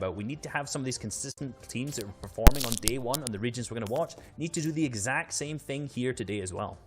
about. We need to have some of these consistent teams that are performing on day one on the regions we're going to watch need to do the exact same thing here today as well.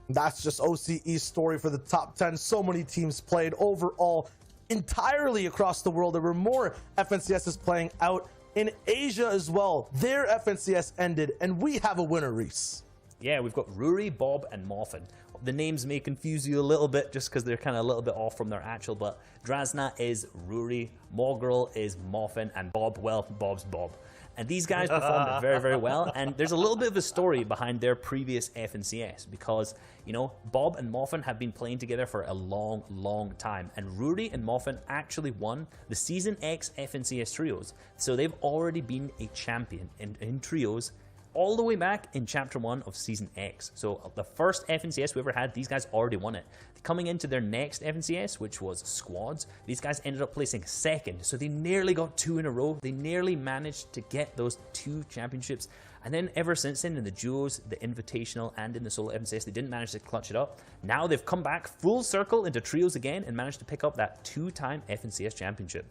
That's just OCE's story for the top 10. So many teams played overall entirely across the world. There were more FNCSs playing out in Asia as well. Their FNCS ended, and we have a winner, Reese. Yeah, we've got Ruri, Bob, and Moffin. The names may confuse you a little bit just because they're kind of a little bit off from their actual, but Drazna is Ruri, Mogrel is Moffin, and Bob, well, Bob's Bob. And these guys performed very, very well, and there's a little bit of a story behind their previous FNCS because, you know, Bob and Moffin have been playing together for a long, long time, and Ruri and Moffin actually won the Season X FNCS Trios, so they've already been a champion in Trios all the way back in Chapter 1 of Season X. So the first FNCS we ever had, these guys already won it. Coming into their next FNCS, which was Squads, these guys ended up placing second. So they nearly got 2 in a row. They nearly managed to get those 2 championships. And then ever since then, in the Duos, the Invitational, and in the Solo FNCS, they didn't manage to clutch it up. Now they've come back full circle into Trios again and managed to pick up that 2-time FNCS championship.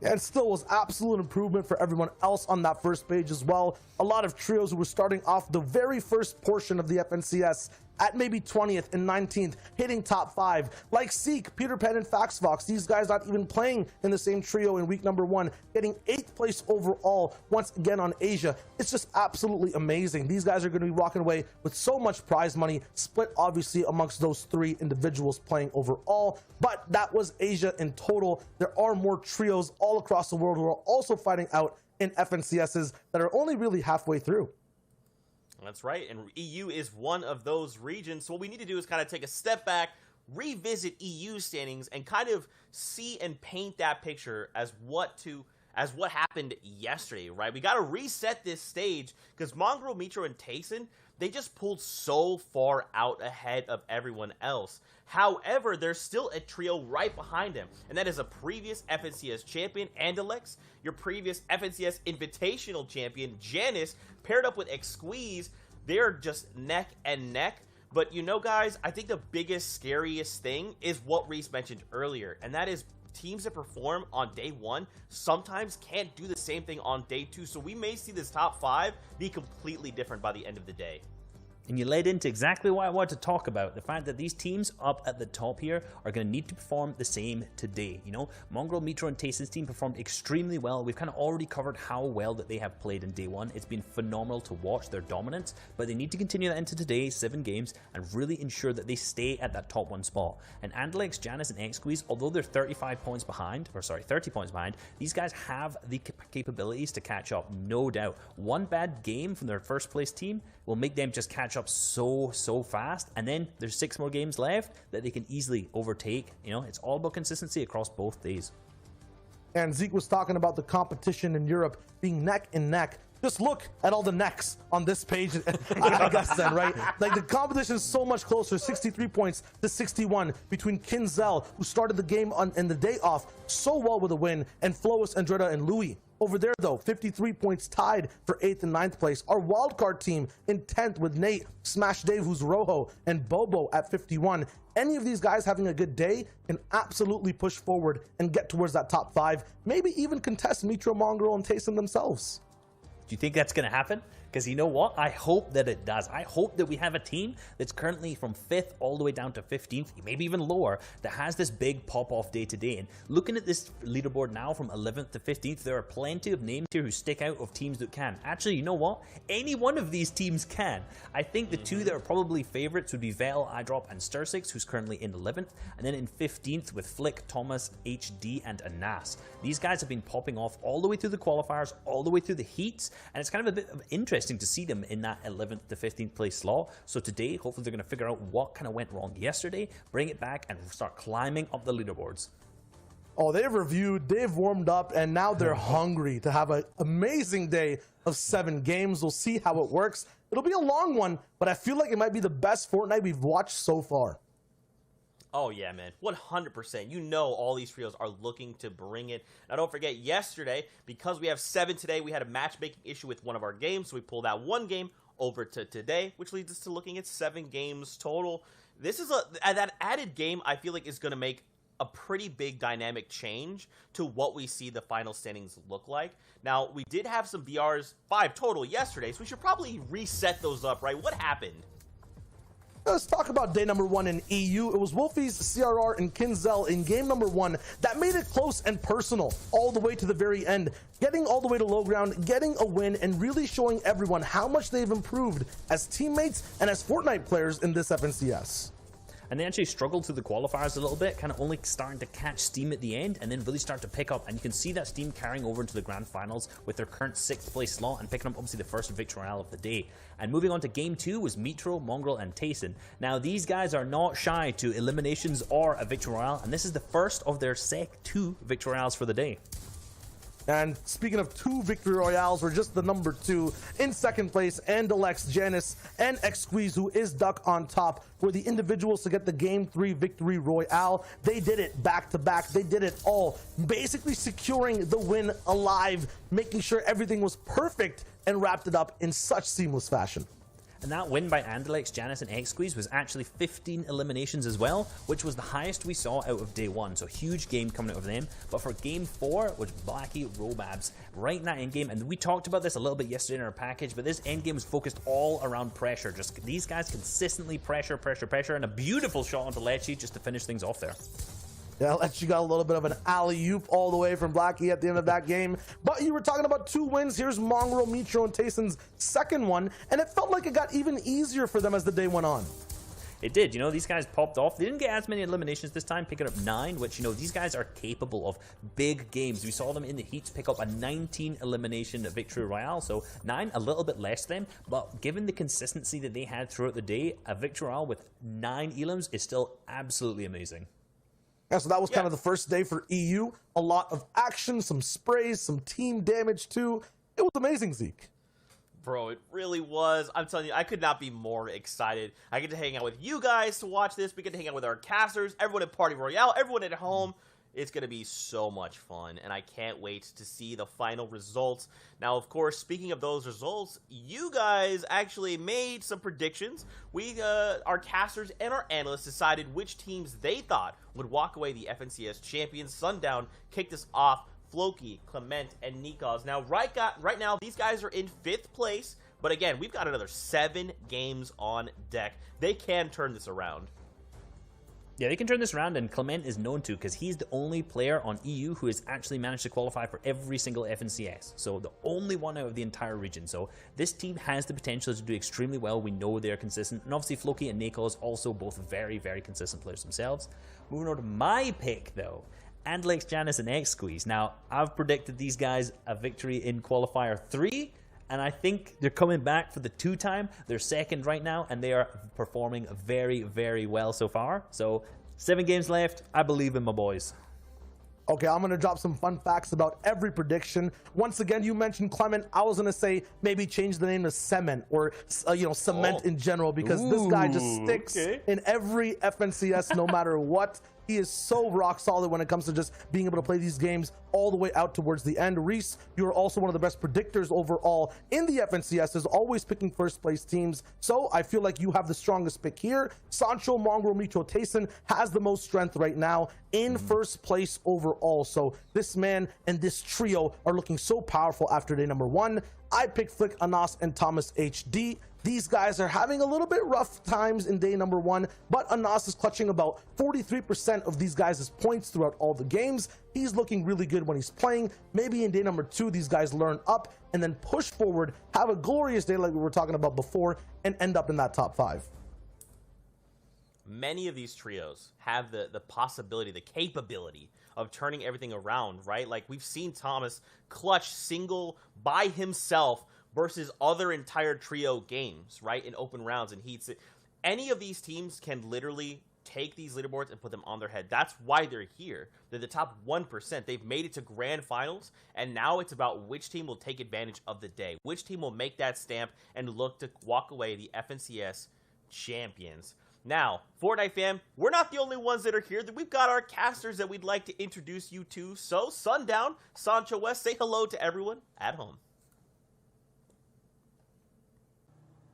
Yeah, it still was absolute improvement for everyone else on that first page as well. A lot of trios who were starting off the very first portion of the FNCS at maybe 20th and 19th, hitting top 5. Like Seek, Peter Pan, and Faxvox. These guys not even playing in the same trio in week number 1, getting 8th place overall once again on Asia. It's just absolutely amazing. These guys are going to be walking away with so much prize money, split obviously amongst those 3 individuals playing overall. But that was Asia in total. There are more trios all across the world who are also fighting out in FNCSs that are only really halfway through. That's right, and EU is one of those regions. So what we need to do is kind of take a step back, revisit EU standings, and kind of see and paint that picture as what happened yesterday, right? We got to reset this stage because Mongrel, Mitro, and Tayson, they just pulled so far out ahead of everyone else. However, there's still a trio right behind them, and that is a previous FNCS champion, Andalex, your previous FNCS Invitational champion, Janice, paired up with Exqueeze. They're just neck and neck. But you know, guys, I think the biggest, scariest thing is what Reese mentioned earlier, and that is teams that perform on day 1 sometimes can't do the same thing on day 2. So we may see this top 5 be completely different by the end of the day. And you led into exactly what I wanted to talk about, the fact that these teams up at the top here are going to need to perform the same today. You know, Mongrel, Mitro, and Tayson's team performed extremely well. We've kind of already covered how well that they have played in day 1. It's been phenomenal to watch their dominance, but they need to continue that into today's 7 games and really ensure that they stay at that top 1 spot. And Andalex, Janice, and Exqueeze, although they're 30 points behind, these guys have the capabilities to catch up, no doubt. One bad game from their first place team will make them just catch up so fast, and then there's 6 more games left that they can easily overtake. You know, it's all about consistency across both days. And Zeke was talking about the competition in Europe being neck and neck. Just look at all the necks on this page, I guess then, right? Like the competition is so much closer, 63 points to 61 between Kinzel, who started the game in the day off so well with a win, and Flois, Andretta, and Louis. Over there, though, 53 points tied for 8th and 9th place. Our wildcard team in 10th with Nate, Smash Dave, who's Rojo, and Bobo at 51. Any of these guys having a good day can absolutely push forward and get towards that top 5. Maybe even contest Mitro, Mongrel, and Tayson themselves. Do you think that's going to happen? Because you know what? I hope that it does. I hope that we have a team that's currently from 5th all the way down to 15th, maybe even lower, that has this big pop-off day today. And looking at this leaderboard now from 11th to 15th, there are plenty of names here who stick out of teams that can. Actually, you know what? Any one of these teams can. I think the 2 that are probably favorites would be Vel, iDrop, and Stursix, who's currently in 11th, and then in 15th with Flick, Thomas, HD, and Anas. These guys have been popping off all the way through the qualifiers, all the way through the heats, and it's kind of a bit interesting to see them in that 11th to 15th place slot. So today, hopefully they're going to figure out what kind of went wrong yesterday, bring it back, and start climbing up the leaderboards. Oh, they've reviewed, they've warmed up, and now they're hungry to have an amazing day of 7 games. We'll see how it works. It'll be a long one, but I feel like it might be the best Fortnite we've watched so far. Oh yeah, man, 100%. You know all these trios are looking to bring it. Now don't forget, yesterday, because we have 7 today, we had a matchmaking issue with one of our games, so we pulled that 1 game over to today, which leads us to looking at 7 games total. This is that added game I feel like is going to make a pretty big dynamic change to what we see the final standings look like. Now, we did have some VRs, 5 total yesterday, so we should probably reset those up, right? What happened? Let's talk about day number 1 in EU. It was Wolfies, CRR, and Kinzel in game number 1 that made it close and personal all the way to the very end, getting all the way to low ground, getting a win, and really showing everyone how much they've improved as teammates and as Fortnite players in this FNCS. And they actually struggled through the qualifiers a little bit, kind of only starting to catch steam at the end and then really start to pick up. And you can see that steam carrying over into the grand finals with their current 6th place slot and picking up obviously the first victory royale of the day. And moving on to game 2 was Mitro, Mongrel, and Tayson. Now these guys are not shy to eliminations or a victory royale, and this is the first of their 2 victory royales for the day. And speaking of 2 victory royales, we're just the number 2 in 2nd place. Andalex, Janice, and X-Squeeze, who is Duck on top, were the individuals to get the game 3 victory royale. They did it back to back. They did it all, basically securing the win alive, making sure everything was perfect, and wrapped it up in such seamless fashion. And that win by Andalex, Janice, and X-Squeeze was actually 15 eliminations as well, which was the highest we saw out of day 1. So huge game coming out of them. But for game 4, which Blackie, Robabs, right in that endgame, and we talked about this a little bit yesterday in our package, but this endgame was focused all around pressure. Just these guys consistently pressure, and a beautiful shot onto Lecce just to finish things off there. Yeah, Lecce got a little bit of an alley-oop all the way from Blackie at the end of that game. But you were talking about 2 wins. Here's Mongrel, Mitro, and Tayson's 2nd one, and it felt like it got even easier for them as the day went on. It did. You know, these guys popped off. They didn't get as many eliminations this time, picking up 9, which, you know, these guys are capable of big games. We saw them in the heats pick up a 19 elimination victory royale, so 9, a little bit less than, but given the consistency that they had throughout the day, a victory royale with 9 elims is still absolutely amazing. Yeah, so that was kind of the first day for EU. A lot of action, some sprays, some team damage too. It was amazing, Zeke. Bro, it really was. I'm telling you, I could not be more excited. I get to hang out with you guys to watch this. We get to hang out with our casters, everyone at Party Royale, everyone at home. It's going to be so much fun, and I can't wait to see the final results. Now, of course, speaking of those results, you guys actually made some predictions. Our casters and our analysts decided which teams they thought would walk away the FNCS champions. Sundown kicked us off. Floki, Clement, and Nikos. Now, right now, these guys are in 5th place, but again, we've got another 7 games on deck. They can turn this around. Yeah, they can turn this around, and Clement is known to because he's the only player on EU who has actually managed to qualify for every single FNCS. So the only one out of the entire region. So this team has the potential to do extremely well. We know they're consistent. And obviously Floki and Nikos also both very, very consistent players themselves. Moving on to my pick, though. Andalex, Janice, and X-Squeeze. Now, I've predicted these guys a victory in qualifier 3. And I think they're coming back for the 2 time. They're 2nd right now, and they are performing very, very well so far. So 7 games left. I believe in my boys. Okay, I'm going to drop some fun facts about every prediction. Once again, you mentioned Clement. I was going to say maybe change the name to Cement or, Cement in general, because this guy just sticks in every FNCS no matter what. He is so rock solid when it comes to just being able to play these games all the way out towards the end. Reese, you're also one of the best predictors overall in the FNCS, is always picking 1st place teams. So I feel like you have the strongest pick here. Sancho, Mongrel, Mitro, Tayson has the most strength right now in 1st place overall. So this man and this trio are looking so powerful after day number 1. I picked Flick, Anas, and Thomas HD. These guys are having a little bit rough times in day number 1, but Anas is clutching about 43% of these guys' points throughout all the games. He's looking really good when he's playing. Maybe in day number 2, these guys learn up and then push forward, have a glorious day like we were talking about before, and end up in that top 5. Many of these trios have the possibility, the capability of turning everything around, right? Like, we've seen Thomas clutch single by himself versus other entire trio games, right, in open rounds and heats. Any of these teams can literally take these leaderboards and put them on their head. That's why they're here. They're the top 1%. They've made it to grand finals, and now it's about which team will take advantage of the day, which team will make that stamp and look to walk away the FNCS champions. Now, Fortnite fam, we're not the only ones that are here. We've got our casters that we'd like to introduce you to. So, Sundown, Sancho West, say hello to everyone at home.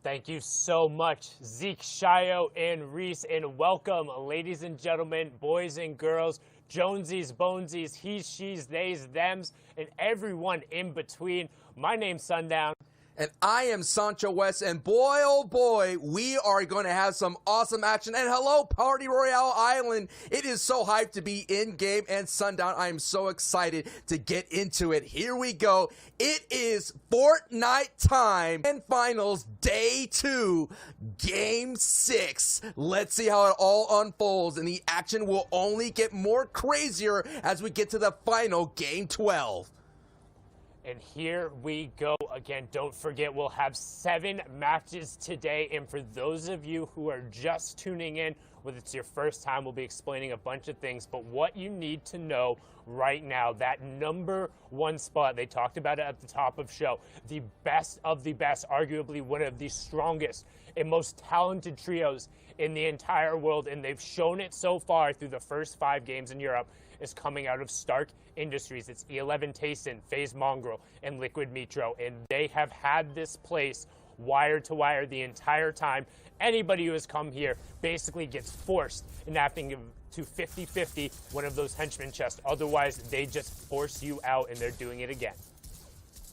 Thank you so much, Zeke, Shayo, and Reese, and welcome, ladies and gentlemen, boys and girls, Jonesies, Bonesies, he's, she's, theys, thems, and everyone in between. My name's Sundown. And I am Sancho West, and boy, oh boy, we are going to have some awesome action. And hello, Party Royale Island. It is so hyped to be in-game and Sundown. I am so excited to get into it. Here we go. It is Fortnite time and finals day 2, game 6. Let's see how it all unfolds, and the action will only get more crazier as we get to the final game 12. And here we go again. Don't forget, we'll have 7 matches today. And for those of you who are just tuning in, whether it's your first time, we'll be explaining a bunch of things. But what you need to know right now, that number 1 spot, they talked about it at the top of show, the best of the best, arguably one of the strongest and most talented trios in the entire world. And they've shown it so far through the first 5 games in Europe, is coming out of Stark Industries. It's E11 Tayson, FaZe Mongraal, and Liquid Metro, and they have had this place wire to wire the entire time. Anybody who has come here basically gets forced into having to 50-50 one of those henchman chests. Otherwise, they just force you out, and they're doing it again.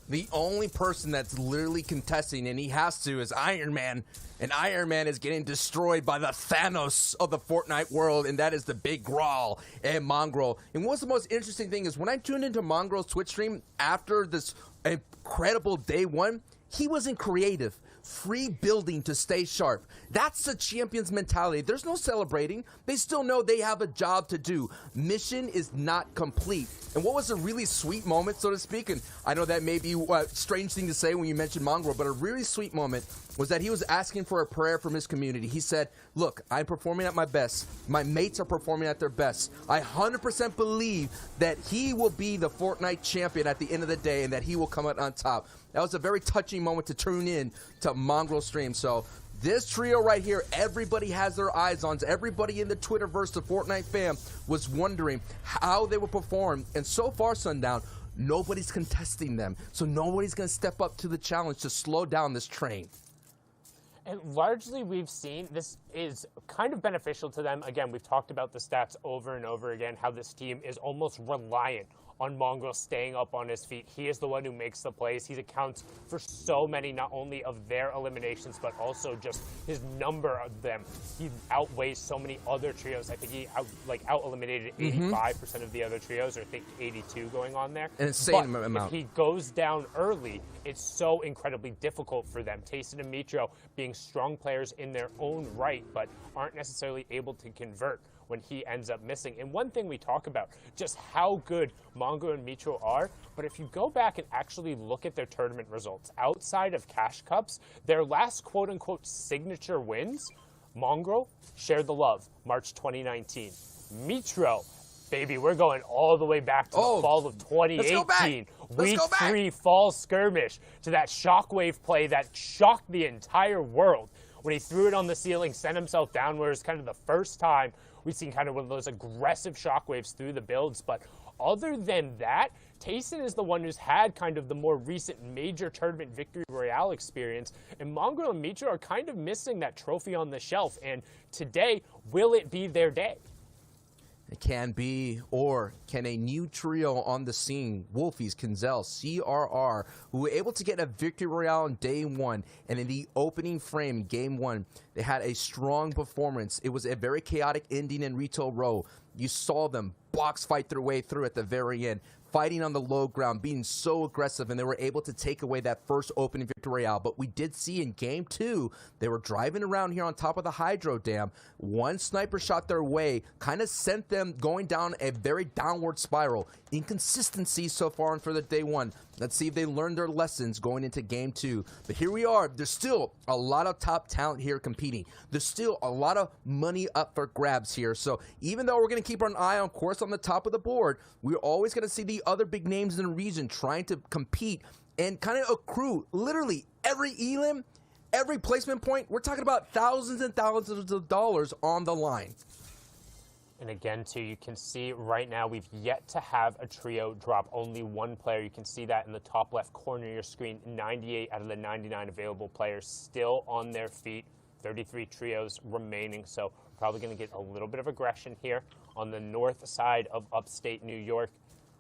The only person that's literally contesting, and he has to, is Iron Man. And Iron Man is getting destroyed by the Thanos of the Fortnite world, and that is the Big Grawl and Mongraal. And what's the most interesting thing is when I tuned into Mongraal's Twitch stream after this incredible day 1, he wasn't creative. Free building to stay sharp. That's the champion's mentality. There's no celebrating. They still know they have a job to do. Mission is not complete. And what was a really sweet moment, so to speak, and I know that may be a strange thing to say when you mention Mongraal, but a really sweet moment was that he was asking for a prayer from his community. He said, look, I'm performing at my best. My mates are performing at their best. I 100% believe that he will be the Fortnite champion at the end of the day and that he will come out on top. That was a very touching moment to tune in to Mongraal stream. So this trio right here, everybody has their eyes on. Everybody in the Twitterverse, the Fortnite fam, was wondering how they would perform. And so far, Sundown, nobody's contesting them. So nobody's going to step up to the challenge to slow down this train. And largely we've seen this is kind of beneficial to them. Again, we've talked about the stats over and over again, how this team is almost reliant on Mongraal staying up on his feet. He is the one who makes the plays. He accounts for so many, not only of their eliminations, but also just his number of them. He outweighs so many other trios. I think he out-eliminated 85% of the other trios, or I think 82 going on there. An insane but amount. If he goes down early, it's so incredibly difficult for them. Tayson and Metro being strong players in their own right, but aren't necessarily able to convert when he ends up missing. And one thing we talk about, just how good Mongraal and Metro are, but if you go back and actually look at their tournament results, outside of Cash Cups, their last quote-unquote signature wins, Mongraal shared the love, March 2019. Metro, baby, we're going all the way back to the fall of 2018. Week 3 fall skirmish to that shockwave play that shocked the entire world. When he threw it on the ceiling, sent himself downward, it's kind of the first time we've seen kind of one of those aggressive shockwaves through the builds. But other than that, Tayson is the one who's had kind of the more recent major tournament victory royale experience, and Mongraal and Metro are kind of missing that trophy on the shelf. And today, will it be their day? It can be, or can a new trio on the scene, Wolfies, Kinzel, CRR, who were able to get a victory royale on day 1, and in the opening frame, game 1, they had a strong performance. It was a very chaotic ending in Retail Row. You saw them box fight their way through at the very end, fighting on the low ground, being so aggressive, and they were able to take away that first opening victory royale. But we did see in game 2, they were driving around here on top of the Hydro Dam. One sniper shot their way, kind of sent them going down a very downward spiral. Inconsistency so far for the day 1. Let's see if they learned their lessons going into game 2. But here we are. There's still a lot of top talent here competing. There's still a lot of money up for grabs here. So even though we're going to keep an eye on course on the top of the board, we're always going to see the other big names in the region trying to compete and kind of accrue literally every elim, every placement point. We're talking about thousands and thousands of dollars on the line. And again, too, you can see right now we've yet to have a trio drop only one player. You can see that in the top left corner of your screen. 98 out of the 99 available players still on their feet. 33 trios remaining, so probably going to get a little bit of aggression here on the north side of upstate New York.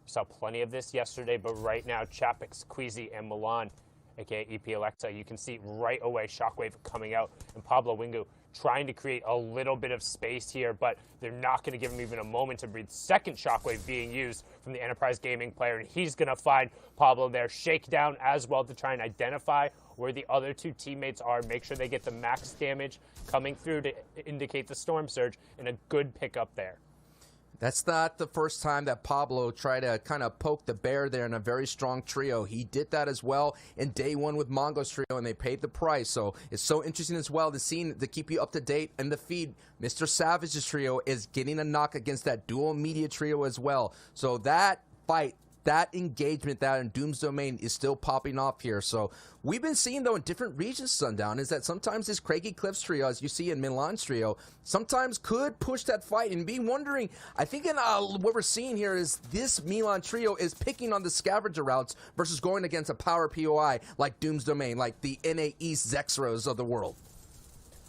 We saw plenty of this yesterday, but right now, Chapek, Squeezy, and Milan, aka EP Alexa, you can see right away Shockwave coming out, and Pablo Wingu trying to create a little bit of space here, but they're not going to give him even a moment to breathe. Second Shockwave being used from the Enterprise Gaming player, and he's going to find Pablo there. Shakedown as well to try and identify where the other two teammates are, make sure they get the max damage coming through to indicate the Storm Surge, and a good pickup there. That's not the first time that Pablo tried to kind of poke the bear there in a very strong trio. He did that as well in day one with Mongo's trio, and they paid the price. So it's so interesting as well to keep you up to date in the feed. Mr. Savage's trio is getting a knock against that dual media trio as well. So that fight, that engagement, that in Doom's Domain is still popping off here. So we've been seeing, though, in different regions, Sundown, is that sometimes this Craigie Cliffs trio, as you see in Milan's trio, sometimes could push that fight and be wondering. I think what we're seeing here is this Milan trio is picking on the scavenger routes versus going against a power POI like Doom's Domain, like the NA East Zexros of the world.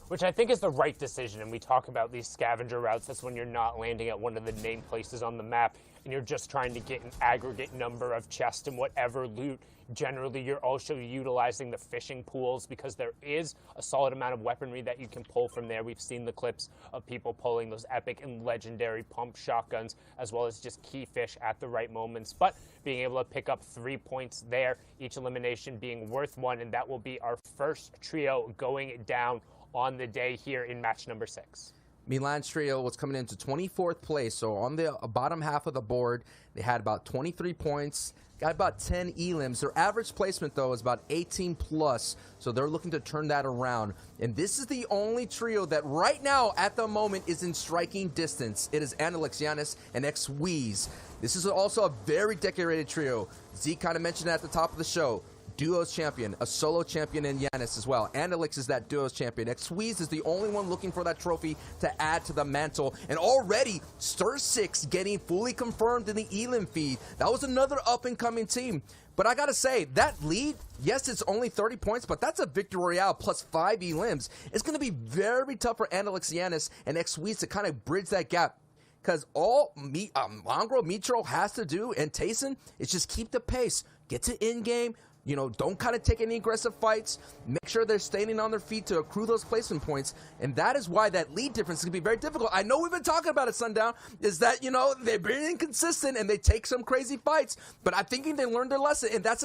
Which I think is the right decision, and we talk about these scavenger routes. That's when you're not landing at one of the named places on the map, and you're just trying to get an aggregate number of chests and whatever loot. Generally, you're also utilizing the fishing pools because there is a solid amount of weaponry that you can pull from there. We've seen the clips of people pulling those epic and legendary pump shotguns, as well as just key fish at the right moments. But being able to pick up 3 points there, each elimination being worth 1, and that will be our first trio going down on the day here in match number 6. Milan's trio was coming into 24th place, so on the bottom half of the board, they had about 23 points, got about 10 elims. Their average placement, though, is about 18 plus, so they're looking to turn that around. And this is the only trio that right now, at the moment, is in striking distance. It is Analexianis and X-Wheeze. This is also a very decorated trio. Zeke kind of mentioned it at the top of the show. Duos champion, a solo champion in Yanis as well. Andalix is that duos champion. X-Wheeze is the only one looking for that trophy to add to the mantle. And already, Stir 6 getting fully confirmed in the Elim feed. That was another up-and-coming team. But I gotta say, that lead, yes, it's only 30 points, but that's a Victory Royale plus 5 elims. It's gonna be very tough for Andalexianis and X-Wheeze to kind of bridge that gap. Because all Mongrel Mitro has to do, and Tayson, is just keep the pace. Get to in-game. You know, don't kind of take any aggressive fights. Make sure they're standing on their feet to accrue those placement points. And that is why that lead difference is going to be very difficult. I know we've been talking about it, Sundown, is that, you know, they've been inconsistent and they take some crazy fights. But I'm thinking they learned their lesson. And that's,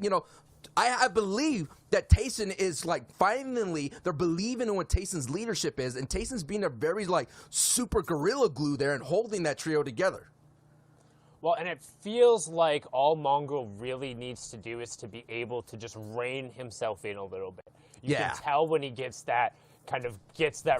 you know, I believe that Tayson is, like, finally, they're believing in what Tayson's leadership is. And Tayson's being a very, like, super gorilla glue there and holding that trio together. Well, and it feels like all Mongrel really needs to do is to be able to just rein himself in a little bit. You can tell when he gets that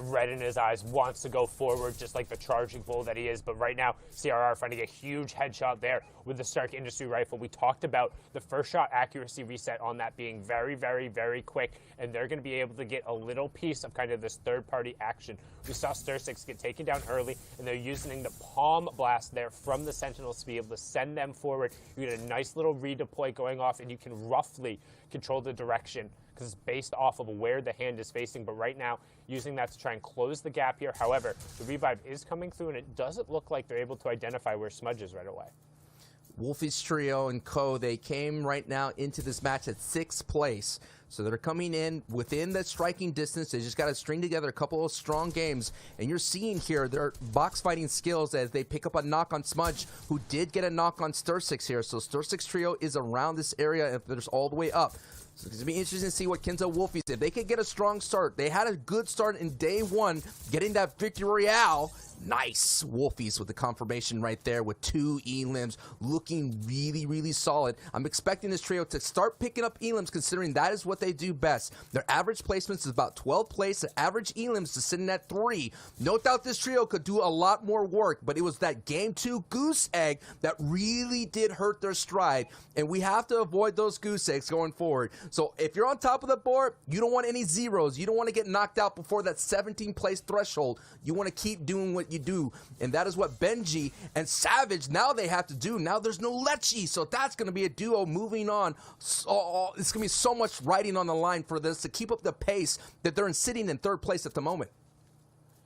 red in his eyes, wants to go forward just like the charging bull that he is. But right now, CRR finding a huge headshot there with the Stark Industry rifle. We talked about the first shot accuracy reset on that being very, very, very quick, and they're going to be able to get a little piece of kind of this third-party action. We saw Stir 6 get taken down early, and they're using the Palm Blast there from the Sentinels to be able to send them forward. You get a nice little redeploy going off, and you can roughly control the direction because it's based off of where the hand is facing. But right now, using that to try and close the gap here. However, the revive is coming through, and it doesn't look like they're able to identify where Smudge is right away. Wolfie's trio and Co., they came right now into this match at 6th place. So they're coming in within that striking distance. They just got to string together a couple of strong games. And you're seeing here their box fighting skills as they pick up a knock on Smudge, who did get a knock on Stir 6 here. So Stir 6 trio is around this area if there's all the way up. So it's going to be interesting to see what Kenzo Wolfies did. They could get a strong start. They had a good start in day 1, getting that Victory Royale. Nice. Wolfies with the confirmation right there with 2 elims, looking really, really solid. I'm expecting this trio to start picking up elims, considering that is what they do best. Their average placements is about 12th place. The average elims is sitting at 3. No doubt this trio could do a lot more work, but it was that game 2 goose egg that really did hurt their stride, and we have to avoid those goose eggs going forward. So if you're on top of the board, you don't want any zeros. You don't want to get knocked out before that 17th place threshold. You want to keep doing what you do, and that is what Benji and Savage now they have to do. Now there's no Lechi, so that's going to be a duo moving on. So, it's going to be so much riding on the line for this to keep up the pace that they're sitting in 3rd place at the moment.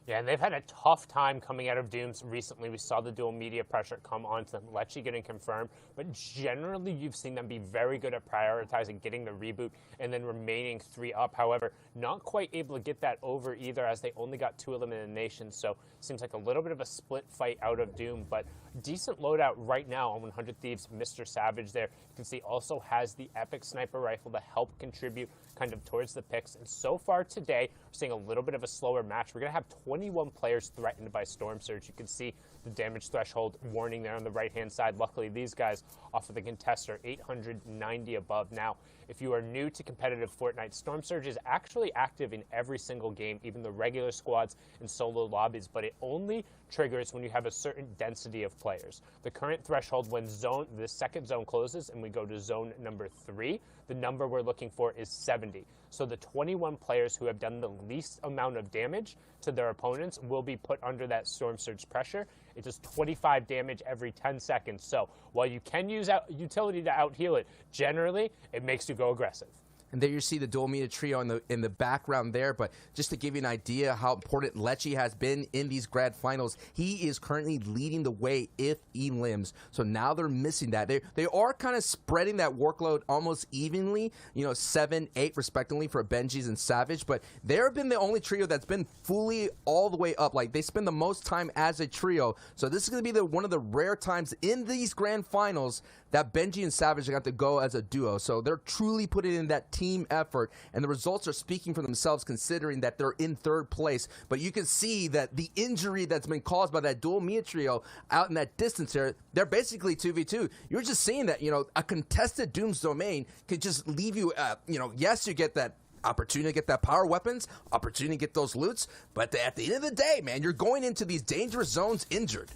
Yeah, and they've had a tough time coming out of Dooms recently. We saw the dual media pressure come onto them, Lecce getting confirmed, but generally you've seen them be very good at prioritizing getting the reboot and then remaining 3 up. However, not quite able to get that over either, as they only got 2 eliminations, so seems like a little bit of a split fight out of Doom, but decent loadout right now on 100 Thieves. Mr. Savage there, you can see, also has the epic sniper rifle to help contribute kind of towards the picks. And so far today, we're seeing a little bit of a slower match. We're going to have 21 players threatened by Storm Surge. You can see the damage threshold warning there on the right-hand side. Luckily, these guys off of the contest are 890 above. Now, if you are new to competitive Fortnite, Storm Surge is actually active in every single game, even the regular squads and solo lobbies, but it only triggers when you have a certain density of players. The current threshold, when the second zone closes and we go to zone number 3, the number we're looking for is 70. So the 21 players who have done the least amount of damage to their opponents will be put under that Storm Surge pressure. It does 25 damage every 10 seconds. So while you can use utility to out-heal it, generally it makes you go aggressive. And there you see the dual media trio in the background there. But just to give you an idea how important Lecce has been in these grand finals, he is currently leading the way if elims. So now they're missing that. They are kind of spreading that workload almost evenly, 7, 8 respectively for Benji's and Savage. But they've been the only trio that's been fully all the way up. Like, they spend the most time as a trio. So this is going to be one of the rare times in these grand finals that Benji and Savage are going to go as a duo. So they're truly putting in that team effort, and the results are speaking for themselves considering that they're in 3rd place. But you can see that the injury that's been caused by that dual media trio out in that distance here, they're basically 2v2. You're just seeing that, a contested Doom's domain could just leave you, yes, you get that opportunity to get that power weapons, opportunity to get those loots, but at the end of the day, man, you're going into these dangerous zones injured.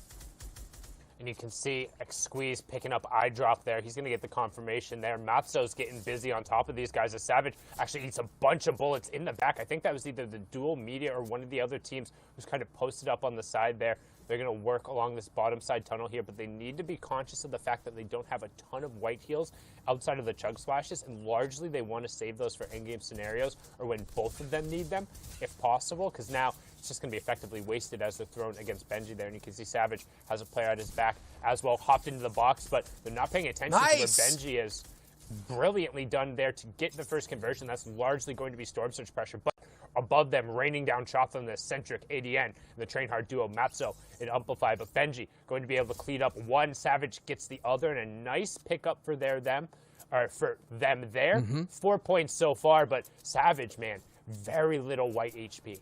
And you can see Squeeze picking up eye drop there. He's going to get the confirmation there. Matzo's getting busy on top of these guys. As Savage actually eats a bunch of bullets in the back. I think that was either the dual media or one of the other teams who's kind of posted up on the side there. They're going to work along this bottom side tunnel here, but they need to be conscious of the fact that they don't have a ton of white heals outside of the chug splashes, and largely they want to save those for endgame scenarios or when both of them need them, if possible, because now it's just going to be effectively wasted as they're thrown against Benji there. And you can see Savage has a player at his back as well, hopped into the box, but they're not paying attention to what Benji is brilliantly done there to get the first conversion. That's largely going to be Storm Surge pressure, but above them, raining down shots on the Centric, ADN, and the Train Hard duo, Matzo and Amplify. But Benji going to be able to clean up one. Savage gets the other, and a nice pickup for them there. 4 points so far, but Savage, man, very little white HP.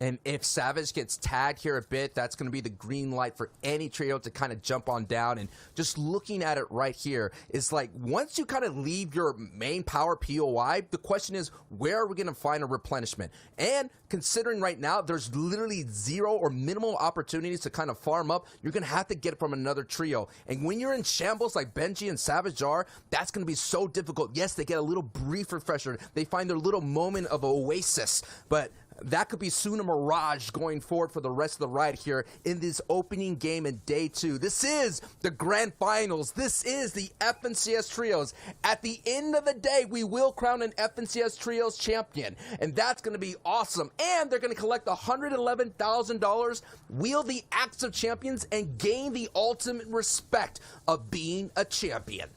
And if Savage gets tagged here a bit, that's going to be the green light for any trio to kind of jump on down. And just looking at it right here, it's like once you kind of leave your main power POI, the question is, where are we going to find a replenishment? And considering right now there's literally zero or minimal opportunities to kind of farm up, you're going to have to get it from another trio. And when you're in shambles like Benji and Savage are, that's going to be so difficult. Yes, they get a little brief refresher. They find their little moment of oasis, but that could be soon a mirage going forward for the rest of the ride here in this opening game in day 2. This is the grand finals. This is the FNCS Trios. At the end of the day, we will crown an FNCS Trios champion, and that's going to be awesome. And they're going to collect $111,000, wield the Axe of Champions, and gain the ultimate respect of being a champion.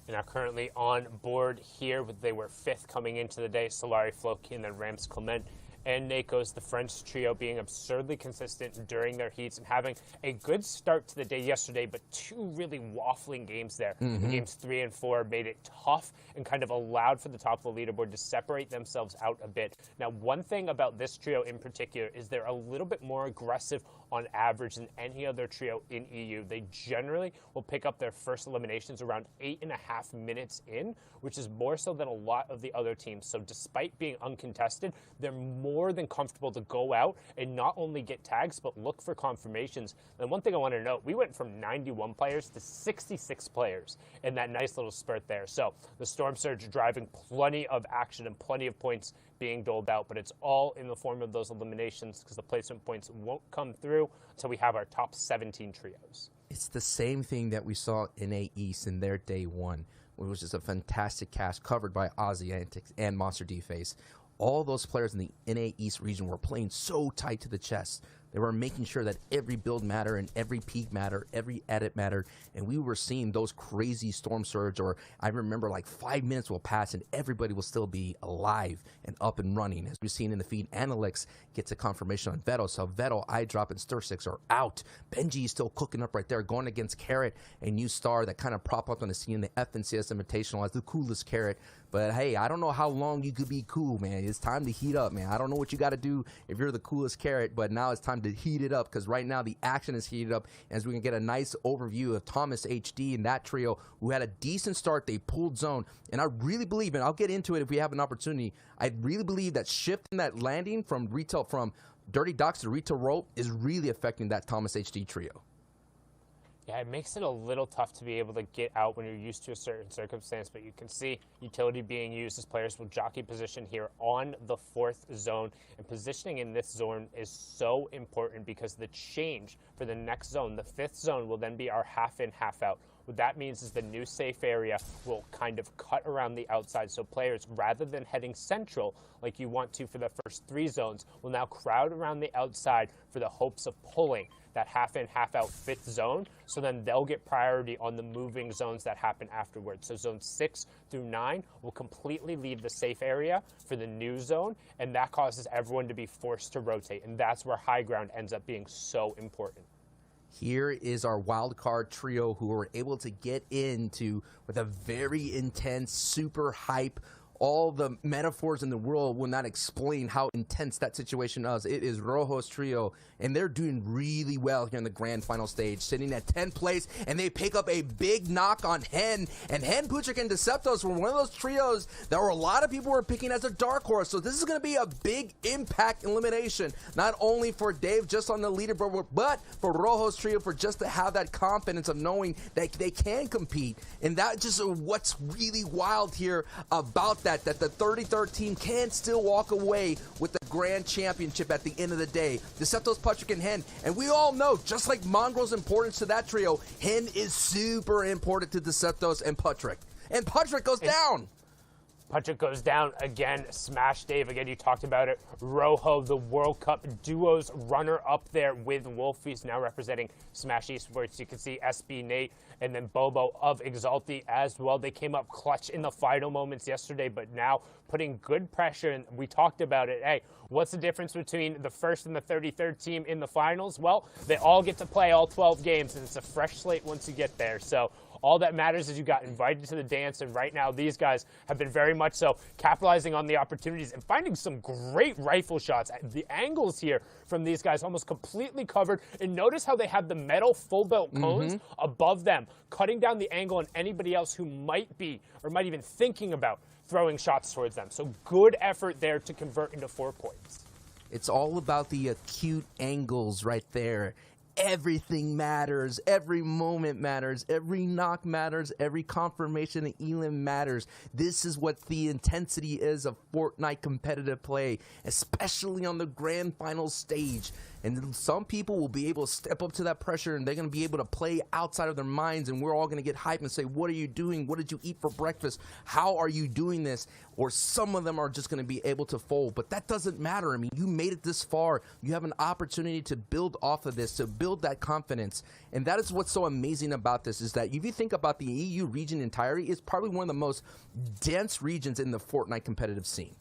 And are currently on board here. They were 5th coming into the day. Solari, Floki, and then Rams Clement and Nakos, the French trio, being absurdly consistent during their heats and having a good start to the day yesterday, but 2 really waffling games there. Games 3 and 4 made it tough and kind of allowed for the top of the leaderboard to separate themselves out a bit. Now, one thing about this trio in particular is they're a little bit more aggressive on average than any other trio in EU. They generally will pick up their first eliminations around 8.5 minutes in, which is more so than a lot of the other teams. So despite being uncontested, they're more than comfortable to go out and not only get tags, but look for confirmations. And one thing I want to note, we went from 91 players to 66 players in that nice little spurt there. So the Storm Surge driving plenty of action and plenty of points being doled out, but it's all in the form of those eliminations because the placement points won't come through until we have our top 17 trios. It's the same thing that we saw in NA East in their day 1, which was just a fantastic cast covered by Ozzy Antics and Monster D-Face. all those players in the NA East region were playing so tight to the chest. They were making sure that every build mattered and every peak mattered, every edit mattered, and we were seeing those crazy Storm Surge, or I remember like 5 minutes will pass and everybody will still be alive and up and running. As we've seen in the feed, Analyx gets a confirmation on Vettel, so Vettel, iDrop, and Stir6 are out. Benji is still cooking up right there, going against Carrot, a new star that kind of prop up on the scene in the FNCS Invitational as the coolest Carrot. But hey, I don't know how long you could be cool, man. It's time to heat up, man. I don't know what you got to do if you're the coolest Carrot, but now it's time to heat it up, because right now the action is heated up, as we can get a nice overview of Thomas HD and that trio who had a decent start. They pulled zone, and I really believe, and I'll get into it if we have an opportunity, I really believe that shifting that landing from Dirty Docks to Retail Rope is really affecting that Thomas HD trio. Yeah, it makes it a little tough to be able to get out when you're used to a certain circumstance, but you can see utility being used as players will jockey position here on the 4th zone, and positioning in this zone is so important because the change for the next zone, the 5th zone, will then be our half in, half out. What that means is the new safe area will kind of cut around the outside, so players, rather than heading central like you want to for the first 3 zones, will now crowd around the outside for the hopes of pulling that half in, half out 5th zone, so then they'll get priority on the moving zones that happen afterwards. So zones 6 through 9 will completely leave the safe area for the new zone, and that causes everyone to be forced to rotate, and that's where high ground ends up being so important. Here is our wild card trio who were able to get into with a very intense, super hype. All the metaphors in the world will not explain how intense that situation is. It is Rojo's trio, and they're doing really well here in the grand final stage, sitting at 10th place, and they pick up a big knock on Hen. And Hen, Puchik, and Deceptos were one of those trios that were a lot of people were picking as a dark horse. So this is going to be a big impact elimination, not only for Dave just on the leaderboard, but for Rojo's trio for just to have that confidence of knowing that they can compete. And that just what's really wild here about that the 33rd team can still walk away with the grand championship at the end of the day. Deceptos, Puchik, and Hen. And we all know, just like Mongrel's importance to that trio, Hen is super important to Deceptos and Puchik. And Puchik goes down. Puchik goes down again. Smash Dave, again, you talked about it. Rojo, the World Cup duos runner up there with Wolf. He's now representing Smash Esports. You can see SB Nate and then Bobo of Exalti as well. They came up clutch in the final moments yesterday, but now putting good pressure, and we talked about it. Hey, what's the difference between the 1st and the 33rd team in the finals? Well, they all get to play all 12 games, and it's a fresh slate once you get there. So all that matters is you got invited to the dance, and right now these guys have been very much so capitalizing on the opportunities and finding some great rifle shots. The angles here from these guys almost completely covered, and notice how they have the metal full belt cones above them, cutting down the angle on anybody else who might be or might even thinking about throwing shots towards them. So good effort there to convert into 4 points. It's all about the acute angles right there. Everything matters. Every moment matters. Every knock matters. Every confirmation and elim matters. This is what the intensity is of Fortnite competitive play, especially on the grand final stage. And some people will be able to step up to that pressure, and they're going to be able to play outside of their minds, and we're all going to get hyped and say, what are you doing? What did you eat for breakfast? How are you doing this? Or some of them are just going to be able to fold, but that doesn't matter. I mean, you made it this far. You have an opportunity to build off of this, to build that confidence. And that is what's so amazing about this, is that if you think about the EU region entirely, it's probably one of the most dense regions in the Fortnite competitive scene.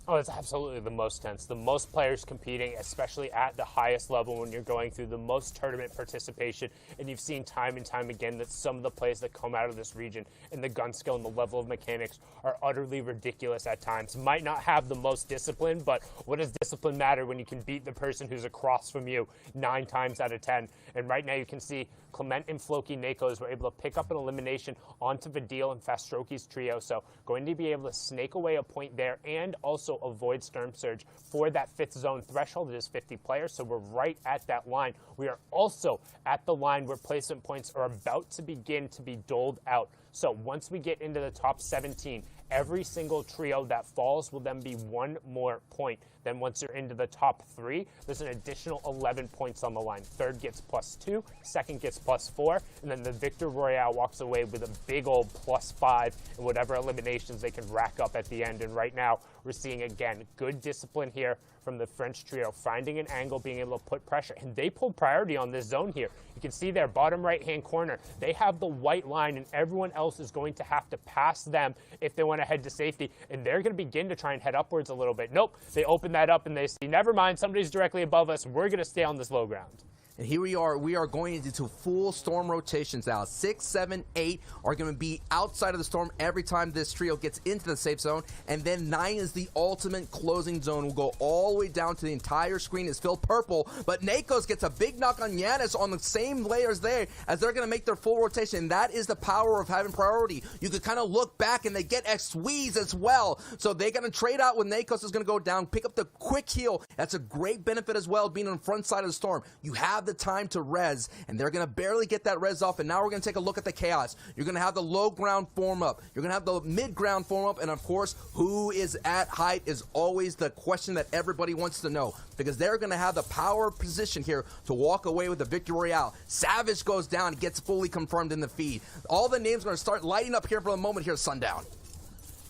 Oh, it's absolutely the most tense. The most players competing, especially at the highest level when you're going through the most tournament participation. And you've seen time and time again that some of the plays that come out of this region and the gun skill and the level of mechanics are utterly ridiculous at times. Might not have the most discipline, but what does discipline matter when you can beat the person who's across from you 9 times out of 10? And right now you can see Clement and Floki Nakos were able to pick up an elimination onto Vidil and Fastroki's trio. So going to be able to snake away a point there and also avoid Storm Surge for that 5th zone threshold. It is 50 players, so we're right at that line. We are also at the line where placement points are about to begin to be doled out. So once we get into the top 17, Every single trio that falls will then be 1 more point. Then once you're into the top 3, there's an additional 11 points on the line. Third gets +2, second gets +4, and then the Victor Royale walks away with a big old +5 and whatever eliminations they can rack up at the end. And right now, we're seeing, again, good discipline here from the French trio, finding an angle, being able to put pressure. And they pulled priority on this zone here. You can see their bottom right-hand corner. They have the white line, and everyone else is going to have to pass them if they want to head to safety. And they're going to begin to try and head upwards a little bit. Nope, they open that up, and they see, never mind, somebody's directly above us. We're going to stay on this low ground. And here we are going into full storm rotations now. 6, 7, 8 are going to be outside of the storm every time this trio gets into the safe zone. And then 9 is the ultimate closing zone. We'll go all the way down to the entire screen is filled purple. But Nakos gets a big knock on Yanis on the same layers there as they're going to make their full rotation. And that is the power of having priority. You could kind of look back and they get X-Squeeze as well. So they're going to trade out when Nakos is going to go down, pick up the quick heal. That's a great benefit as well, being on the front side of the storm. You have the time to res, and they're going to barely get that res off. And now we're going to take a look at the chaos. You're going to have the low ground form up. You're going to have the mid ground form up. And of course, who is at height is always the question that everybody wants to know, because they're going to have the power position here to walk away with the Victory Royale. Savage goes down and gets fully confirmed in the feed. All the names are going to start lighting up here for the moment here, Sundown.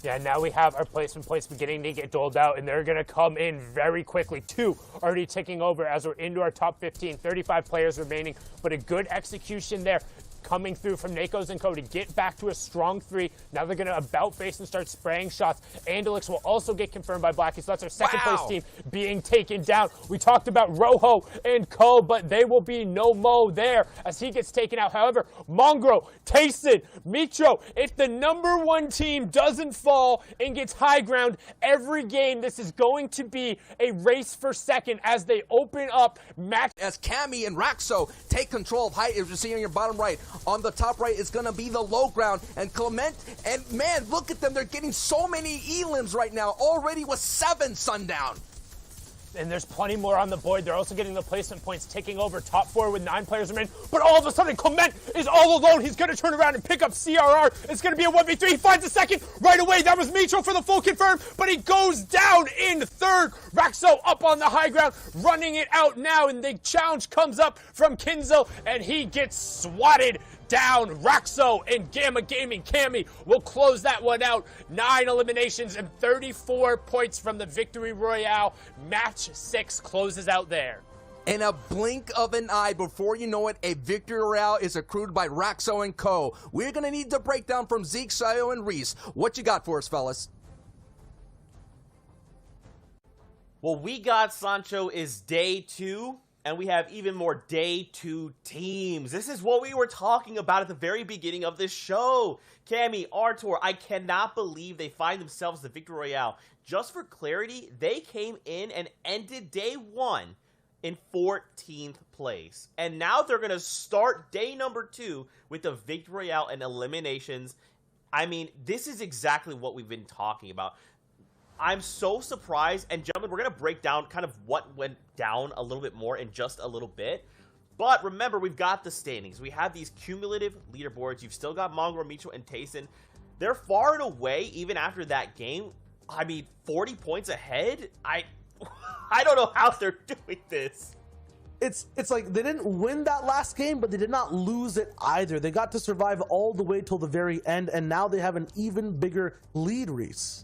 Yeah, now we have our placement points beginning to get doled out, and they're going to come in very quickly. 2 already ticking over as we're into our top 15. 35 players remaining, but a good execution there coming through from Nakos and Co to get back to a strong 3. Now they're going to about face and start spraying shots. Andalix will also get confirmed by Blackie, so that's our second place team being taken down. We talked about Rojo and Co, but they will be no mo there as he gets taken out. However, Mongraal, Tayson, Mitro, if the number 1 team doesn't fall and gets high ground every game, this is going to be a race for second as they open up match. As Cammy and Raxo take control of height, as you see on your bottom right. On the top right is going to be the low ground. And Clement, and man, look at them. They're getting so many elims right now. Already with 7, Sundown. And there's plenty more on the board. They're also getting the placement points ticking over. Top 4 with 9 players remaining. But all of a sudden, Clement is all alone. He's going to turn around and pick up CRR. It's going to be a 1v3. He finds a second right away. That was Mitro for the full confirm. But he goes down in third. Raxo up on the high ground, running it out now. And the challenge comes up from Kinzo. And he gets swatted down. Raxo and Gamma Gaming Cammy will close that one out. 9 eliminations and 34 points from the Victory Royale. Match 6 closes out there. In a blink of an eye, before you know it, a Victory Royale is accrued by Raxo and Co. We're going to need the breakdown from Zeke, Sayo, and Reese. What you got for us, fellas? Well, we got Sancho is day 2. And we have even more day 2 teams. This is what we were talking about at the very beginning of this show. Cammy, Artur, I cannot believe they find themselves the Victory Royale. Just for clarity, they came in and ended day 1 in 14th place. And now they're going to start day number 2 with the Victory Royale and eliminations. I mean, this is exactly what we've been talking about. I'm so surprised, and gentlemen, we're going to break down kind of what went down a little bit more in just a little bit. But remember, we've got the standings. We have these cumulative leaderboards. You've still got Mongraal, Mitro, and Tayson. They're far and away, even after that game, I mean, 40 points ahead? I don't know how they're doing this. It's like they didn't win that last game, but they did not lose it either. They got to survive all the way till the very end, and now they have an even bigger lead, Reese.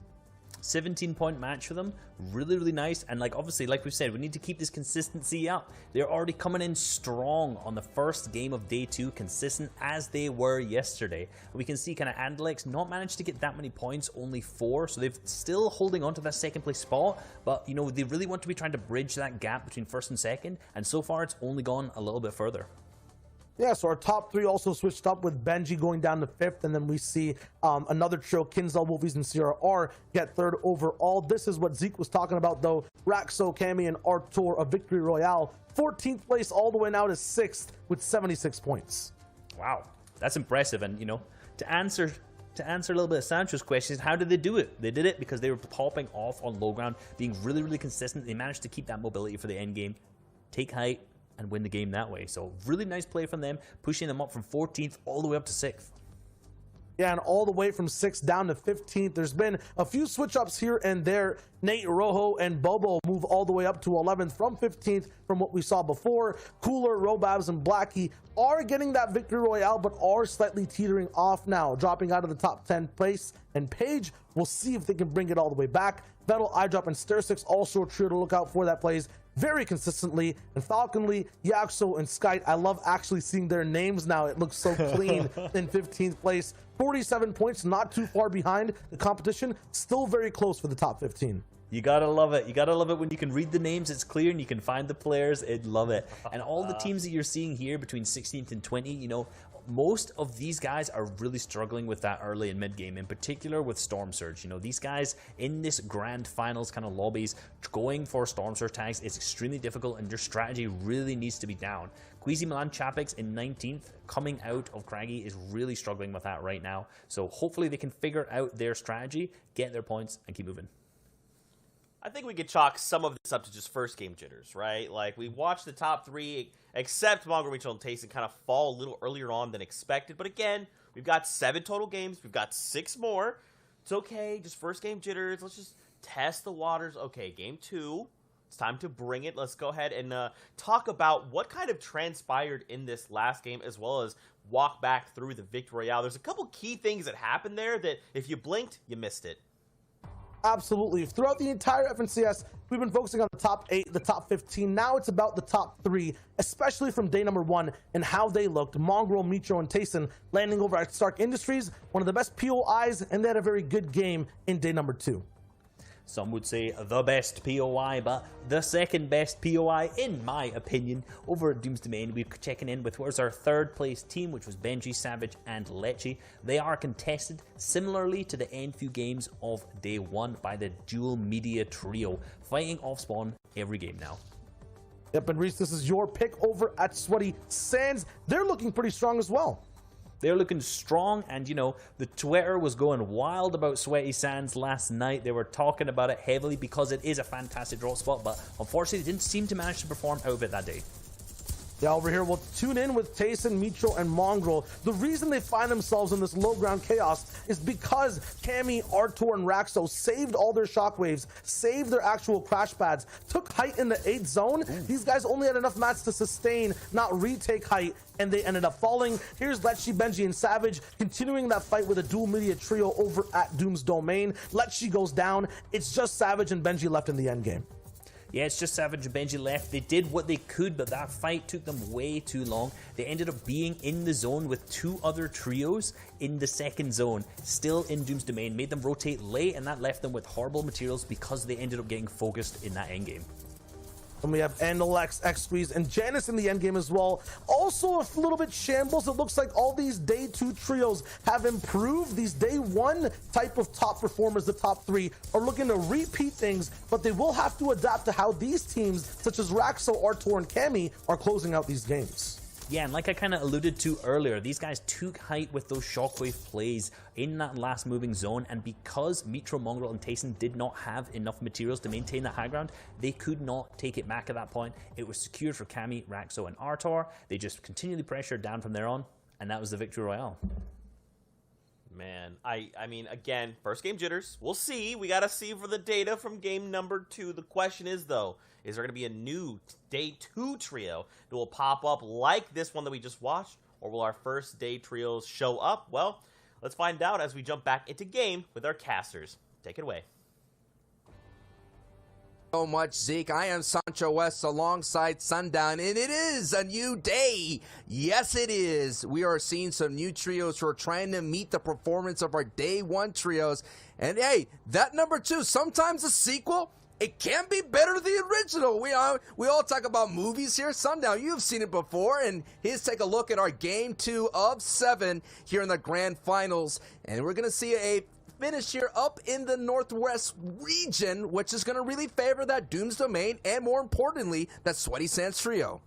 17-point match for them. Really, really nice. And like obviously, like we've said, we need to keep this consistency up. They're already coming in strong on the first game of day 2, consistent as they were yesterday. We can see kind of Andalix not managed to get that many points, only 4. So they're still holding on to that second place spot. But, you know, they really want to be trying to bridge that gap between first and second. And so far, it's only gone a little bit further. Yeah, so our top 3 also switched up with Benji going down to 5th, and then we see another trio, Kinzel, Wolfies, and CRR get 3rd overall. This is what Zeke was talking about, though. Raxo, Cammy, and Artur, a Victory Royale. 14th place all the way now to 6th with 76 points. Wow, that's impressive. And, you know, to answer a little bit of Sancho's questions, how did they do it? They did it because they were popping off on low ground, being really, really consistent. They managed to keep that mobility for the end game, take height, and win the game that way. So really nice play from them, pushing them up from 14th all the way up to 6th. Yeah, and all the way from 6th down to 15th. There's been a few switch ups here and there. Nate, Rojo, and Bobo move all the way up to 11th from 15th from what we saw before. Cooler, Robabs, and Blackie are getting that victory royale, but are slightly teetering off now, dropping out of the top 10 place. And Page, we'll see if they can bring it all the way back. Vettel, iDrop, and Stair6 also a trio to look out for that plays very consistently. And Falconly, Yaxo, and Skite, I love actually seeing their names now. It looks so clean in 15th place. 47 points, not too far behind the competition. Still very close for the top 15. You gotta love it. You gotta love it when you can read the names, it's clear, and you can find the players. I'd love it. And all the teams that you're seeing here between 16th and 20, you know, most of these guys are really struggling with that early and mid game, in particular with Storm Surge. You know, these guys in this grand finals kind of lobbies, going for Storm Surge tags is extremely difficult, and their strategy really needs to be down. Queasy Milan Chapix in 19th, coming out of Craggy, is really struggling with that right now. So hopefully they can figure out their strategy, get their points, and keep moving. I think we could chalk some of this up to just first game jitters, right? Like, we watched the top three, except Mongraal, Mitchell, and Tayson, kind of fall a little earlier on than expected. But again, we've got 7 total games. We've got 6 more. It's okay, just first game jitters. Let's just test the waters. Okay, game 2. It's time to bring it. Let's go ahead and talk about what kind of transpired in this last game, as well as walk back through the victory royale. There's a couple key things that happened there that if you blinked, you missed it. Absolutely. Throughout the entire FNCS, we've been focusing on the top 8, the top 15. Now it's about the top 3, especially from day number 1 and how they looked. Mongraal, Mitro, and Tayson landing over at Stark Industries, one of the best POIs, and they had a very good game in day number 2. Some would say the best POI, but the second best POI, in my opinion, over at Doom's Domain. We're checking in with what was our 3rd place team, which was Benji, Savage, and Lecce. They are contested similarly to the end few games of day 1 by the dual media trio, fighting off spawn every game now. Yep, and Reese, this is your pick over at Sweaty Sands. They're looking pretty strong as well. They're looking strong, and you know, the Twitter was going wild about Sweaty Sands last night. They were talking about it heavily because it is a fantastic drop spot, but unfortunately they didn't seem to manage to perform out of it that day. Yeah, over here we'll tune in with Tayson, Mitro, and Mongraal. The reason they find themselves in this low ground chaos is because Cammy, Artur, and Raxo saved all their shockwaves, saved their actual crash pads, took height in the 8th zone. These guys only had enough mats to sustain, not retake height, and they ended up falling. Here's Lecce, Benji, and Savage continuing that fight with a dual media trio over at Doom's Domain. Lecce goes down. It's just Savage and Benji left in the end game. Yeah, it's just Savage and Benji left. They did what they could, but that fight took them way too long. They ended up being in the zone with 2 other trios in the 2nd zone, still in Doom's Domain, made them rotate late, and that left them with horrible materials because they ended up getting focused in that endgame. And we have Andalex, X-Squeeze, and Janice in the end game as well. Also a little bit shambles. It looks like all these day 2 trios have improved. These day 1 type of top performers, the top 3, are looking to repeat things, but they will have to adapt to how these teams, such as Raxo, Artur, and Cammy, are closing out these games. Yeah, and like I kind of alluded to earlier, these guys took height with those shockwave plays in that last moving zone, and because Mitro, Mongraal, and Tayson did not have enough materials to maintain that high ground, they could not take it back at that point. It was secured for Cammy, Raxo, and Artur. They just continually pressured down from there on, and that was the victory royale. Man, I mean, again, first game jitters. We'll see. We got to see for the data from game number 2. The question is, though, is there going to be a new day 2 trio that will pop up like this one that we just watched? Or will our first day trios show up? Well, let's find out as we jump back into game with our casters. Take it away. So much, Zeke. I am Sancho West alongside Sundown, and it is a new day. Yes, it is. We are seeing some new trios who are trying to meet the performance of our day 1 trios. And hey, that number 2, sometimes a sequel, it can be better than the original. We all talk about movies here. Sundown, you've seen it before, and here's take a look at our game 2 of 7 here in the grand finals. And we're going to see a finish here up in the Northwest region, which is going to really favor that Doom's Domain and, more importantly, that Sweaty Sands trio.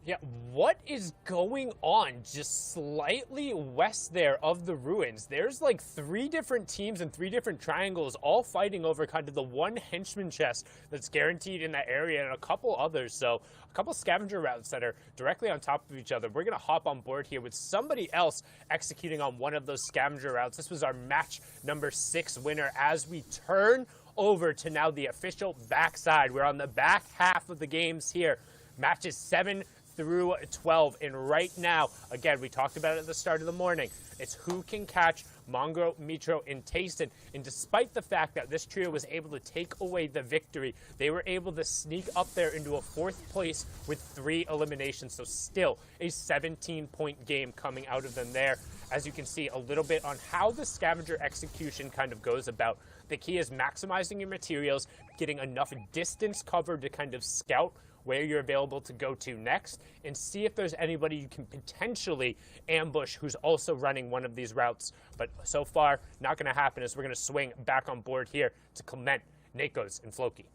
Yeah, what is going on just slightly west there of the ruins? There's like 3 different teams and 3 different triangles all fighting over kind of the one henchman chest that's guaranteed in that area and a couple others. So a couple scavenger routes that are directly on top of each other. We're going to hop on board here with somebody else executing on one of those scavenger routes. This was our match number 6 winner as we turn over to now the official backside. We're on the back half of the games here. Matches 7 through 12, and right now, again, we talked about it at the start of the morning, it's who can catch Mongraal, Mitro, and Tayson. And despite the fact that this trio was able to take away the victory, they were able to sneak up there into a 4th place with 3 eliminations. So still a 17-point game coming out of them there. As you can see a little bit on how the scavenger execution kind of goes about. The key is maximizing your materials, getting enough distance covered to kind of scout where you're available to go to next, and see if there's anybody you can potentially ambush who's also running one of these routes. But so far, not going to happen, as we're going to swing back on board here to Clement, Nakos, and Floki.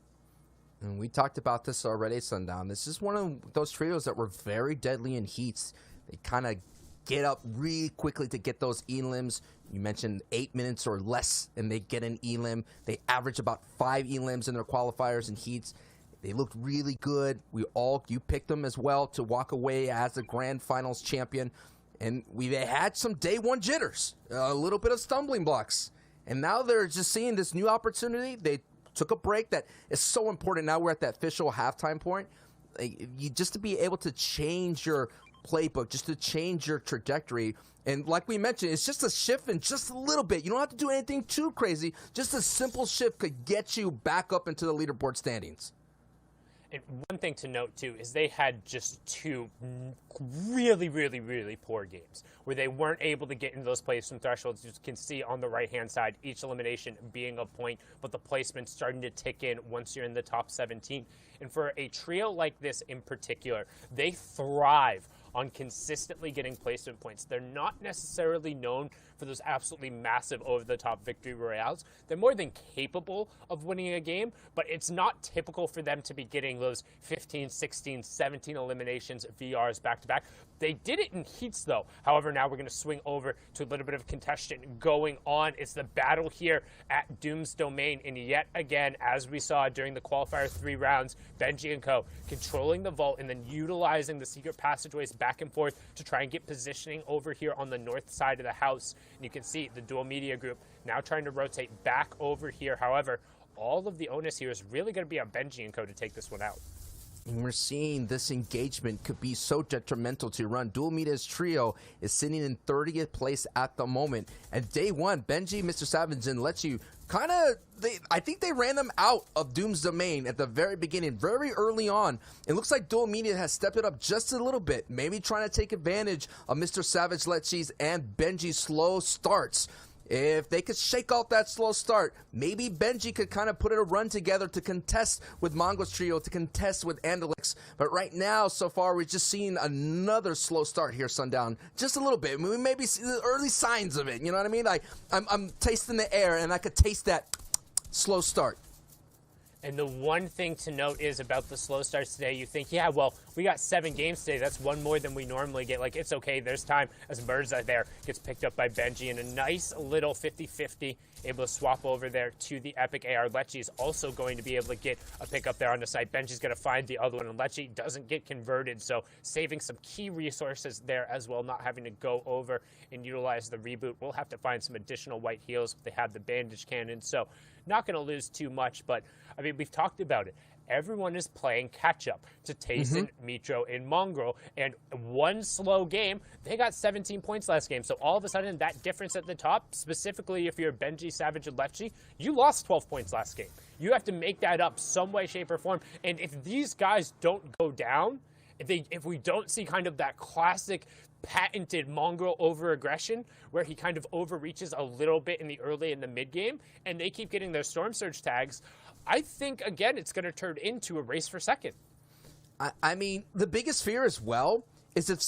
And we talked about this already, Sundown. This is one of those trios that were very deadly in heats. They kind of get up really quickly to get those elims. You mentioned 8 minutes or less, and they get an elim. They average about 5 elims in their qualifiers and heats. They looked really good. You picked them as well to walk away as the grand finals champion. And they had some day one jitters, a little bit of stumbling blocks. And now they're just seeing this new opportunity. They took a break that is so important. Now we're at that official halftime point. Just to be able to change your playbook, just to change your trajectory. And like we mentioned, it's just a shift in just a little bit. You don't have to do anything too crazy. Just a simple shift could get you back up into the leaderboard standings. And one thing to note, too, is they had just 2 really, really, really poor games where they weren't able to get into those placement thresholds. You can see on the right-hand side, each elimination being a point, but the placement starting to tick in once you're in the top 17. And for a trio like this in particular, they thrive on consistently getting placement points. They're not necessarily known for those absolutely massive over-the-top victory royales. They're more than capable of winning a game, but it's not typical for them to be getting those 15, 16, 17 eliminations VRs back-to-back. They did it in heats, though. However, now we're going to swing over to a little bit of contention going on. It's the battle here at Doom's Domain, and yet again, as we saw during the qualifier 3 rounds, Benji and Co. controlling the vault and then utilizing the secret passageways back and forth to try and get positioning over here on the north side of the house. And you can see the Dual Media Group now trying to rotate back over here. However, all of the onus here is really going to be on Benji and Co. to take this one out. And we're seeing this engagement could be so detrimental to run. Dual Media's trio is sitting in 30th place at the moment. And day one, Benji, Mr. Savage, and Lechi I think they ran them out of Doom's Domain at the very beginning, very early on. It looks like Dual Media has stepped it up just a little bit, maybe trying to take advantage of Mr. Savage, Lechi's, and Benji's slow starts. If they could shake off that slow start, maybe Benji could kind of put a run together to contest with Mongo's trio, to contest with Andalix. But right now, so far, we're just seeing another slow start here, Sundown. Just a little bit. We maybe see the early signs of it. You know what I mean? Like, I'm tasting the air, and I could taste that slow start. And the one thing to note is about the slow starts today, you think, yeah, well, we got 7 games today. That's 1 more than we normally get. Like, it's okay. There's time as Birdseye there gets picked up by Benji. And a nice little 50-50, able to swap over there to the Epic AR. Lechi is also going to be able to get a pick up there on the site. Benji's going to find the other one, and Lechi doesn't get converted. So saving some key resources there as well, not having to go over and utilize the reboot. We'll have to find some additional white heals. They have the bandage cannon. So not going to lose too much, but I mean, we've talked about it. Everyone is playing catch-up to Tayson, Mitro, and Mongraal. And one slow game, they got 17 points last game. So all of a sudden, that difference at the top, specifically if you're Benji, Savage, and Lechi, you lost 12 points last game. You have to make that up some way, shape, or form. And if these guys don't go down, if we don't see kind of that classic patented Mongraal over-aggression where he kind of overreaches a little bit in the early and the mid-game, and they keep getting their Storm Surge tags, I think, again, it's going to turn into a race for second. I mean, the biggest fear as well is if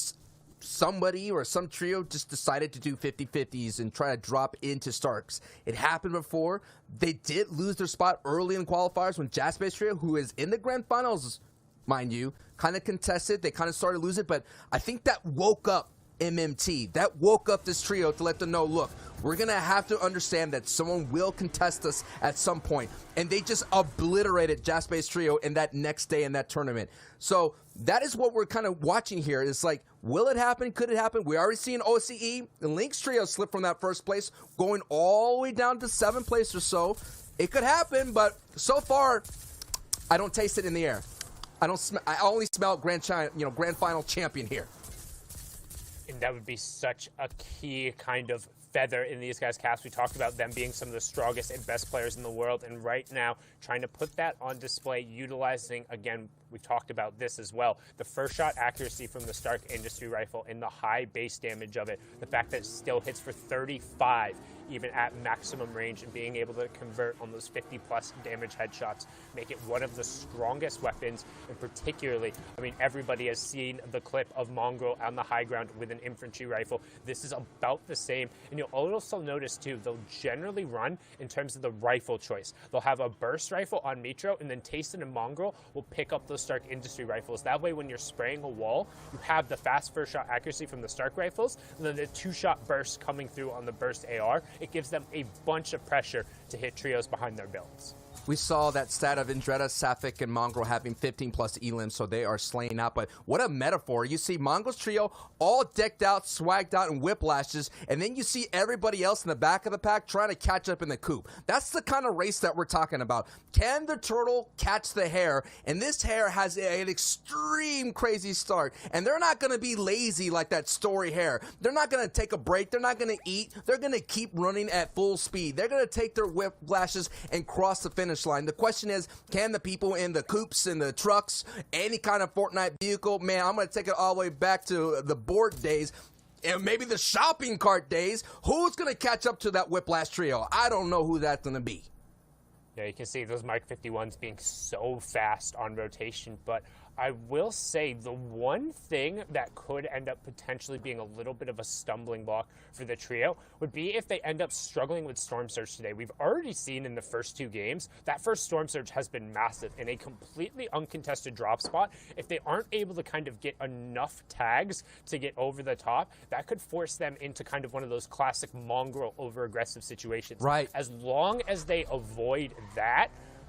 somebody or some trio just decided to do 50-50s and try to drop into Starks. It happened before. They did lose their spot early in qualifiers when Jaspy's trio, who is in the grand finals mind you, kind of contested. They kind of started to lose it, but I think that woke up MMT. That woke up this trio to let them know, look, we're going to have to understand that someone will contest us at some point. And they just obliterated Jaspy's trio in that next day in that tournament. So that is what we're kind of watching here. It's like, will it happen? Could it happen? We already seen OCE and Link's trio slip from that first place, going all the way down to 7th place or so. It could happen, but so far, I don't taste it in the air. I only smell grand final champion here. And that would be such a key kind of feather in these guys' caps. We talked about them being some of the strongest and best players in the world, and right now trying to put that on display, utilizing, again, we talked about this as well, the first shot accuracy from the Stark Industry Rifle and the high base damage of it, the fact that it still hits for 35 even at maximum range, and being able to convert on those 50+ damage headshots, make it one of the strongest weapons. And particularly, I mean, everybody has seen the clip of Mongraal on the high ground with an infantry rifle. This is about the same, and you'll also notice too, they'll generally run in terms of the rifle choice. They'll have a burst rifle on Mitro, and then Tayson and Mongraal will pick up those Stark Industry Rifles. That way, when you're spraying a wall, you have the fast first shot accuracy from the Stark rifles, and then the 2-shot burst coming through on the burst AR. It gives them a bunch of pressure to hit trios behind their builds. We saw that stat of Indretta, Safik, and Mongraal having 15+ elims, so they are slaying out. But what a metaphor. You see Mongraal's trio all decked out, swagged out in whiplashes, and then you see everybody else in the back of the pack trying to catch up in the coop. That's the kind of race that we're talking about. Can the turtle catch the hare? And this hare has an extreme crazy start, and they're not going to be lazy like that story hare. They're not going to take a break. They're not going to eat. They're going to keep running at full speed. They're going to take their whiplashes and cross the finish line. The question is, can the people in the coupes and the trucks, any kind of Fortnite vehicle, man, I'm going to take it all the way back to the board days and maybe the shopping cart days, who's going to catch up to that whiplash trio? I don't know who that's going to be. Yeah, you can see those Mark 51s being so fast on rotation, but I will say the one thing that could end up potentially being a little bit of a stumbling block for the trio would be if they end up struggling with Storm Surge today. We've already seen in the first 2 games, that first Storm Surge has been massive in a completely uncontested drop spot. If they aren't able to kind of get enough tags to get over the top, that could force them into kind of one of those classic Mongraal over-aggressive situations. Right. As long as they avoid that,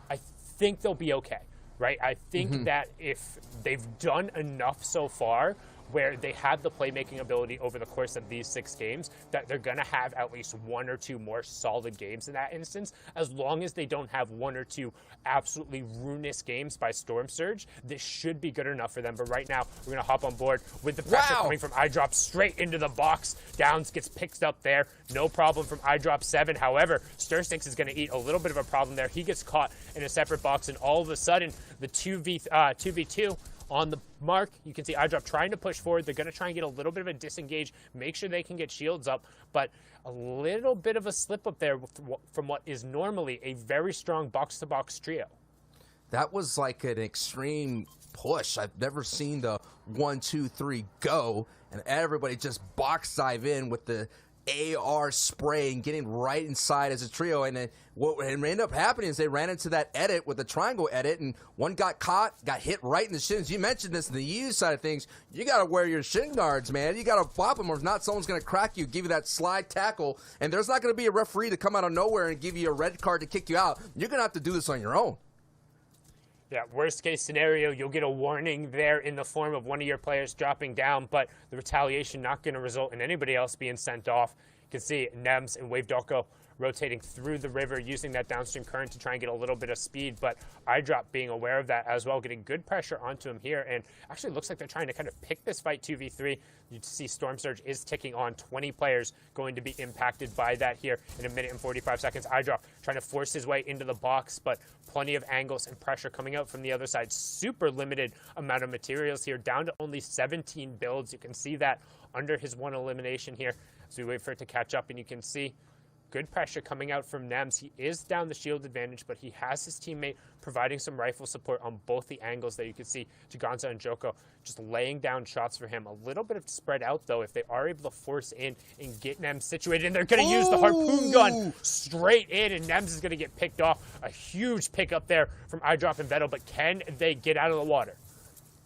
I think they'll be okay. Right? I think that if they've done enough so far where they have the playmaking ability over the course of these 6 games, that they're going to have at least 1 or 2 more solid games in that instance. As long as they don't have 1 or 2 absolutely ruinous games by Storm Surge, this should be good enough for them. But right now, we're going to hop on board with the pressure coming from iDrop straight into the box. Downs gets picked up there. No problem from iDrop 7. However, Stirstix is going to eat a little bit of a problem there. He gets caught in a separate box, and all of a sudden, the 2v2 on the mark, you can see iDrop trying to push forward. They're going to try and get a little bit of a disengage, make sure they can get shields up, but a little bit of a slip up there from what is normally a very strong box-to-box trio. That was like an extreme push. I've never seen the 1, 2, 3 go, and everybody just box dive in with the AR spray and getting right inside as a trio. And then what ended up happening is they ran into that edit with the triangle edit, and one got caught, got hit right in the shins. You mentioned this in the EU side of things. You got to wear your shin guards, man. You got to pop them, or if not, someone's going to crack you, give you that slide tackle, and there's not going to be a referee to come out of nowhere and give you a red card to kick you out. You're going to have to do this on your own. Yeah, worst case scenario, you'll get a warning there in the form of one of your players dropping down, but the retaliation not going to result in anybody else being sent off. You can see Nems and Wave Doko rotating through the river, using that downstream current to try and get a little bit of speed, but iDrop being aware of that as well, getting good pressure onto him here, and actually looks like they're trying to kind of pick this fight 2v3. You see Storm Surge is ticking on. 20 players going to be impacted by that here in 1 minute and 45 seconds. iDrop trying to force his way into the box, but plenty of angles and pressure coming out from the other side. Super limited amount of materials here, down to only 17 builds. You can see that under his 1 elimination here as we wait for it to catch up, and you can see good pressure coming out from Nems. He is down the shield advantage, but he has his teammate providing some rifle support on both the angles that you can see. Jaganza and Joko just laying down shots for him. A little bit of spread out, though, if they are able to force in and get Nems situated. And they're going to use the harpoon gun straight in, and Nems is going to get picked off. A huge pickup there from iDrop and Vettel, but can they get out of the water?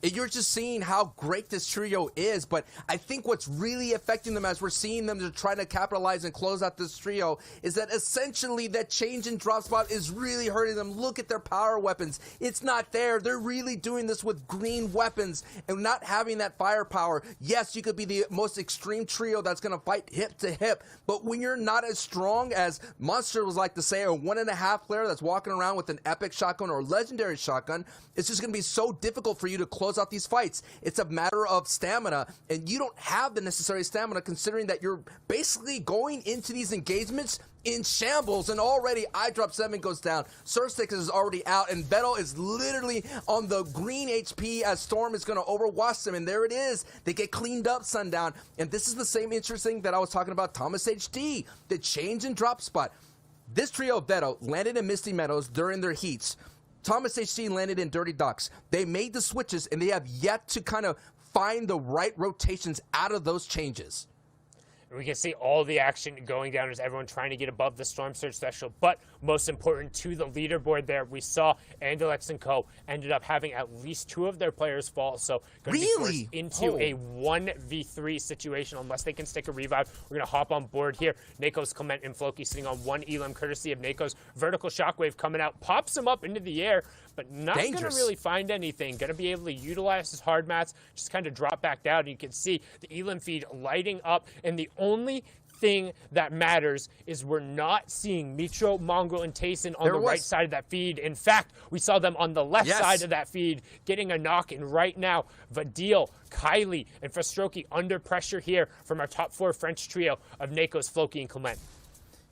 You're just seeing how great this trio is, but I think what's really affecting them as we're seeing them to try to capitalize and close out this trio is that essentially that change in drop spot is really hurting them. Look at their power weapons. It's not there. They're really doing this with green weapons and not having that firepower. Yes, you could be the most extreme trio that's going to fight hip to hip, but when you're not as strong as Monster was like to say, a 1.5 player that's walking around with an epic shotgun or legendary shotgun, it's just going to be so difficult for you to close out these fights. It's a matter of stamina, and you don't have the necessary stamina considering that you're basically going into these engagements in shambles, and already iDrop 7 goes down. Surstix is already out, and Vettel is literally on the green HP as Storm is going to overwatch them, and there it is. They get cleaned up, Sundown, and this is the same interesting that I was talking about Thomas HD, the change in drop spot. This trio of Vettel landed in Misty Meadows during their heats. Thomas HD landed in Dirty Docks. They made the switches, and they have yet to kind of find the right rotations out of those changes. We can see all the action going down as everyone trying to get above the Storm Surge threshold. But most important to the leaderboard there, we saw Andalex and Co. ended up having at least 2 of their players fall. So going to be forced into a 1v3 situation unless they can stick a revive. We're going to hop on board here. Nakos, Clement, and Floki sitting on 1 Elam, courtesy of Nakos. Vertical Shockwave coming out, pops him up into the air, but not going to really find anything. Going to be able to utilize his hard mats, just kind of drop back down. You can see the Elam feed lighting up, and the only thing that matters is we're not seeing Mitro, Mongraal, and Tayson on the right side of that feed. In fact, we saw them on the left side of that feed getting a knock, and right now, Vadil, Kylie, and Frostroki under pressure here from our top 4 French trio of Nakos, Floki, and Clement.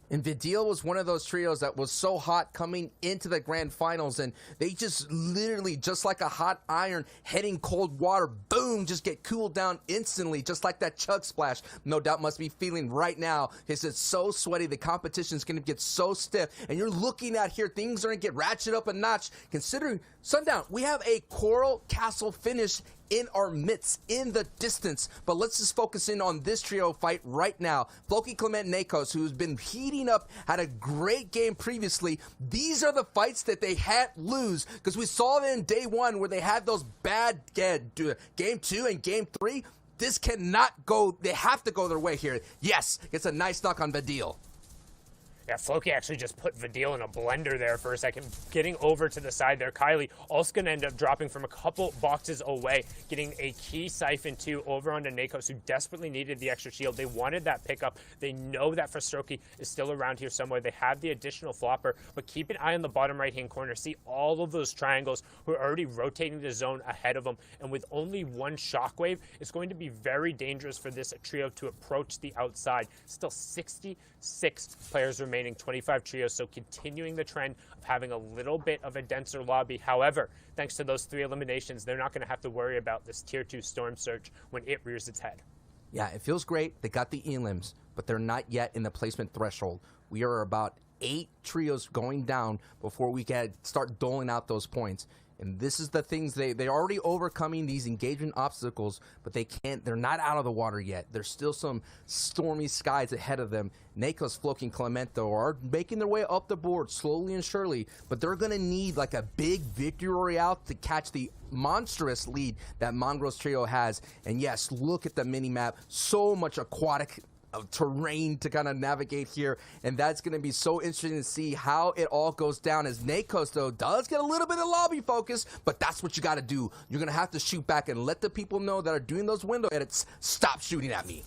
And Vidil was one of those trios that was so hot coming into the grand finals, and they just literally, just like a hot iron heading cold water, boom, just get cooled down instantly, just like that chug splash. No doubt must be feeling right now. It's so sweaty, the competition's going to get so stiff, and you're looking at here, things are going to get ratcheted up a notch, considering, Sundown, we have a Coral Castle finish in our midst, in the distance. But let's just focus in on this trio fight right now. Floki, Clement, Nakos, who's been heating up, had a great game previously. These are the fights that they had lose, because we saw them in day 1 where they had those bad game 2 and game 3. This cannot go, they have to go their way here. Yes, it's a nice knock on Vadil. Yeah, Floki actually just put Vadil in a blender there for a second, getting over to the side there. Kylie also going to end up dropping from a couple boxes away, getting a key Siphon 2 over onto Nakos, who desperately needed the extra shield. They wanted that pickup. They know that Frostroki is still around here somewhere. They have the additional flopper, but keep an eye on the bottom right-hand corner. See all of those triangles who are already rotating the zone ahead of them, and with only 1 shockwave, it's going to be very dangerous for this trio to approach the outside. Still 66 players remaining. 25 trios, so continuing the trend of having a little bit of a denser lobby. However, thanks to those 3 eliminations, they're not going to have to worry about this tier 2 Storm Surge when it rears its head. Yeah, it feels great. They got the elims, but they're not yet in the placement threshold. We are about 8 trios going down before we can start doling out those points. And this is the things they're already overcoming these engagement obstacles, but they're not out of the water yet. There's still some stormy skies ahead of them. Nakos, Floki, and Clemento are making their way up the board slowly and surely, but they're going to need like a big victory royale to catch the monstrous lead that Mongraal's trio has. And yes, look at the mini-map. So much aquatic terrain to kind of navigate here, and that's going to be so interesting to see how it all goes down, as Nakos, though, does get a little bit of lobby focus, but that's what you got to do. You're going to have to shoot back and let the people know that are doing those window edits, stop shooting at me.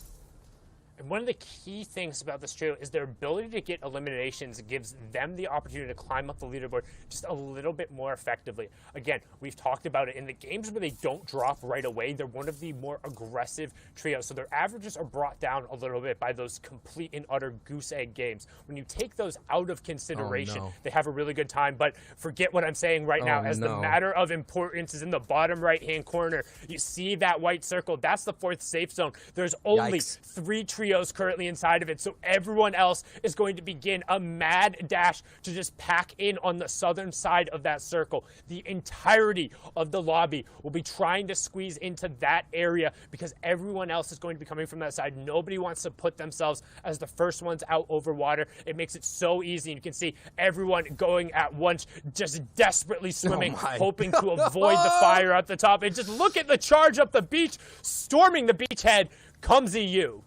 And one of the key things about this trio is their ability to get eliminations gives them the opportunity to climb up the leaderboard just a little bit more effectively. Again, we've talked about it in the games where they don't drop right away. They're one of the more aggressive trios, so their averages are brought down a little bit by those complete and utter goose egg games. When you take those out of consideration, they have a really good time, but forget what I'm saying right now, as the matter of importance is in the bottom right-hand corner. You see that white circle? That's the 4th safe zone. There's only 3 trios trios currently inside of it. So everyone else is going to begin a mad dash to just pack in on the southern side of that circle. The entirety of the lobby will be trying to squeeze into that area because everyone else is going to be coming from that side. Nobody wants to put themselves as the first ones out over water. It makes it so easy. You can see everyone going at once, just desperately swimming, hoping to avoid the fire at the top. And just look at the charge up the beach. Storming the beachhead comes EU.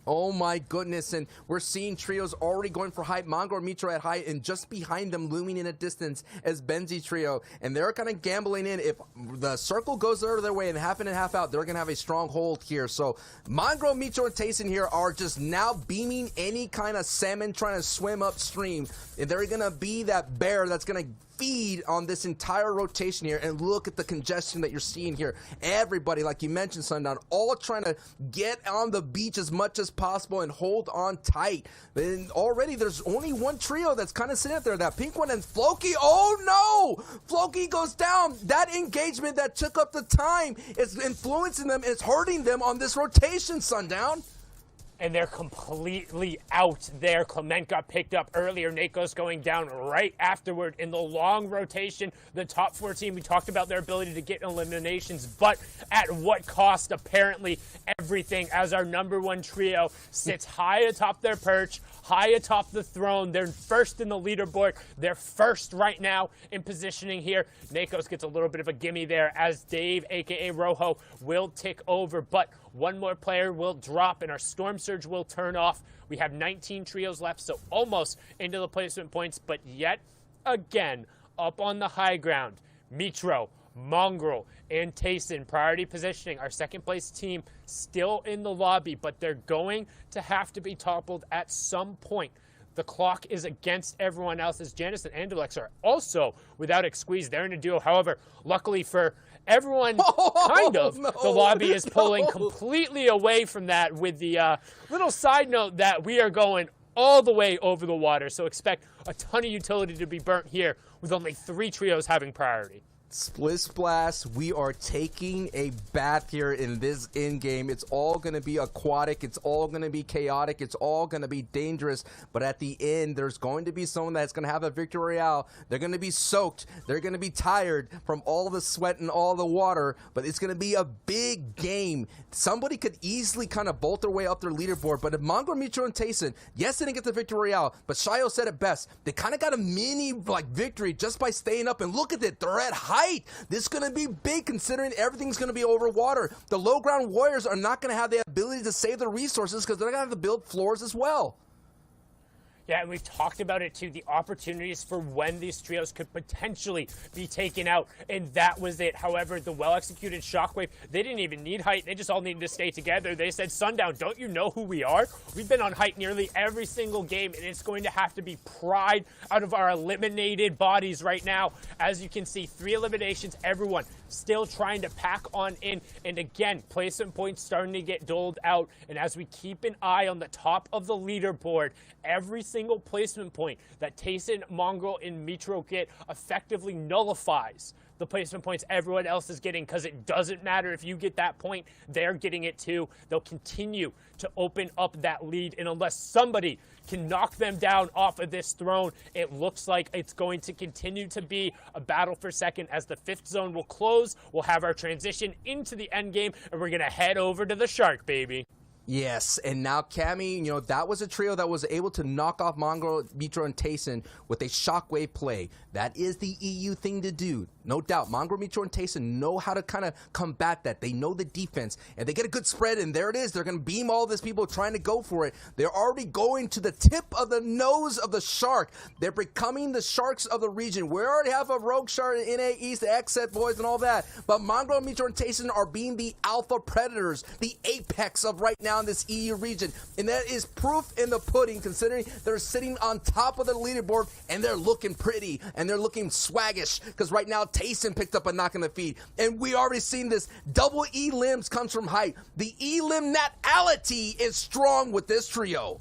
Oh my goodness, and we're seeing trios already going for height. Mongraal and Mitro at height, and just behind them, looming in a distance, as Benzi trio. And they're kind of gambling in. If the circle goes their way and half in and half out, they're going to have a strong hold here. So Mongraal, Mitro, and Tayson here are just now beaming any kind of salmon trying to swim upstream. And they're going to be that bear that's going to feed on this entire rotation here. And look at the congestion that you're seeing here. Everybody, like you mentioned, Sundown, all trying to get on the beach as much as possible and hold on tight. And already there's only one trio that's kind of sitting up there, that pink one, and Floki. Oh no, Floki goes down. That engagement that took up the time is influencing them, it's hurting them on this rotation, Sundown. And they're completely out there. Clement got picked up earlier. Nako's going down right afterward in the long rotation. The top 14, we talked about their ability to get eliminations, but at what cost? Apparently everything, as our number one trio sits high atop their perch, high atop the throne. They're first in the leaderboard. They're first right now in positioning here. Nakos gets a little bit of a gimme there as Dave, aka Rojo, will tick over, but one more player will drop and our Storm Surge will turn off. We have 19 trios left, so almost into the placement points, but yet again, up on the high ground, Mitro, Mongraal, and Tayson priority positioning. Our second place team still in the lobby, but they're going to have to be toppled at some point. The clock is against everyone else as Janice and Andalex are also without a squeeze. They're in a duo. However, luckily for everyone, the lobby is pulling completely away from that with the little side note that we are going all the way over the water. So expect a ton of utility to be burnt here with only 3 trios having priority. Split Splash, we are taking a bath here in this in-game. It's all going to be aquatic. It's all going to be chaotic. It's all going to be dangerous. But at the end, there's going to be someone that's going to have a victory royale. They're going to be soaked. They're going to be tired from all the sweat and all the water. But it's going to be a big game. Somebody could easily kind of bolt their way up their leaderboard. But if Mongraal, Mitro, and Tayson, yes, they didn't get the victory royale, but Shayo said it best. They kind of got a mini victory just by staying up. And look at it. They're at height. This is going to be big considering everything's going to be over water. The low ground warriors are not going to have the ability to save their resources because they're going to have to build floors as well. Yeah, and we've talked about it too, the opportunities for when these trios could potentially be taken out, and that was it. However, the well-executed Shockwave, they didn't even need height. They just all needed to stay together. They said, Sundown, don't you know who we are? We've been on height nearly every single game, and it's going to have to be pried out of our eliminated bodies right now. As you can see, 3 eliminations, everyone still trying to pack on in. And again, placement points starting to get doled out. And as we keep an eye on the top of the leaderboard, every single placement point that Tayson, Mongraal, and Mitro get effectively nullifies the placement points everyone else is getting, because it doesn't matter if you get that point, they're getting it too. They'll continue to open up that lead, and unless somebody can knock them down off of this throne, it looks like it's going to continue to be a battle for second. As the 5th zone will close, we'll have our transition into the end game, and we're gonna head over to the Shark, baby. Yes, and now Cammy, that was a trio that was able to knock off Mongraal, Mitro, and Tayson with a Shockwave play. That is the EU thing to do. No doubt, Mongraal, Mitro, and Tayson know how to kind of combat that. They know the defense, and they get a good spread, and there it is. They're going to beam all these people trying to go for it. They're already going to the tip of the nose of the Shark. They're becoming the Sharks of the region. We already have a Rogue Shark, NA East, the X-Set boys, and all that, but Mongraal, Mitro, and Tayson are being the alpha predators, the apex of right now in this EU region, and that is proof in the pudding, considering they're sitting on top of the leaderboard, and they're looking pretty, and they're looking swaggish, because right now Tayson picked up a knock in the feet, and we already seen this. Double E limbs comes from height. The E limb natality is strong with this trio.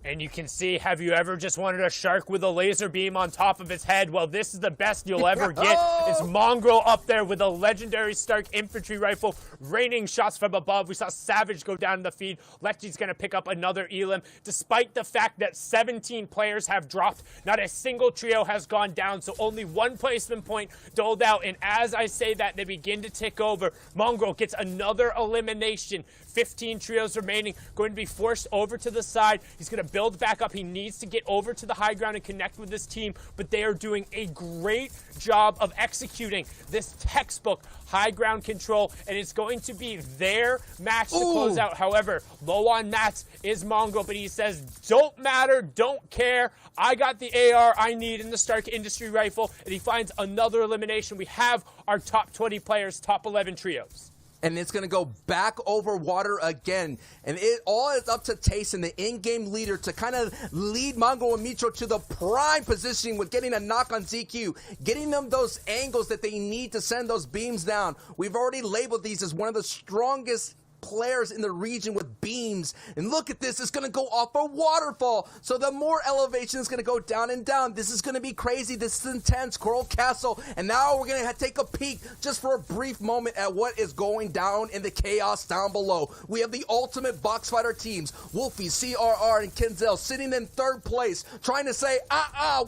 And you can see, have you ever just wanted a shark with a laser beam on top of its head? Well, this is the best you'll ever get. It's Mongrel up there with a legendary Stark infantry rifle, raining shots from above. We saw Savage go down in the feed. Lechi's going to pick up another Elim. Despite the fact that 17 players have dropped, not a single trio has gone down, so only one placement point doled out. And as I say that, they begin to tick over. Mongrel gets another elimination. 15 trios remaining, going to be forced over to the side. He's going to build back up. He needs to get over to the high ground and connect with this team, but they are doing a great job of executing this textbook high ground control, and it's going to be their match to close out. However, low on mats is Mongrel, but he says, don't matter, don't care. I got the AR I need in the Stark Industry Rifle, and he finds another elimination. We have our top 20 players, top 11 trios. And it's going to go back over water again. And it all is up to Tayson, the in-game leader, to kind of lead Mongrel and Mitro to the prime positioning with getting a knock on ZQ, getting them those angles that they need to send those beams down. We've already labeled these as one of the strongest players in the region with beams, and look at this, it's going to go off a waterfall, so the more elevation is going to go down and down. This is going to be crazy, this is intense. Coral Castle, and now we're going to take a peek just for a brief moment at what is going down in the chaos down below. We have the ultimate box fighter teams, Wolfie, CRR, and Kenzel sitting in third place, trying to say,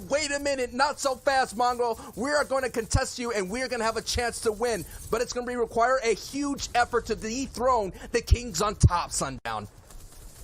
wait a minute, not so fast, Mongrel. We are going to contest you, and we are going to have a chance to win, but it's going to require a huge effort to dethrone the Kings on top, Sundown.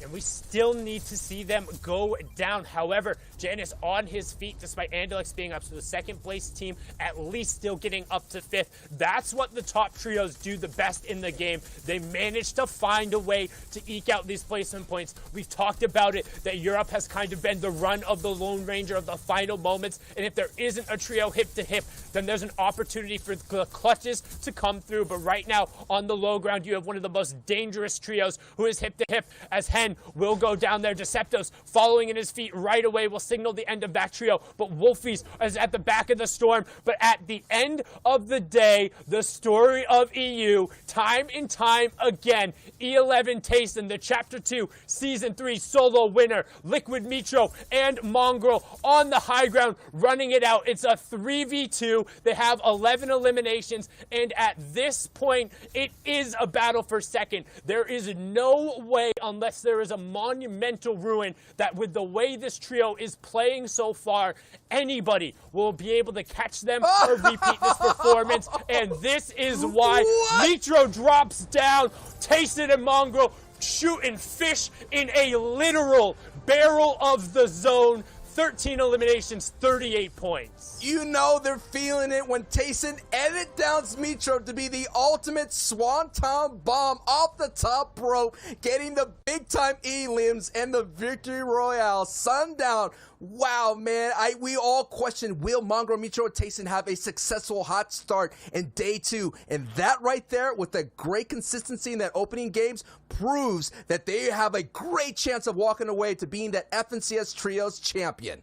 And we still need to see them go down. However, Janus on his feet, despite Andelix being up to the second place team, at least still getting up to fifth. That's what the top trios do the best in the game. They manage to find a way to eke out these placement points. We've talked about it, that Europe has kind of been the run of the Lone Ranger of the final moments. And if there isn't a trio hip to hip, then there's an opportunity for the clutches to come through. But right now, on the low ground, you have one of the most dangerous trios who is hip to hip, as Hen will go down there. Deceptos following in his feet right away will signal the end of that trio, but Wolfies is at the back of the storm. But at the end of the day, the story of EU, time and time again, E11 Tayson, the Chapter 2 Season 3 solo winner, Liquid Mitro and Mongrel on the high ground running it out. It's a 3v2. They have 11 eliminations, and at this point, it is a battle for second. There is no way, unless there is a monumental ruin, that with the way this trio is playing so far, anybody will be able to catch them or repeat this performance. And this is why Mitro drops down. Tayson and Mongrel shooting fish in a literal barrel of the zone. 13 eliminations, 38 points. You know they're feeling it when Tayson edit downs Mitro to be the ultimate swanton bomb off the top rope, getting the big-time elims and the victory royale. Sundown. Wow, man. We all question, will Mongrel, Mitro, and Tayson have a successful hot start in day 2? And that right there, with the great consistency in that opening games, proves that they have a great chance of walking away to being that FNCS Trios champion.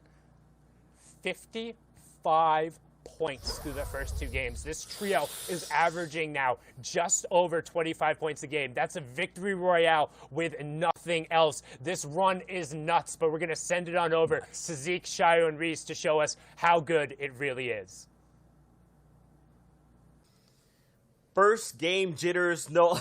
55 points through the first 2 games. This trio is averaging now just over 25 points a game. That's a victory royale with nothing else. This run is nuts, but we're going to send it on over to Zeke, Shio, and Reese to show us how good it really is. First game jitters, no.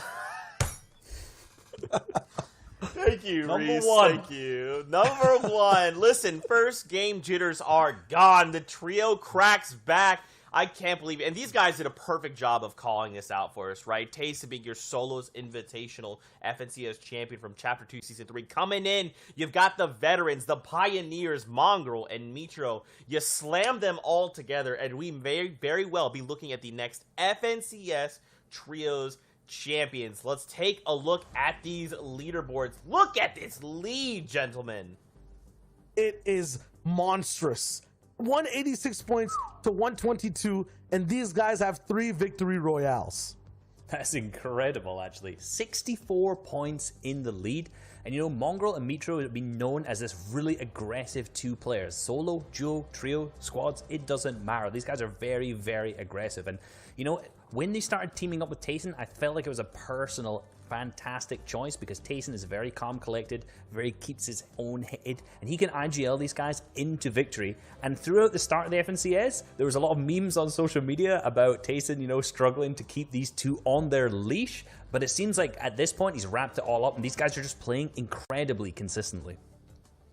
Thank you, Reese. Thank you. Number 1. Listen, first game jitters are gone. The trio cracks back. I can't believe it. And these guys did a perfect job of calling this out for us, right? Tayson being your solos invitational FNCS champion from Chapter 2 Season 3. Coming in, you've got the veterans, the pioneers, Mongrel and Mitro. You slam them all together, and we may very well be looking at the next FNCS Trios champions. Let's take a look at these leaderboards. Look at this lead, gentlemen. It is monstrous. 186 points to 122, and these guys have 3 victory royales. That's incredible, actually. 64 points in the lead. And you know, Mongrel and Mitro have been known as this really aggressive 2 players. Solo, duo, trio, squads, it doesn't matter. These guys are very, very aggressive. And you know, when they started teaming up with Tayson, I felt like it was a personal fantastic choice because Tayson is very calm, collected, very keeps his own head, and he can IGL these guys into victory. And throughout the start of the FNCS, there was a lot of memes on social media about Tayson, you know, struggling to keep these two on their leash. But it seems like at this point, he's wrapped it all up, and these guys are just playing incredibly consistently.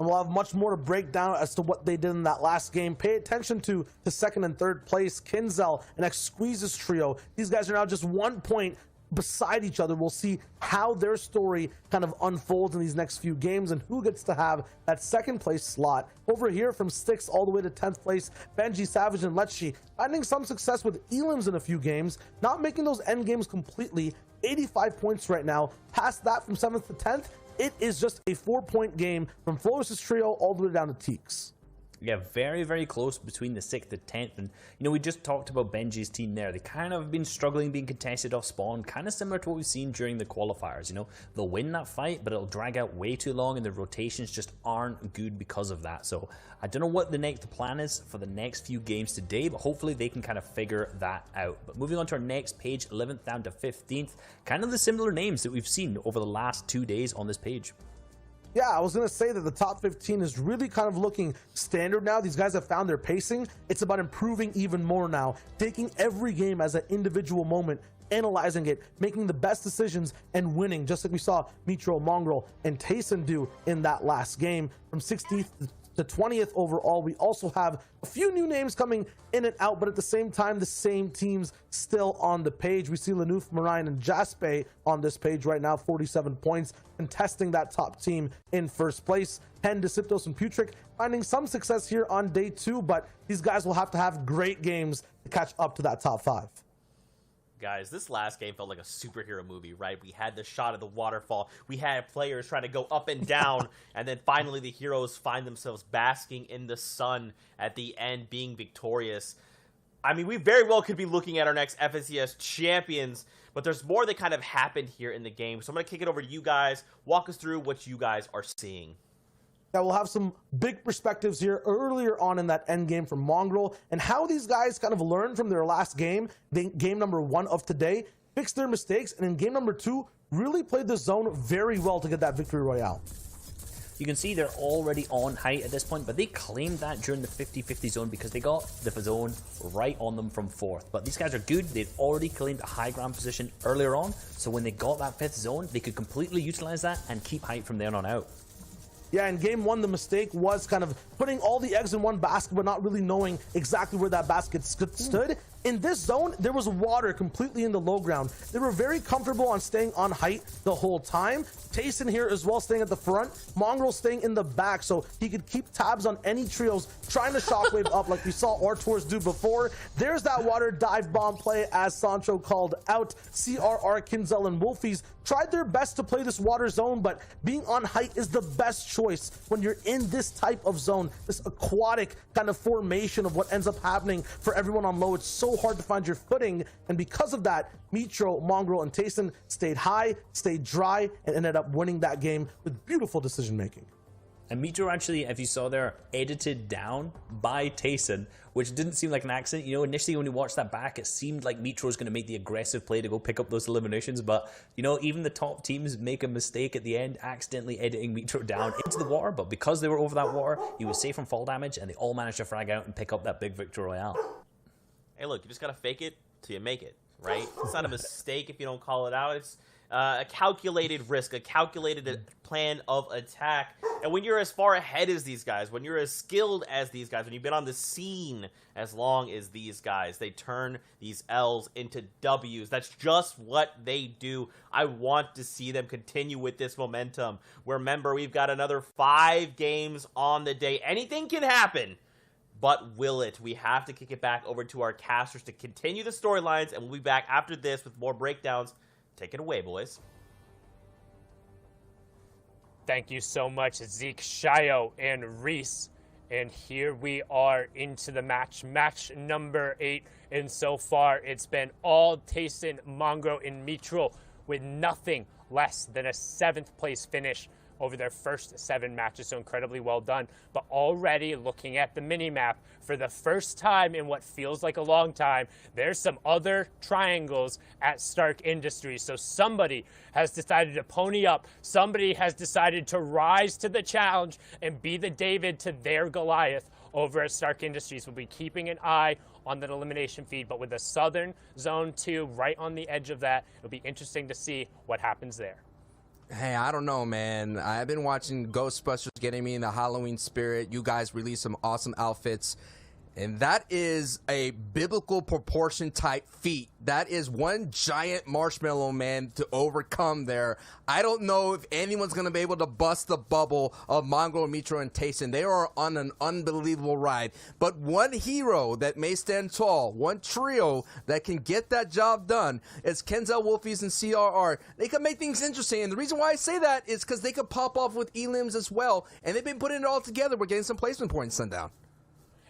And we'll have much more to break down as to what they did in that last game. Pay attention to the second and third place, Kinzel and X-Squeeze's trio. These guys are now just 1 point beside each other. We'll see how their story kind of unfolds in these next few games and who gets to have that second place slot. Over here from 6th all the way to 10th place, Benji, Savage, and Letchi finding some success with Elims in a few games, not making those end games completely. 85 points right now. Past that from 7th to 10th, it is just a 4-point game from Floris' trio all the way down to Teeks. Yeah, very, very close between the 6th to 10th. And, you know, we just talked about Benji's team there. They kind of have been struggling being contested off spawn, kind of similar to what we've seen during the qualifiers. You know, they'll win that fight, but it'll drag out way too long, and the rotations just aren't good because of that. So I don't know what the next plan is for the next few games today, but hopefully they can kind of figure that out. But moving on to our next page, 11th down to 15th, kind of the similar names that we've seen over the last 2 days on this page. Yeah, I was going to say that the top 15 is really kind of looking standard now. These guys have found their pacing. It's about improving even more now, taking every game as an individual moment, analyzing it, making the best decisions, and winning, just like we saw Mitro, Mongrel, and Tayson do in that last game. From 16th to 20th overall, we also have a few new names coming in and out, but at the same time, the same teams still on the page. We see Lanouf, Marine, and Jaspe on this page right now, 47 points, contesting that top team in first place. Hen, Deciptos, and Putrick finding some success here on day 2, but these guys will have to have great games to catch up to that top 5. Guys, this last game felt like a superhero movie, right? We had the shot of the waterfall. We had players trying to go up and down, and then finally the heroes find themselves basking in the sun at the end, being victorious. I mean, we very well could be looking at our next FNCS champions, but there's more that kind of happened here in the game. So I'm going to kick it over to you guys. Walk us through what you guys are seeing. That we'll have some big perspectives here earlier on in that end game from Mongrel and how these guys kind of learned from their last game, game number 1 of today, fixed their mistakes, and in game number 2, really played the zone very well to get that victory royale. You can see they're already on height at this point, but they claimed that during the 50-50 zone because they got the zone right on them from 4th. But these guys are good. They'd already claimed a high ground position earlier on, so when they got that 5th zone, they could completely utilize that and keep height from there on out. Yeah, in game 1, the mistake was kind of putting all the eggs in one basket, but not really knowing exactly where that basket stood. In this zone, there was water completely in the low ground. They were very comfortable on staying on height the whole time. Tayson here as well staying at the front. Mongrel staying in the back so he could keep tabs on any trios trying to shockwave up like we saw Artours do before. There's that water dive bomb play as Sancho called out. CRR, Kinzel, and Wolfies tried their best to play this water zone, but being on height is the best choice when you're in this type of zone, this aquatic kind of formation of what ends up happening for everyone on low. It's so hard to find your footing, and because of that, Mitro, Mongrel, and Tayson stayed high, stayed dry, and ended up winning that game with beautiful decision making. And Mitro actually, if you saw there, edited down by Tayson, which didn't seem like an accident. You know, initially when you watched that back, it seemed like Mitro was going to make the aggressive play to go pick up those eliminations. But, you know, even the top teams make a mistake at the end, accidentally editing Mitro down into the water. But because they were over that water, he was safe from fall damage, and they all managed to frag out and pick up that big victory royale. Hey, look, you just got to fake it till you make it, right? It's not a mistake if you don't call it out. It's a calculated risk, a calculated plan of attack. And when you're as far ahead as these guys, when you're as skilled as these guys, when you've been on the scene as long as these guys, they turn these L's into W's. That's just what they do. I want to see them continue with this momentum. Remember, we've got another 5 games on the day. Anything can happen. But will it? We have to kick it back over to our casters to continue the storylines, and we'll be back after this with more breakdowns. Take it away, boys. Thank you so much, Zeke, Shio, and Reese. And here we are into the match number 8. And so far, it's been all Tayson, Mongrel, and Mitro with nothing less than a 7th place finish over their first 7 matches, so incredibly well done. But already looking at the mini-map, for the first time in what feels like a long time, there's some other triangles at Stark Industries. So somebody has decided to pony up, somebody has decided to rise to the challenge and be the David to their Goliath over at Stark Industries. We'll be keeping an eye on that elimination feed, but with the Southern Zone 2 right on the edge of that, it'll be interesting to see what happens there. Hey, I don't know, man. I've been watching Ghostbusters getting me in the Halloween spirit. You guys released some awesome outfits. And that is a biblical proportion type feat. That is one giant marshmallow man to overcome there. I don't know if anyone's going to be able to bust the bubble of Mongrel, Mitro, and Tayson. They are on an unbelievable ride. But one hero that may stand tall, one trio that can get that job done is Kenzel, Wolfies, and CRR. They can make things interesting. And the reason why I say that is because they could pop off with Elims as well. And they've been putting it all together. We're getting some placement points, Sundown.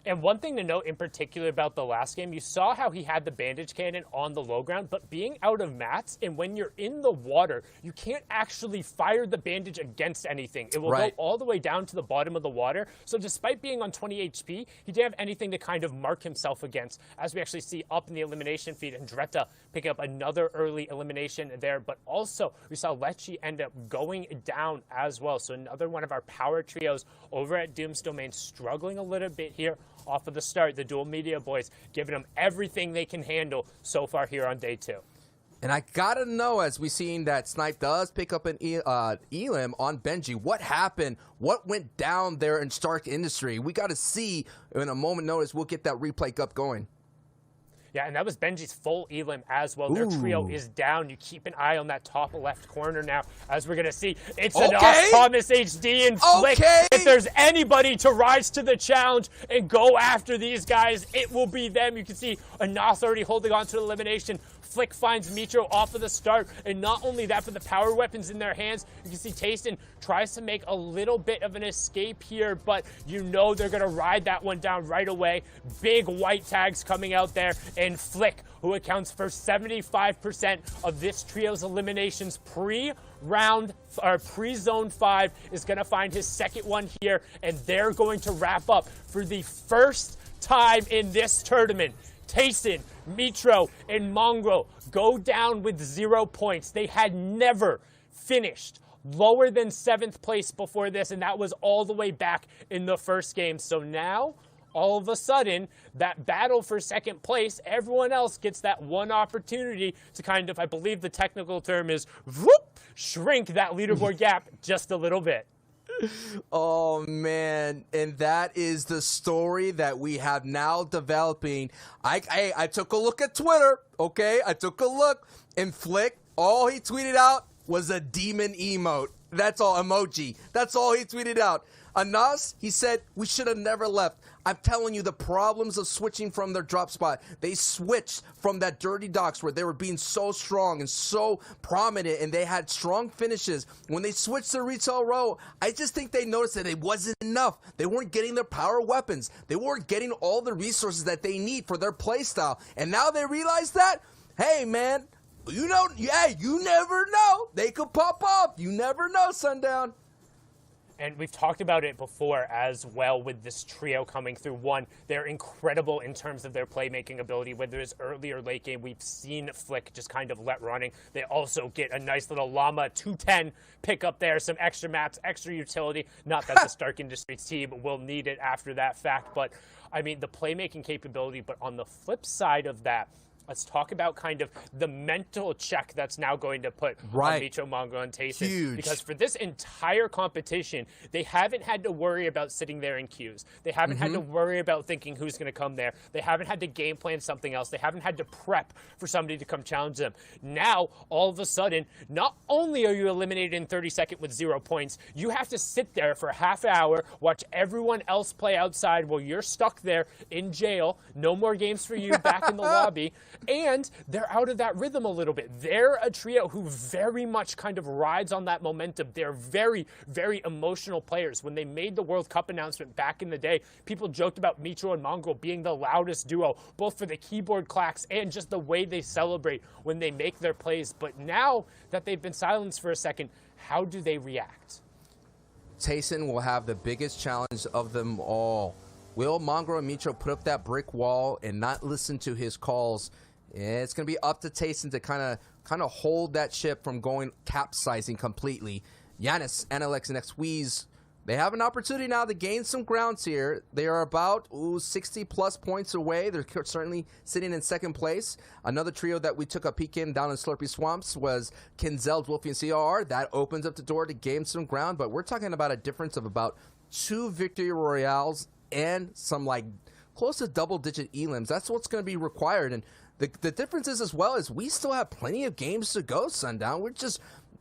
And one thing to note in particular about the last game, you saw how he had the bandage cannon on the low ground, but being out of mats, and when you're in the water, you can't actually fire the bandage against anything. It will go all the way down to the bottom of the water. So despite being on 20 HP, he didn't have anything to kind of mark himself against, as we actually see up in the elimination feed, and Dretta picking up another early elimination there. But also, we saw Lecce end up going down as well. So another one of our power trios over at Doom's Domain struggling a little bit here off of the start. The Dual Media boys giving them everything they can handle so far here on day 2. And I gotta know, as we seen that Snipe does pick up an Elim on Benji, what happened? What went down there in Stark Industry? We gotta see in a moment notice. We'll get that replay up going. Yeah, and that was Benji's full Elim as well. Their trio is down. You keep an eye on that top left corner now, as we're going to see. It's an off Thomas HD and Flick. If there's anybody to rise to the challenge and go after these guys, it will be them. You can see Anas already holding on to the elimination. Flick finds Mitro off of the start, and not only that, but the power weapons in their hands. You can see Tayson tries to make a little bit of an escape here, but you know they're going to ride that one down right away. Big white tags coming out there, and Flick, who accounts for 75% of this trio's eliminations pre-round or pre-zone 5, is going to find his second one here, and they're going to wrap up for the first time in this tournament. Tayson, Mitro, and Mongrel go down with 0 points. They had never finished lower than 7th place before this, and that was all the way back in the first game. So now, all of a sudden, that battle for second place, everyone else gets that one opportunity to kind of, I believe the technical term is, whoop, shrink that leaderboard gap just a little bit. Oh, man. And that is the story that we have now developing. I took a look at Twitter, okay? I took a look, and Flick, all he tweeted out was a demon emote. That's all, emoji. That's all he tweeted out. Anas, he said, we should have never left. I'm telling you, the problems of switching from their drop spot. They switched from that Dirty Docks where they were being so strong and so prominent, and they had strong finishes. When they switched to Retail Row, I just think they noticed that it wasn't enough. They weren't getting their power weapons. They weren't getting all the resources that they need for their playstyle. And now they realize that, hey, man, you know, yeah, you never know. They could pop up. You never know, Sundown. And we've talked about it before as well with this trio coming through. One, they're incredible in terms of their playmaking ability. Whether it's early or late game, we've seen Flick just kind of let running. They also get a nice little Llama 210 pick up there, some extra mats, extra utility. Not that the Stark Industries team will need it after that fact, but I mean, the playmaking capability. But on the flip side of that, let's talk about kind of the mental check that's now going to put on Mitro, Mongrel, and Tayson. Huge. Because for this entire competition, they haven't had to worry about sitting there in queues. They haven't had to worry about thinking who's going to come there. They haven't had to game plan something else. They haven't had to prep for somebody to come challenge them. Now, all of a sudden, not only are you eliminated in 30 seconds with 0 points, you have to sit there for half an hour, watch everyone else play outside while you're stuck there in jail. No more games for you back in the lobby. And they're out of that rhythm a little bit. They're a trio who very much kind of rides on that momentum. They're very, very emotional players. When they made the World Cup announcement back in the day, people joked about Mitro and Mongrel being the loudest duo, both for the keyboard clacks and just the way they celebrate when they make their plays. But now that they've been silenced for a second, how do they react? Tayson will have the biggest challenge of them all. Will Mongraal and Mitro put up that brick wall and not listen to his calls? It's going to be up to Tayson to kind of hold that ship from going capsizing completely. Giannis, Alex, and Xwiz, they have an opportunity now to gain some grounds here. They are about 60-plus points away. They're certainly sitting in second place. Another trio that we took a peek in down in Slurpy Swamps was Kinzel, Wolfie, and CR. That opens up the door to gain some ground, but we're talking about a difference of about 2 Victory Royales and some like close to double-digit elims. That's what's going to be required, and the difference is as well is we still have plenty of games to go, Sundown. We're just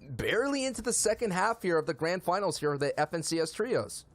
barely into the second half here of the grand finals here of the FNCS trios.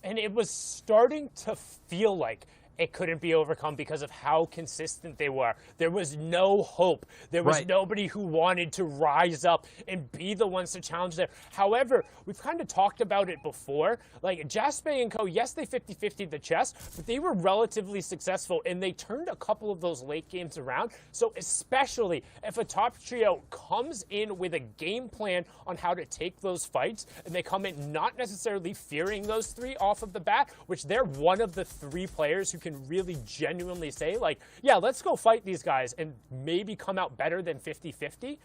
And it was starting to feel like it couldn't be overcome because of how consistent they were. There was no hope. There was nobody who wanted to rise up and be the ones to challenge there. However, we've kind of talked about it before. Like, Jaspe and Co., yes, they 50-50'd the chess, but they were relatively successful, and they turned a couple of those late games around. So especially if a top trio comes in with a game plan on how to take those fights, and they come in not necessarily fearing those 3 off of the bat, which they're one of the 3 players who can really genuinely say, like, yeah, let's go fight these guys and maybe come out better than 50-50.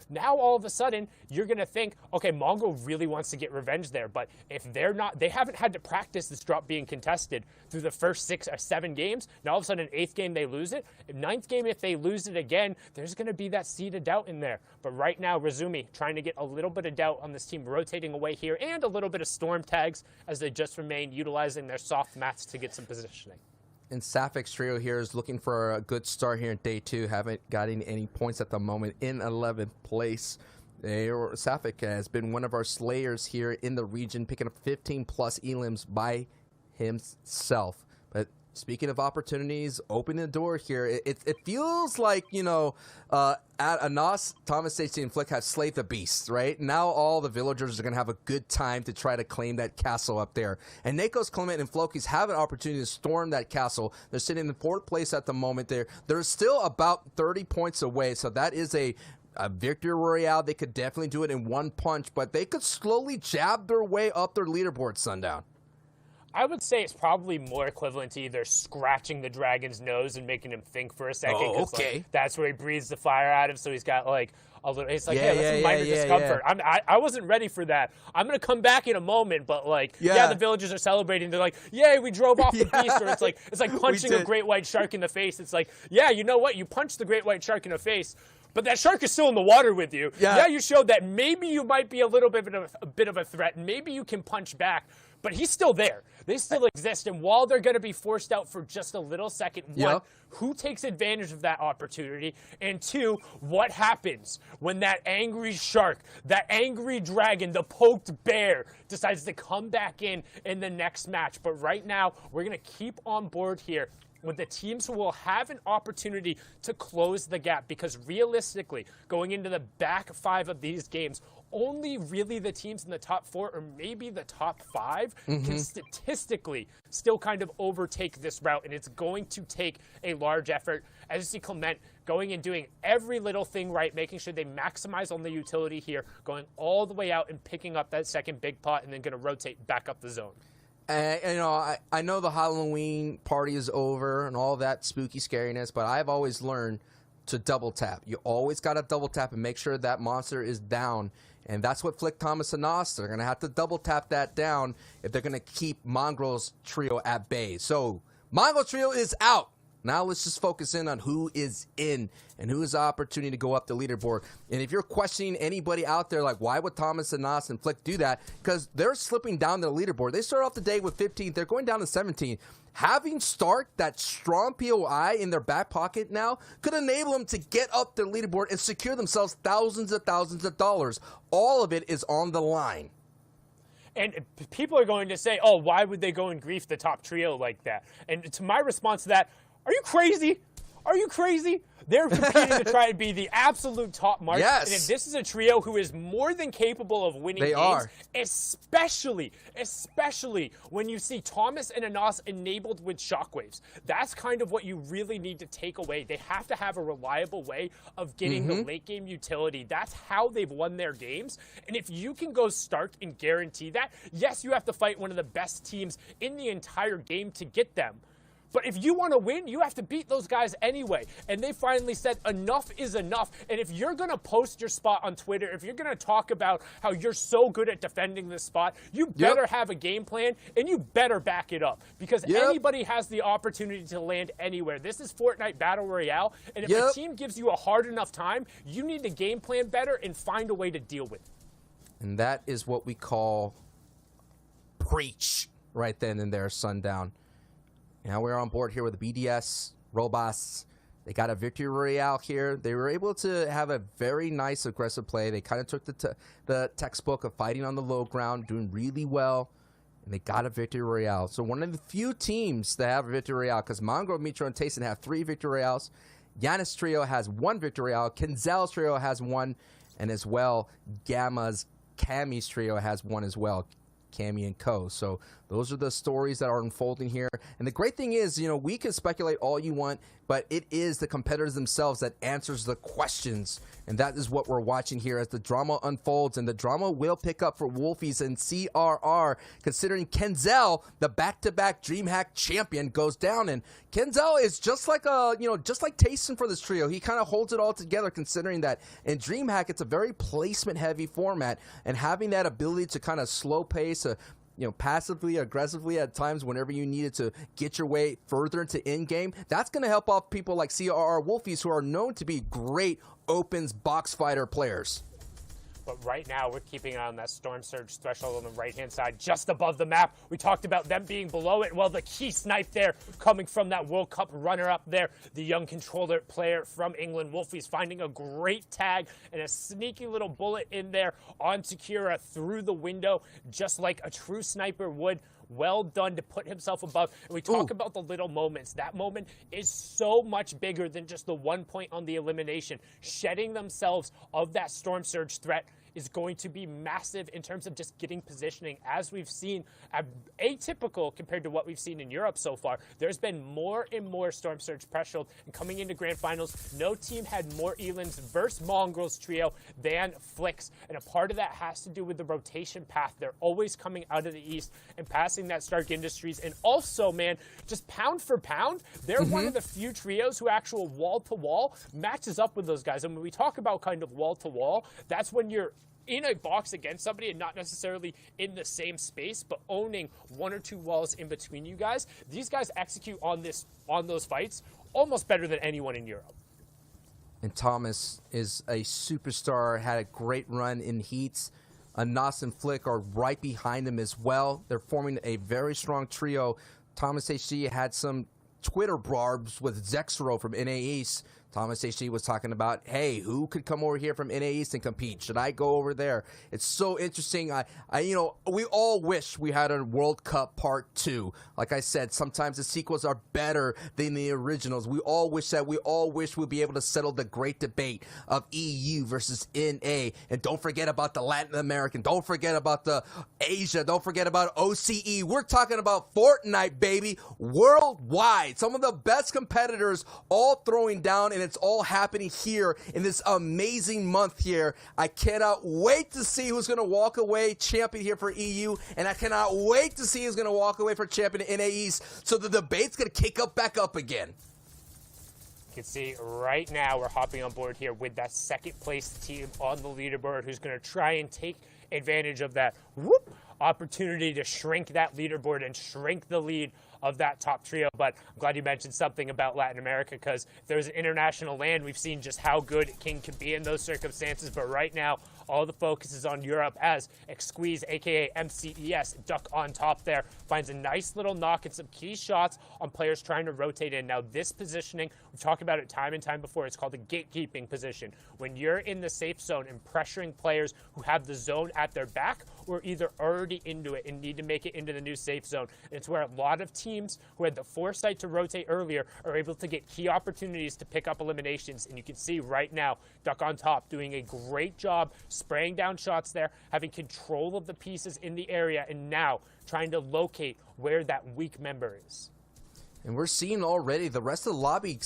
Now, all of a sudden, you're going to think, okay, Mongraal really wants to get revenge there. But if they're not, they haven't had to practice this drop being contested through the first 6 or 7 games. Now, all of a sudden, 8th game, they lose it. 9th game, if they lose it again, there's going to be that seed of doubt in there. But right now, Razumi trying to get a little bit of doubt on this team, rotating away here, and a little bit of storm tags as they just remain utilizing their soft mats to get some positioning. And Safik's trio here is looking for a good start here in day 2. Haven't gotten any points at the moment in 11th place. Safik has been one of our slayers here in the region, picking up 15-plus elims by himself. But speaking of opportunities, opening the door here, it feels like, at Anas, Thomas, Stacey, and Flick have slayed the beast, right? Now all the villagers are going to have a good time to try to claim that castle up there. And Nakos, Clement, and Flokis have an opportunity to storm that castle. They're sitting in 4th place at the moment. They're still about 30 points away, so that is a victory royale. They could definitely do it in one punch, but they could slowly jab their way up their leaderboard, Sundown. I would say it's probably more equivalent to either scratching the dragon's nose and making him think for a second. Oh, okay. Like, that's where he breathes the fire out of, so he's got like a little, it's like, hey, that's a minor discomfort. Yeah. I wasn't ready for that. I'm going to come back in a moment, but like, the villagers are celebrating. They're like, yay, we drove off the beast. Or it's like punching a great white shark in the face. It's like, yeah, you know what? You punched the great white shark in the face, but that shark is still in the water with you. Yeah, you showed that maybe you might be a little bit of a threat, and maybe you can punch back. But he's still there. They still exist. And while they're going to be forced out for just a little second, one, who takes advantage of that opportunity? And 2, what happens when that angry shark, that angry dragon, the poked bear decides to come back in the next match? But right now, we're going to keep on board here with the teams who will have an opportunity to close the gap, because realistically, going into the back 5 of these games, only really the teams in the top 4 or maybe the top 5 can statistically still kind of overtake this route, and it's going to take a large effort. As you see Clement going and doing every little thing right, making sure they maximize on the utility here, going all the way out and picking up that second big pot, and then going to rotate back up the zone. I know the Halloween party is over and all that spooky scariness, but I've always learned to double tap. You always got to double tap and make sure that monster is down. And that's what Flick, Thomas, and Nos, they're going to have to double tap that down if they're going to keep Mongraal's trio at bay. So, Mongraal trio is out. Now let's just focus in on who is in and who has the opportunity to go up the leaderboard. And if you're questioning anybody out there, like, why would Thomas and Nos and Flick do that? Because they're slipping down the leaderboard. They start off the day with 15. They're going down to 17. Having Stark, that strong POI in their back pocket now, could enable them to get up their leaderboard and secure themselves thousands of dollars. All of it is on the line. And people are going to say, oh, why would they go and grief the top trio like that? And to my response to that, are you crazy? Are you crazy? They're competing to try to be the absolute top mark. Yes. And if this is a trio who is more than capable of winning They games, are. especially when you see Thomas and Anas enabled with shockwaves. That's kind of what you really need to take away. They have to have a reliable way of getting the late game utility. That's how they've won their games. And if you can go Stark and guarantee that, yes, you have to fight one of the best teams in the entire game to get them. But if you want to win, you have to beat those guys anyway. And they finally said enough is enough. And if you're going to post your spot on Twitter, if you're going to talk about how you're so good at defending this spot, you better have a game plan and you better back it up. Because anybody has the opportunity to land anywhere. This is Fortnite Battle Royale. And if a team gives you a hard enough time, you need to game plan better and find a way to deal with it. And that is what we call preach right then and there, Sundown. Now we're on board here with the BDS Robots. They got a victory royale here. They were able to have a very nice aggressive play. They kind of took the textbook of fighting on the low ground, doing really well, and they got a victory royale. So one of the few teams that have a victory royale, because Mongrel, Mitro, and Tayson have 3 victory royales. Giannis Trio has 1 victory royale. Kenzel's Trio has 1, and as well, Gamma's Cammy's Trio has 1 as well. Cammy and Co. So those are the stories that are unfolding here. And the great thing is, you know, we can speculate all you want, but it is the competitors themselves that answers the questions. And that is what we're watching here as the drama unfolds. And the drama will pick up for Wolfies and CRR, considering Kenzel, the back-to-back DreamHack champion, goes down. And Kenzel is just like just like Tayson for this trio. He kind of holds it all together, considering that in DreamHack, it's a very placement-heavy format. And having that ability to kind of slow pace, passively, aggressively at times whenever you needed to get your way further into in-game, that's going to help off people like CRR Wolfies, who are known to be great opens box fighter players. But right now, we're keeping it on that Storm Surge threshold on the right-hand side, just above the map. We talked about them being below it. Well, the key snipe there coming from that World Cup runner-up there, the young controller player from England. Wolfies finding a great tag and a sneaky little bullet in there onto Kira through the window, just like a true sniper would. Well done to put himself above. And we talk about the little moments. That moment is so much bigger than just the 1 point on the elimination. Shedding themselves of that Storm Surge threat is going to be massive in terms of just getting positioning. As we've seen, atypical compared to what we've seen in Europe so far. There's been more and more Storm Surge pressure, and coming into Grand Finals, no team had more Elans versus Mongrels trio than Flix, and a part of that has to do with the rotation path. They're always coming out of the east and passing that Stark Industries, and also, man, just pound for pound, they're one of the few trios who actual wall-to-wall matches up with those guys. And when we talk about kind of wall-to-wall, that's when you're in a box against somebody and not necessarily in the same space, but owning 1 or 2 walls in between you guys. These guys execute on those fights almost better than anyone in Europe. And Thomas is a superstar, had a great run in heats. Anas and Flick are right behind him as well. They're forming a very strong trio. Thomas HG had some Twitter barbs with Zexro from NA East. Thomas HG was talking about, hey, who could come over here from NA East and compete? Should I go over there? It's so interesting. We all wish we had a World Cup Part 2. Like I said, sometimes the sequels are better than the originals. We all wish that. We all wish we'd be able to settle the great debate of EU versus NA. And don't forget about the Latin American. Don't forget about the Asia. Don't forget about OCE. We're talking about Fortnite, baby, worldwide. Some of the best competitors all throwing down, and it's all happening here in this amazing month here. I cannot wait to see who's going to walk away champion here for EU, and I cannot wait to see who's going to walk away for champion in NA East, so the debate's going to kick back up again. You can see right now we're hopping on board here with that second place team on the leaderboard, who's going to try and take advantage of that opportunity to shrink that leaderboard and shrink the lead of that top trio. But I'm glad you mentioned something about Latin America, because if there's an international land, we've seen just how good King can be in those circumstances. But right now, all the focus is on Europe, as Xqueeze, aka MCES, duck on top there, finds a nice little knock and some key shots on players trying to rotate in. Now, this positioning, we've talked about it time and time before, it's called the gatekeeping position. When you're in the safe zone and pressuring players who have the zone at their back, or either already into it and need to make it into the new safe zone. And it's where a lot of teams who had the foresight to rotate earlier are able to get key opportunities to pick up eliminations. And you can see right now, Duck on top doing a great job spraying down shots there, having control of the pieces in the area, and now trying to locate where that weak member is. And we're seeing already the rest of the lobby,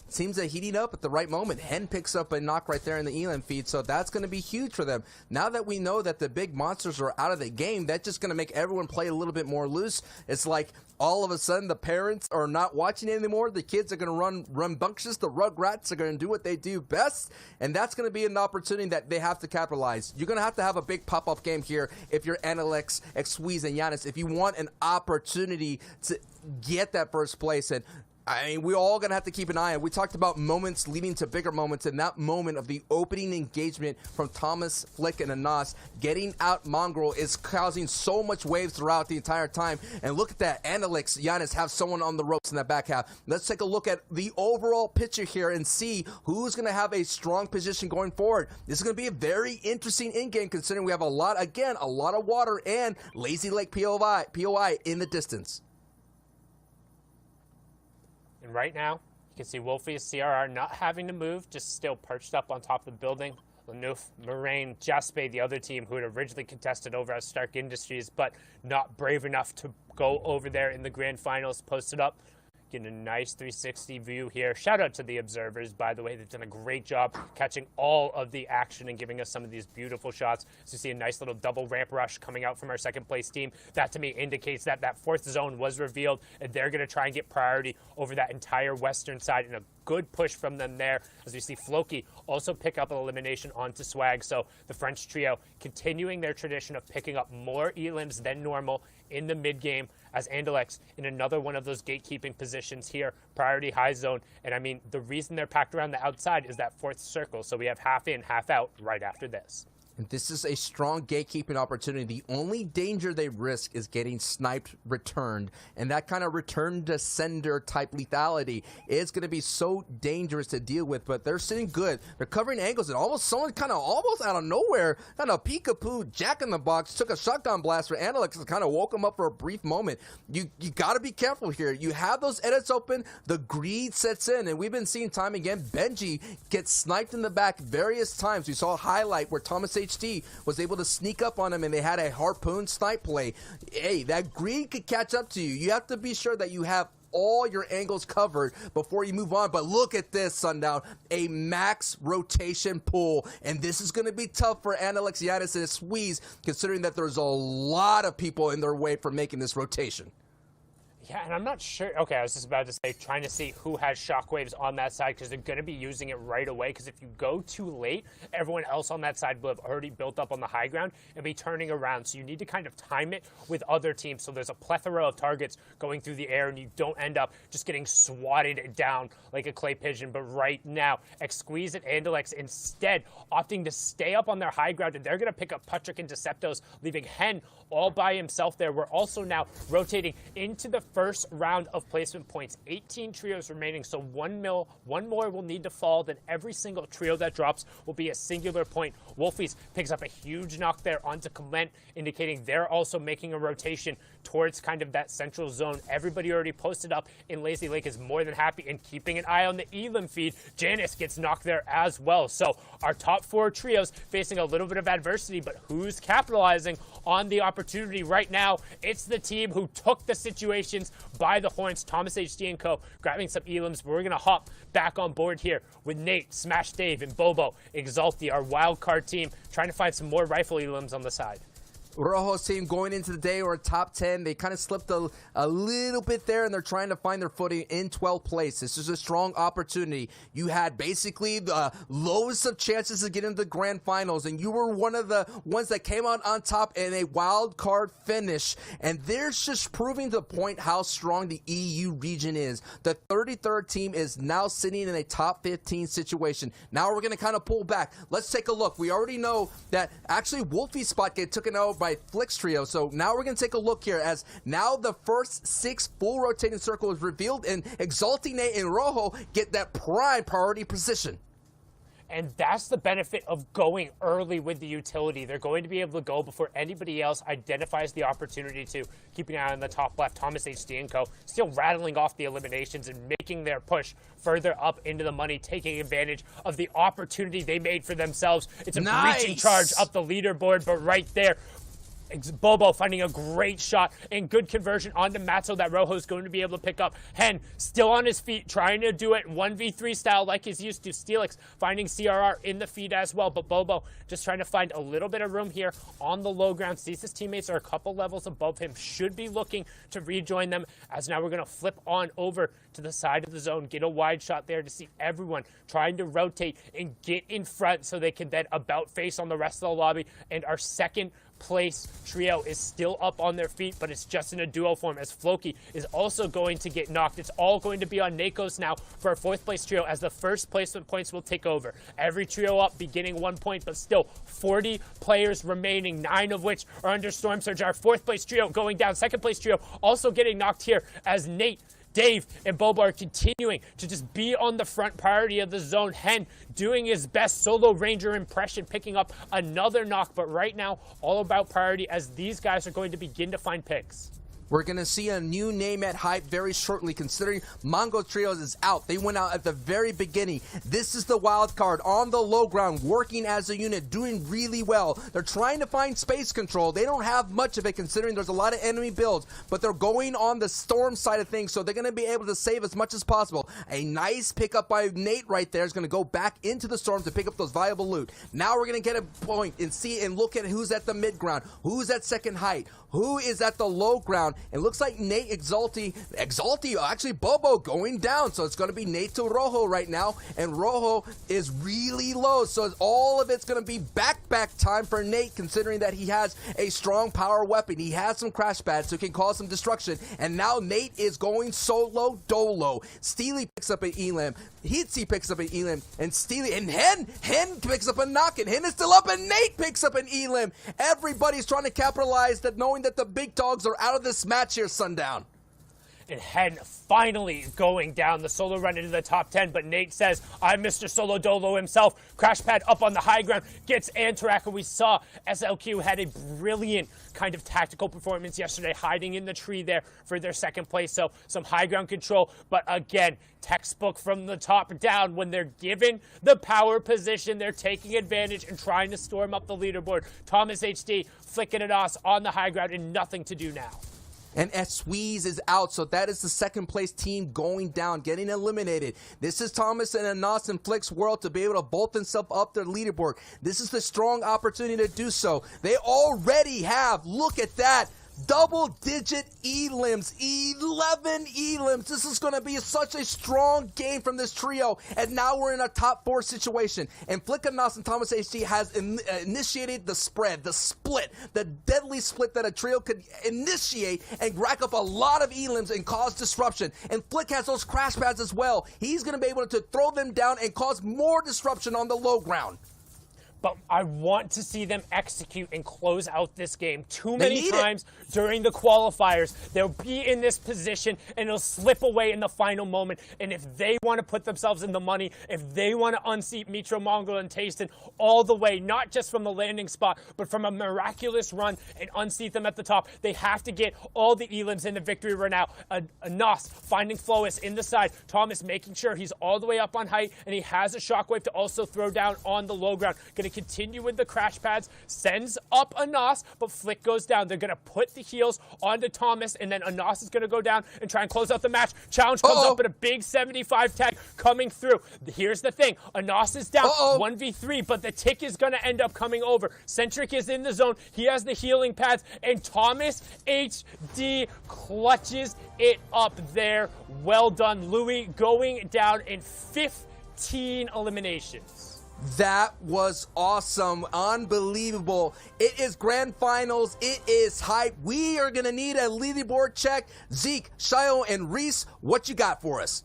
seems to heating up at the right moment. Hen picks up a knock right there in the Elam feed, so that's going to be huge for them. Now that we know that the big monsters are out of the game, that's just going to make everyone play a little bit more loose. It's like all of a sudden the parents are not watching it anymore. The kids are going to run rambunctious. The Rugrats are going to do what they do best, and that's going to be an opportunity that they have to capitalize. You're going to have a big pop-up game here if you're Analyx, Xqueeze, and Giannis, if you want an opportunity to get that first place. And I mean, we're all going to have to keep an eye on. We talked about moments leading to bigger moments, and that moment of the opening engagement from Thomas, Flick, and Anas getting out Mongraal is causing so much waves throughout the entire time. And look at that. Analyx, Giannis have someone on the ropes in that back half. Let's take a look at the overall picture here and see who's going to have a strong position going forward. This is going to be a very interesting in-game, considering we have a lot of water and Lazy Lake POI in the distance. And right now, you can see Wolfie's CRR not having to move, just still perched up on top of the building. Lanouf, Moraine, Jaspe, the other team who had originally contested over at Stark Industries, but not brave enough to go over there in the grand finals, posted up. Getting a nice 360 view here. Shout out to the observers, by the way. They've done a great job catching all of the action and giving us some of these beautiful shots. So you see a nice little double ramp rush coming out from our second place team. That to me indicates that that fourth zone was revealed, and they're going to try and get priority over that entire western side, and a good push from them there, as we see Floki also pick up an elimination onto Swag. So the French trio continuing their tradition of picking up more elims than normal in the mid game, as Analyx in another one of those gatekeeping positions here, priority high zone. And I mean, the reason they're packed around the outside is that fourth circle. So we have half in, half out right after this. And this is a strong gatekeeping opportunity. The only danger they risk is getting sniped, returned. And that kind of return to sender type lethality is going to be so dangerous to deal with. But they're sitting good. They're covering angles. And someone kind of almost out of nowhere, kind of peekaboo, Jack in the Box, took a shotgun blast for Analyx and kind of woke him up for a brief moment. You got to be careful here. You have those edits open. The greed sets in. And we've been seeing time again, Benji gets sniped in the back various times. We saw a highlight where Thomas HD was able to sneak up on him, and they had a harpoon snipe play. Hey, that greed could catch up to you. You have to be sure that you have all your angles covered before you move on. But look at this, Sundown, a max rotation pull, and this is going to be tough for Analyx, Giannis, and Squeeze, considering that there's a lot of people in their way for making this rotation. Yeah, and I'm not sure. Okay, I was just about to say, trying to see who has shockwaves on that side, because they're going to be using it right away. Because if you go too late, everyone else on that side will have already built up on the high ground and be turning around. So you need to kind of time it with other teams. So there's a plethora of targets going through the air, and you don't end up just getting swatted down like a clay pigeon. But right now, Xqueeze and Analyx instead opting to stay up on their high ground, and they're going to pick up Patrick and Deceptos, leaving Hen all by himself there. We're also now rotating into the first round of placement points. 18 trios remaining, so one more will need to fall. Then every single trio that drops will be a singular point. Wolfies picks up a huge knock there onto Clement, indicating they're also making a rotation towards kind of that central zone. Everybody already posted up in Lazy Lake is more than happy and keeping an eye on the Elam feed. Janice gets knocked there as well. So our top four trios facing a little bit of adversity, but who's capitalizing on the opportunity right now? It's the team who took the situations by the horns. Thomas HD and Co. grabbing some elims. We're going to hop back on board here with Nate, Smash Dave, and Bobo, Exalti, our wild card team, trying to find some more rifle elims on the side. Rojo's team going into the day or top 10. They kind of slipped a little bit there, and they're trying to find their footing in 12th place. This is a strong opportunity. You had basically the lowest of chances to get into the grand finals, and you were one of the ones that came out on top in a wild card finish. And they're just proving the point how strong the EU region is. The 33rd team is now sitting in a top 15 situation. Now we're going to kind of pull back. Let's take a look. We already know that actually Wolfie's spot get taken out by Flick's trio. So now we're going to take a look here, as now the first 6 full rotating circle is revealed, and Exalti, Nate, and Rojo get that prime priority position. And that's the benefit of going early with the utility. They're going to be able to go before anybody else identifies the opportunity to. Keeping an eye on the top left, Thomas HD and Co. still rattling off the eliminations and making their push further up into the money, taking advantage of the opportunity they made for themselves. It's a breaching charge up the leaderboard, but right there, Bobo finding a great shot and good conversion onto Matzo that Rojo's going to be able to pick up. Hen still on his feet, trying to do it 1v3 style like he's used to. Steelix finding CRR in the feed as well, but Bobo just trying to find a little bit of room here on the low ground. Sees his teammates are a couple levels above him, should be looking to rejoin them, as now we're going to flip on over to the side of the zone, get a wide shot there to see everyone trying to rotate and get in front so they can then about face on the rest of the lobby. And our second place trio is still up on their feet, but it's just in a duo form, as Floki is also going to get knocked. It's all going to be on Nakos now for our fourth place trio, as the first placement points will take over. Every trio up, beginning 1 point, but still 40 players remaining, 9 of which are under Storm Surge. Our fourth place trio going down. Second place trio also getting knocked here, as Nate, Dave, and Bobo are continuing to just be on the front priority of the zone. Hen doing his best solo Ranger impression, picking up another knock, but right now, all about priority, as these guys are going to begin to find picks. We're going to see a new name at Hype very shortly, considering Mongo Trios is out. They went out at the very beginning. This is the wild card on the low ground, working as a unit, doing really well. They're trying to find space control. They don't have much of it, considering there's a lot of enemy builds, but they're going on the Storm side of things, so they're going to be able to save as much as possible. A nice pickup by Nate right there is going to go back into the Storm to pick up those valuable loot. Now we're going to get a point and see and look at who's at the mid ground, who's at second height, who is at the low ground. It looks like Nate Exalti, actually Bobo going down. So it's going to be Nate to Rojo right now. And Rojo is really low. So all of it's going to be back time for Nate, considering that he has a strong power weapon. He has some crash pads, so he can cause some destruction. And now Nate is going solo dolo. Steely picks up an Elam. Hitsy picks up an Elam. And Steely, and Hen picks up a knock. And Hen is still up, and Nate picks up an Elam. Everybody's trying to capitalize that, knowing that the big dogs are out of this match here, Sundown. And Hen finally going down the solo run into the top 10, but Nate says, I'm Mr. Solo Dolo himself. Crash pad up on the high ground, gets Antarak, and we saw SLQ had a brilliant kind of tactical performance yesterday, hiding in the tree there for their second place, so some high ground control, but again, textbook from the top down. When they're given the power position, they're taking advantage and trying to storm up the leaderboard. Thomas HD flicking it off on the high ground, and nothing to do now. And Sweeze is out, so that is the second place team going down, getting eliminated. This is Thomas and Anas and Flick's world to be able to bolt themselves up their leaderboard. This is the strong opportunity to do so. They already have, look at that, double-digit elims, 11 elims. This is going to be such a strong game from this trio, and now we're in a top 4 situation. And Flick Anas and Thomas HD has initiated the spread, the split, the deadly split that a trio could initiate and rack up a lot of elims and cause disruption. And Flick has those crash pads as well. He's going to be able to throw them down and cause more disruption on the low ground. But I want to see them execute and close out this game. Too many times during the qualifiers, they'll be in this position and it'll slip away in the final moment. And if they want to put themselves in the money, if they want to unseat Mitro, Mongol, and Tasten all the way, not just from the landing spot, but from a miraculous run and unseat them at the top, they have to get all the elims in the victory run out. Anas finding Flois in the side. Thomas making sure he's all the way up on height, and he has a shockwave to also throw down on the low ground. Gonna continue with the crash pads, sends up Anas, but Flick goes down. They're going to put the heals onto Thomas, and then Anas is going to go down and try and close out the match. Challenge comes up, and a big 75 tag coming through. Here's the thing. Anas is down 1v3, but the tick is going to end up coming over. Centric is in the zone. He has the healing pads, and Thomas HD clutches it up there. Well done, Louis, going down in 15 eliminations. That was awesome. Unbelievable. It is grand finals. It is hype. We are going to need a leaderboard check. Zeke, Shio, and Reese, what you got for us?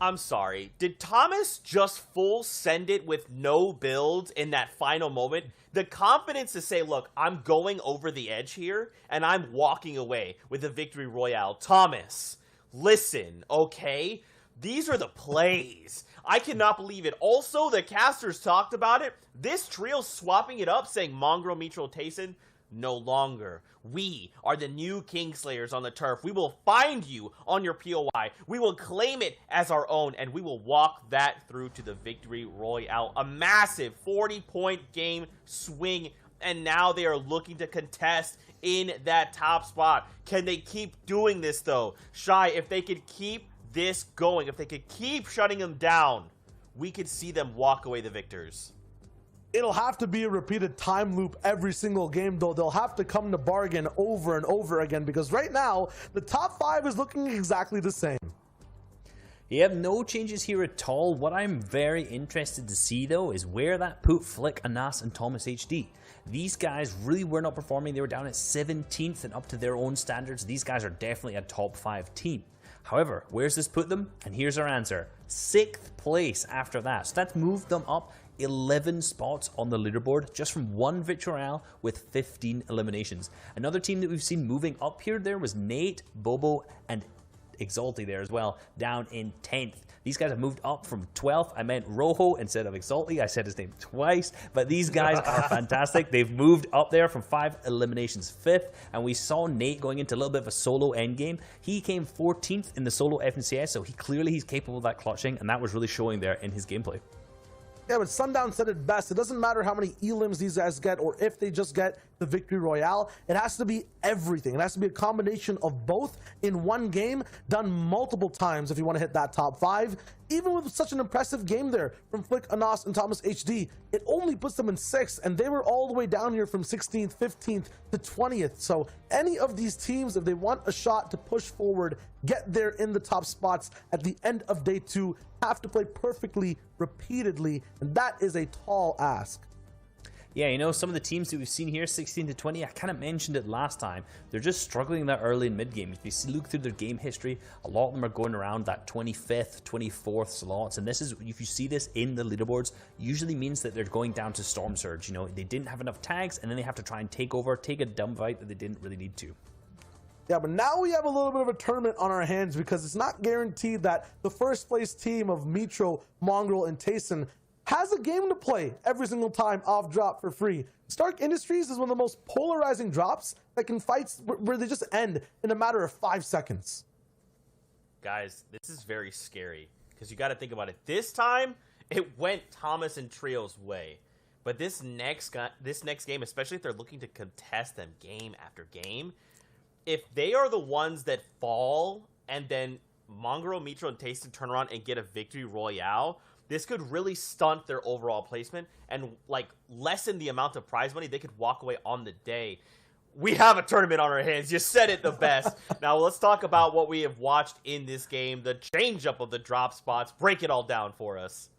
I'm sorry. Did Thomas just full send it with no build in that final moment? The confidence to say, look, I'm going over the edge here, and I'm walking away with a victory royale. Thomas, listen, okay? These are the plays. I cannot believe it. Also, the casters talked about it. This trio swapping it up, saying Mongraal, Mitro, Tayson, no longer. We are the new Kingslayers on the turf. We will find you on your POI. We will claim it as our own, and we will walk that through to the victory royale. A massive 40-point game swing, and now they are looking to contest in that top spot. Can they keep doing this, though? Shy, if they could keep this going, if they could keep shutting them down, we could see them walk away the victors. It'll have to be a repeated time loop every single game, though. They'll have to come to bargain over and over again, because right now, the top 5 is looking exactly the same. Yep, no changes here at all. What I'm very interested to see, though, is where that put Flick, Anas, and Thomas HD. These guys really were not performing. They were down at 17th, and up to their own standards, these guys are definitely a top 5 team. However, where's this put them? And here's our answer. 6th place after that. So that's moved them up 11 spots on the leaderboard just from one victory royale with 15 eliminations. Another team that we've seen moving up here there was Nate, Bobo, and Exalty there as well, down in 10th. These guys have moved up from 12th. I meant Rojo instead of Exalty. I said his name twice, but these guys are fantastic. They've moved up there from 5 eliminations, 5th, and we saw Nate going into a little bit of a solo endgame. He came 14th in the solo FNCS, so he's capable of that clutching, and that was really showing there in his gameplay. Yeah, but Sundown said it best. It doesn't matter how many elims these guys get or if they just get the victory royale. It has to be everything. It has to be a combination of both in one game, done multiple times if you want to hit that top 5. Even with such an impressive game there from Flick, Anas, and Thomas HD, it only puts them in 6th, and they were all the way down here from 16th, 15th to 20th. So any of these teams, if they want a shot to push forward, get there in the top spots at the end of day 2, have to play perfectly repeatedly, and that is a tall ask. Yeah, you know, some of the teams that we've seen here, 16 to 20, I kind of mentioned it last time. They're just struggling that early and mid game. If you look through their game history, a lot of them are going around that 25th, 24th slots. And this is, if you see this in the leaderboards, usually means that they're going down to Storm Surge. You know, they didn't have enough tags, and then they have to try and take a dumb fight that they didn't really need to. Yeah, but now we have a little bit of a tournament on our hands, because it's not guaranteed that the first place team of Mitro, Mongraal, and Tayson has a game to play every single time off drop for free. Stark Industries is one of the most polarizing drops that can fight where they just end in a matter of 5 seconds. Guys, this is very scary, because you got to think about it. This time, it went Thomas and Trio's way. But this next game, especially if they're looking to contest them game after game, if they are the ones that fall and then Mongraal, Mitro, and Tayson turn around and get a victory royale, this could really stunt their overall placement and like lessen the amount of prize money they could walk away on the day. We have a tournament on our hands. You said it the best. Now let's talk about what we have watched in this game, the change up of the drop spots. Break it all down for us.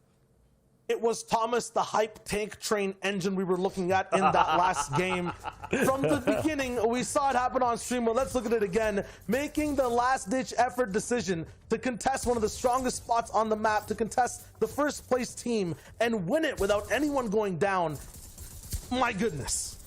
It was Thomas, the hype tank train engine we were looking at in that last game. From the beginning, we saw it happen on stream, but let's look at it again. Making the last-ditch effort decision to contest one of the strongest spots on the map, to contest the first place team, and win it without anyone going down. My goodness.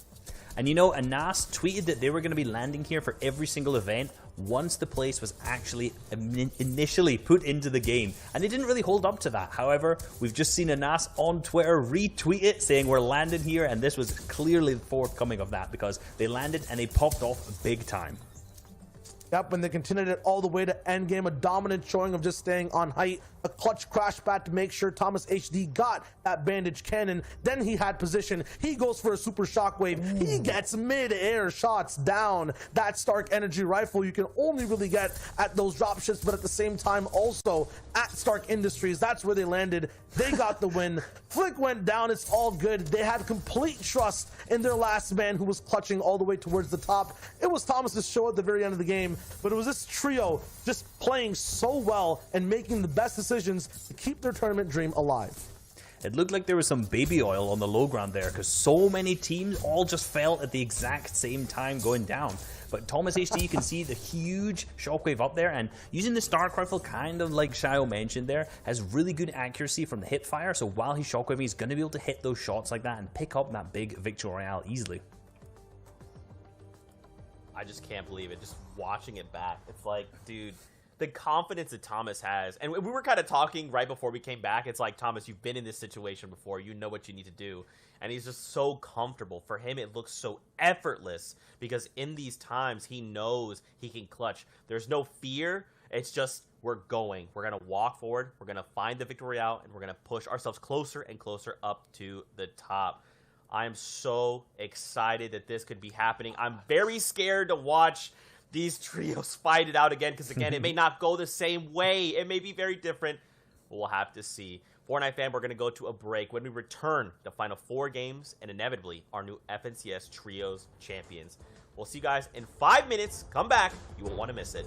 And you know, Anas tweeted that they were going to be landing here for every single event once the place was actually initially put into the game. And they didn't really hold up to that. However, we've just seen Anas on Twitter retweet it saying we're landing here, and this was clearly the forthcoming of that, because they landed and they popped off big time. Yep, and they continued it all the way to endgame, a dominant showing of just staying on height, a clutch crash pad to make sure Thomas HD got that bandage cannon. Then he had position. He goes for a super shockwave. He gets mid-air shots down. That Stark Energy rifle you can only really get at those drop ships, but at the same time also at Stark Industries. That's where they landed. They got the win. Flick went down. It's all good. They had complete trust in their last man, who was clutching all the way towards the top. It was Thomas's show at the very end of the game, but it was this trio just playing so well and making the best decisions to keep their tournament dream alive. It looked like there was some baby oil on the low ground there, because so many teams all just fell at the exact same time going down. But Thomas HD, you can see the huge shockwave up there, and using the Stark rifle, kind of like Shio mentioned there, has really good accuracy from the hip fire, so while he's shockwaving, he's going to be able to hit those shots like that and pick up that big victory royale easily. I just can't believe it. Just watching it back, it's like, dude, the confidence that Thomas has. And we were kind of talking right before we came back. It's like, Thomas, you've been in this situation before. You know what you need to do. And he's just so comfortable. For him, it looks so effortless because in these times, he knows he can clutch. There's no fear. It's just, we're going. We're going to walk forward. We're going to find the victory out, and we're going to push ourselves closer and closer up to the top. I am so excited that this could be happening. I'm very scared to watch these trios fight it out again because, again, it may not go the same way. It may be very different. We'll have to see. Fortnite fam, we're going to go to a break. When we return, the final 4 games and inevitably our new FNCS Trios champions. We'll see you guys in 5 minutes. Come back. You won't want to miss it.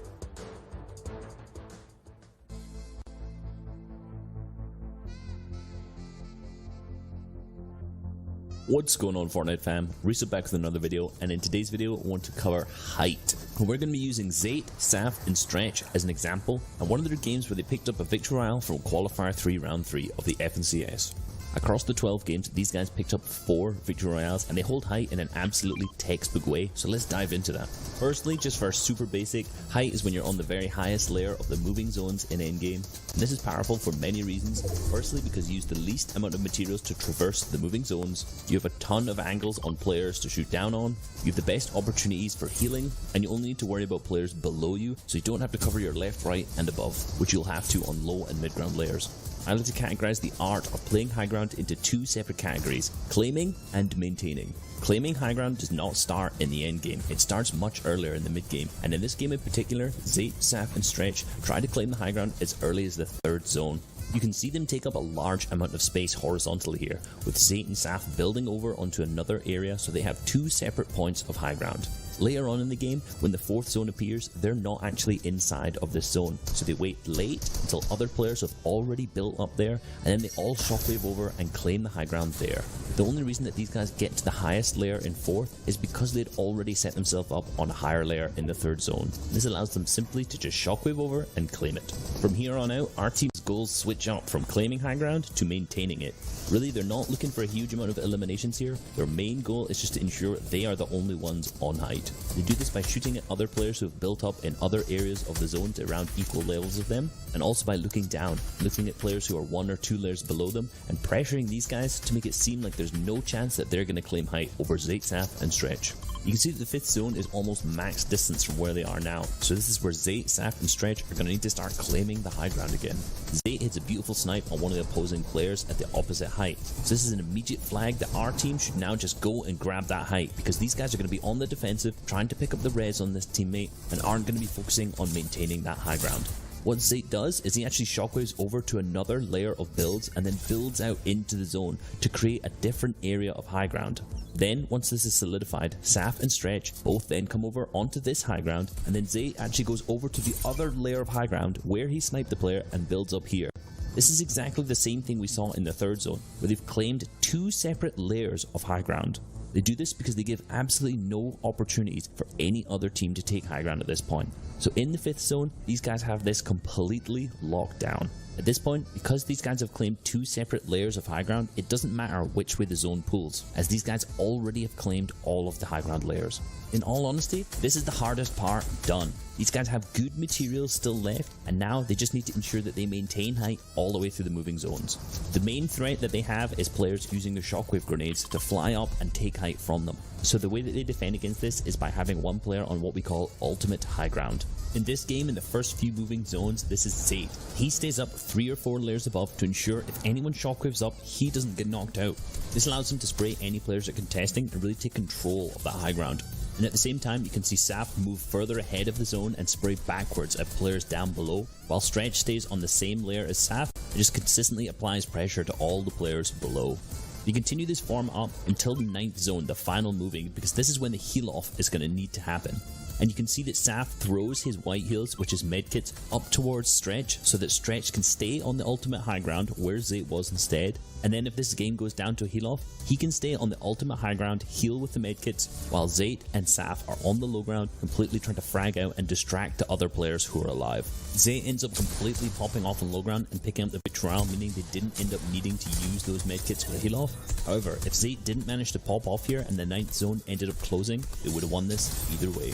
What's going on, Fortnite fam? Reset back with another video, and in today's video I want to cover height. And we're going to be using Zayt, Saf and Stretch as an example, and one of their games where they picked up a victory royale from Qualifier 3 Round 3 of the FNCS. Across the 12 games, these guys picked up 4 victory royales, and they hold height in an absolutely textbook way, so let's dive into that. Firstly, just for super basic, height is when you're on the very highest layer of the moving zones in endgame, and this is powerful for many reasons. Firstly, because you use the least amount of materials to traverse the moving zones, you have a ton of angles on players to shoot down on, you have the best opportunities for healing, and you only need to worry about players below you, so you don't have to cover your left, right, and above, which you'll have to on low and mid ground layers. I like to categorize the art of playing high ground into 2 separate categories: claiming and maintaining. Claiming high ground does not start in the end game, it starts much earlier in the mid game, and in this game in particular, Zayt, Saf and Stretch try to claim the high ground as early as the 3rd zone. You can see them take up a large amount of space horizontally here, with Zayt and Saf building over onto another area so they have 2 separate points of high ground. Later on in the game, when the 4th zone appears, they're not actually inside of this zone, so they wait late until other players have already built up there, and then they all shockwave over and claim the high ground there. The only reason that these guys get to the highest layer in 4th is because they'd already set themselves up on a higher layer in the 3rd zone. This allows them simply to just shockwave over and claim it. From here on out, our team's goals switch up from claiming high ground to maintaining it. Really, they're not looking for a huge amount of eliminations here. Their main goal is just to ensure they are the only ones on height. They do this by shooting at other players who have built up in other areas of the zones around equal levels of them, and also by looking down, looking at players who are 1 or 2 layers below them, and pressuring these guys to make it seem like there's no chance that they're going to claim height over Zayt, Saf and Stretch. You can see that the 5th zone is almost max distance from where they are now, so this is where Zayt, Saf and Stretch are going to need to start claiming the high ground again. Zayt hits a beautiful snipe on one of the opposing players at the opposite height, so this is an immediate flag that our team should now just go and grab that height, because these guys are going to be on the defensive, trying to pick up the res on this teammate, and aren't going to be focusing on maintaining that high ground. What Zayt does is he actually shockwaves over to another layer of builds and then builds out into the zone to create a different area of high ground. Then, once this is solidified, Saf and Stretch both then come over onto this high ground, and then Zayt actually goes over to the other layer of high ground where he sniped the player and builds up here. This is exactly the same thing we saw in the 3rd zone, where they've claimed 2 separate layers of high ground. They do this because they give absolutely no opportunities for any other team to take high ground at this point. So in the 5th zone, these guys have this completely locked down. At this point, because these guys have claimed 2 separate layers of high ground, it doesn't matter which way the zone pulls, as these guys already have claimed all of the high ground layers. In all honesty, this is the hardest part done. These guys have good materials still left, and now they just need to ensure that they maintain height all the way through the moving zones. The main threat that they have is players using their shockwave grenades to fly up and take height from them. So the way that they defend against this is by having one player on what we call ultimate high ground. In this game, in the first few moving zones, this is Zayt. He stays up 3 or 4 layers above to ensure if anyone shockwaves up, he doesn't get knocked out. This allows him to spray any players that are contesting and really take control of that high ground. And at the same time, you can see Saf move further ahead of the zone and spray backwards at players down below, while Stretch stays on the same layer as Saf and just consistently applies pressure to all the players below. You continue this form up until the 9th zone, the final moving, because this is when the heal off is going to need to happen. And you can see that Saf throws his white heals, which is medkits, up towards Stretch so that Stretch can stay on the ultimate high ground where Zayt was instead. And then if this game goes down to a heal off, he can stay on the ultimate high ground, heal with the medkits, while Zayt and Saf are on the low ground, completely trying to frag out and distract the other players who are alive. Zayt ends up completely popping off on low ground and picking up the victory royale, meaning they didn't end up needing to use those medkits for the heal off. However, if Zayt didn't manage to pop off here and the 9th zone ended up closing, they would have won this either way.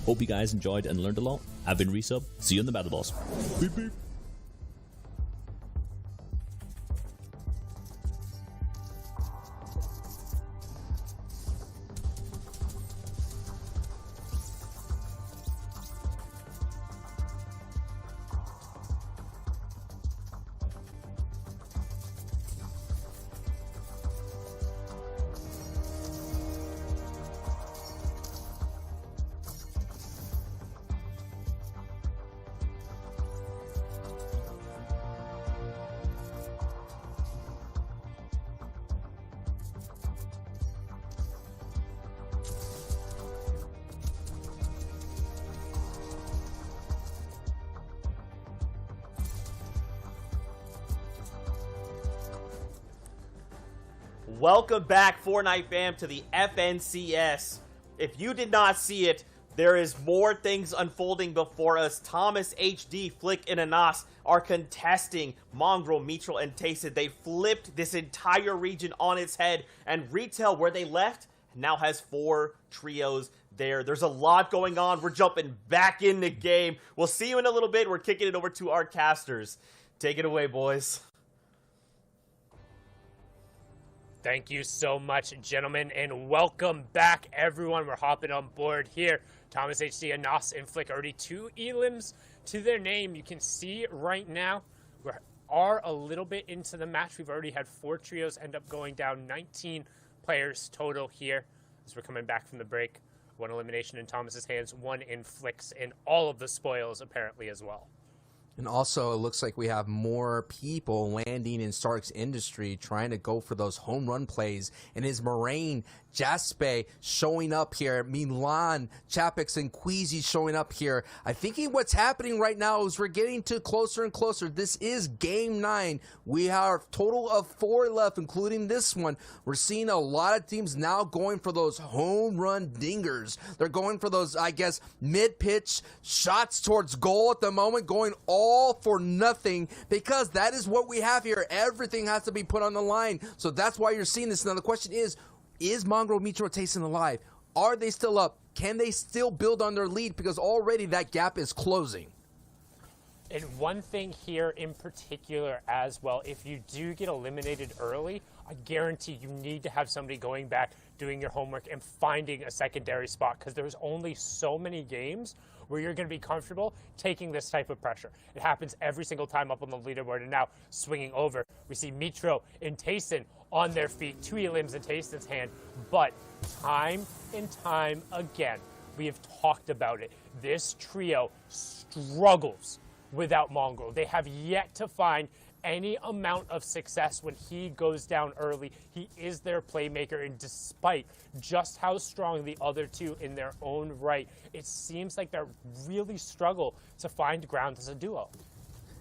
Hope you guys enjoyed and learned a lot. I've been Resub. See you in the Battle Boss. Beep, beep. Welcome back, Fortnite fam, to the FNCS. If you did not see it, there is more things unfolding before us. Thomas HD, Flick, and Anas are contesting Mongraal, Mithril, and Tayson. They flipped this entire region on its head, and Retail, where they left, now has 4 trios there. There's a lot going on. We're jumping back in the game. We'll see you in a little bit. We're kicking it over to our casters. Take it away, boys. Thank you so much, gentlemen, and welcome back, everyone. We're hopping on board here. Thomas HD, Anas, and Flick, already 2 elims to their name. You can see right now we are a little bit into the match. We've already had 4 trios end up going down, 19 players total here as we're coming back from the break. 1 elimination in Thomas's hands, 1 in Flick's, and all of the spoils apparently as well. And also, it looks like we have more people landing in Stark's Industry trying to go for those home run plays. And his Moraine, Jaspe showing up here. Milan, Chapix, and Queasy showing up here. I think what's happening right now is we're getting to closer and closer. This is Game 9. We have a total of 4 left, including this one. We're seeing a lot of teams now going for those home run dingers. They're going for those, I guess, mid-pitch shots towards goal at the moment, going all for nothing, because that is what we have here. Everything has to be put on the line. So that's why you're seeing this. Now the question is Mongraal, Mithril, Tayson alive? Are they still up? Can they still build on their lead? Because already that gap is closing. And one thing here in particular as well, if you do get eliminated early, I guarantee you need to have somebody going back, doing your homework, and finding a secondary spot, because there's only so many games where you're going to be comfortable taking this type of pressure. It happens every single time up on the leaderboard, and now swinging over. We see Mithril and Tayson on their feet, 2 elims in Tayson's hand, but time and time again, we have talked about it. This trio struggles without Mongraal. They have yet to find any amount of success when he goes down early. He is their playmaker, and despite just how strong the other 2 in their own right, it seems like they really struggle to find ground as a duo.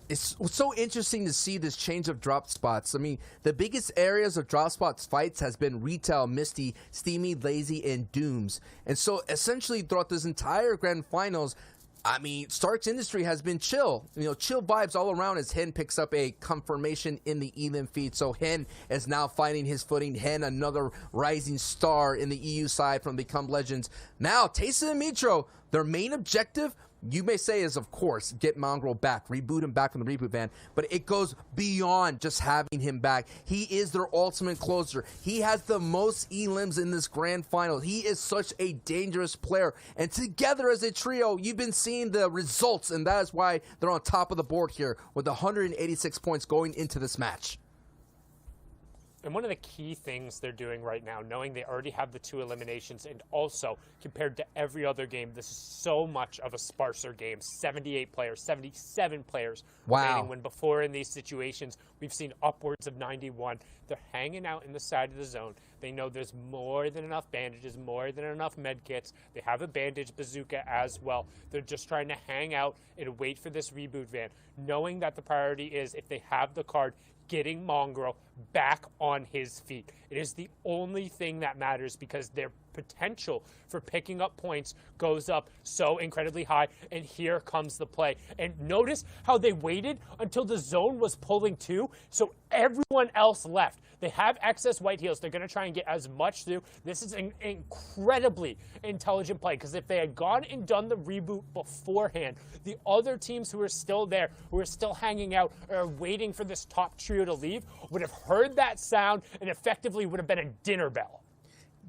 It's so interesting to see this change of drop spots. I mean, the biggest areas of drop spots fights has been Retail, Misty, Steamy, Lazy, and Dooms. And so essentially throughout this entire grand finals, I mean, Stark's Industry has been chill. You know, chill vibes all around as Hen picks up a confirmation in the elim feed. So Hen is now finding his footing. Hen, another rising star in the EU side from Become Legends. Now, Tayson and Mithril, their main objective, you may say, is, of course, get Mongraal back, reboot him back from the reboot van, but it goes beyond just having him back. He is their ultimate closer. He has the most elims in this grand final. He is such a dangerous player, and together as a trio, you've been seeing the results, and that is why they're on top of the board here with 186 points going into this match. And one of the key things they're doing right now, knowing they already have the 2 eliminations, and also compared to every other game, this is so much of a sparser game. 78 players, 77 players remaining, when before in these situations, we've seen upwards of 91. They're hanging out in the side of the zone. They know there's more than enough bandages, more than enough med kits. They have a bandage bazooka as well. They're just trying to hang out and wait for this reboot van, knowing that the priority is, if they have the card, getting Mongraal back on his feet. It is the only thing that matters, because their potential for picking up points goes up so incredibly high, and here comes the play. And notice how they waited until the zone was pulling too, so everyone else left. They have excess white heals. They're going to try and get as much through. This is an incredibly intelligent play, because if they had gone and done the reboot beforehand, the other teams who are still there, who are still hanging out, or waiting for this top trio to leave, would have heard that sound and effectively would have been a dinner bell.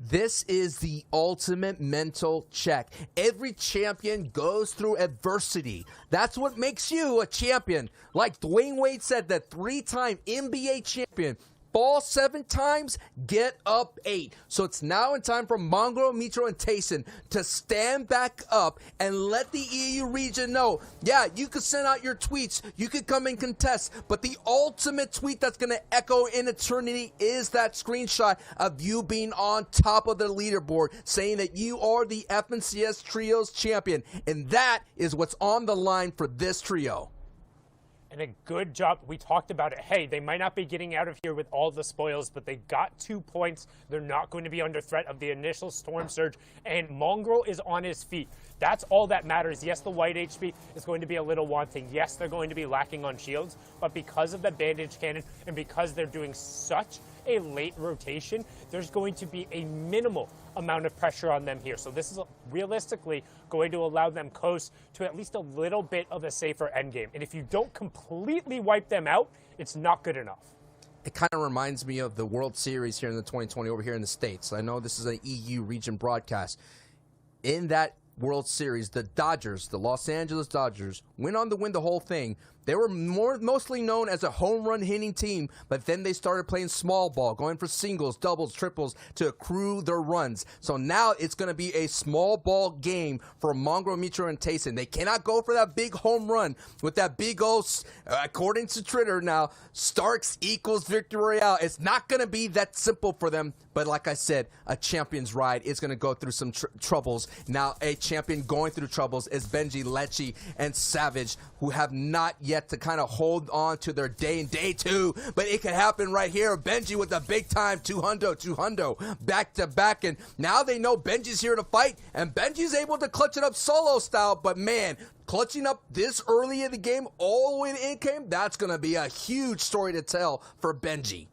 This is the ultimate mental check. Every champion goes through adversity. That's what makes you a champion. Like Dwayne Wade said, that 3-time NBA champion. Fall 7 times, get up 8. So it's now in time for Mongraal, Mitro, and Tayson to stand back up and let the EU region know, yeah, you could send out your tweets, you could come and contest, but the ultimate tweet that's going to echo in eternity is that screenshot of you being on top of the leaderboard, saying that you are the FNCS Trios champion. And that is what's on the line for this trio. And a good job. We talked about it. Hey, they might not be getting out of here with all the spoils, but they got 2 points. They're not going to be under threat of the initial storm surge, and Mongraal is on his feet. That's all that matters. Yes, the white HP is going to be a little wanting. Yes, they're going to be lacking on shields, but because of the bandage cannon and because they're doing such a late rotation, there's going to be a minimal amount of pressure on them here. So this is realistically going to allow them coast to at least a little bit of a safer endgame. And if you don't completely wipe them out, it's not good enough. It kind of reminds me of the World Series here in the 2020 over here in the States. I know this is an EU region broadcast. In that World Series, the Dodgers, the Los Angeles Dodgers, went on to win the whole thing. They were mostly known as a home run hitting team, but then they started playing small ball, going for singles, doubles, triples to accrue their runs. So now it's going to be a small ball game for Mongraal, Mitro, and Tayson. They cannot go for that big home run with that big old, according to Twitter now, Starks equals Victory Royale. It's not going to be that simple for them, but like I said, a champion's ride is going to go through some troubles. Now, a champion going through troubles is Benji, Lecce, and Savage, who have not yet to kind of hold on to their day in day 2, but it could happen right here. Benji with the big time 200 back to back, and now they know Benji's here to fight, and Benji's able to clutch it up solo style, but man, clutching up this early in the game all the way to in-game, that's going to be a huge story to tell for Benji.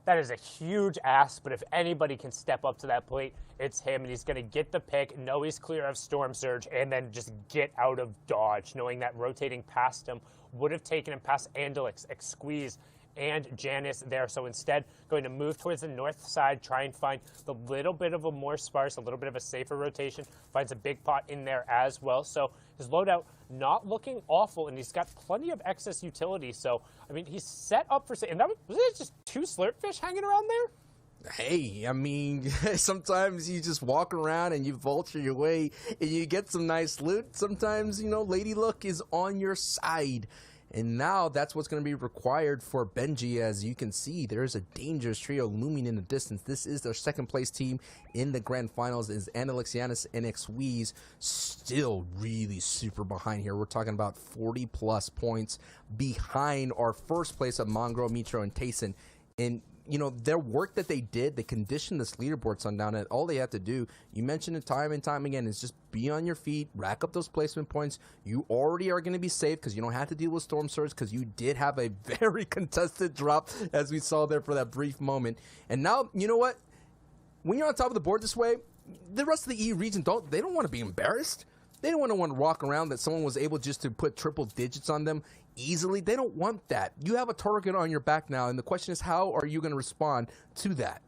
That is a huge ask, but if anybody can step up to that plate, it's him, and he's going to get the pick, know he's clear of Storm Surge, and then just get out of dodge, knowing that rotating past him would have taken him past Andalix, Squeeze, and Janice there. So instead, going to move towards the north side, try and find the little bit of a more sparse, a little bit of a safer rotation, finds a big pot in there as well. So his loadout not looking awful, and he's got plenty of excess utility. So, I mean, he's set up for, and that was it just 2 slurpfish hanging around there? Hey, I mean, sometimes you just walk around and you vulture your way and you get some nice loot. Sometimes, you know, Lady Luck is on your side. And now that's what's going to be required for Benji. As you can see, there's a dangerous trio looming in the distance. This is their second place team in the grand finals. Is Andalix, and Xweez still really super behind here. We're talking about 40 plus points behind our first place of Mongraal, Mitro, and Tayson. And you know, their work that they did, they conditioned this leaderboard sundown, and all they have to do, you mentioned it time and time again, is just be on your feet, rack up those placement points. You already are going to be safe because you don't have to deal with Storm Surge, because you did have a very contested drop, as we saw there for that brief moment. And now, you know what? When you're on top of the board this way, the rest of the EU region, they don't want to be embarrassed. They don't want to walk around that someone was able just to put triple digits on them easily. They don't want that. You have a target on your back now, and the question is, how are you going to respond to that?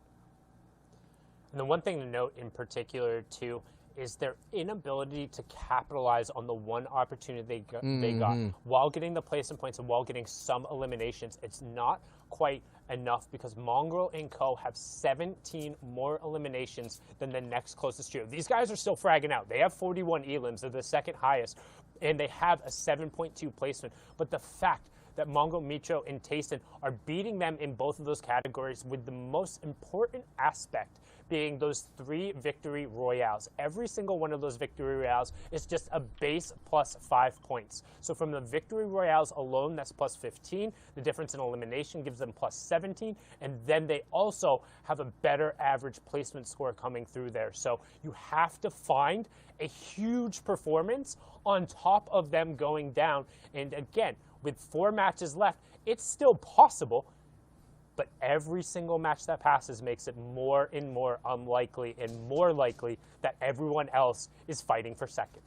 And the one thing to note in particular, too, is their inability to capitalize on the one opportunity they got while getting the placement points and while getting some eliminations. It's not quite enough because Mongraal and Co. have 17 more eliminations than the next closest trio. These guys are still fragging out. They have 41 elims. They're the second highest, and they have a 7.2 placement. But the fact that Mongraal, Mitro, and Tayson are beating them in both of those categories, with the most important aspect being those 3 victory royales. Every single one of those victory royales is just a base plus 5 points. So from the victory royales alone, that's plus 15. The difference in elimination gives them plus 17. And then they also have a better average placement score coming through there. So you have to find a huge performance on top of them going down. And again, with 4 matches left, it's still possible. But every single match that passes makes it more and more unlikely and more likely that everyone else is fighting for second.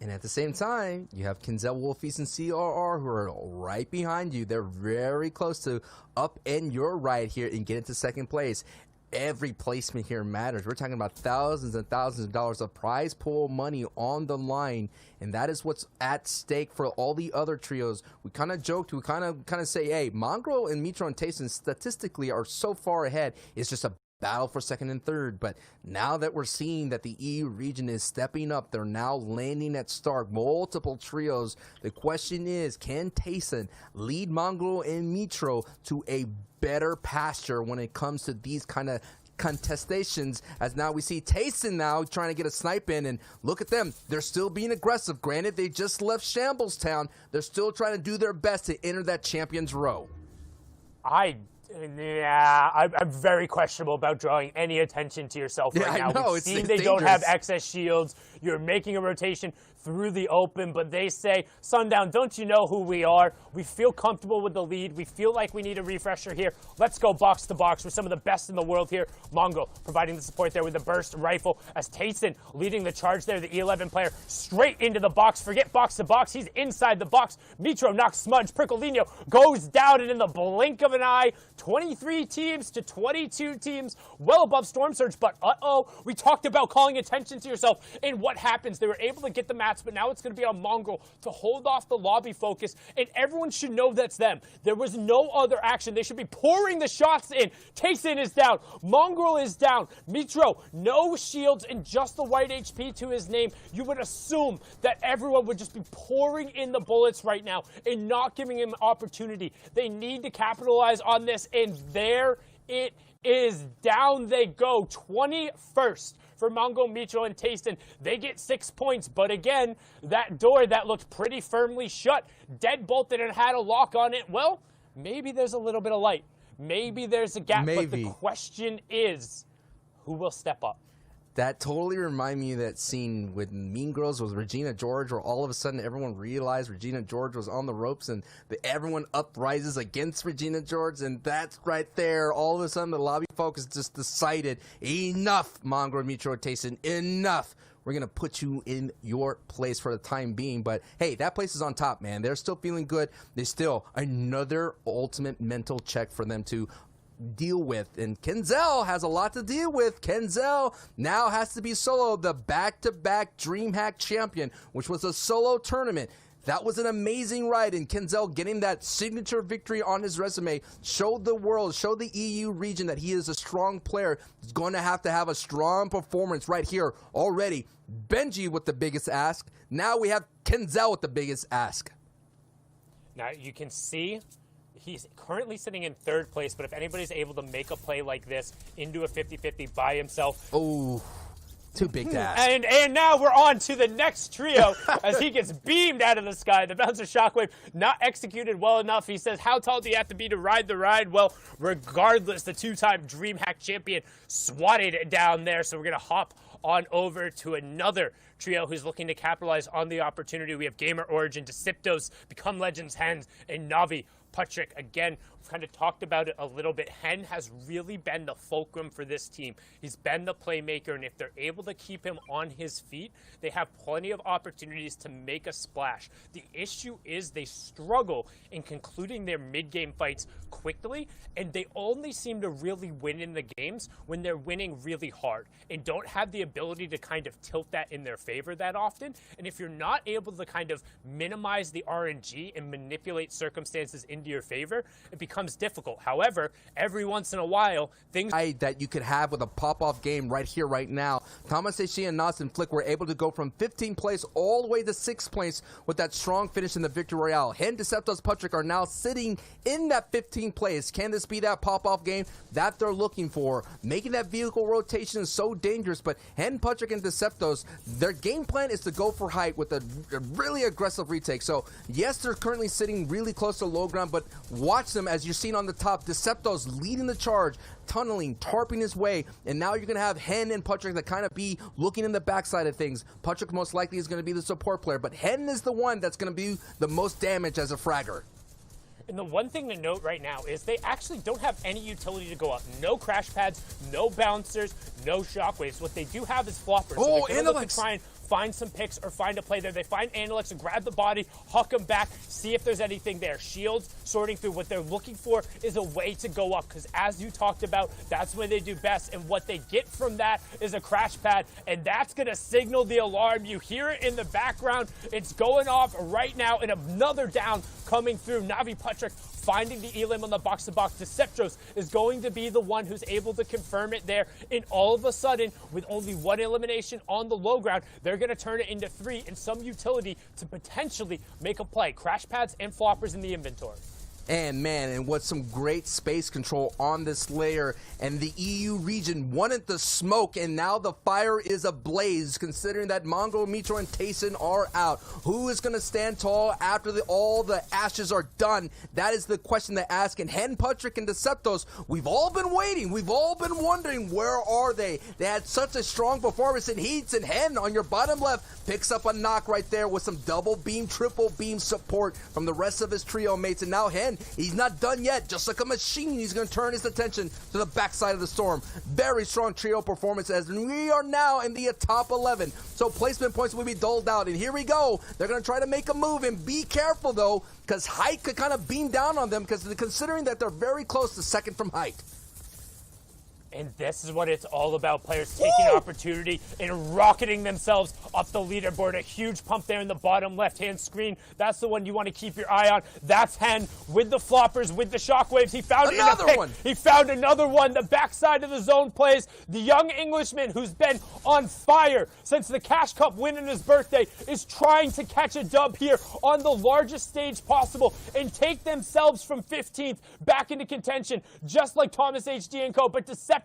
And at the same time, you have Kenzel, Wolfies, and CRR who are right behind you. They're very close to up and your right here and get into second place. Every placement here matters. We're talking about thousands and thousands of dollars of prize pool money on the line, and that is what's at stake for all the other trios. We kind of joked, we kind of say, hey, Mongraal and Mitro and Tayson statistically are so far ahead. It's just a battle for second and third. But now that we're seeing that the EU region is stepping up, they're now landing at Stark, multiple trios. The question is, can Tayson lead Mongraal and Mitro to a better pasture when it comes to these kind of contestations, as now we see Tayson now trying to get a snipe in, and look at them, they're still being aggressive. Granted, they just left Shambles Town. They're still trying to do their best to enter that champion's row. I'm very questionable about drawing any attention to yourself right now. I know, We've seen they don't have excess shields. You're making a rotation through the open, but they say, Sundown, don't you know who we are? We feel comfortable with the lead. We feel like we need a refresher here. Let's go box to box. We're some of the best in the world here. Mongraal providing the support there with the burst rifle as Tayson leading the charge there, the E11 player, straight into the box. Forget box to box. He's inside the box. Mitro knocks Smudge. Pricolino goes down, and in the blink of an eye, 23 teams to 22 teams, well above Storm Surge, but we talked about calling attention to yourself, and what happens? They were able to get the mats, but now it's going to be on Mongraal to hold off the lobby focus, and everyone should know that's them. There was no other action. They should be pouring the shots in. Tayson is down. Mongraal is down. Mitro, no shields and just the white HP to his name. You would assume that everyone would just be pouring in the bullets right now and not giving him opportunity. They need to capitalize on this, and there it is. Down they go. 21st for Mongraal, Mitro, and Tayson. They get 6 points, but again, that door that looked pretty firmly shut, deadbolted and had a lock on it. Well, maybe there's a little bit of light. Maybe there's a gap, but the question is, who will step up? That totally reminded me of that scene with Mean Girls with Regina George, where all of a sudden everyone realized Regina George was on the ropes, and everyone uprises against Regina George, and that's right there. All of a sudden the lobby folks just decided, enough, Mongraal, Mitro, Tayson, enough. We're going to put you in your place for the time being. But hey, that place is on top, man. They're still feeling good. There's still another ultimate mental check for them to deal with, and Kenzel has a lot to deal with. Kenzel now has to be solo, the back-to-back DreamHack champion, which was a solo tournament. That was an amazing ride, and Kenzel getting that signature victory on his resume showed the world, showed the EU region that he is a strong player. He's going to have a strong performance right here already. Benji with the biggest ask. Now we have Kenzel with the biggest ask. Now you can see he's currently sitting in 3rd place, but if anybody's able to make a play like this into a 50-50 by himself. Oh, too big to ask. And now we're on to the next trio as he gets beamed out of the sky. The bouncer Shockwave not executed well enough. He says, how tall do you have to be to ride the ride? Well, regardless, the 2-time DreamHack champion swatted down there. So we're going to hop on over to another trio who's looking to capitalize on the opportunity. We have Gamer Origin, Deceptos, Become Legends, Hens, and Navi Patrick. Again, we've kind of talked about it a little bit. Hen has really been the fulcrum for this team. He's been the playmaker, and if they're able to keep him on his feet, they have plenty of opportunities to make a splash. The issue is they struggle in concluding their mid-game fights quickly, and they only seem to really win in the games when they're winning really hard and don't have the ability to kind of tilt that in their favor that often. And if you're not able to kind of minimize the RNG and manipulate circumstances into your favor, it becomes becomes difficult. However, every once in a while, things that you could have with a pop-off game right here, right now. Thomas HG and Nas and Flick were able to go from 15th place all the way to 6th place with that strong finish in the Victory Royale. Hen, Deceptos, Patrick are now sitting in that 15th place. Can this be that pop-off game that they're looking for? Making that vehicle rotation is so dangerous, but Hen, Patrick, and Deceptos, their game plan is to go for height with a really aggressive retake. So, yes, they're currently sitting really close to low ground, but watch them as you're seeing on the top. Deceptos leading the charge, tunneling, tarping his way, and now you're going to have Hen and Patrick that kind of be looking in the backside of things. Patrick most likely is going to be the support player, but Hen is the one that's going to be the most damage as a fragger. And the one thing to note right now is they actually don't have any utility to go up. No crash pads, no bouncers, no shockwaves. What they do have is floppers. Oh, so they're gonna look Analyx. to try and find some picks or find a play there. They find Analyx and grab the body, huck him back, see if there's anything there. Shields sorting through. What they're looking for is a way to go up, because as you talked about, that's when they do best. And what they get from that is a crash pad, and that's going to signal the alarm. You hear it in the background. It's going off right now, and another down coming through. Navi Patrick finding the elim on the box-to-box. Deceptos is going to be the one who's able to confirm it there. And all of a sudden, with only one elimination on the low ground, they're going to turn it into 3 and some utility to potentially make a play. Crash pads and floppers in the inventory. And man, and what some great space control on this layer, and the EU region wanted the smoke, and now the fire is ablaze, considering that Mongo, Mitro, and Tayson are out. Who is going to stand tall after all the ashes are done? That is the question to ask. And Hen, Patrick, and Deceptos, we've all been waiting. We've all been wondering, where are they? They had such a strong performance in Heats, and Hen on your bottom left picks up a knock right there with some double beam, triple beam support from the rest of his trio mates. And now Hen, he's not done yet. Just like a machine, he's going to turn his attention to the backside of the storm. Very strong trio performance as we are now in the top 11. So placement points will be doled out. And here we go. They're going to try to make a move. And be careful, though, because height could kind of beam down on them, because considering that they're very close to second from height. And this is what it's all about. Players taking opportunity and rocketing themselves up the leaderboard. A huge pump there in the bottom left-hand screen. That's the one you want to keep your eye on. That's Hen with the floppers, with the shockwaves. He found Another it in a pick. one. He found another one. The backside of the zone plays. The young Englishman who's been on fire since the Cash Cup win on his birthday is trying to catch a dub here on the largest stage possible and take themselves from 15th back into contention, just like Thomas HD and Co. But Deceptos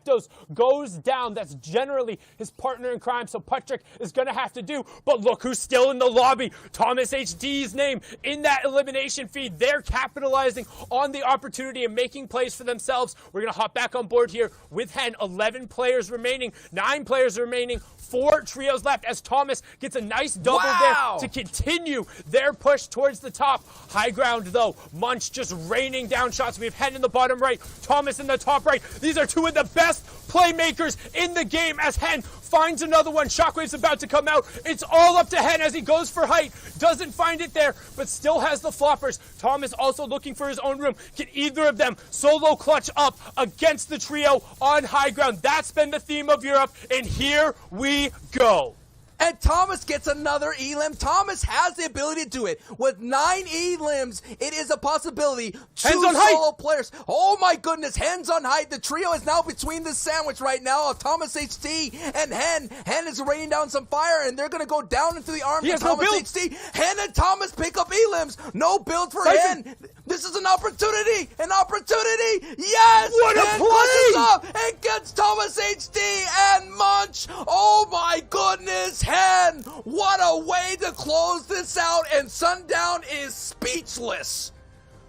goes down. That's generally his partner in crime, so Patrick is going to have to do. But look who's still in the lobby. Thomas HD's name in that elimination feed. They're capitalizing on the opportunity and making plays for themselves. We're going to hop back on board here with Hen. 11 players remaining, 9 players remaining, 4 trios left as Thomas gets a nice double there to continue their push towards the top. High ground, though. Munch just raining down shots. We have Hen in the bottom right, Thomas in the top right. These are two of the best playmakers in the game as Hen finds another one. Shockwave's about to come out. It's all up to Hen as he goes for height. Doesn't find it there, but still has the floppers. Thomas also looking for his own room. Can either of them solo clutch up against the trio on high ground? That's been the theme of Europe, and here we go. And Thomas gets another elim. Thomas has the ability to do it. With 9 elims, it is a possibility. 2 Hands on solo players. Oh my goodness, Hen's on height. The trio is now between the sandwich right now of Thomas HD and Hen. Hen is raining down some fire, and they're going to go down into the arms of Thomas HD. Hen and Thomas pick up elims. No build for Hen. This is an opportunity. An opportunity. Yes. What a Hen play. clutches up and gets Thomas HD and Munch. Oh my goodness. Hen, what a way to close this out, and Sundown is speechless.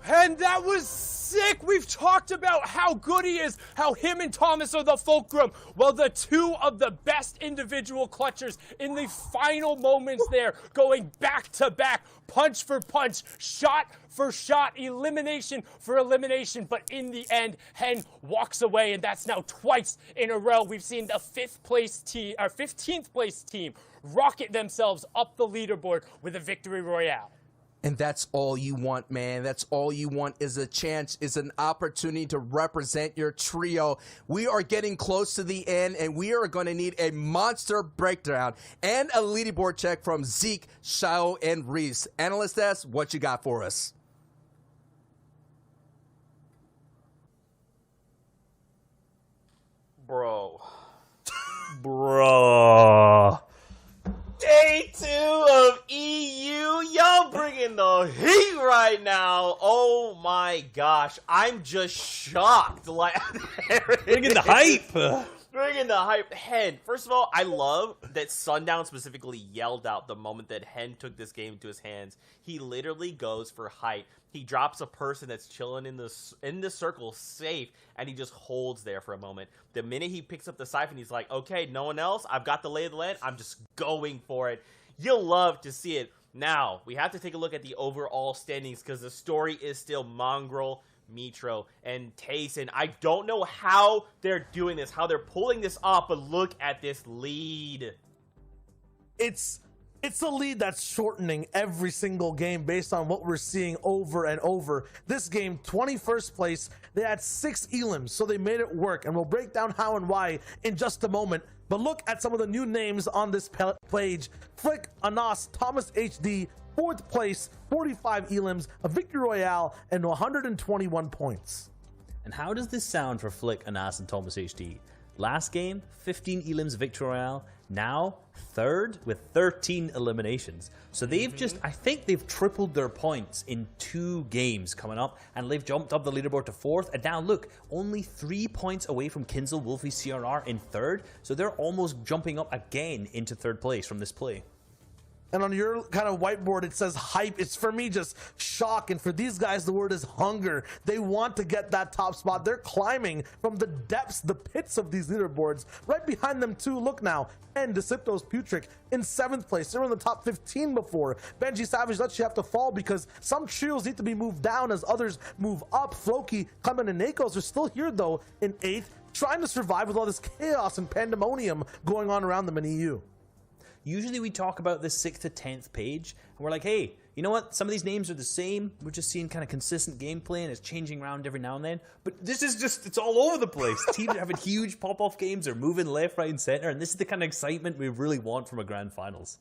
And that was sick. We've talked about how good he is, how him and Thomas are the fulcrum. Well, the two of the best individual clutchers in the final moments there, going back to back, punch for punch, shot for shot, elimination for elimination. But in the end, Hen walks away, and that's now twice in a row. We've seen the 15th place team rocket themselves up the leaderboard with a victory royale. And that's all you want, man. That's all you want is a chance, is an opportunity to represent your trio. We are getting close to the end, and we are going to need a monster breakdown and a leaderboard check from Zeke, Shao, and Reese. Analyst S, what you got for us? Bro. Bro. Day 2 of EU. Y'all bringing the heat right now. Oh my gosh. I'm just shocked. Like, Bringing the hype. Bringing the hype. Hen, first of all, I love that Sundown specifically yelled out the moment that Hen took this game into his hands. He literally goes for hype. He drops a person that's chilling in the circle safe, and he just holds there for a moment. The minute he picks up the siphon, he's like, okay, no one else. I've got the lay of the land. I'm just going for it. You'll love to see it. Now, we have to take a look at the overall standings because the story is still Mongraal, Mitro, and Tayson. I don't know how they're doing this, how they're pulling this off, but look at this lead. It's a lead that's shortening every single game based on what we're seeing over and over. This game, 21st place, they had 6 elims, so they made it work, and we'll break down how and why in just a moment. But look at some of the new names on this page. Flick, Anas, Thomas HD, 4th place, 45 elims, a victory royale, and 121 points. And how does this sound for Flick, Anas, and Thomas HD? Last game, 15 elims, victory royale. Now, 3rd with 13 eliminations. So they've I think they've tripled their points in 2 games coming up, and they've jumped up the leaderboard to 4th. And now look, only 3 points away from Kinzel, Wolfie, CRR in 3rd. So they're almost jumping up again into 3rd place from this play. And on your kind of whiteboard, it says hype. It's for me just shock. And for these guys, the word is hunger. They want to get that top spot. They're climbing from the depths, the pits of these leaderboards. Right behind them, too, look now. And Deceptos Putric in 7th place. They were in the top 15 before. Benji Savage lets you have to fall because some trios need to be moved down as others move up. Floki, Clement, and Nakos are still here, though, in 8th, trying to survive with all this chaos and pandemonium going on around them in EU. Usually we talk about this 6th to 10th page, and we're like, hey, you know what? Some of these names are the same. We're just seeing kind of consistent gameplay, and it's changing around every now and then. But this is just, it's all over the place. Teams are having huge pop-off games. They're moving left, right, and center, and this is the kind of excitement we really want from a grand finals.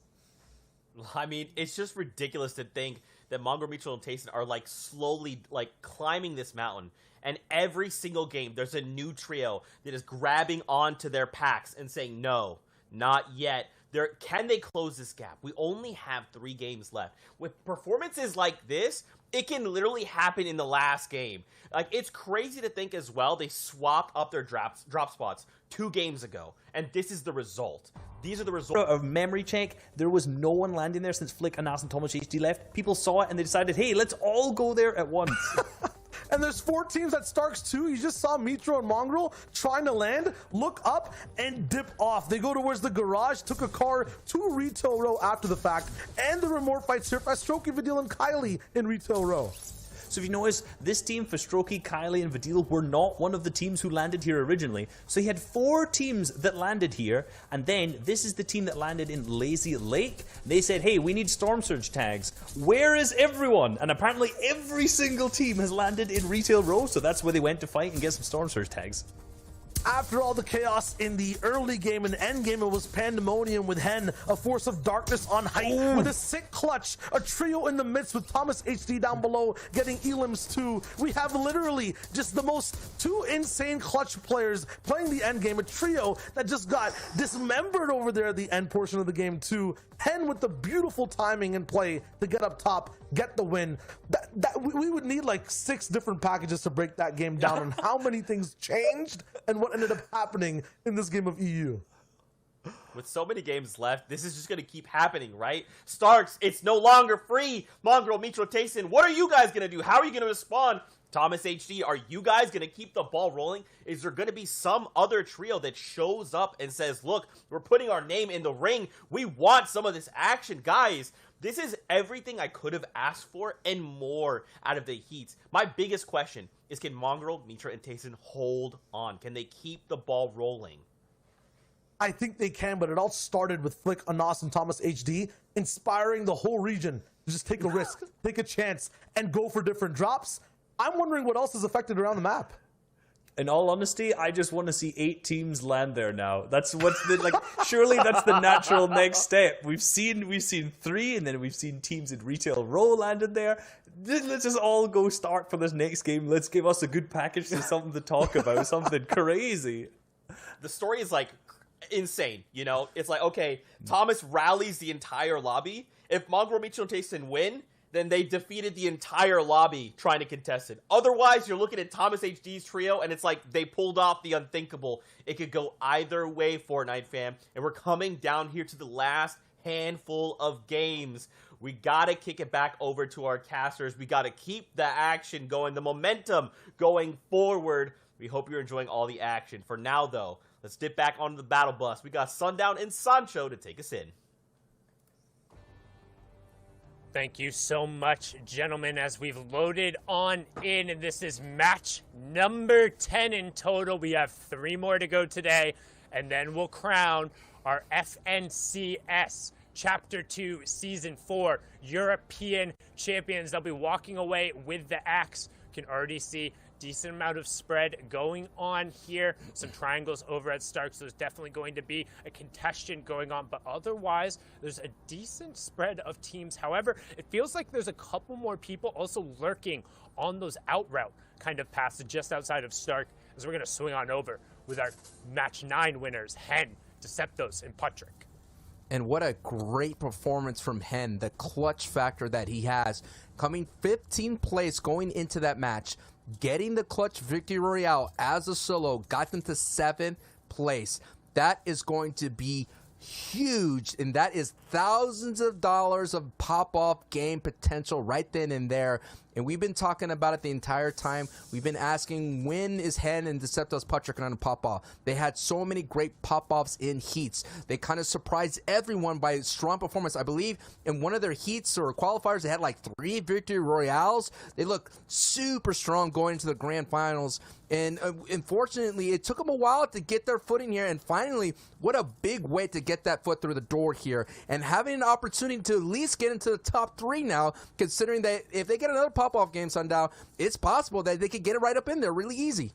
I mean, it's just ridiculous to think that Mongraal, Mitro, and Tayson are, like, slowly, like, climbing this mountain. And every single game, there's a new trio that is grabbing onto their packs and saying, no, not yet. Can they close this gap? We only have 3 games left. With performances like this, it can literally happen in the last game. Like, it's crazy to think as well, they swapped up their drop spots 2 games ago, and this is the result. These are the results. A memory check, there was no one landing there since Flick, Anas, and Thomas HD left. People saw it, and they decided, hey, let's all go there at once. And there's 4 teams at Starks too. You just saw Mitro and Mongraal trying to land, look up, and dip off. They go towards the garage, took a car to Retail Row after the fact, and there were more fights here for Stroky, Vidil, and Kylie in Retail Row. So if you notice, this team, Fastroki, Kylie, and Vidil, were not one of the teams who landed here originally. So he had 4 teams that landed here, and then this is the team that landed in Lazy Lake. They said, hey, we need Storm Surge tags. Where is everyone? And apparently every single team has landed in Retail Row, so that's where they went to fight and get some Storm Surge tags. After all the chaos in the early game and end game, it was pandemonium with Hen, a force of darkness on height, with a sick clutch, a trio in the midst with Thomas HD down below getting elims too. We have literally just the most 2 insane clutch players playing the end game, a trio that just got dismembered over there at the end portion of the game too. Hen with the beautiful timing and play to get up top, get the win. We would need like 6 different packages to break that game down on how many things changed and what ended up happening in this game of EU. With so many games left, this is just going to keep happening, right? Starks, it's no longer free. Mongraal, Mitro, Tayson, what are you guys going to do? How are you going to respond? Thomas HD, are you guys going to keep the ball rolling? Is there going to be some other trio that shows up and says, look, we're putting our name in the ring. We want some of this action. Guys, this is everything I could have asked for and more out of the Heats. My biggest question is, can Mongraal, Mitro, and Tayson hold on? Can they keep the ball rolling? I think they can, but it all started with Flick, Anas, and Thomas HD inspiring the whole region to just take a risk, take a chance, and go for different drops. I'm wondering what else is affected around the map. In all honesty, I just want to see 8 teams land there now. That's what's the, like, surely that's the natural next step. We've seen 3, and then we've seen teams in Retail Row landed there. Let's just all go start for this next game. Let's give us a good package to something to talk about, something crazy. the story is like insane, you know? It's like, okay, Thomas rallies the entire lobby. If Mongraal, Micho, and Tayson win, then they defeated the entire lobby trying to contest it. Otherwise, you're looking at Thomas HD's trio, and it's like they pulled off the unthinkable. It could go either way, Fortnite fam. And we're coming down here to the last handful of games. We gotta kick it back over to our casters. We gotta keep the action going, the momentum going forward. We hope you're enjoying all the action. For now, though, let's dip back onto the battle bus. We got Sundown and Sancho to take us in. Thank you so much, gentlemen, as we've loaded on in, and this is match number 10 in total. We have 3 more to go today, and then we'll crown our FNCS Chapter 2 Season 4 European champions. They'll be walking away with the axe. You can already see decent amount of spread going on here. Some triangles over at Stark, so there's definitely going to be a contention going on, but otherwise there's a decent spread of teams. However, it feels like there's a couple more people also lurking on those out route kind of paths just outside of Stark, as we're going to swing on over with our match 9 winners, Hen, Deceptos, and Patrick. And what a great performance from Hen, the clutch factor that he has, coming 15th place going into that match, getting the clutch victory royale as a solo, got them to 7th place. That is going to be huge, and that is thousands of dollars of pop-off game potential right then and there. And we've been talking about it the entire time. We've been asking, when is Hen and Deceptos Patrick going to pop off? They had so many great pop-offs in heats. They kind of surprised everyone by strong performance. I believe in one of their heats or qualifiers, they had like 3 victory royales. They look super strong going into the grand finals. And unfortunately, it took them a while to get their footing here. And finally, what a big way to get that foot through the door here. And having an opportunity to at least get into the top 3 now, considering that if they get another pop-off game, Sundown, it's possible that they could get it right up in there really easy.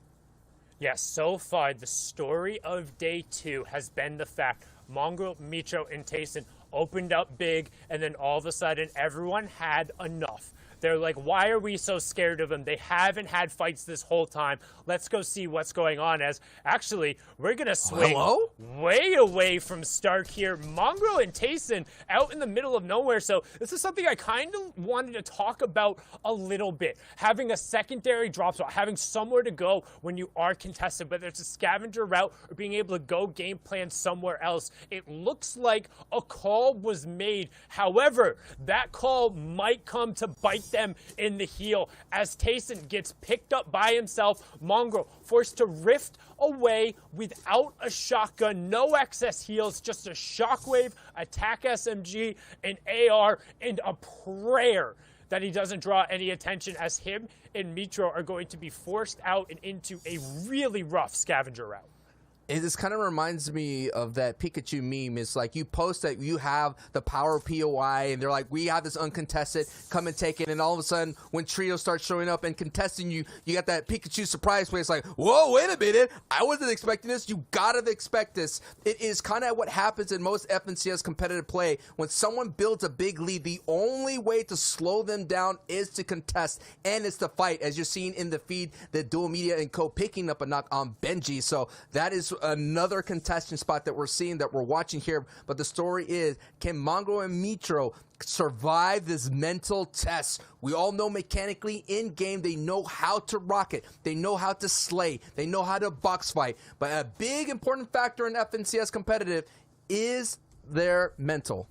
Yes, so far, the story of day 2 has been the fact Mongraal, Micho, and Tayson opened up big, and then all of a sudden, everyone had enough. They're like, why are we so scared of them? They haven't had fights this whole time. Let's go see what's going on, as actually, we're going to swing way away from Stark here. Mongraal and Tayson out in the middle of nowhere. So this is something I kind of wanted to talk about a little bit. Having a secondary drop spot, having somewhere to go when you are contested, whether it's a scavenger route or being able to go game plan somewhere else. It looks like a call was made. However, that call might come to bite them in the heel as Tayson gets picked up by himself. Mongraal forced to rift away without a shotgun, no excess heals, just a shockwave, attack SMG, an AR, and a prayer that he doesn't draw any attention, as him and Micho are going to be forced out and into a really rough scavenger route. This kind of reminds me of that Pikachu meme. It's like you post that you have the power of POI, and they're like, we have this uncontested, come and take it. And all of a sudden, when Trio starts showing up and contesting you, you got that Pikachu surprise play. It's like, whoa, wait a minute. I wasn't expecting this. You gotta expect this. It is kind of what happens in most FNCS competitive play. When someone builds a big lead, the only way to slow them down is to contest, and it's to fight. As you're seeing in the feed, the Dual Media and Co. picking up a knock on Benji. So that is another contestant spot that we're seeing, that we're watching here. But the story is, can Mongraal and Micho survive this mental test? We all know mechanically in game they know how to rock it, they know how to slay, they know how to box fight. But a big important factor in FNCS competitive is their mental.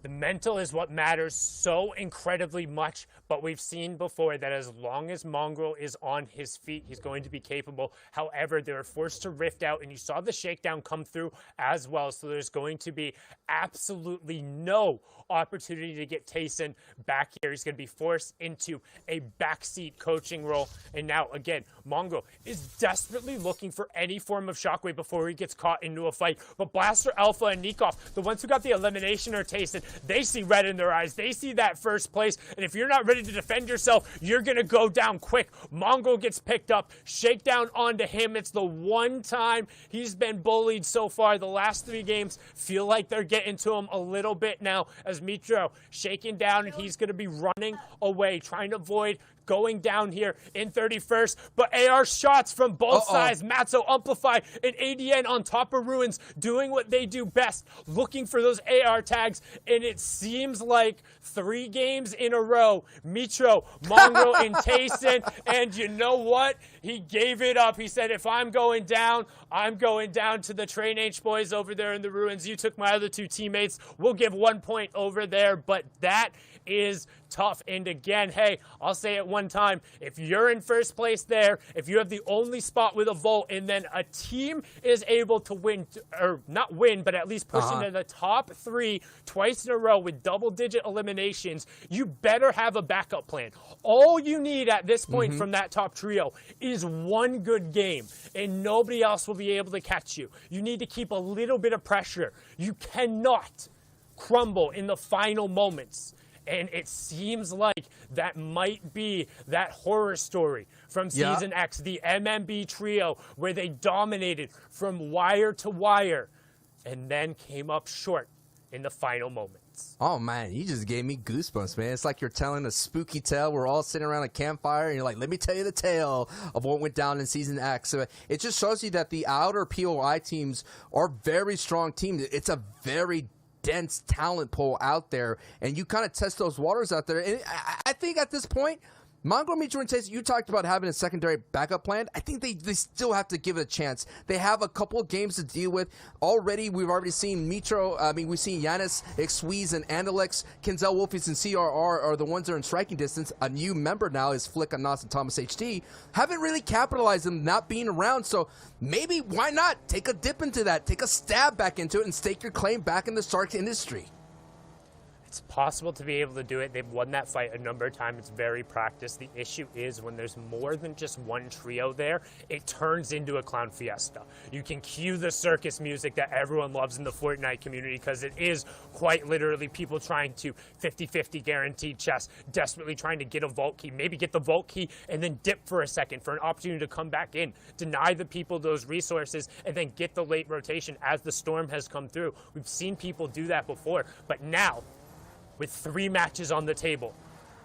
The mental is what matters so incredibly much, but we've seen before that as long as Mongraal is on his feet, he's going to be capable. However, they were forced to rift out, and you saw the shakedown come through as well, so there's going to be absolutely no opportunity to get Tayson back here. He's going to be forced into a backseat coaching role, and now, again, Mongraal is desperately looking for any form of shockwave before he gets caught into a fight, but Blaster Alpha and Nikov, the ones who got the elimination, are Tayson. they see red in their eyes. They see that first place, and if you're not ready to defend yourself, you're going to go down quick. Mongraal gets picked up, shakedown onto him. It's the one time he's been bullied so far. The last 3 games feel like they're getting to him a little bit now as Mitro shaking down, and he's going to be running away, trying to avoid going down here in 31st, but AR shots from both sides. Matzo Amplify and ADN on top of Ruins doing what they do best, looking for those AR tags, and it seems like 3 games in a row, Mitro, Mongraal, and Tayson, and you know what? He gave it up. He said, if I'm going down to the Train H boys over there in the Ruins. You took my other 2 teammates. We'll give 1 point over there, but that is tough. And again, hey, I'll say it one time. If you're in first place there, if you have the only spot with a vault, and then a team is able to win, or not win, but at least push into the top 3 twice in a row with double-digit eliminations, you better have a backup plan. All you need at this point from that top trio is 1 good game, and nobody else will be able to catch you. You need to keep a little bit of pressure. You cannot crumble in the final moments. And it seems like that might be that horror story from Season X, the MMB trio, where they dominated from wire to wire and then came up short in the final moments. Oh, man, you just gave me goosebumps, man. It's like you're telling a spooky tale. We're all sitting around a campfire, and you're like, let me tell you the tale of what went down in Season X. So it just shows you that the outer POI teams are very strong teams. It's a very dense talent pool out there, and you kind of test those waters out there. And I think at this point, Mongraal, Mitro, and Tayson, you talked about having a secondary backup plan. I think they still have to give it a chance. They have a couple of games to deal with. We've already seen Mitro, we've seen Yanis, Xwiz, and Andalex. Kenzel, Wolfies, and CRR are the ones that are in striking distance. A new member now is Flick, Anas, and Thomas HD. Haven't really capitalized them not being around, so maybe why not take a dip into that? Take a stab back into it and stake your claim back in the Stark industry. It's possible to be able to do it. They've won that fight a number of times. It's very practiced. The issue is when there's more than just one trio there, it turns into a clown fiesta. You can cue the circus music that everyone loves in the Fortnite community because it is quite literally people trying to 50-50 guaranteed chess, desperately trying to get a vault key, maybe get the vault key and then dip for a second for an opportunity to come back in, deny the people those resources, and then get the late rotation as the storm has come through. We've seen people do that before, but now, with 3 matches on the table,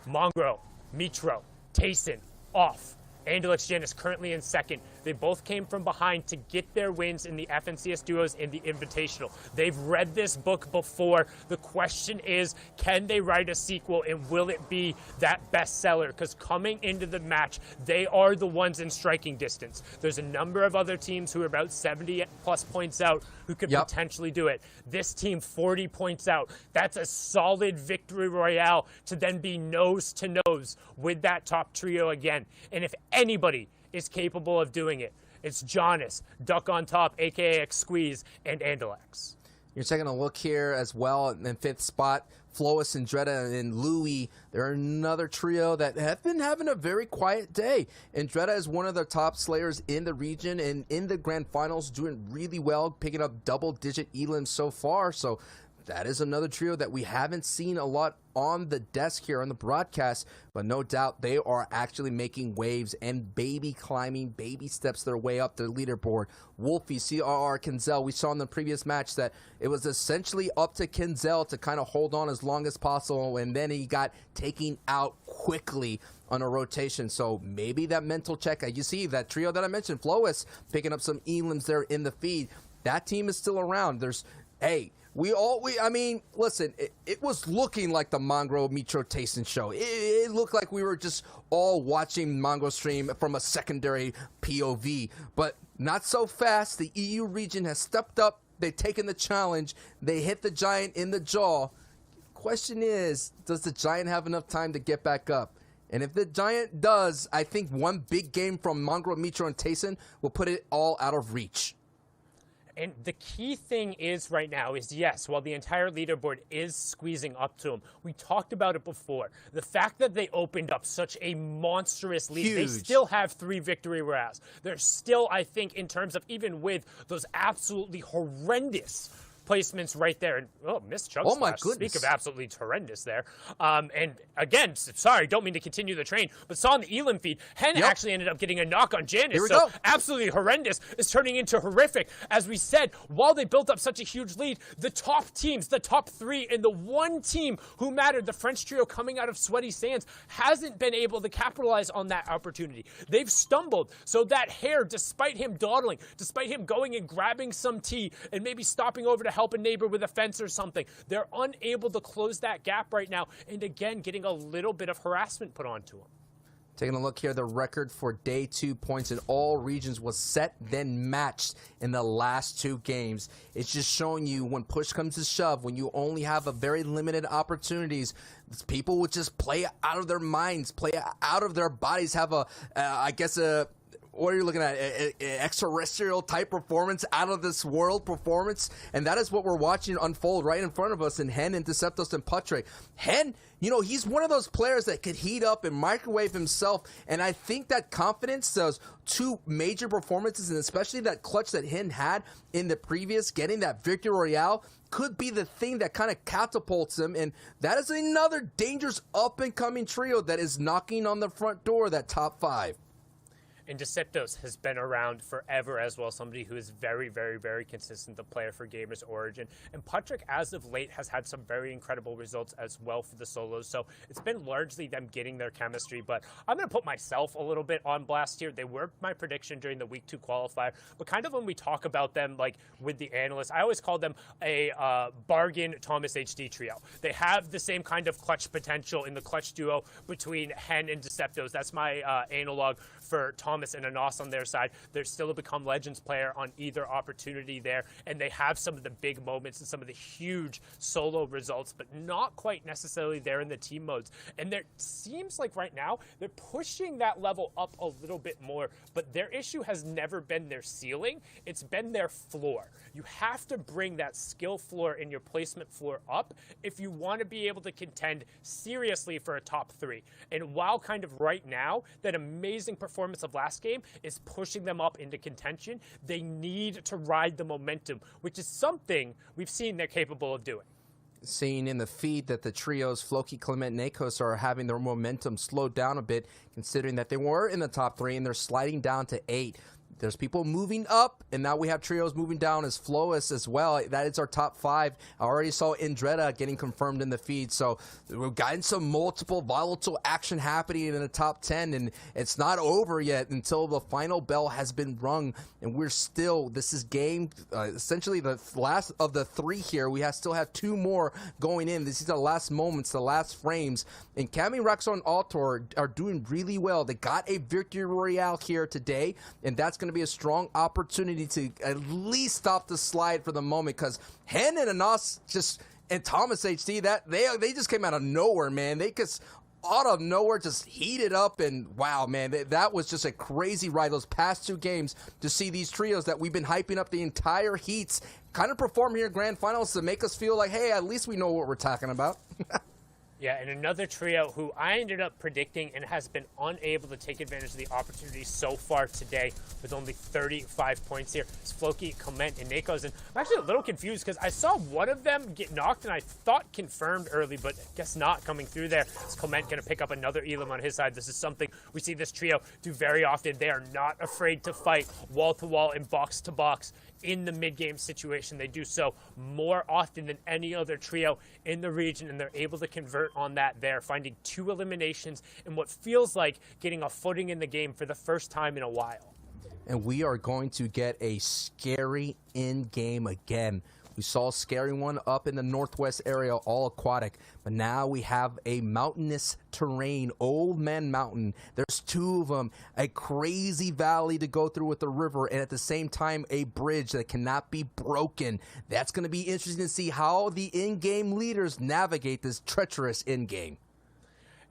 Mongraal, Mitro, Tayson, off. Andalex Janis currently in second. They both came from behind to get their wins in the FNCS Duos and the Invitational. They've read this book before. The question is, can they write a sequel, and will it be that bestseller? Because coming into the match, they are the ones in striking distance. There's a number of other teams who are about 70-plus points out who could potentially do it. This team, 40 points out. That's a solid victory royale to then be nose-to-nose with that top trio again. And if anybody is capable of doing it, it's Jonas, Duck on top, aka Xwiz, and Andalex. You're taking a look here as well in 5th spot. Flois and Dreda and Louis. They're another trio that have been having a very quiet day. And Dreda is one of the top slayers in the region and in the grand finals, doing really well, picking up double-digit elims so far. So that is another trio that we haven't seen a lot on the desk here on the broadcast, but no doubt they are actually making waves and climbing baby steps their way up the leaderboard. Wolfie, CRR, Kenzel, we saw in the previous match that it was essentially up to Kenzel to kind of hold on as long as possible, and then he got taken out quickly on a rotation. So maybe that mental check, you see that trio that I mentioned, Flois picking up some elims there in the feed. That team is still around. Listen, it was looking like the Mongraal Mitro Tayson show. It looked like we were just all watching Mongraal stream from a secondary POV, but not so fast. The EU region has stepped up. They've taken the challenge. They hit the Giant in the jaw. Question is, does the Giant have enough time to get back up? And if the Giant does, I think one big game from Mongraal, Mitro, and Tayson will put it all out of reach. And the key thing is right now is, yes, while the entire leaderboard is squeezing up to them, we talked about it before. The fact that they opened up such a monstrous lead, they still have 3 victory royales. They're still, I think, in terms of even with those absolutely horrendous placements right there. And, missed chug Oh my splash. Speak goodness. of absolutely horrendous there. And again, sorry, don't mean to continue the train, but saw in the Elim feed, Hen actually ended up getting a knock on Janice. Here we so go. absolutely horrendous is turning into horrific. As we said, while they built up such a huge lead, the top teams, the top three, and the one team who mattered, the French trio coming out of Sweaty Sands, hasn't been able to capitalize on that opportunity. They've stumbled. So that Hare, despite him dawdling, despite him going and grabbing some tea and maybe stopping over to help a neighbor with a fence or something, they're unable to close that gap right now. And again, getting a little bit of harassment put onto them. Taking a look here, the record for day 2 points in all regions was set, then matched in the last 2 games. It's just showing you when push comes to shove, when you only have a very limited opportunities, people would just play out of their minds, play out of their bodies, have what are you looking at? An extraterrestrial type performance, out of this world performance, and that is what we're watching unfold right in front of us in Hen and Deceptos and Patrick. Hen, he's one of those players that could heat up and microwave himself, and I think that confidence, those 2 major performances, and especially that clutch that Hen had in the previous, getting that Victory Royale, could be the thing that kind of catapults him, and that is another dangerous up-and-coming trio that is knocking on the front door, that top 5. And Deceptos has been around forever as well, somebody who is very, very, very consistent, the player for Gamers Origin. And Patrick, as of late, has had some very incredible results as well for the solos. So it's been largely them getting their chemistry. But I'm going to put myself a little bit on blast here. They were my prediction during the Week 2 qualifier. But kind of when we talk about them, like with the analysts, I always call them a bargain Thomas HD trio. They have the same kind of clutch potential in the clutch duo between Hen and Deceptos. That's my analog for Thomas and Anos on their side. They're still a Become Legends player on either opportunity there, and they have some of the big moments and some of the huge solo results, but not quite necessarily there in the team modes. And there seems like right now they're pushing that level up a little bit more, but their issue has never been their ceiling, it's been their floor. You have to bring that skill floor and your placement floor up if you want to be able to contend seriously for a top 3. And while kind of right now, that amazing performance of last game is pushing them up into contention, they need to ride the momentum, which is something we've seen they're capable of doing. Seeing in the feed that the trios, Floki, Clement, and Akos, are having their momentum slowed down a bit, considering that they were in the top 3 and they're sliding down to 8. There's people moving up, and now we have trios moving down as Flois as well. That is our top 5. I already saw Indreda getting confirmed in the feed, so we've gotten some multiple volatile action happening in the top 10, and it's not over yet until the final bell has been rung, and this is game, essentially the last of the 3 here. We still have 2 more going in. This is the last moments, the last frames, and Cami, Raxo, and Altor are doing really well. They got a Victory Royale here today, and that's going to be a strong opportunity to at least stop the slide for the moment, because Hen and Anos and Thomas HD, that they just came out of nowhere, man. They just out of nowhere just heated up, and wow, man, that was just a crazy ride those past 2 games to see these trios that we've been hyping up the entire heats kind of perform here in grand finals to make us feel like, hey, at least we know what we're talking about. Yeah, and another trio who I ended up predicting and has been unable to take advantage of the opportunity so far today with only 35 points here is Floki, Clement, and Nakos. And I'm actually a little confused because I saw one of them get knocked and I thought confirmed early, but guess not coming through there. Is Clement going to pick up another Elim on his side? This is something we see this trio do very often. They are not afraid to fight wall-to-wall and box-to-box in the mid-game situation. They do so more often than any other trio in the region, and they're able to convert on that there, finding 2 eliminations in what feels like getting a footing in the game for the first time in a while. And we are going to get a scary in-game again. We saw a scary one up in the northwest area, all aquatic, but now we have a mountainous terrain, Old Man Mountain. There's 2 of them, a crazy valley to go through with the river, and at the same time, a bridge that cannot be broken. That's going to be interesting to see how the in-game leaders navigate this treacherous in-game.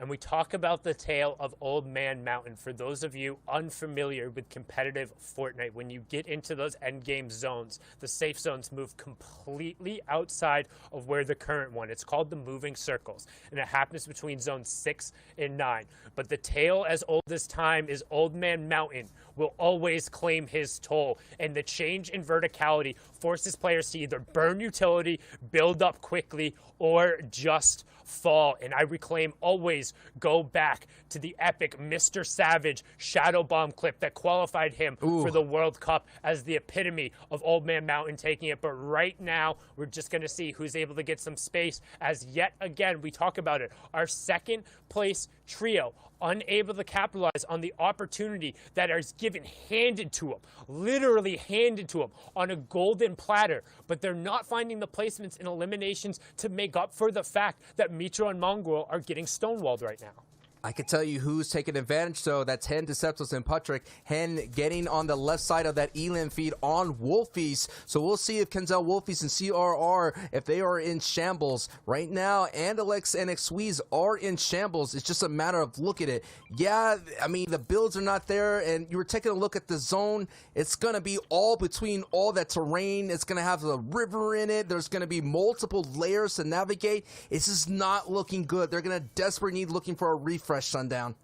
And we talk about the tale of Old Man Mountain. For those of you unfamiliar with competitive Fortnite, when you get into those endgame zones, the safe zones move completely outside of where the current one. It's called the moving circles, and it happens between zones 6 and 9. But the tale as old as time is Old Man Mountain, will always claim his toll. And the change in verticality forces players to either burn utility, build up quickly, or just fall. And I reclaim always go back to the epic Mr. Savage Shadow Bomb clip that qualified him for the World Cup as the epitome of Old Man Mountain taking it. But right now, we're just going to see who's able to get some space as yet again, we talk about it, our second place trio unable to capitalize on the opportunity that is given, handed to them, literally handed to them on a golden platter. But they're not finding the placements and eliminations to make up for the fact that Mitro and Mongrel are getting stonewalled right now. I can tell you who's taking advantage, though. That's Hen, Deceptos, and Patrick. Hen getting on the left side of that Elam feed on Wolfies. So we'll see if Kenzel Wolfies and CRR, if they are in shambles. Right now, Andalex and Xweez are in shambles. It's just a matter of look at it. Yeah, I mean, the builds are not there, and you were taking a look at the zone. It's going to be all between all that terrain. It's going to have the river in it. There's going to be multiple layers to navigate. It's just not looking good. They're going to desperately need looking for a refresh. Sundown.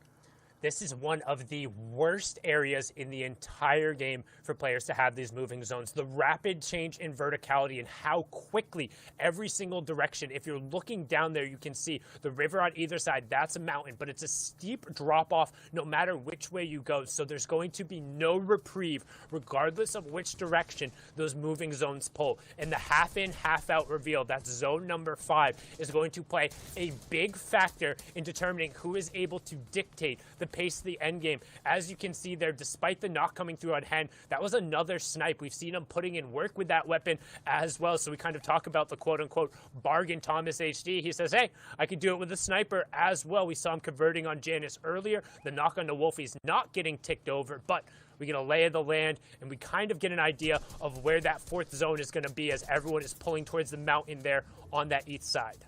This is one of the worst areas in the entire game for players to have these moving zones. The rapid change in verticality and how quickly every single direction, if you're looking down there, you can see the river on either side. That's a mountain, but it's a steep drop off no matter which way you go. So there's going to be no reprieve regardless of which direction those moving zones pull. And the half in, half out reveal, that's zone number 5, is going to play a big factor in determining who is able to dictate the pace of the end game. As you can see there, despite the knock coming through on Hen, that was another snipe. We've seen him putting in work with that weapon as well. So we kind of talk about the quote-unquote bargain Thomas HD. He says, hey, I could do it with a sniper as well. We saw him converting on Janus earlier. The knock on the Wolfie's not getting ticked over, but we get a lay of the land, and we kind of get an idea of where that fourth zone is going to be as everyone is pulling towards the mountain there on that east side.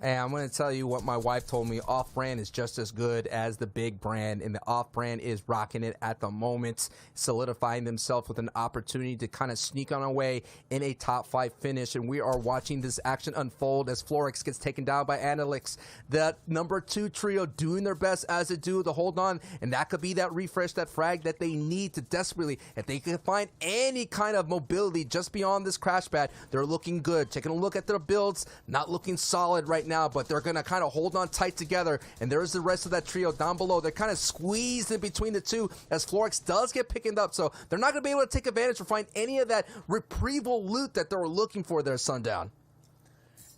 And I'm going to tell you what my wife told me. Off-brand is just as good as the big brand, and the off-brand is rocking it at the moment, solidifying themselves with an opportunity to kind of sneak on away in a top 5 finish. And we are watching this action unfold as Florix gets taken down by Analyx. The number 2 trio doing their best as it do to hold on, and that could be that refresh, that frag that they need to desperately, if they can find any kind of mobility just beyond this crash pad, they're looking good. Taking a look at their builds, not looking solid right now, but they're going to kind of hold on tight together, and there's the rest of that trio down below. They're kind of squeezed in between the two as Florix does get picked up, so they're not going to be able to take advantage or find any of that reprieval loot that they were looking for there, Sundown.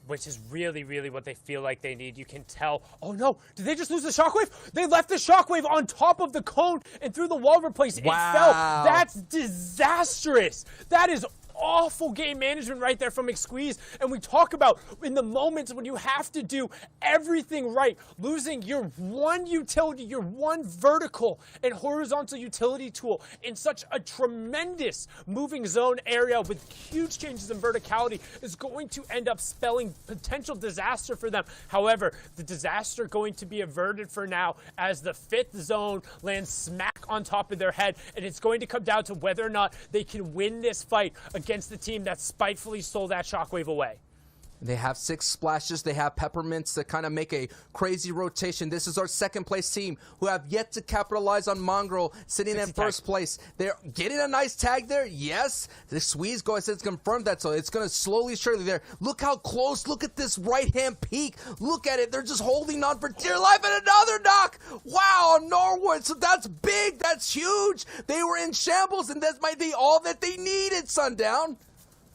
Which is really, really what they feel like they need. You can tell, oh no, did they just lose the shockwave? They left the shockwave on top of the cone and through the wall replace. Wow. It fell. That's disastrous. That is awful game management right there from Xweez. And we talk about in the moments when you have to do everything right, losing your one utility, your one vertical and horizontal utility tool in such a tremendous moving zone area with huge changes in verticality is going to end up spelling potential disaster for them. However, the disaster going to be averted for now as the 5th zone lands smack on top of their head, and it's going to come down to whether or not they can win this fight against the team that spitefully stole that shockwave away. They have 6 splashes. They have peppermints to kind of make a crazy rotation. This is our second place team who have yet to capitalize on Mongrel sitting in first place. They're getting a nice tag there. Yes, the Swedes go ahead and confirm that, so it's going to slowly, surely there. Look how close. Look at this right-hand peak. Look at it. They're just holding on for dear life, and another knock. Wow, Norwood. So that's big. That's huge. They were in shambles, and that might be all that they needed, Sundown.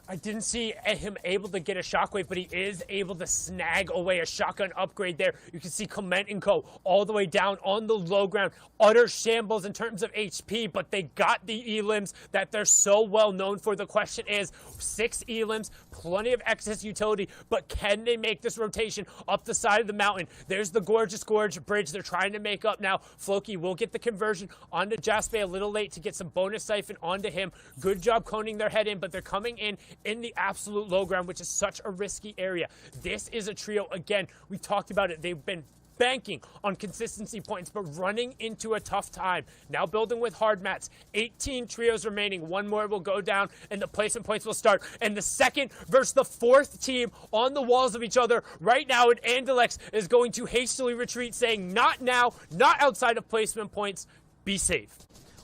I didn't see him able to get a shockwave, but he is able to snag away a shotgun upgrade there. You can see Clement and Co. all the way down on the low ground. Utter shambles in terms of HP, but they got the elims that they're so well known for. The question is, 6 elims, plenty of excess utility, but can they make this rotation up the side of the mountain? There's the Gorgeous Gorge bridge they're trying to make up now. Floki will get the conversion onto Jaspe a little late to get some bonus siphon onto him. Good job coning their head in, but they're coming in the absolute low ground, which is such a risky area. This is a trio, again, we talked about it, they've been banking on consistency points, but running into a tough time. Now building with hard mats. 18 trios remaining. One more will go down, and the placement points will start. And the second versus the 4th team on the walls of each other right now, and Andalex is going to hastily retreat, saying, not now, not outside of placement points, be safe.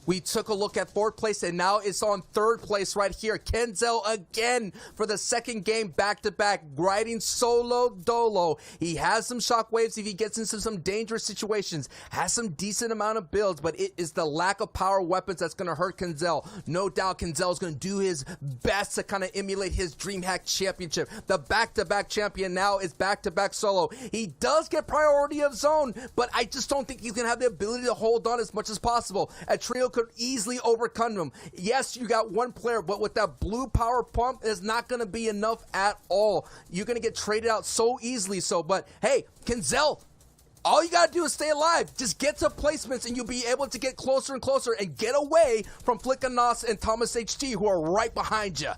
We took a look at 4th place, and now it's on 3rd place right here. Kenzel again for the 2nd game back-to-back, riding solo dolo. He has some shockwaves if he gets into some dangerous situations, has some decent amount of builds, but it is the lack of power weapons that's going to hurt Kenzel. No doubt Kenzel is going to do his best to kind of emulate his DreamHack Championship. The back-to-back champion now is back-to-back solo. He does get priority of zone, but I just don't think he's going to have the ability to hold on as much as possible. A trio could easily overcome him. Yes, you got one player, but with that blue power pump, it's not going to be enough at all. You're going to get traded out so easily. But hey, Kenzel, all you got to do is stay alive. Just get to placements and you'll be able to get closer and closer and get away from Flickanos and Thomas HT, who are right behind you.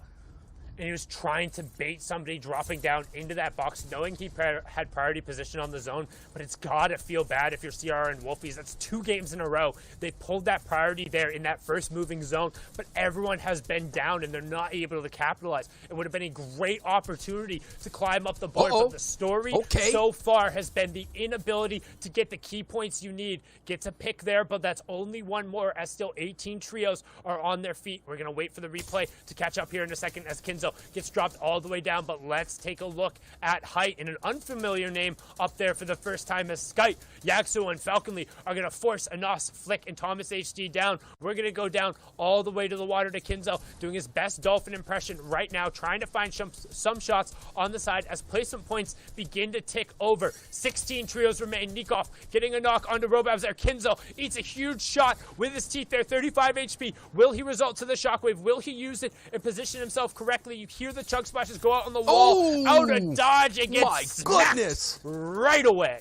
And he was trying to bait somebody dropping down into that box, knowing he had priority position on the zone. But it's got to feel bad if you're CR and Wolfies. That's 2 games in a row. They pulled that priority there in that first moving zone, but everyone has been down and they're not able to capitalize. It would have been a great opportunity to climb up the board, but the story so far has been the inability to get the key points you need. Get to pick there, but that's only one more, as still 18 trios are on their feet. We're going to wait for the replay to catch up here in a second as Kenzel gets dropped all the way down, but let's take a look at Height and an unfamiliar name up there for the first time as Skype, Yaxu, and Falconly are going to force Anas, Flick, and Thomas HD down. We're going to go down all the way to the water to Kenzel, doing his best Dolphin impression right now, trying to find some shots on the side as placement points begin to tick over. 16 trios remain. Nikov getting a knock onto Robabs there. Kenzel eats a huge shot with his teeth there, 35 HP. Will he result to the shockwave? Will he use it and position himself correctly? You hear the chug splashes go out on the wall, out of dodge, and gets goodness, right away.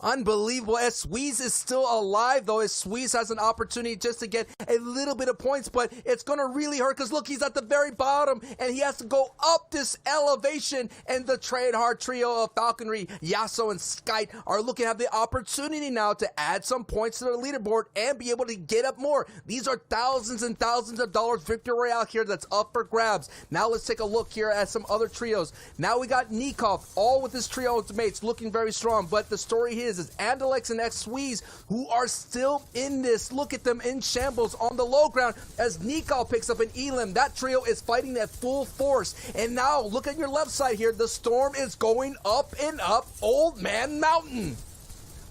Unbelievable. Squeeze is still alive, though. Squeeze has an opportunity just to get a little bit of points, but it's going to really hurt because, look, he's at the very bottom, and he has to go up this elevation, and the trade hard trio of Falconry, Yasuo, and Skype are looking to have the opportunity now to add some points to the leaderboard and be able to get up more. These are thousands and thousands of dollars victory royale here that's up for grabs. Now let's take a look here at some other trios. Now we got Nikov, all with his trio of mates, looking very strong, but the story here is Andalex and Squeeze, who are still in this. Look at them in shambles on the low ground as Nikov picks up an Elim. That trio is fighting at full force. And now look at your left side here. The storm is going up and up Old Man Mountain.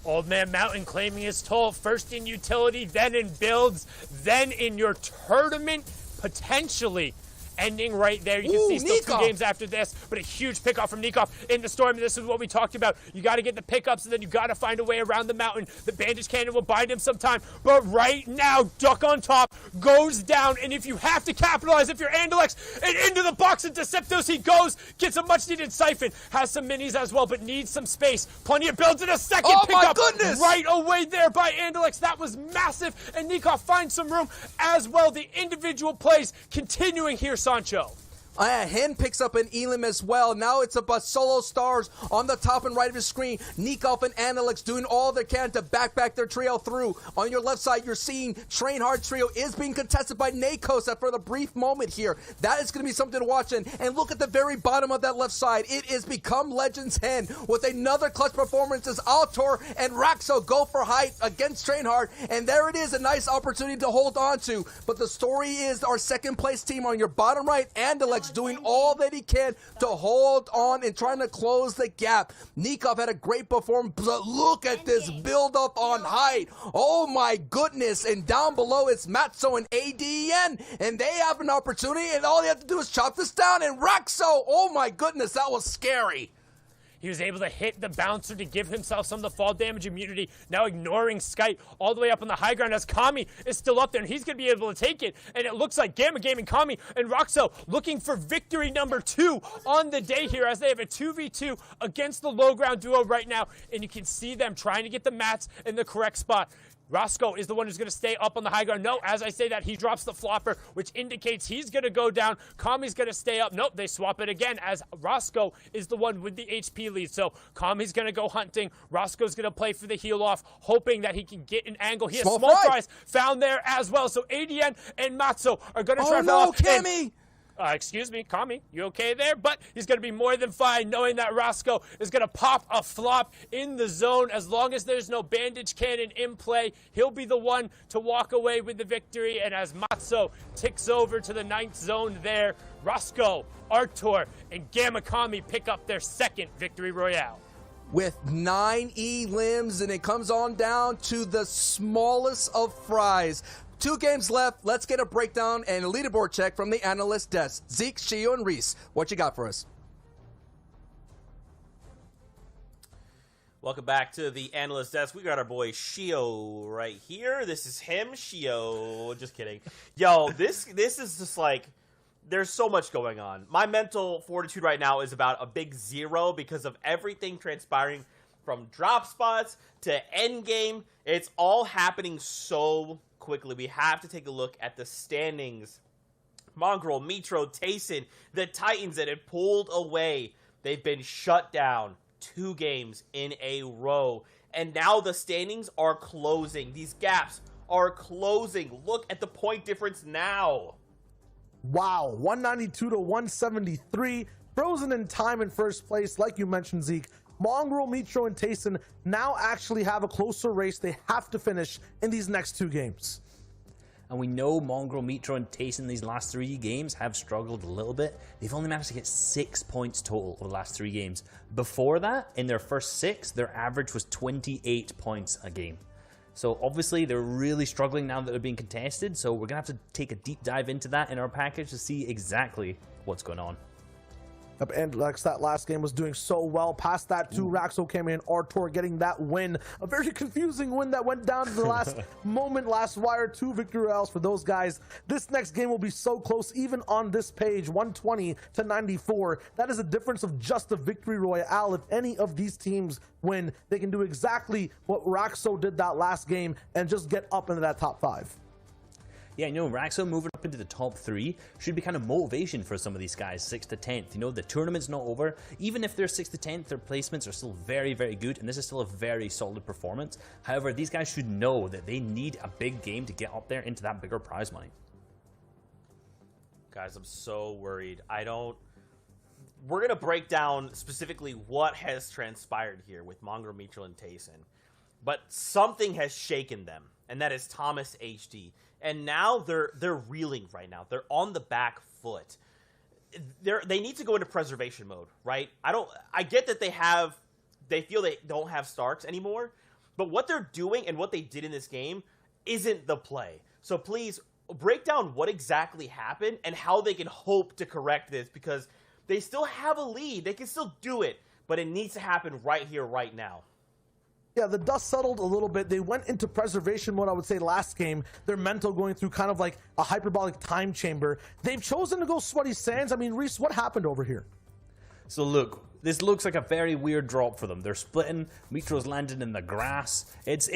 Old Man Mountain claiming his toll, first in utility, then in builds, then in your tournament, potentially ending right there. You can see still 2 games after this, but a huge pickoff from Nikov in the storm. This is what we talked about. You got to get the pickups, and then you got to find a way around the mountain. The bandage cannon will bind him sometime, but right now, Duck on top goes down, and if you have to capitalize, if you're Andalex, and into the box, and Deceptos he goes, gets a much-needed siphon, has some minis as well, but needs some space. Plenty of builds in a second pickup right away there by Andalex. That was massive, and Nikov finds some room as well. The individual plays continuing here, Sancho. Hen picks up an Elim as well. Now it's about solo stars on the top and right of his screen. Nikov and Andalex doing all they can to back their trio through. On your left side, you're seeing Train Hard trio is being contested by Nakos for the brief moment here. That is going to be something to watch. And look at the very bottom of that left side. It is Become Legends Hen with another clutch performance as Altor and Raxo go for Height against Train Hard. And there it is, a nice opportunity to hold on to. But the story is our second place team on your bottom right, Andalex, doing all that he can to hold on and trying to close the gap. Nikov had a great performance, but look at this build up on Height. Oh my goodness. And down below it's Matzo and ADN, and they have an opportunity, and all they have to do is chop this down. And Raxo, oh my goodness, that was scary. He was able to hit the bouncer to give himself some of the fall damage immunity, now ignoring Skype all the way up on the high ground as Kami is still up there, and he's going to be able to take it. And it looks like Gamma Gaming, Kami, and Roxo looking for victory number 2 on the day here as they have a 2v2 against the low ground duo right now. And you can see them trying to get the mats in the correct spot. Roscoe is the one who's going to stay up on the high ground. No, as I say that, he drops the flopper, which indicates he's going to go down. Kami's going to stay up. Nope, they swap it again as Roscoe is the one with the HP lead. So Kami's going to go hunting. Roscoe's going to play for the heal off, hoping that he can get an angle. He has small fries found there as well. So ADN and Matzo are going to try to Cammy! Excuse me, Kami, you okay there? But he's going to be more than fine knowing that Roscoe is going to pop a flop in the zone. As long as there's no bandage cannon in play, he'll be the one to walk away with the victory. And as Matzo ticks over to the 9th zone there, Roscoe, Artur, and Gamma Kami pick up their 2nd victory royale. With 9 limbs, and it comes on down to the smallest of fries. 2 games left. Let's get a breakdown and a leaderboard check from the analyst desk. Zeke, Shio, and Reese, what you got for us? Welcome back to the analyst desk. We got our boy Shio right here. This is him, Shio. Just kidding. Yo, this is just like, there's so much going on. My mental fortitude right now is about a big 0 because of everything transpiring from drop spots to end game. It's all happening so quickly. We have to take a look at the standings. Mongraal, Mitro, Tayson, the Titans that had pulled away. They've been shut down 2 games in a row. And now the standings are closing. These gaps are closing. Look at the point difference now. Wow, 192 to 173. Frozen in time in first place, like you mentioned, Zeke. Mongraal, Mitro, and Tayson now actually have a closer race they have to finish in these next 2 games. And we know Mongraal, Mitro, and Tayson these last 3 games have struggled a little bit. They've only managed to get 6 points total over the last 3 games. Before that, in their first 6, their average was 28 points a game. So obviously they're really struggling now that they're being contested. So we're going to have to take a deep dive into that in our package to see exactly what's going on. And Lex, that last game was doing so well. Past that, 2 Raxo came in, Artur getting that win. A very confusing win that went down to the last moment, last wire. 2 victory royales for those guys. This next game will be so close, even on this page, 120 to 94. That is a difference of just a victory royale. If any of these teams win, they can do exactly what Raxo did that last game and just get up into that top 5. Yeah, you know, Raxo moving up into the top 3 should be kind of motivation for some of these guys, 6th to 10th. You know, the tournament's not over. Even if they're 6th to 10th, their placements are still very, very good, and this is still a very solid performance. However, these guys should know that they need a big game to get up there into that bigger prize money. Guys, I'm so worried. We're going to break down specifically what has transpired here with Mongraal, Mitro, and Tayson. But something has shaken them, and that is Thomas HD. And now they're reeling right now. They're on the back foot. They need to go into preservation mode, right? I get that they feel they don't have Starks anymore, but what they're doing and what they did in this game isn't the play. So please break down what exactly happened and how they can hope to correct this, because they still have a lead. They can still do it, but it needs to happen right here, right now. Yeah, the dust settled a little bit. They went into preservation mode, I would say, last game. Their mental going through kind of like a hyperbolic time chamber. They've chosen to go Sweaty Sands. I mean, Reese, what happened over here? So look, this looks like a very weird drop for them. They're splitting. Mitro's landed in the grass. It's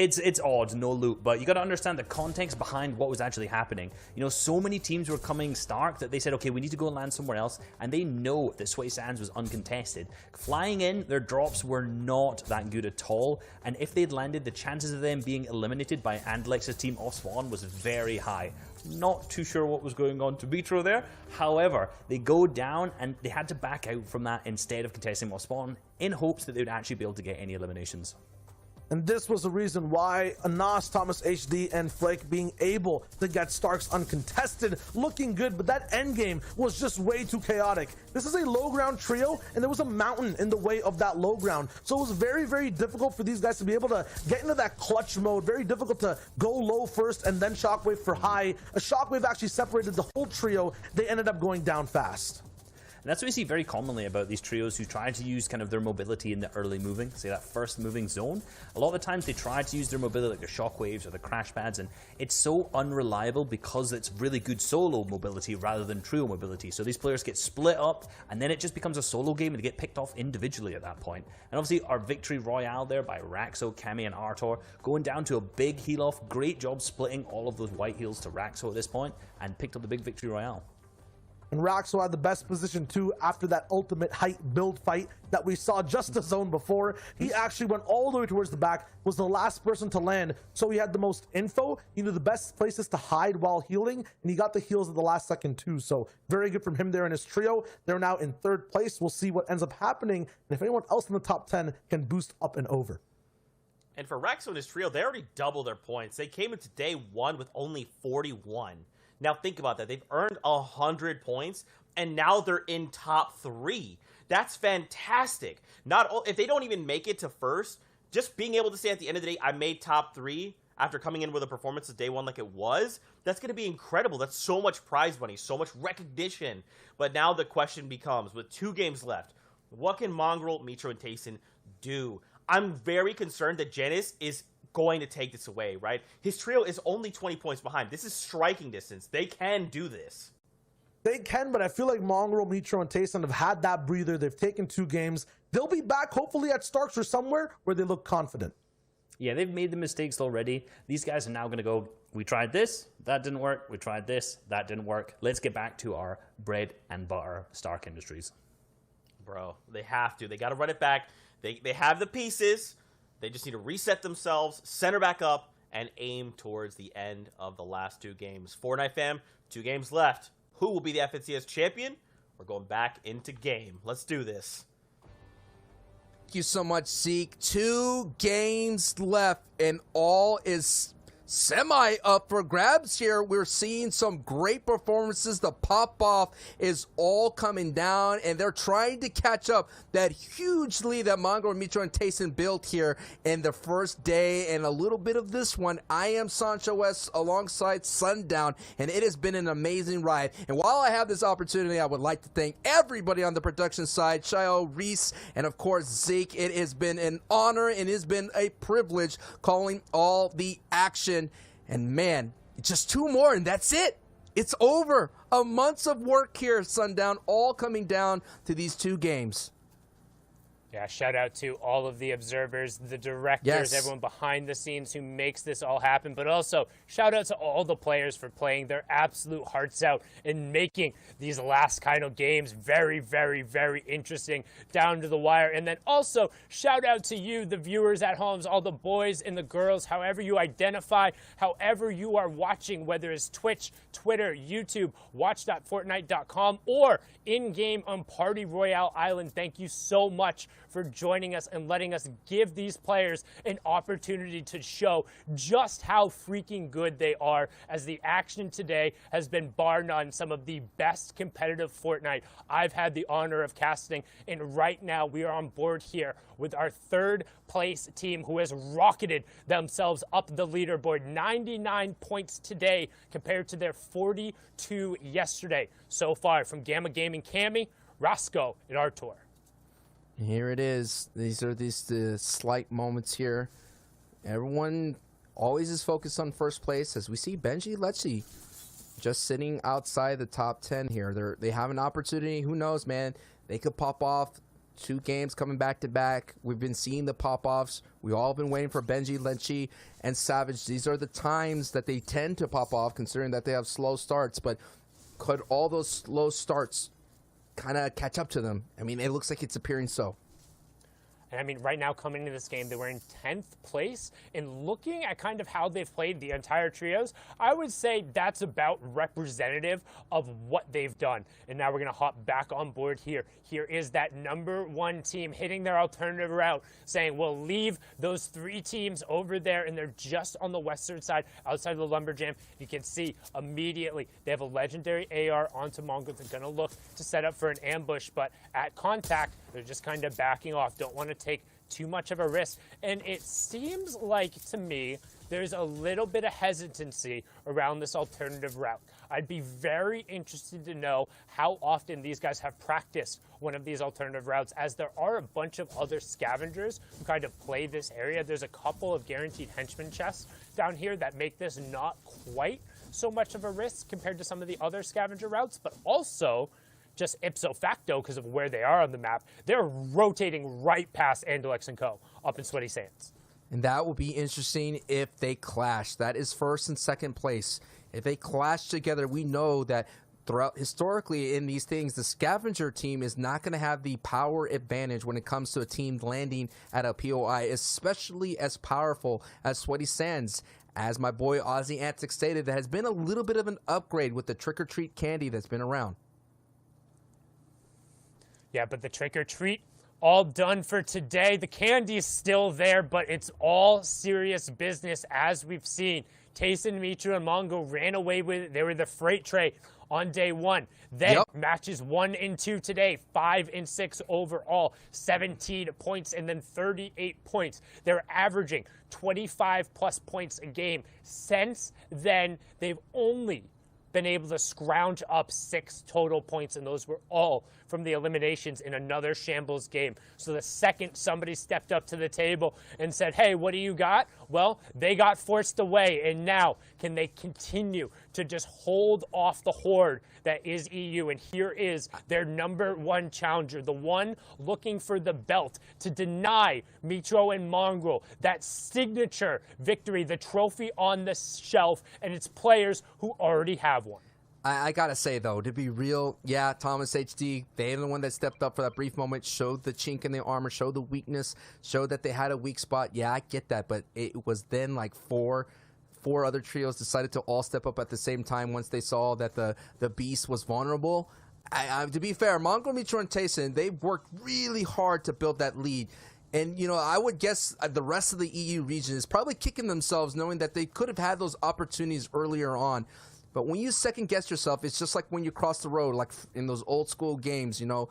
odd, no loot, but you got to understand the context behind what was actually happening. You know, so many teams were coming Stark that they said, okay, we need to go and land somewhere else, and they know that Sweaty Sands was uncontested. Flying in, their drops were not that good at all, and if they'd landed, the chances of them being eliminated by Andalex's team off spawn was very high. Not too sure what was going on to Mitro there. However, they go down and they had to back out from that instead of contesting off spawn in hopes that they would actually be able to get any eliminations. And this was the reason why Anas, Thomas HD, and Flake being able to get Starks uncontested, looking good, but that endgame was just way too chaotic. This is a low ground trio, and there was a mountain in the way of that low ground. So it was very, very difficult for these guys to be able to get into that clutch mode, very difficult to go low first and then Shockwave for high. A Shockwave actually separated the whole trio. They ended up going down fast. And that's what we see very commonly about these trios who try to use kind of their mobility in the early moving, say that first moving zone. A lot of the times they try to use their mobility like the shockwaves or the crash pads, and it's so unreliable because it's really good solo mobility rather than trio mobility. So these players get split up, and then it just becomes a solo game and they get picked off individually at that point. And obviously our victory royale there by Raxo, Kami, and Artur going down to a big heal off. Great job splitting all of those white heals to Raxo at this point and picked up the big victory royale. and Raxo had the best position too after that ultimate height build fight that we saw just a zone before. He actually went all the way towards the back, was the last person to land, so he had the most info. He knew the best places to hide while healing, and he got the heals at the last second too. So very good from him there in his trio. They're now in 3rd place. We'll see what ends up happening, and if anyone else in the top 10 can boost up and over. And for Raxo and his trio, they already doubled their points. They came into day 1 with only 41. Now think about that. They've earned 100 points, and now they're in top 3. That's fantastic. If they don't even make it to first, just being able to say at the end of the day, I made top 3 after coming in with a performance of day 1 like it was, that's going to be incredible. That's so much prize money, so much recognition. But now the question becomes, with 2 games left, what can Mongraal, Mitro, and Tayson do? I'm very concerned that Genis is going to take this away, right? His trio is only 20 points behind. This is striking distance. They can do this. They can, but I feel like Mongraal, Mitro, and Tayson have had that breather. They've taken 2 games. They'll be back hopefully at Starks or somewhere where they look confident. Yeah, they've made the mistakes already. These guys are now going to go, we tried this, that didn't work. We tried this, that didn't work. Let's get back to our bread and butter Stark Industries. Bro, they have to. They got to run it back. They have the pieces. They just need to reset themselves, center back up, and aim towards the end of the last 2 games. Fortnite fam, 2 games left. Who will be the FNCS champion? We're going back into game. Let's do this. Thank you so much, Zeke. 2 games left, and all is semi up for grabs here. We're seeing some great performances. The pop-off is all coming down, and they're trying to catch up that huge lead that Mongraal, Mitro, and Tayson built here in the first day, and a little bit of this one. I am Sancho West alongside Sundown, and it has been an amazing ride. And while I have this opportunity, I would like to thank everybody on the production side, Shayo, Reese, and of course Zeke. It has been an honor and it has been a privilege calling all the action. And man, just 2 more and that's it. It's over. A month's of work here, Sundown, all coming down to these 2 games. Yeah, shout out to all of the observers, the directors, everyone behind the scenes who makes this all happen. But also, shout out to all the players for playing their absolute hearts out and making these last kind of games very, very, very interesting down to the wire. And then also, shout out to you, the viewers at home, all the boys and the girls, however you identify, however you are watching, whether it's Twitch, Twitter, YouTube, watch.fortnite.com, or in-game on Party Royale Island. Thank you so much for joining us and letting us give these players an opportunity to show just how freaking good they are, as the action today has been bar none some of the best competitive Fortnite I've had the honor of casting. And right now we are on board here with our 3rd place team, who has rocketed themselves up the leaderboard. 99 points today compared to their 42 yesterday. So far from Gamma Gaming, Cammy, Roscoe, and Artur. Here it is. These are the slight moments here. Everyone always is focused on first place, as we see Benji Lecce just sitting outside the top 10 here. They have an opportunity. Who knows, man? They could pop off 2 games coming back to back. We've been seeing the pop-offs. We all been waiting for Benji Lecce and Savage. These are the times that they tend to pop off, considering that they have slow starts. But could all those slow starts kind of catch up to them? I mean, it looks like it's appearing so. And I mean, right now coming into this game, they were in 10th place. And looking at kind of how they've played the entire trios, I would say that's about representative of what they've done. And now we're going to hop back on board here. Here is that #1 team hitting their alternative route, saying we'll leave those 3 teams over there, and they're just on the western side, outside of the Lumberjam. You can see immediately they have a legendary AR onto Mongraal. They're going to look to set up for an ambush, but at contact, they're just kind of backing off. Don't want to take too much of a risk. And it seems like, to me, there's a little bit of hesitancy around this alternative route. I'd be very interested to know how often these guys have practiced one of these alternative routes, as there are a bunch of other scavengers who kind of play this area. There's a couple of guaranteed henchman chests down here that make this not quite so much of a risk compared to some of the other scavenger routes, but also just ipso facto, because of where they are on the map, they're rotating right past Andalex and Co. up in Sweaty Sands. And that will be interesting if they clash. That is 1st and 2nd place. If they clash together, we know that throughout historically in these things, the scavenger team is not going to have the power advantage when it comes to a team landing at a POI, especially as powerful as Sweaty Sands. As my boy Aussie Antics stated, there has been a little bit of an upgrade with the Trick or Treat candy that's been around. Yeah, but the Trick or Treat, all done for today. The candy is still there, but it's all serious business, as we've seen. Tayson, Mitro, and Mongo ran away with it. They were the freight train on day one. Then matches 1 and 2 today, 5 and 6 overall, 17 points and then 38 points. They're averaging 25 plus points a game. Since then, they've only been able to scrounge up 6 total points, and those were all from the eliminations in another shambles game. So the second somebody stepped up to the table and said, hey, what do you got? Well, they got forced away, and now can they continue to just hold off the horde that is EU? And here is their #1 challenger, the one looking for the belt, to deny Mitro and Mongrel that signature victory, the trophy on the shelf, and its players who already have one. I gotta say, though, to be real, yeah, Thomas HD, they're the one that stepped up for that brief moment, showed the chink in their armor, showed the weakness, showed that they had a weak spot. Yeah, I get that, but it was then like four other trios decided to all step up at the same time once they saw that the beast was vulnerable. To be fair, Mongrel, Mitro, and Tayson, they worked really hard to build that lead. And, you know, I would guess the rest of the EU region is probably kicking themselves knowing that they could have had those opportunities earlier on. But when you second-guess yourself, it's just like when you cross the road, like in those old-school games, you know,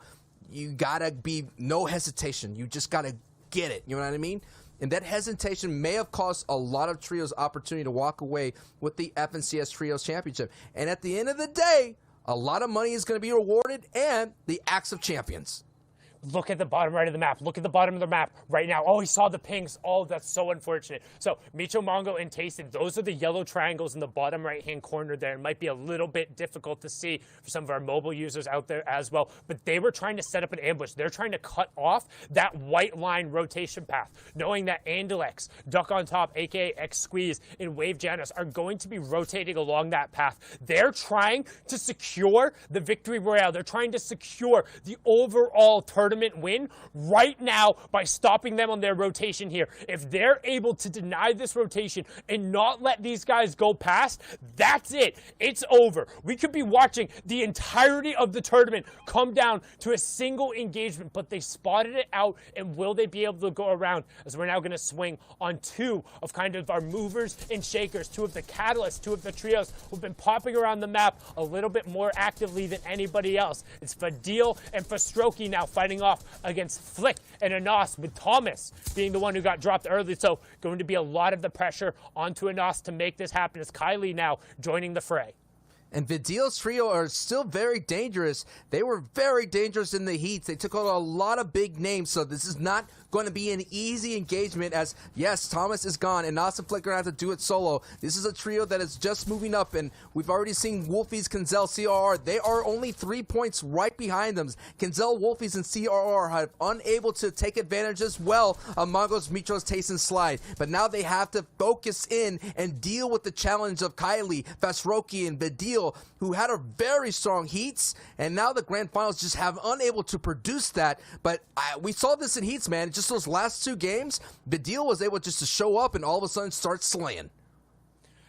you got to be no hesitation. You just got to get it, you know what I mean? And that hesitation may have cost a lot of trios opportunity to walk away with the FNCS Trios Championship. And at the end of the day, a lot of money is going to be rewarded and the Axe of Champions. Look at the bottom right of the map. Look at the bottom of the map right now. Oh, he saw the pings. Oh, that's so unfortunate. So, Mitro, Mongo, and Tayson, those are the yellow triangles in the bottom right-hand corner there. It might be a little bit difficult to see for some of our mobile users out there as well, but they were trying to set up an ambush. They're trying to cut off that white line rotation path, knowing that Andalex, Duck on Top, aka X-Squeeze, and Wave Janus are going to be rotating along that path. They're trying to secure the victory royale. They're trying to secure the overall tournament win right now by stopping them on their rotation here. If they're able to deny this rotation and not let these guys go past, that's it. It's over. We could be watching the entirety of the tournament come down to a single engagement, but they spotted it out, and will they be able to go around? As we're now going to swing on 2 of kind of our movers and shakers, 2 of the catalysts, 2 of the trios who've been popping around the map a little bit more actively than anybody else. It's Fadil and Fastroki now fighting off against Flick and Anas, with Thomas being the one who got dropped early. So going to be a lot of the pressure onto Anas to make this happen, as Kylie now joining the fray. And Vidil's trio are still very dangerous. They were very dangerous in the heats. They took out a lot of big names, so this is not going to be an easy engagement, as, yes, Thomas is gone, and Nas and Flick are going to have to do it solo. This is a trio that is just moving up, and we've already seen Wolfies, Kinzel, CRR. They are only 3 points right behind them. Kinzel, Wolfies, and CRR have unable to take advantage as well of Mongo's, Mitro's, Tayson slide. But now they have to focus in and deal with the challenge of Kylie, Fastroki, and Vidil, who had a very strong heats, and now the grand finals just have unable to produce that. But we saw this in heats, man. Just those last 2 games, Vidil was able just to show up and all of a sudden start slaying.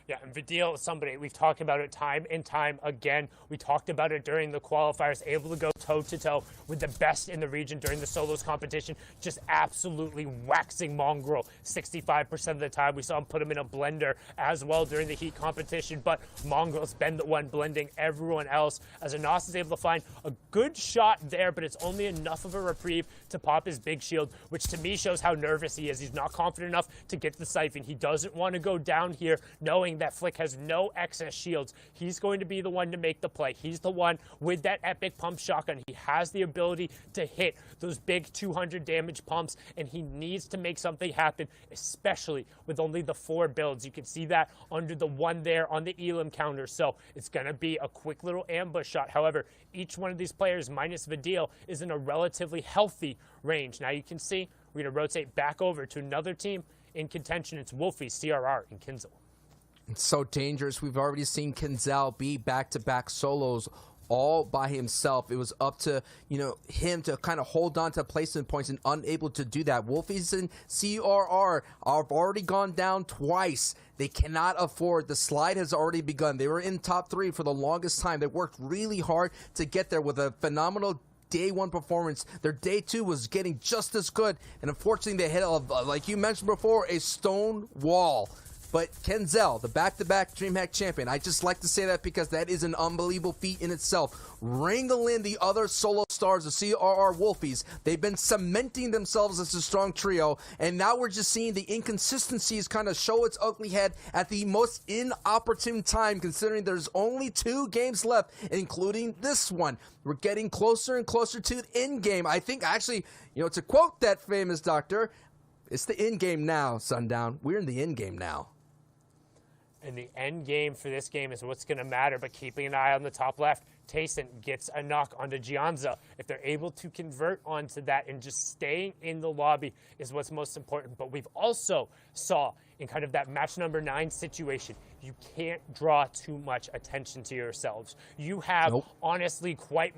Yeah, and Vidil is somebody, we've talked about it time and time again. We talked about it during the qualifiers, able to go toe-to-toe with the best in the region during the solos competition, just absolutely waxing Mongrel 65% of the time. We saw him put him in a blender as well during the heat competition, but Mongrel's been the one blending everyone else, as Anas is able to find a good shot there, but it's only enough of a reprieve to pop his big shield, which to me shows how nervous he is. He's not confident enough to get the siphon. He doesn't want to go down here knowing that Flick has no excess shields. He's going to be the one to make the play. He's the one with that epic pump shotgun. He has the ability to hit those big 200 damage pumps, and he needs to make something happen, especially with only the 4 builds. You can see that under the 1 there on the Elam counter. So it's going to be a quick little ambush shot. However, each one of these players, minus Vidil, is in a relatively healthy range. Now you can see we're going to rotate back over to another team in contention. It's Wolfie, CRR, and Kinzel. It's so dangerous. We've already seen Kinzel be back-to-back solos all by himself. It was up to, you know, him to kind of hold on to placement points and unable to do that. Wolfies and CRR have already gone down twice. They cannot afford. The slide has already begun. They were in top 3 for the longest time. They worked really hard to get there with a phenomenal day 1 performance. Their day 2 was getting just as good, and unfortunately they hit, like you mentioned before, a stone wall. But Kenzel, the back-to-back DreamHack champion, I just like to say that because that is an unbelievable feat in itself. Wrangle in the other solo stars, the CRR Wolfies. They've been cementing themselves as a strong trio, and now we're just seeing the inconsistencies kind of show its ugly head at the most inopportune time, considering there's only 2 games left, including this one. We're getting closer and closer to the end game. I think, actually, you know, to quote that famous doctor, it's the end game now, Sundown. We're in the end game now. And the end game for this game is what's going to matter, but keeping an eye on the top left, Tayson gets a knock onto Gianza. If they're able to convert onto that and just staying in the lobby is what's most important. But we've also saw in kind of that match number 9 situation, you can't draw too much attention to yourselves. You have honestly quite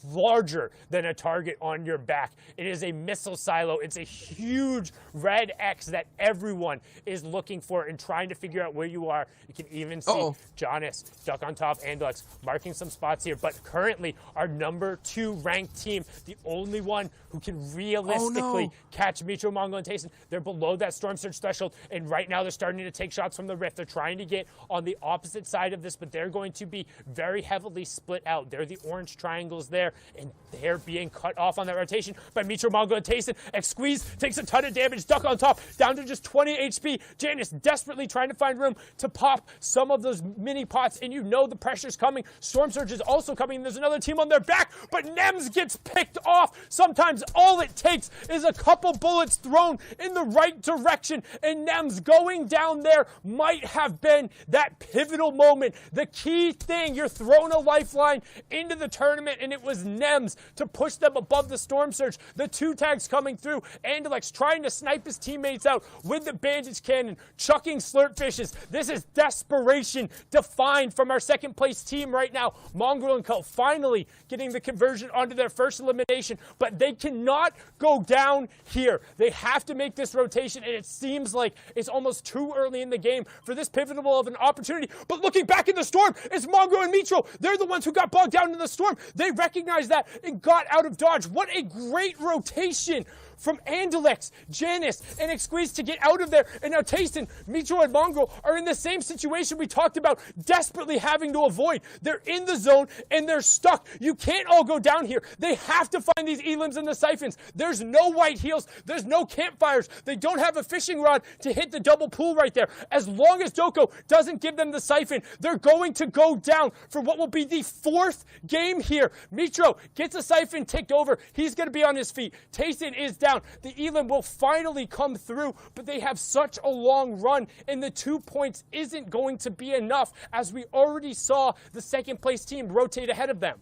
larger than a target on your back. It is a missile silo. It's a huge red X that everyone is looking for and trying to figure out where you are. You can even see Jonas, Duck on top, Andelix marking some spots here. But currently, our number 2 ranked team, the only one who can realistically catch Mitro, Mongo, and Tayson, they're below that Storm Surge threshold. And right now, they're starting to take shots from the Rift. They're trying to get on the opposite side of this, but they're going to be very heavily split out. They're the orange triangles there, and they're being cut off on that rotation by Mitro, Mongo, and Tayson. X-Squeeze takes a ton of damage. Duck on top, down to just 20 HP. Janus desperately trying to find room to pop some of those mini pots, and you know the pressure's coming. Storm Surge is also coming. There's another team on their back, but Nems gets picked off. Sometimes all it takes is a couple bullets thrown in the right direction, and Nems going down there might have been that pivotal moment. The key thing, you're throwing a lifeline into the tournament, and it was Nems to push them above the Storm Surge. The 2 tags coming through. Andelix trying to snipe his teammates out with the bandage cannon, chucking slurp fishes. This is desperation defined from our second place team right now. Mongrel and Co. finally getting the conversion onto their first elimination, but they cannot go down here. They have to make this rotation, and it seems like it's almost too early in the game for this pivotal of an opportunity. But looking back in the Storm, it's Mongo and Mitro. They're the ones who got bogged down in the Storm. They recognize that and got out of dodge. What a great rotation from Andelix, Janus, and X-Squeeze to get out of there. And now Tayson, Mitro, and Mongrel are in the same situation we talked about, desperately having to avoid. They're in the zone, and they're stuck. You can't all go down here. They have to find these elims and the siphons. There's no white heals. There's no campfires. They don't have a fishing rod to hit the double pool right there. As long as Doko doesn't give them the siphon, they're going to go down for what will be the 4th game here. Mitro gets a siphon ticked over. He's going to be on his feet. Tayson is down. The elim will finally come through, but they have such a long run, and the 2 points isn't going to be enough, as we already saw the second place team rotate ahead of them.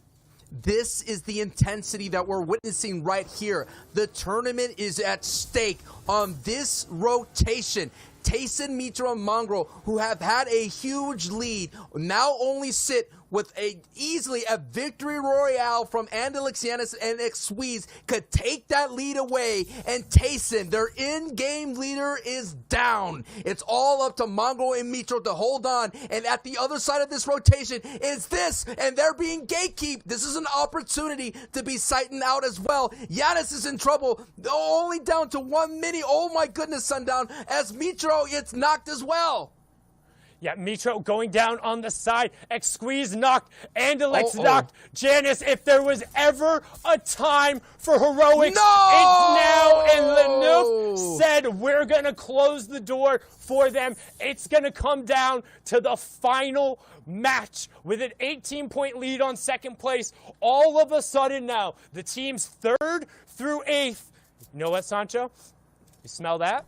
This is the intensity that we're witnessing right here. The tournament is at stake on this rotation. Tayson, Mitro, and Mongrel, who have had a huge lead, now only sit with easily a victory royale from Andelix, Janus, and X-Squeeze could take that lead away, and Tayson, their in-game leader, is down. It's all up to Mongrel and Mitro to hold on, and at the other side of this rotation is this, and they're being gatekept. This is an opportunity to be sighting out as well. Janus is in trouble, only down to 1 mini. Oh my goodness, Sundown, as Mitro gets knocked as well. Yeah, Mitro going down on the side. X-Squeeze knocked. Andelix knocked. Janus, if there was ever a time for heroics, it's now. And Lanouf said, we're going to close the door for them. It's going to come down to the final match with an 18-point lead on second place. All of a sudden now, the teams 3rd through 8th. You know what, Sancho? You smell that?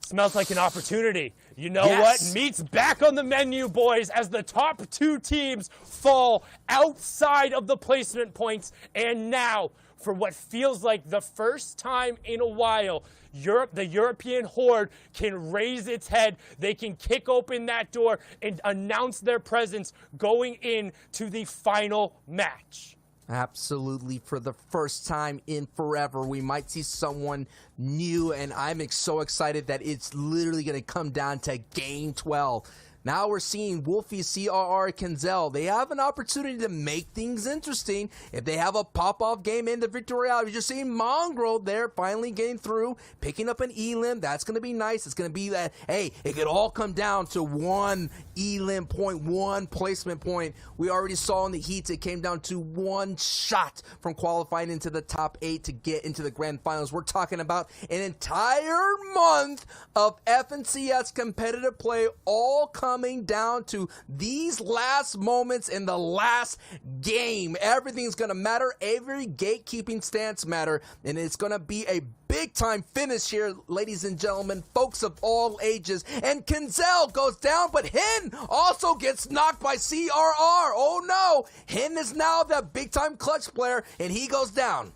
Smells like an opportunity. You know what? Meat's back on the menu, boys, as the top 2 teams fall outside of the placement points. And now, for what feels like the first time in a while, the European Horde can raise its head. They can kick open that door and announce their presence going into the final match. Absolutely. For the first time in forever, we might see someone new, and I'm so excited that it's literally going to come down to Game 12. Now we're seeing Wolfie, CRR, Kenzel. They have an opportunity to make things interesting. If they have a pop-off game in the Victory Royale, you're just seeing Mongrel there finally getting through, picking up an Elim. That's going to be nice. It's going to be that, hey, it could all come down to one Elim point, one placement point. We already saw in the heats it came down to one shot from qualifying into the top 8 to get into the grand finals. We're talking about an entire month of FNCS competitive play all coming down to these last moments in the last game. Everything's going to matter. Every gatekeeping stance matter, and it's going to be a big time finish here, ladies and gentlemen, folks of all ages. And Kenzel goes down, but Hin also gets knocked by CRR. Oh no, Hin is now the big time clutch player, and he goes down.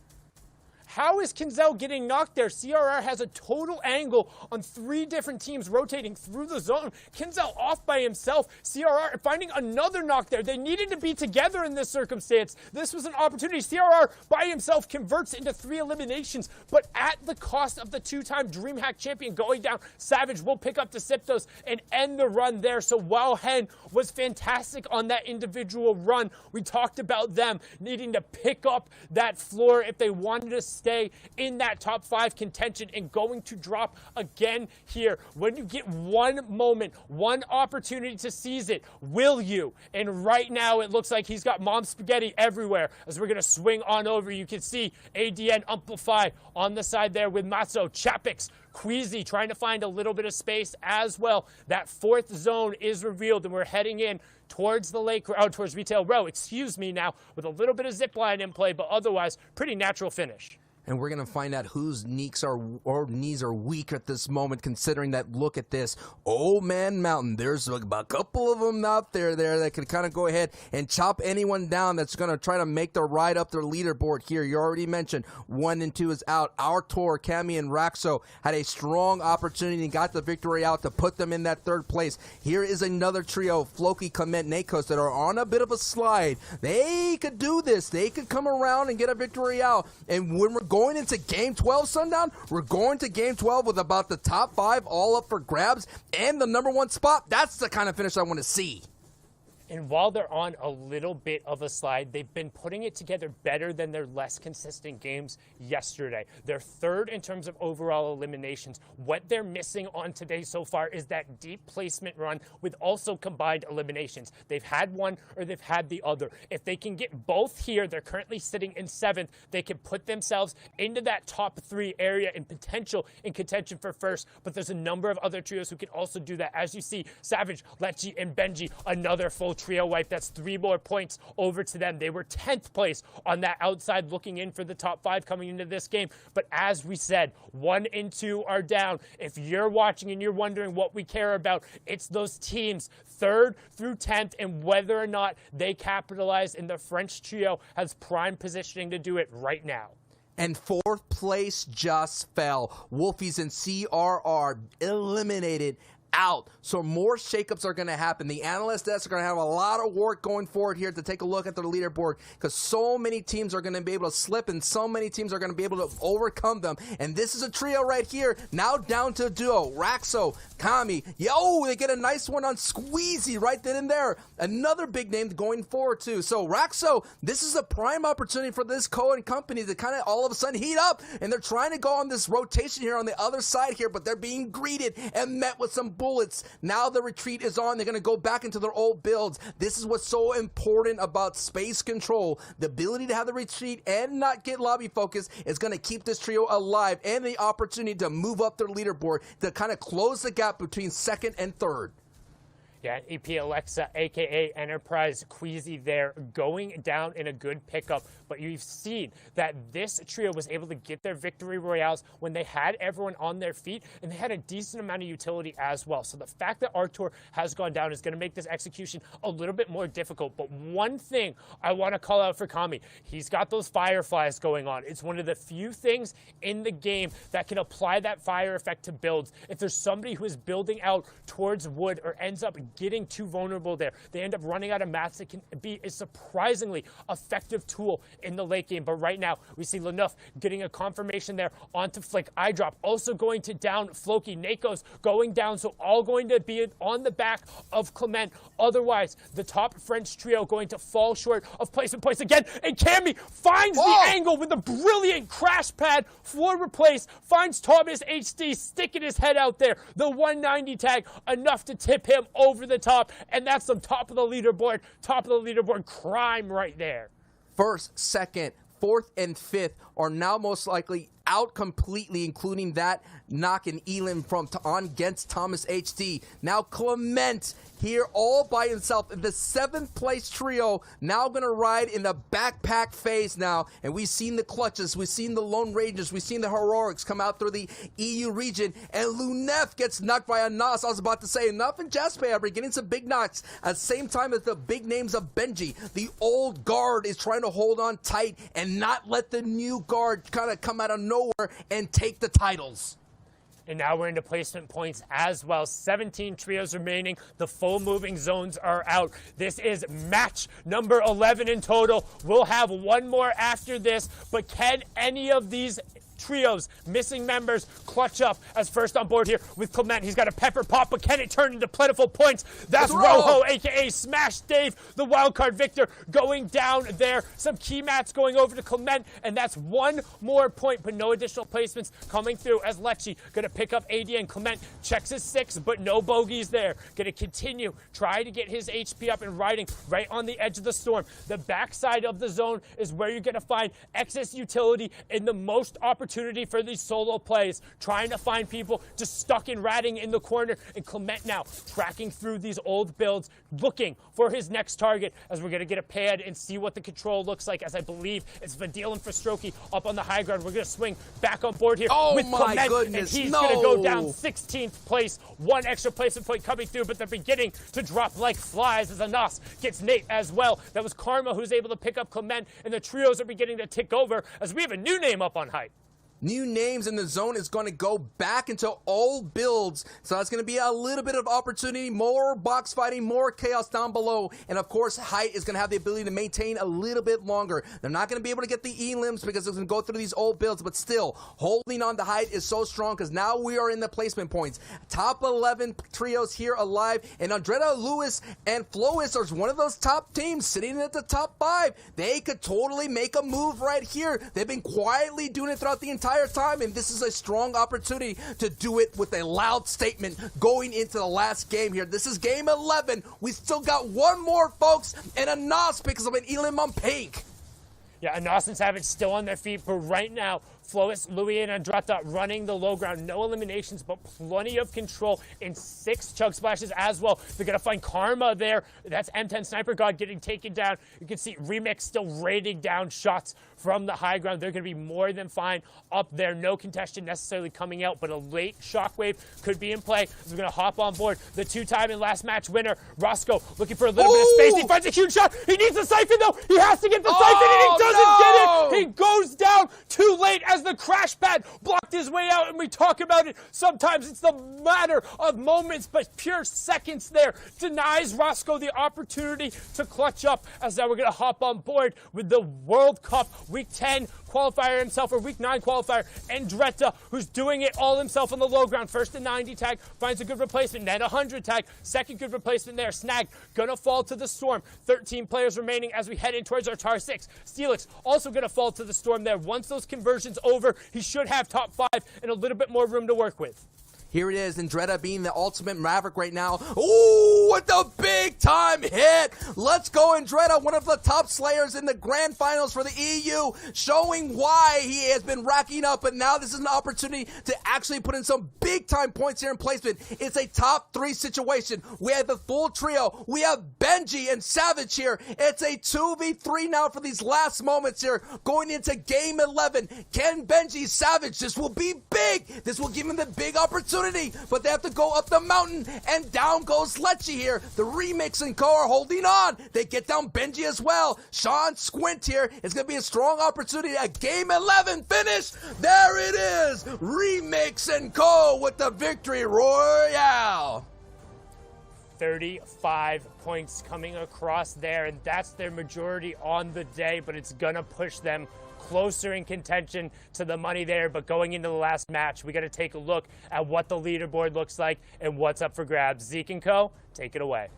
How is Kenzel getting knocked there? CRR has a total angle on 3 different teams rotating through the zone. Kenzel off by himself. CRR finding another knock there. They needed to be together in this circumstance. This was an opportunity. CRR by himself converts into 3 eliminations, but at the cost of the 2-time DreamHack champion going down. Savage will pick up the Siptos and end the run there. So while Hen was fantastic on that individual run, we talked about them needing to pick up that floor if they wanted to stay in that top 5 contention, and going to drop again here. When you get one moment, one opportunity to seize it, will you? And right now it looks like he's got mom spaghetti everywhere. As we're going to swing on over, you can see ADN Amplify on the side there with Matzo, Chapix, Queasy trying to find a little bit of space as well. That 4th zone is revealed, and we're heading in towards the lake, towards Retail Row, excuse me now, with a little bit of zipline in play, but otherwise, pretty natural finish. And we're going to find out whose knees are weak at this moment, considering that, look at this. Old Man Mountain. There's a couple of them out there that can kind of go ahead and chop anyone down that's going to try to make the ride up their leaderboard here. You already mentioned 1 and 2 is out. Our Tor, Cammy, and Raxo had a strong opportunity and got the victory out to put them in that 3rd place. Here is another trio, Floki, Komet, Nakos, that are on a bit of a slide. They could do this. They could come around and get a victory out. And when we're going into Game 12, Sundown, we're going to Game 12 with about the top 5 all up for grabs and the number 1 spot. That's the kind of finish I want to see. And while they're on a little bit of a slide, they've been putting it together better than their less consistent games yesterday. They're 3rd in terms of overall eliminations. What they're missing on today so far is that deep placement run with also combined eliminations. They've had one or they've had the other. If they can get both here, they're currently sitting in 7th. They can put themselves into that top 3 area in contention for 1st. But there's a number of other trios who can also do that. As you see, Savage, Lechi, and Benji, another full trio wipe. That's 3 more points over to them. They were 10th place on that outside, looking in for the top 5 coming into this game. But as we said, 1 and 2 are down. If you're watching and you're wondering what we care about, it's those teams 3rd through 10th and whether or not they capitalize, and the French trio has prime positioning to do it right now. And 4th place just fell. Wolfies and CRR eliminated out. So more shakeups are going to happen. The analyst desks are going to have a lot of work going forward here to take a look at their leaderboard, because so many teams are going to be able to slip and so many teams are going to be able to overcome them. And this is a trio right here, now down to a duo. Raxo, Kami, they get a nice one on Squeezy right then and there. Another big name going forward too. So Raxo, this is a prime opportunity for this Cohen company to kind of all of a sudden heat up, and they're trying to go on this rotation here on the other side here, but they're being greeted and met with some bullets. Now the retreat is on. They're going to go back into their old builds. This is what's so important about space control. The ability to have the retreat and not get lobby focus is going to keep this trio alive, and the opportunity to move up their leaderboard to kind of close the gap between 2nd and 3rd. Yeah, EP Alexa, aka Enterprise Queasy there, going down in a good pickup. But you've seen that this trio was able to get their victory royales when they had everyone on their feet, and they had a decent amount of utility as well. So the fact that Artur has gone down is going to make this execution a little bit more difficult. But one thing I want to call out for Kami, he's got those fireflies going on. It's one of the few things in the game that can apply that fire effect to builds. If there's somebody who is building out towards wood or ends up getting too vulnerable there, they end up running out of mats. It can be a surprisingly effective tool in the late game. But right now, we see Leneuf getting a confirmation there onto Flick. Eyedrop also going to down Floki. Nako's going down, so all going to be on the back of Clement. Otherwise, the top French trio going to fall short of placement points again. And Cammy finds the angle with a brilliant crash pad, floor replace, finds Thomas HD sticking his head out there. The 190 tag, enough to tip him over the top. And that's some top of the leaderboard crime right there. First, second, fourth, and fifth are now most likely out completely, including that knock and Elim from on against Thomas HD. Now Clement here all by himself in the 7th place trio, now going to ride in the backpack phase now. And we've seen the clutches, we've seen the Lone Rangers, we've seen the Heroics come out through the EU region, and Lunef gets knocked by a Nas. I was about to say, enough and Jasper are getting some big knocks at the same time as the big names of Benji. The old guard is trying to hold on tight and not let the new guard kind of come out of nowhere and take the titles. And now we're into placement points as well. 17 trios remaining. The full moving zones are out. This is match number 11 in total. We'll have one more after this, but can any of these trios, missing members, clutch up as first on board here with Clement? He's got a pepper pop, but can it turn into plentiful points? That's Rojo, aka Smash Dave, the wildcard victor, going down there. Some key mats going over to Clement, and that's one more point, but no additional placements coming through as Lecce going to pick up AD, and Clement checks his 6, but no bogeys there. Going to continue, try to get his HP up and riding right on the edge of the storm. The backside of the zone is where you're going to find excess utility and the most opportunity for these solo plays, trying to find people just stuck and ratting in the corner. And Clement now tracking through these old builds, looking for his next target, as we're going to get a pad and see what the control looks like, as I believe it's Vadil and Frostroki up on the high ground. We're going to swing back on board here with Clement, goodness, and he's going to go down 16th place. One extra placement point coming through, but they're beginning to drop like flies as Anas gets Nate as well. That was Karma who's able to pick up Clement, and the trios are beginning to tick over as we have a new name up on height. New names in the zone is going to go back into old builds. So that's going to be a little bit of opportunity, more box fighting, more chaos down below. And of course, Height is going to have the ability to maintain a little bit longer. They're not going to be able to get the E-limbs because it's going to go through these old builds, but still, holding on to Height is so strong because now we are in the placement points. Top 11 trios here alive, and Andretta, Lewis, and Flois are one of those top teams sitting at the top 5. They could totally make a move right here. They've been quietly doing it throughout the entire time, and this is a strong opportunity to do it with a loud statement going into the last game here. This is game 11. We still got one more, folks, and Anas picks up an Elim on Pink. Yeah, Anas and Savage still on their feet, but right now, Flois, Louis, and Andrata running the low ground. No eliminations, but plenty of control in 6 chug splashes as well. They're going to find Karma there. That's M10 Sniper God getting taken down. You can see Remix still raining down shots from the high ground. They're going to be more than fine up there. No contention necessarily coming out, but a late shockwave could be in play. We're going to hop on board. The 2-time and last match winner, Roscoe, looking for a little bit of space. He finds a huge shot. He needs the siphon, though. He has to get the siphon, and he doesn't get it. He goes down too late as the crash pad blocked his way out, and we talk about it. Sometimes it's the matter of moments, but pure seconds there denies Roscoe the opportunity to clutch up, as now we're going to hop on board with the World Cup Week 10 qualifier himself, or Week 9 qualifier, Andretta, who's doing it all himself on the low ground. First a 90 tag, finds a good replacement, then a 100 tag, second good replacement there, snagged, gonna fall to the storm. 13 players remaining as we head in towards our Tar 6. Steelix also gonna fall to the storm there. Once those conversions over, he should have top 5 and a little bit more room to work with. Here it is, Andretta being the ultimate maverick right now. Ooh, with the big time hit. Let's go, Andretta, one of the top slayers in the grand finals for the EU, showing why he has been racking up, but now this is an opportunity to actually put in some big time points here in placement. It's a top 3 situation. We have the full trio. We have Benji and Savage here. It's a 2v3 now for these last moments here, going into game 11. Can Benji Savage? This will be big. This will give him the big opportunity. But they have to go up the mountain, and down goes Lecce here. The Remix and Co are holding on. They get down Benji as well. Sean Squint here. It's going to be a strong opportunity. A game 11 finish. There it is. Remix and Co with the victory royale. 35 points coming across there, and that's their majority on the day, but it's going to push them closer in contention to the money there. But going into the last match, we got to take a look at what the leaderboard looks like and what's up for grabs. Zeke and Co, take it away.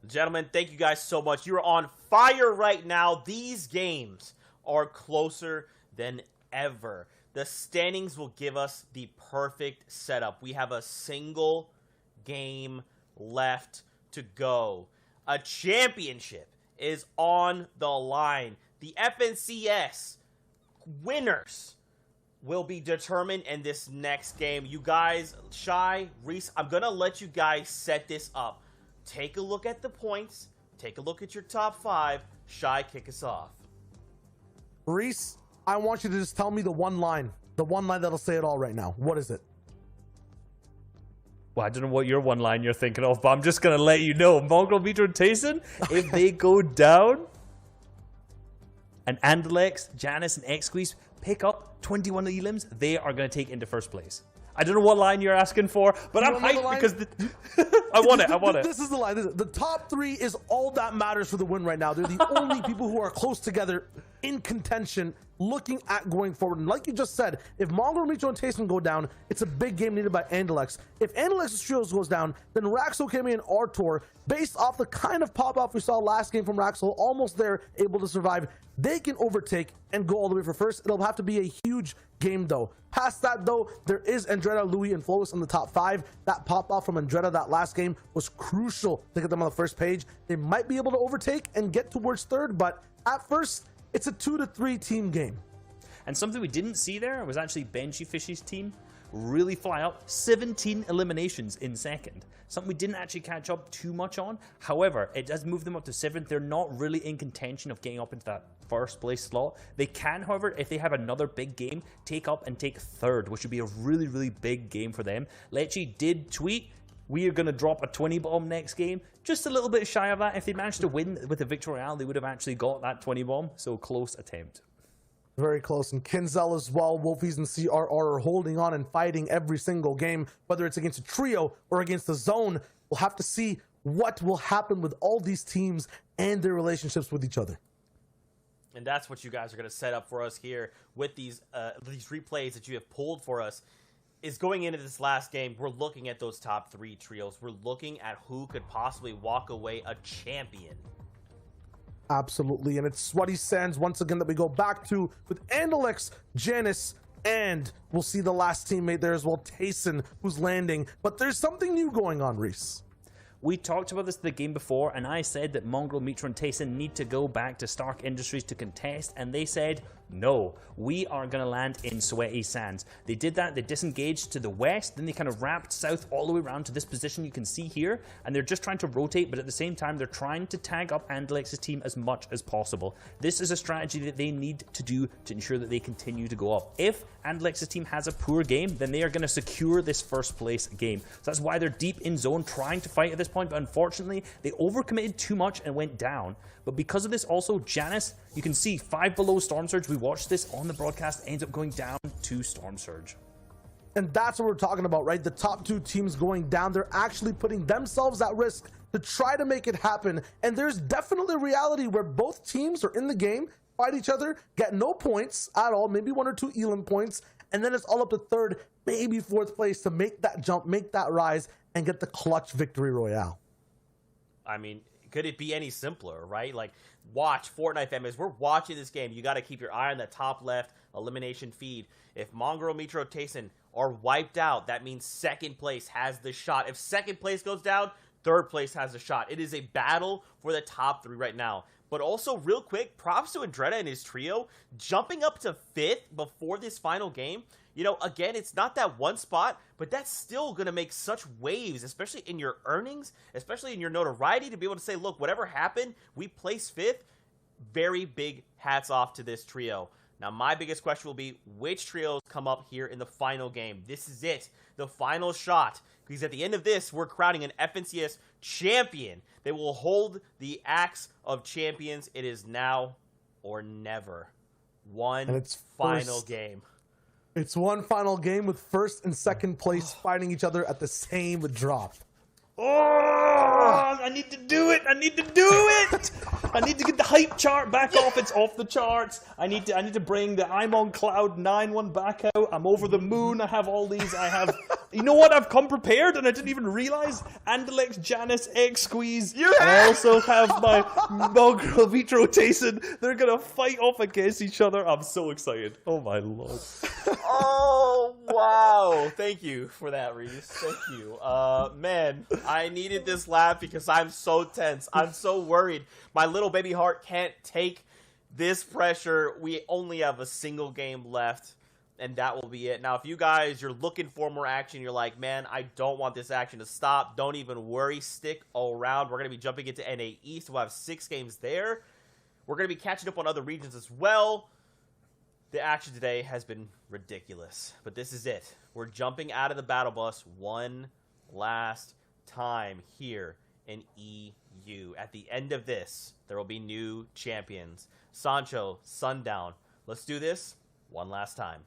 Gentlemen, thank you guys so much. You're on fire right now. These games are closer than ever. The standings will give us the perfect setup. We have a single game left to go. A championship is on the line. The FNCS winners will be determined in this next game. You guys, Shy, Reese, I'm going to let you guys set this up. Take a look at the points. Take a look at your top 5. Shy, kick us off. Reese, I want you to just tell me the one line that'll say it all right now. What is it? Well, I don't know what your one line you're thinking of, but I'm just going to let you know. Mongraal, Metro, and Tayson, if they go down, and Andalex, Janus, and X-Squeeze pick up 21 elims, they are going to take into first place. I don't know what line you're asking for, but I'm hyped because I want it. This is the line. The top 3 is all that matters for the win right now. They're the only people who are close together in contention, looking at going forward. And like you just said, if Mongraal, Metro, and Tayson go down, it's a big game needed by Andalex. If Andalex's trios goes down, then Raxo, Kemi, and Artor, based off the kind of pop-off we saw last game from Raxo, almost there, able to survive, they can overtake and go all the way for first. It'll have to be a huge game, though. Past that, though, there is Andretta, Louis, and Flowis in the top 5. That pop-off from Andretta that last game was crucial to get them on the first page. They might be able to overtake and get towards third, but at first, it's a 2 to 3 team game. And something we didn't see there was actually Benji Fishy's team really fly up. 17 eliminations in second. Something we didn't actually catch up too much on. However, it does move them up to 7th. They're not really in contention of getting up into that first place slot. They can, however, if they have another big game, take up and take 3rd, which would be a really, really big game for them. Lecce did tweet, we are going to drop a 20 bomb next game. Just a little bit shy of that. If they managed to win with the Victory Royale, they would have actually got that 20 bomb. So close attempt. Very close. And Kinzel as well. Wolfies and CRR are holding on and fighting every single game, whether it's against a trio or against the zone. We'll have to see what will happen with all these teams and their relationships with each other. And that's what you guys are going to set up for us here with these replays that you have pulled for us. Is going into this last game, we're looking at those top 3 trios. We're looking at who could possibly walk away a champion. Absolutely. And it's Sweaty Sands once again that we go back to with Andalex, Janus, and we'll see the last teammate there as well, Tayson, who's landing. But there's something new going on, Reese. We talked about this the game before, and I said that Mongraal, Metro, and Tayson need to go back to Stark Industries to contest, and they said, no, we are going to land in Sweaty Sands. They did that, they disengaged to the west, then they kind of wrapped south all the way around to this position you can see here, and they're just trying to rotate, but at the same time, they're trying to tag up Andalex's team as much as possible. This is a strategy that they need to do to ensure that they continue to go up. If Andalex's team has a poor game, then they are going to secure this first place game. So that's why they're deep in zone trying to fight at this point, but unfortunately, they overcommitted too much and went down. But because of this also, Janus, you can see 5 below Storm Surge. We watched this on the broadcast, ends up going down to Storm Surge. And that's what we're talking about, right? The top 2 teams going down. They're actually putting themselves at risk to try to make it happen. And there's definitely a reality where both teams are in the game, fight each other, get no points at all, maybe 1 or 2 Elim points, and then it's all up to 3rd, maybe 4th place to make that jump, make that rise, and get the clutch victory royale. I mean, could it be any simpler, right? Like, watch Fortnite fam, as we're watching this game, you got to keep your eye on the top left elimination feed. If Mongraal, Mitro, Tayson are wiped out, that means second place has the shot. If second place goes down, third place has a shot. It is a battle for the top 3 right now. But also, real quick, props to Andretta and his trio, jumping up to 5th before this final game. You know, again, it's not that one spot, but that's still going to make such waves, especially in your earnings, especially in your notoriety, to be able to say, look, whatever happened, we placed 5th. Very big hats off to this trio. Now, my biggest question will be, which trios come up here in the final game? This is it, the final shot. Because at the end of this, we're crowning an FNCS champion. They will hold the axe of champions. It is now or never. One final game. It's one final game with first and second place fighting each other at the same drop. Oh, I need to do it. I need to do it. I need to get the hype chart back off. It's off the charts. I need to bring the I'm on Cloud 9 one back out. I'm over the moon. I have all these. I have, you know what? I've come prepared and I didn't even realize. Andalex, Janus, Egg Squeeze. I also have my Mongraal, Mitro, Tayson. They're going to fight off against each other. I'm so excited. Oh my lord. Oh, wow. Thank you for that, Reese. Thank you. Man, I needed this laugh because I'm so tense. I'm so worried. My little baby heart can't take this pressure. We only have a single game left, and that will be it. Now, if you guys, you're looking for more action, you're like, man, I don't want this action to stop. Don't even worry. Stick around. We're going to be jumping into NA East. We'll have 6 games there. We're going to be catching up on other regions as well. The action today has been ridiculous, but this is it. We're jumping out of the battle bus one last time here in EU. At the end of this, there will be new champions. Sancho, Sundown. Let's do this one last time.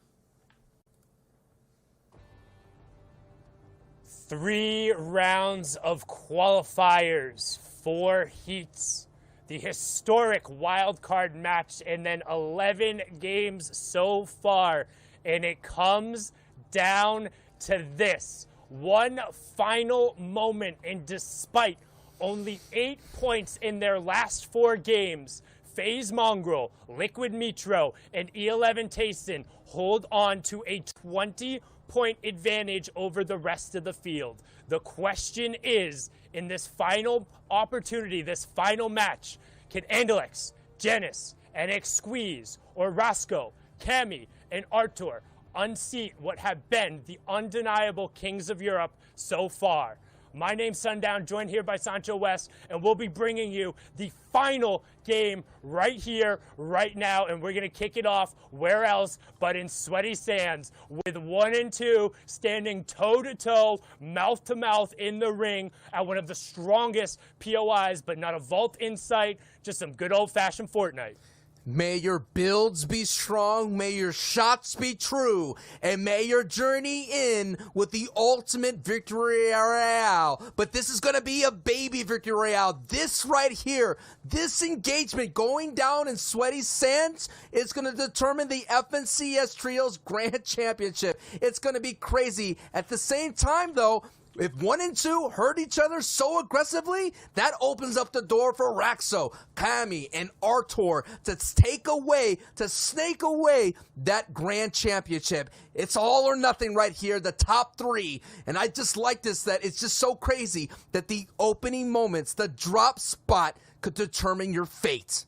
3 rounds of qualifiers, 4 heats. The historic wildcard match, and then 11 games so far. And it comes down to this. One final moment, and despite only 8 points in their last 4 games, FaZe Mongraal, Liquid Mitro, and E11 Tayson hold on to a 20-point advantage over the rest of the field. The question is, in this final opportunity, this final match, can Andalex, Janus, NX Squeeze, or Rasco, Cammy, and Artur unseat what have been the undeniable kings of Europe so far? My name's Sundown, joined here by Sancho West, and we'll be bringing you the final game right here, right now, and we're going to kick it off where else but in Sweaty Sands, with 1 and 2 standing toe-to-toe, mouth-to-mouth in the ring at one of the strongest POIs, but not a vault in sight, just some good old-fashioned Fortnite. May your builds be strong, may your shots be true, and may your journey end with the ultimate victory royale. But this is going to be a baby victory royale. This right here, this engagement going down in Sweaty Sands, is going to determine the FNCS Trios Grand Championship. It's going to be crazy. At the same time, though, if 1 and 2 hurt each other so aggressively, that opens up the door for Raxo, Cammy, and Artur to snake away that grand championship. It's all or nothing right here, the top 3. And I just like this, that it's just so crazy that the opening moments, the drop spot, could determine your fate.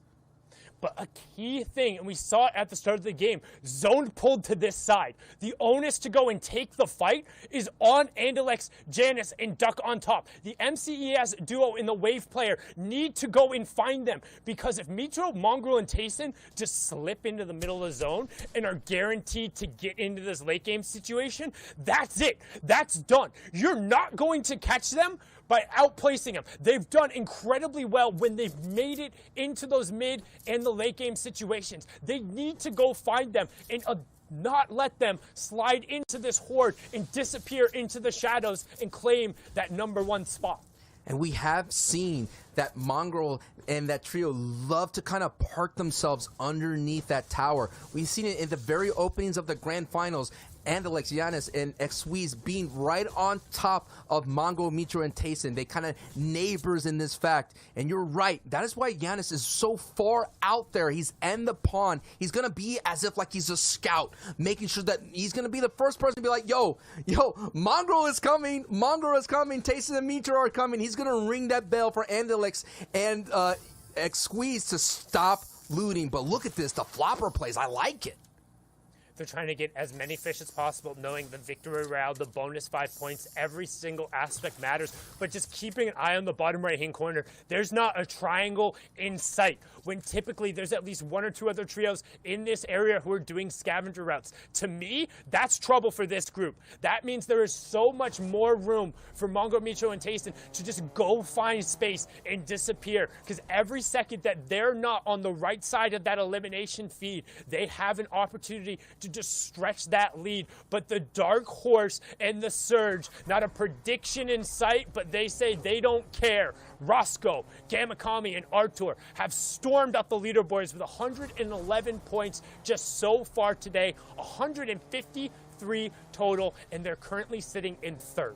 But a key thing, and we saw it at the start of the game, Zone pulled to this side. The onus to go and take the fight is on Andalex, Janus, and Duck on top. The MCES duo in the wave player need to go and find them, because if Mitro, Mongraal, and Tayson just slip into the middle of the zone and are guaranteed to get into this late game situation, that's it. That's done. You're not going to catch them by outplacing them. They've done incredibly well when they've made it into those mid and the late game situations. They need to go find them and not let them slide into this horde and disappear into the shadows and claim that #1 spot. And we have seen that Mongraal and that trio love to kind of park themselves underneath that tower. We've seen it in the very openings of the grand finals. Andalex, Giannis, and Xyz being right on top of Mongo, Mitro, and Tayson. They kind of neighbors in this fact. And you're right. That is why Giannis is so far out there. He's in the pawn. He's going to be as if like he's a scout, making sure that he's going to be the first person to be like, yo, Mongo is coming. Mongo is coming. Tayson and Mitro are coming. He's going to ring that bell for Andalex and Xyz to stop looting. But look at this. The flopper plays. I like it. They're trying to get as many fish as possible, knowing the victory round, the bonus 5 points, every single aspect matters. But just keeping an eye on the bottom right-hand corner, there's not a triangle in sight, when typically there's at least 1 or 2 other trios in this area who are doing scavenger routes. To me, that's trouble for this group. That means there is so much more room for Mongo, Mitro, and Tayson to just go find space and disappear. Because every second that they're not on the right side of that elimination feed, they have an opportunity to just stretch that lead. But the Dark Horse and the Surge, not a prediction in sight, but they say they don't care. Roscoe, Gamakami, and Artur have stormed up the leaderboards with 111 points just so far today, 153 total, and they're currently sitting in 3rd.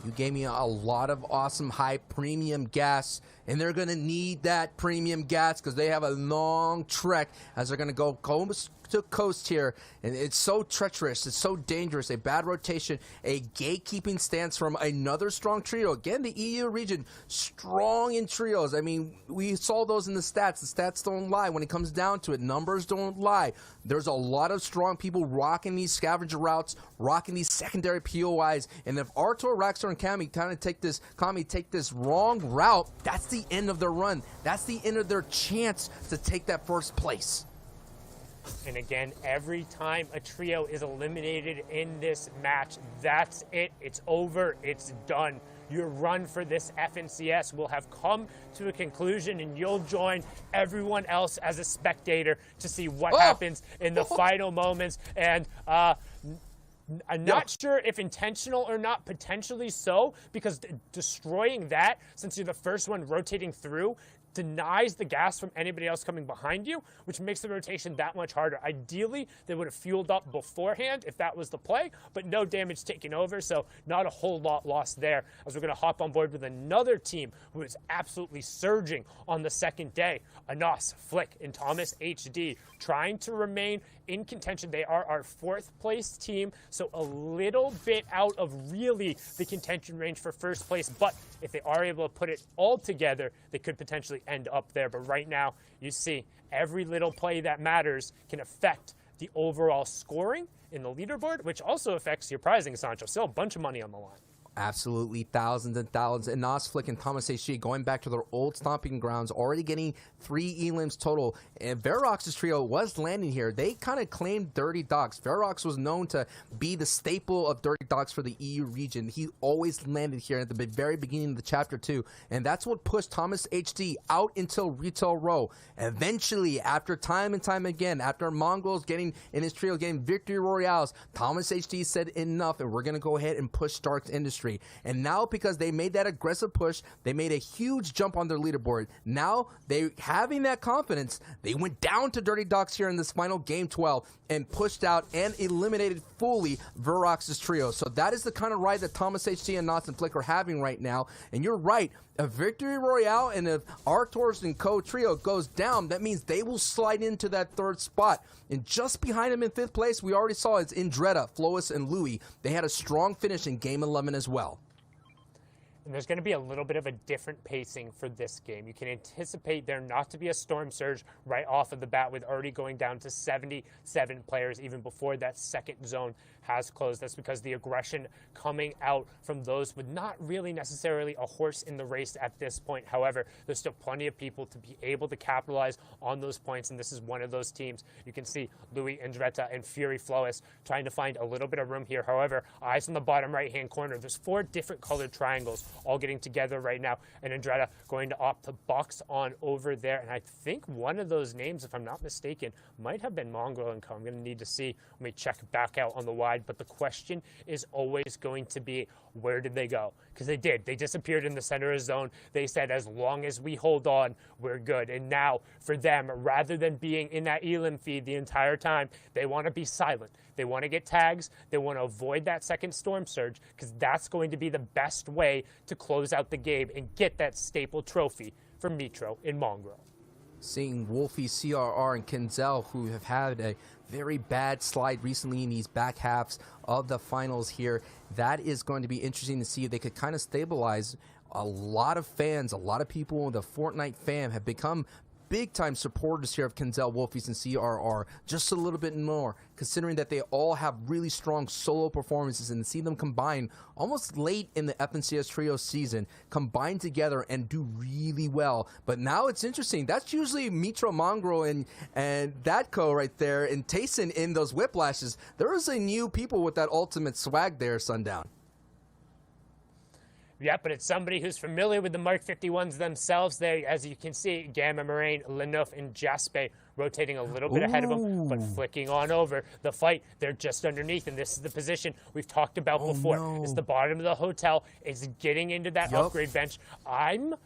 You gave me a lot of awesome high premium gas, and they're going to need that premium gas because they have a long trek as they're going to go coast to coast here, and it's so treacherous, it's so dangerous. A bad rotation, a gatekeeping stance from another strong trio. Again, the EU region strong in trios. I mean, we saw those in the stats. The stats don't lie when it comes down to it. Numbers don't lie. There's a lot of strong people rocking these scavenger routes, rocking these secondary POIs, and if Artur, Raxor, and Kami take this wrong route, that's the end of their run. That's the end of their chance to take that first place. And again, every time a trio is eliminated in this match, that's it. It's over. It's done. Your run for this FNCS will have come to a conclusion, and you'll join everyone else as a spectator to see what happens in the final moments. And I'm not sure if intentional or not, potentially so, because destroying that, since you're the first one rotating through, denies the gas from anybody else coming behind you, which makes the rotation that much harder. Ideally, they would have fueled up beforehand if that was the play, but no damage taken over, so not a whole lot lost there, as we're going to hop on board with another team who is absolutely surging on the second day. Anas, Flick, and Thomas HD trying to remain in contention. They are our 4th place team, so a little bit out of really the contention range for first place, but if they are able to put it all together, they could potentially end up there. But right now, you see, every little play that matters can affect the overall scoring in the leaderboard, which also affects your prizing, Sancho. Still a bunch of money on the line. Absolutely, thousands and thousands. And Nas, Flick, and Thomas HG going back to their old stomping grounds, already getting 3 elims total. And Verox's trio was landing here. They kind of claimed Dirty Dogs. Verox was known to be the staple of Dirty Dogs for the EU region. He always landed here at the very beginning of the chapter 2. And that's what pushed Thomas HD out until Retail Row. Eventually, after time and time again, after Mongols getting in his trio, getting victory royales, Thomas HD said enough, and we're going to go ahead and push Stark's Industry. And now, because they made that aggressive push, they made a huge jump on their leaderboard. Now, they having that confidence, they went down to Dirty Dogs here in this final game 12 and pushed out and eliminated fully Verox's trio. So that is the kind of ride that Thomas HT and Knots and Flick are having right now. And you're right, a victory royale, and if Arturs and Co trio goes down, that means they will slide into that 3rd spot. And just behind him in 5th place, we already saw it's Indretta, Flois, and Louis. They had a strong finish in game 11 as well. And there's going to be a little bit of a different pacing for this game. You can anticipate there not to be a storm surge right off of the bat, with already going down to 77 players even before that second zone has closed. That's because the aggression coming out from those with not really necessarily a horse in the race at this point. However, there's still plenty of people to be able to capitalize on those points, and this is one of those teams. You can see Louis Indretta and Fury Flois trying to find a little bit of room here. However, eyes on the bottom right-hand corner. There's 4 different colored triangles all getting together right now, and Indretta going to opt to box on over there. And I think one of those names, if I'm not mistaken, might have been Mongrel & Co. I'm going to need to see when we check back out on the wide side, but the question is always going to be, where did they go? Because they did. They disappeared in the center of the zone. They said, as long as we hold on, we're good. And now, for them, rather than being in that Elim feed the entire time, they want to be silent. They want to get tags. They want to avoid that second storm surge, because that's going to be the best way to close out the game and get that staple trophy for Mitro in Mongrel. Seeing Wolfie, CRR, and Kenzel, who have had a very bad slide recently in these back halves of the finals here, that is going to be interesting to see if they could kind of stabilize. A lot of fans, a lot of people in the Fortnite fam have become big-time supporters here of Kenzel, Wolfies, and CRR, just a little bit more, considering that they all have really strong solo performances, and to see them combine almost late in the FNCS Trio season, combine together and do really well. But now it's interesting. That's usually Mitro, Mongrel, and Datco right there, and Tayson in those whiplashes. There is a new people with that ultimate swag there, Sundown. Yeah, but it's somebody who's familiar with the Mark 51s themselves there. As you can see, Gamma, Moraine, Lenouf, and Jaspe rotating a little bit ahead of them, but flicking on over. The fight, they're just underneath, and this is the position we've talked about before. No. It's the bottom of the hotel. It's getting into that upgrade bench. I don't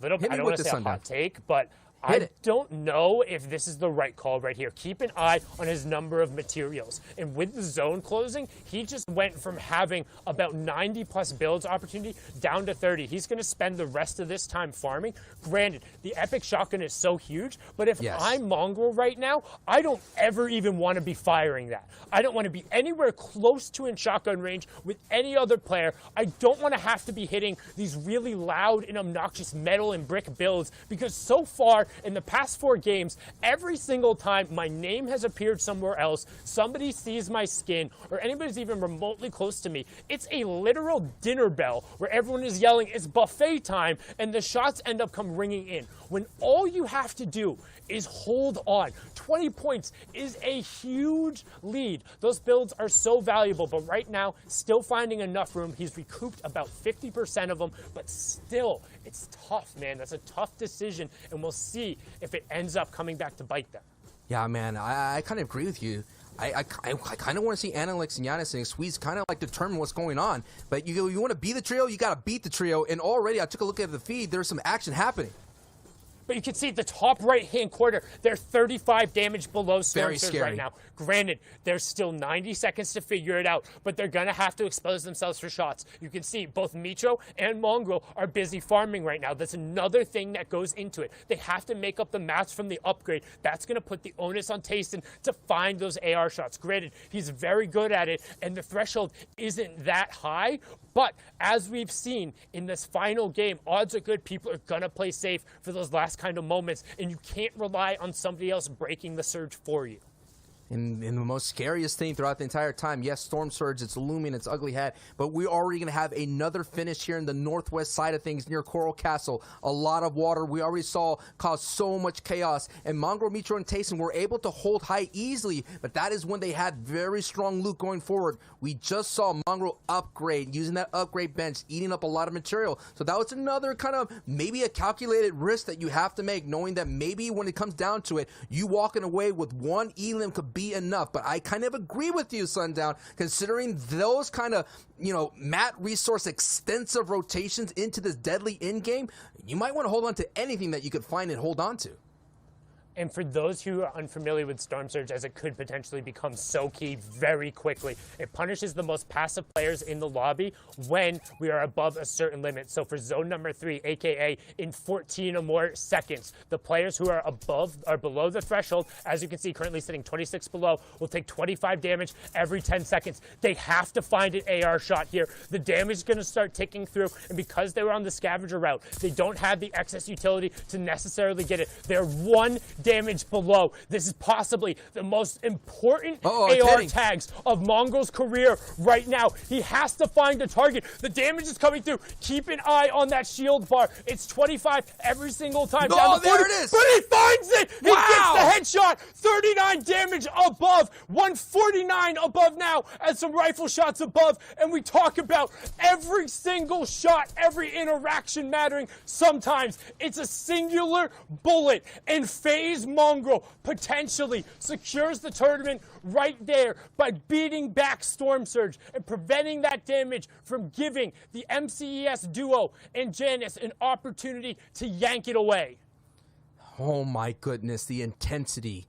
want to say a hot take, but I don't know if this is the right call right here. Keep an eye on his number of materials. And with the zone closing, he just went from having about 90-plus builds opportunity down to 30. He's going to spend the rest of this time farming. Granted, the Epic Shotgun is so huge, but if I'm Mongrel right now, I don't ever even want to be firing that. I don't want to be anywhere close to in shotgun range with any other player. I don't want to have to be hitting these really loud and obnoxious metal and brick builds, because so far, in the past 4 games, every single time my name has appeared somewhere else, somebody sees my skin, or anybody's even remotely close to me, it's a literal dinner bell where everyone is yelling, it's buffet time, and the shots end up come ringing in. When all you have to do is hold on. 20 points is a huge lead. Those builds are so valuable, but right now, still finding enough room. He's recouped about 50% of them, but still, it's tough, man. That's a tough decision, and we'll see if it ends up coming back to bite them. Yeah, man, I kind of agree with you. I kind of want to see Analyx and Giannis and Squeeze kind of like determine what's going on. But you want to beat the trio, you got to beat the trio. And already I took a look at the feed. There's some action happening. But you can see the top right-hand corner, they're 35 damage below Storm Surge right now. Granted, there's still 90 seconds to figure it out, but they're going to have to expose themselves for shots. You can see both Mitro and Mongrel are busy farming right now. That's another thing that goes into it. They have to make up the match from the upgrade. That's going to put the onus on Tayson to find those AR shots. Granted, he's very good at it, and the threshold isn't that high, but as we've seen in this final game, odds are good people are going to play safe for those last kind of moments, and you can't rely on somebody else breaking the surge for you. And the most scariest thing throughout the entire time, yes, Storm Surge, it's looming, it's ugly hat, but we're already going to have another finish here in the northwest side of things near Coral Castle. A lot of water we already saw cause so much chaos, and Mongrel, Mitro, and Tayson were able to hold high easily, but that is when they had very strong loot going forward. We just saw Mongrel upgrade, using that upgrade bench, eating up a lot of material. So that was another kind of maybe a calculated risk that you have to make, knowing that maybe when it comes down to it, you walking away with one Elim could be enough. But I kind of agree with you, Sundown, considering those kind of, mat resource extensive rotations into this deadly end game, you might want to hold on to anything that you could find and hold on to. And for those who are unfamiliar with Storm Surge, as it could potentially become so key very quickly, it punishes the most passive players in the lobby when we are above a certain limit. So for zone number 3, aka in 14 or more seconds, the players who are below the threshold, as you can see currently sitting 26 below, will take 25 damage every 10 seconds. They have to find an AR shot here. The damage is going to start ticking through, and because they were on the scavenger route, they don't have the excess utility to necessarily get it. They're 1 damage below. This is possibly the most important AR tags of Mongrel's career right now. He has to find a target. The damage is coming through. Keep an eye on that shield bar. It's 25 every single time. Down to 40, there it is. But he finds it. He gets the headshot. 39 damage above. 149 above now, and some rifle shots above. And we talk about every single shot, every interaction mattering. Sometimes it's a singular bullet, and FaZe FaZe Mongrel potentially secures the tournament right there by beating back Storm Surge and preventing that damage from giving the MCES duo and Janus an opportunity to yank it away. Oh my goodness, the intensity.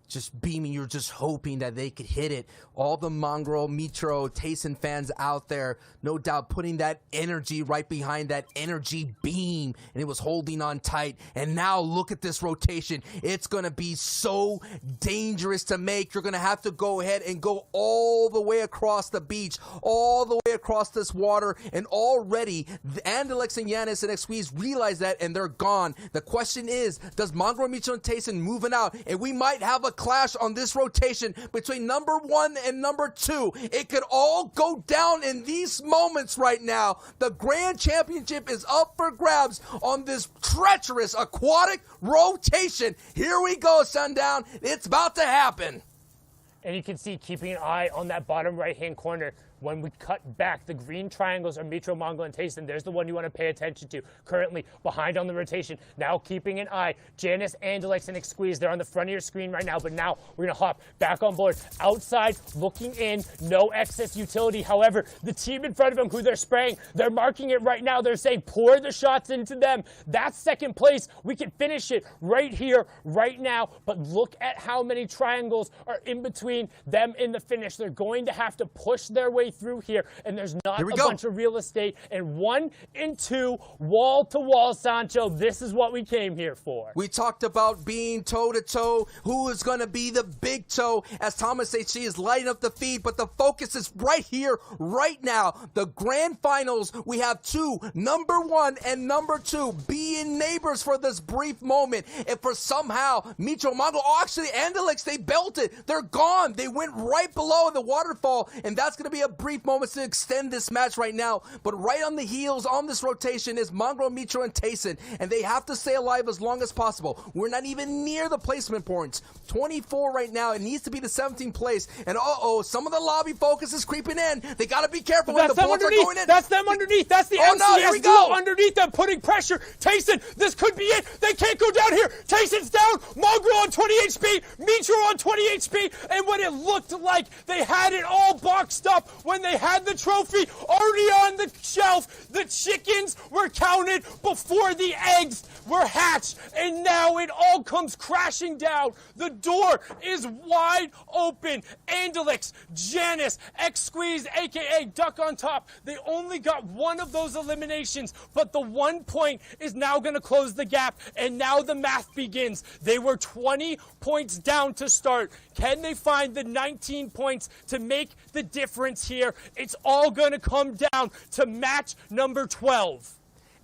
Just beaming, you're just hoping that they could hit it. All the Mongrel, Mitro, Tayson fans out there, no doubt putting that energy right behind that energy beam, and it was holding on tight. And now look at this rotation. It's going to be so dangerous to make. You're going to have to go ahead and go all the way across the beach, all the way across this water, and already Andalex and Janus and X-Squeeze realize that, and they're gone. The question is, does Mongrel, Mitro, and Tayson moving out? And we might have a clash on this rotation between number 1 and number 2. It could all go down in these moments right now. The Grand Championship is up for grabs on this treacherous aquatic rotation. Here we go, Sundown. It's about to happen. And you can see, keeping an eye on that bottom right-hand corner, when we cut back, the green triangles are Mitro, Mongrel, and Tayson. There's the one you want to pay attention to. Currently behind on the rotation. Now keeping an eye. Janus, Andalex, and X-Squeeze. They're on the front of your screen right now, but now we're going to hop back on board. Outside, looking in, no excess utility. However, the team in front of them, who they're spraying, they're marking it right now. They're saying, pour the shots into them. That's second place. We can finish it right here, right now. But look at how many triangles are in between them and the finish. They're going to have to push their way through here, and there's not a bunch of real estate. And 1 and 2, wall to wall, Sancho. This is what we came here for. We talked about being toe to toe. Who is going to be the big toe as Thomas HC is lighting up the feed, but the focus is right here, right now. The grand finals, we have 2, number 1 and number 2, being neighbors for this brief moment. And for somehow, Mitro, Mongrel, actually, Andalex, they belted. They're gone. They went right below the waterfall, and that's going to be a brief moment to extend this match right now. But right on the heels on this rotation is Mongrel, Mitro, and Tayson, and they have to stay alive as long as possible. We're not even near the placement points. 24 right now. It needs to be the 17th place. And some of the lobby focus is creeping in. They got to be careful when the bullets are going in. That's them underneath. That's the MCS duo underneath them, putting pressure. Tayson, this could be it. They can't go down here. Tayson's down. Mongrel on 20 HP. Mitro on 20 HP. And when it looked like they had it all boxed up, when they had the trophy already on the shelf, the chickens were counted before the eggs were hatched, and now it all comes crashing down. The door is wide open. Andalex, Janus, X-Squeeze, aka Duck on Top, they only got one of those eliminations, but the 1 point is now going to close the gap, and now the math begins. They were 20 points down to start. Can they find the 19 points to make the difference here? It's all going to come down to match number 12.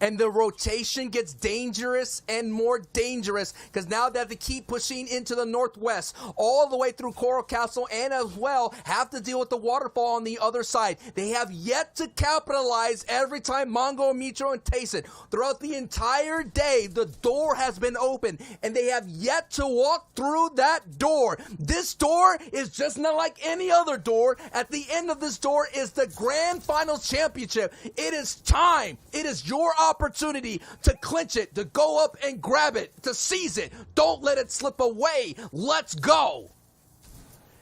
And the rotation gets dangerous and more dangerous because now they have to keep pushing into the northwest all the way through Coral Castle, and as well have to deal with the waterfall on the other side. They have yet to capitalize every time Mongrel, Mitro, and Tayson. Throughout the entire day, the door has been open, and they have yet to walk through that door. This door is just not like any other door. At the end of this door is the Grand Finals Championship. It is time. It is your opportunity to clinch it, to go up and grab it, to seize it. Don't let it slip away. Let's go.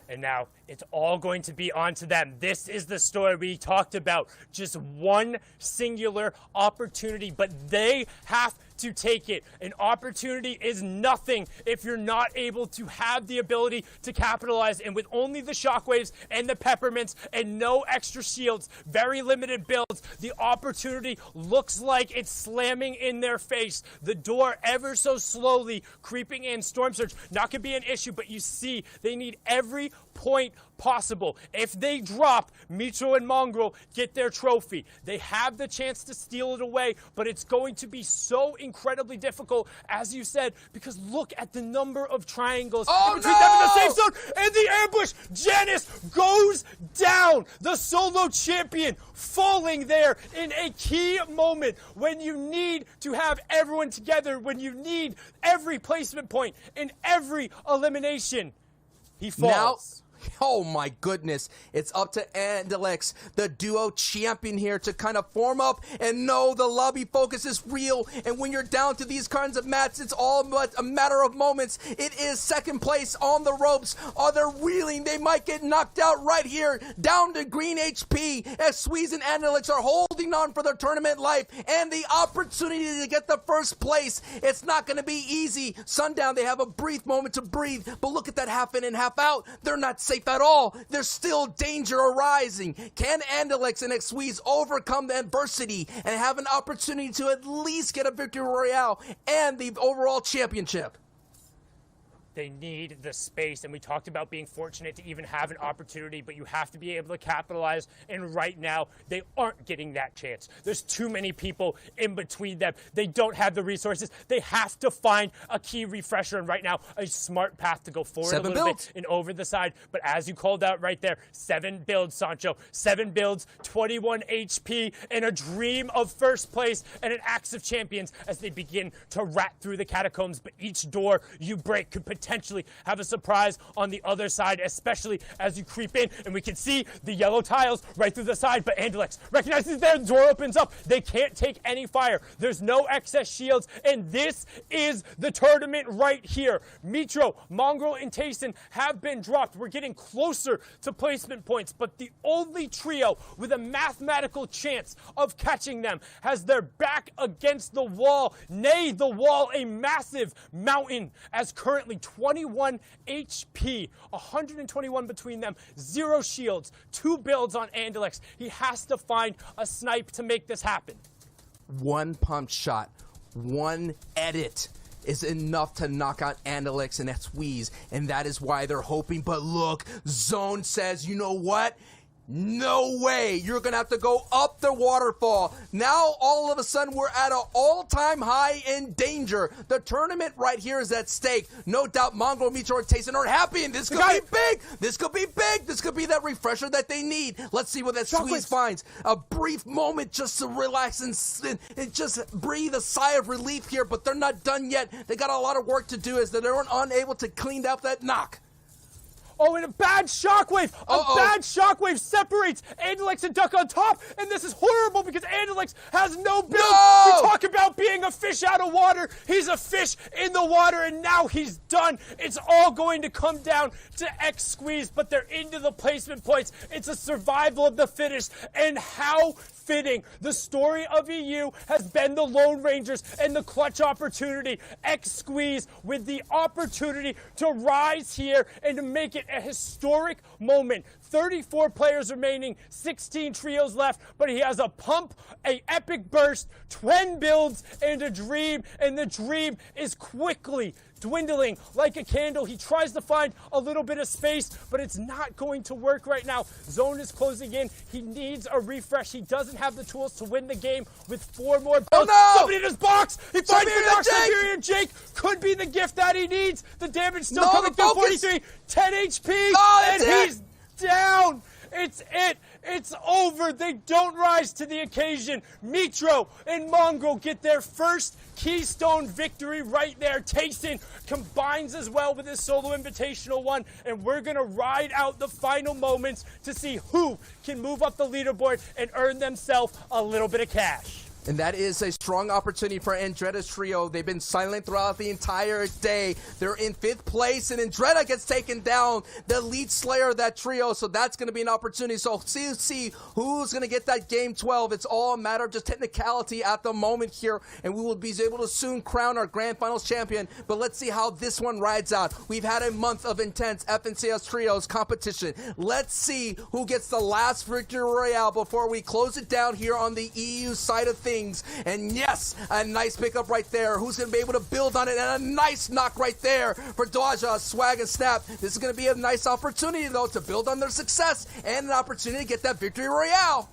And now it's all going to be on to them. This is the story we talked about. Just one singular opportunity, but they have to take it. An opportunity is nothing if you're not able to have the ability to capitalize. And with only the shockwaves and the peppermints and no extra shields, very limited builds, the opportunity looks like it's slamming in their face. The door ever so slowly creeping in. Storm Surge, not going to be an issue, but you see they need every point possible. If they drop, Mitro and Mongrel get their trophy. They have the chance to steal it away, but it's going to be so incredibly difficult, as you said, because look at the number of triangles in between them in the safe zone, and the ambush. Janus goes down, the solo champion, falling there in a key moment when you need to have everyone together, when you need every placement point in every elimination. He falls. Oh my goodness. It's up to Andalex, the duo champion here, to kind of form up and know the lobby focus is real. And when you're down to these kinds of mats, it's all but a matter of moments. It is second place on the ropes. Are they reeling? They might get knocked out right here. Down to green HP as Squeeze and Andalex are holding on for their tournament life and the opportunity to get the first place. It's not going to be easy. Sundown, they have a brief moment to breathe, but look at that half in and half out. They're not safe at all. There's still danger arising. Can Andalex and Squeeze overcome the adversity and have an opportunity to at least get a victory royale and the overall championship? They need the space, and we talked about being fortunate to even have an opportunity, but you have to be able to capitalize, and right now, they aren't getting that chance. There's too many people in between them. They don't have the resources. They have to find a key refresher, and right now, a smart path to go forward a little bit and over the side, but as you called out right there, 7 builds, Sancho. 7 builds, 21 HP, and a dream of first place, and an Axe of Champions as they begin to rat through the catacombs, but each door you break could potentially have a surprise on the other side, especially as you creep in, and we can see the yellow tiles right through the side, but Andalex recognizes their door opens up. They can't take any fire. There's no excess shields, and this is the tournament right here. Mitro, Mongraal, and Tayson have been dropped. We're getting closer to placement points, but the only trio with a mathematical chance of catching them has their back against the wall, nay, the wall, a massive mountain, as currently 21 HP, 121 between them, 0 shields, 2 builds on Andalex. He has to find a snipe to make this happen. One pump shot, one edit is enough to knock out Andalex and Squeeze, and that is why they're hoping. But look, Zone says, you know what? No way. You're going to have to go up the waterfall. Now, all of a sudden, we're at an all-time high in danger. The tournament right here is at stake. No doubt Mongraal, Mitro, and Tayson are happy, and this could be big. This could be big. This could be that refresher that they need. Let's see what that Squeeze finds. A brief moment just to relax and just breathe a sigh of relief here, but they're not done yet. They got a lot of work to do as they're unable to clean up that knock. Oh, and a bad shockwave! Bad shockwave separates Andalex and Duck on top, and this is horrible because Andalex has no build. No! We talk about being a fish out of water. He's a fish in the water, and now he's done. It's all going to come down to Squeeze, but they're into the placement points. It's a survival of the fittest, and how fitting. The story of EU has been the Lone Rangers and the clutch opportunity. Squeeze with the opportunity to rise here and to make it a historic moment. 34 players remaining, 16 trios left, but he has a pump, a epic burst, 10 builds, and a dream, and the dream is quickly dwindling like a candle. He tries to find a little bit of space, but it's not going to work right now. Zone is closing in. He needs a refresh. He doesn't have the tools to win the game with 4 more builds. Oh no! Somebody in his box! He finds the box. Siberian Jake could be the gift that he needs. The damage still coming through. 43, 10 HP, and he's down. It's it. It's over. They don't rise to the occasion. Mitro and Mongraal get their first Keystone victory right there. Tayson combines as well with his solo invitational one, and we're going to ride out the final moments to see who can move up the leaderboard and earn themselves a little bit of cash. And that is a strong opportunity for Andretta's trio. They've been silent throughout the entire day. They're in 5th place, and Andretta gets taken down, the lead slayer of that trio. So that's going to be an opportunity. So see who's going to get that game 12. It's all a matter of just technicality at the moment here, and we will be able to soon crown our grand finals champion. But let's see how this one rides out. We've had a month of intense FNCS trios competition. Let's see who gets the last victory royale before we close it down here on the EU side of things. And yes, a nice pickup right there. Who's going to be able to build on it? And a nice knock right there for Dwaja, Swag, and Snap. This is going to be a nice opportunity, though, to build on their success and an opportunity to get that victory royale.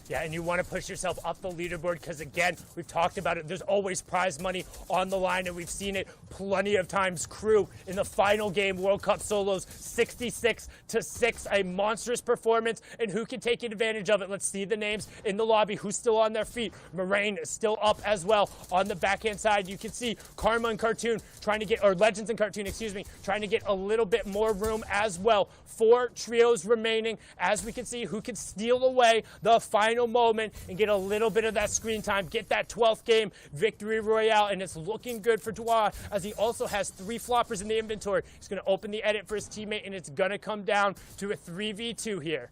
Yeah, and you want to push yourself up the leaderboard because, again, we've talked about it. There's always prize money on the line, and we've seen it plenty of times. Crew in the final game, World Cup Solos, 66-6, a monstrous performance, and who can take advantage of it? Let's see the names in the lobby. Who's still on their feet? Moraine is still up as well. On the backhand side, you can see Karma and Cartoon trying to get, or Legends and Cartoon, excuse me, trying to get a little bit more room as well. 4 trios remaining, as we can see who can steal away the final moment and get a little bit of that screen time, get that 12th game victory royale, and it's looking good for Dwa as he also has 3 floppers in the inventory. He's going to open the edit for his teammate, and it's going to come down to a 3v2 here.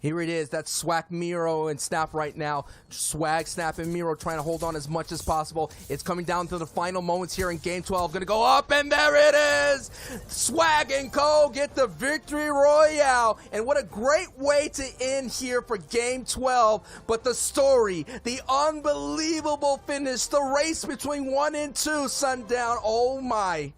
Here it is. That's Swag, Miro, and Snap right now. Swag, Snap, and Miro trying to hold on as much as possible. It's coming down to the final moments here in Game 12. Going to go up, and there it is! Swag and Co. get the victory royale. And what a great way to end here for Game 12. But the story, the unbelievable finish, the race between 1 and 2, Sundown. Oh, my.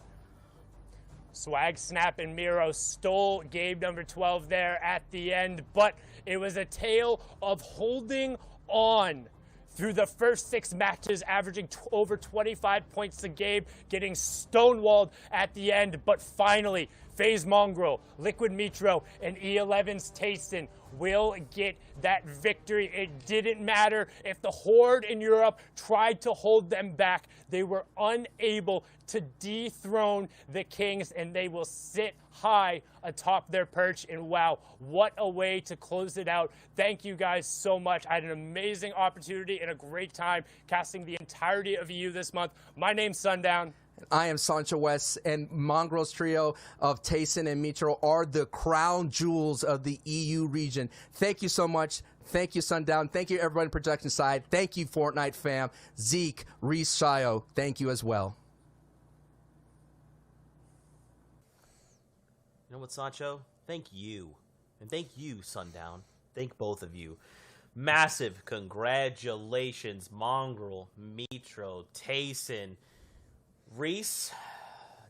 Swag, Snap, and Miro stole game number 12 there at the end, but it was a tale of holding on through the first 6 matches, averaging over 25 points a game, getting stonewalled at the end, but finally, FaZe Mongraal, Liquid Metro, and E11's Tayson will get that victory. It didn't matter if the Horde in Europe tried to hold them back. They were unable to dethrone the Kings, and they will sit high atop their perch. And wow, what a way to close it out. Thank you guys so much. I had an amazing opportunity and a great time casting the entirety of EU this month. My name's Sundown. I am Sancho West, and Mongraal's trio of Tayson and Metro are the crown jewels of the EU region. Thank you so much. Thank you, Sundown. Thank you, everybody on production side. Thank you, Fortnite fam. Zeke, Reese, Shio, thank you as well. You know what, Sancho? Thank you. And thank you, Sundown. Thank both of you. Massive congratulations, Mongraal, Metro, Tayson, Reese.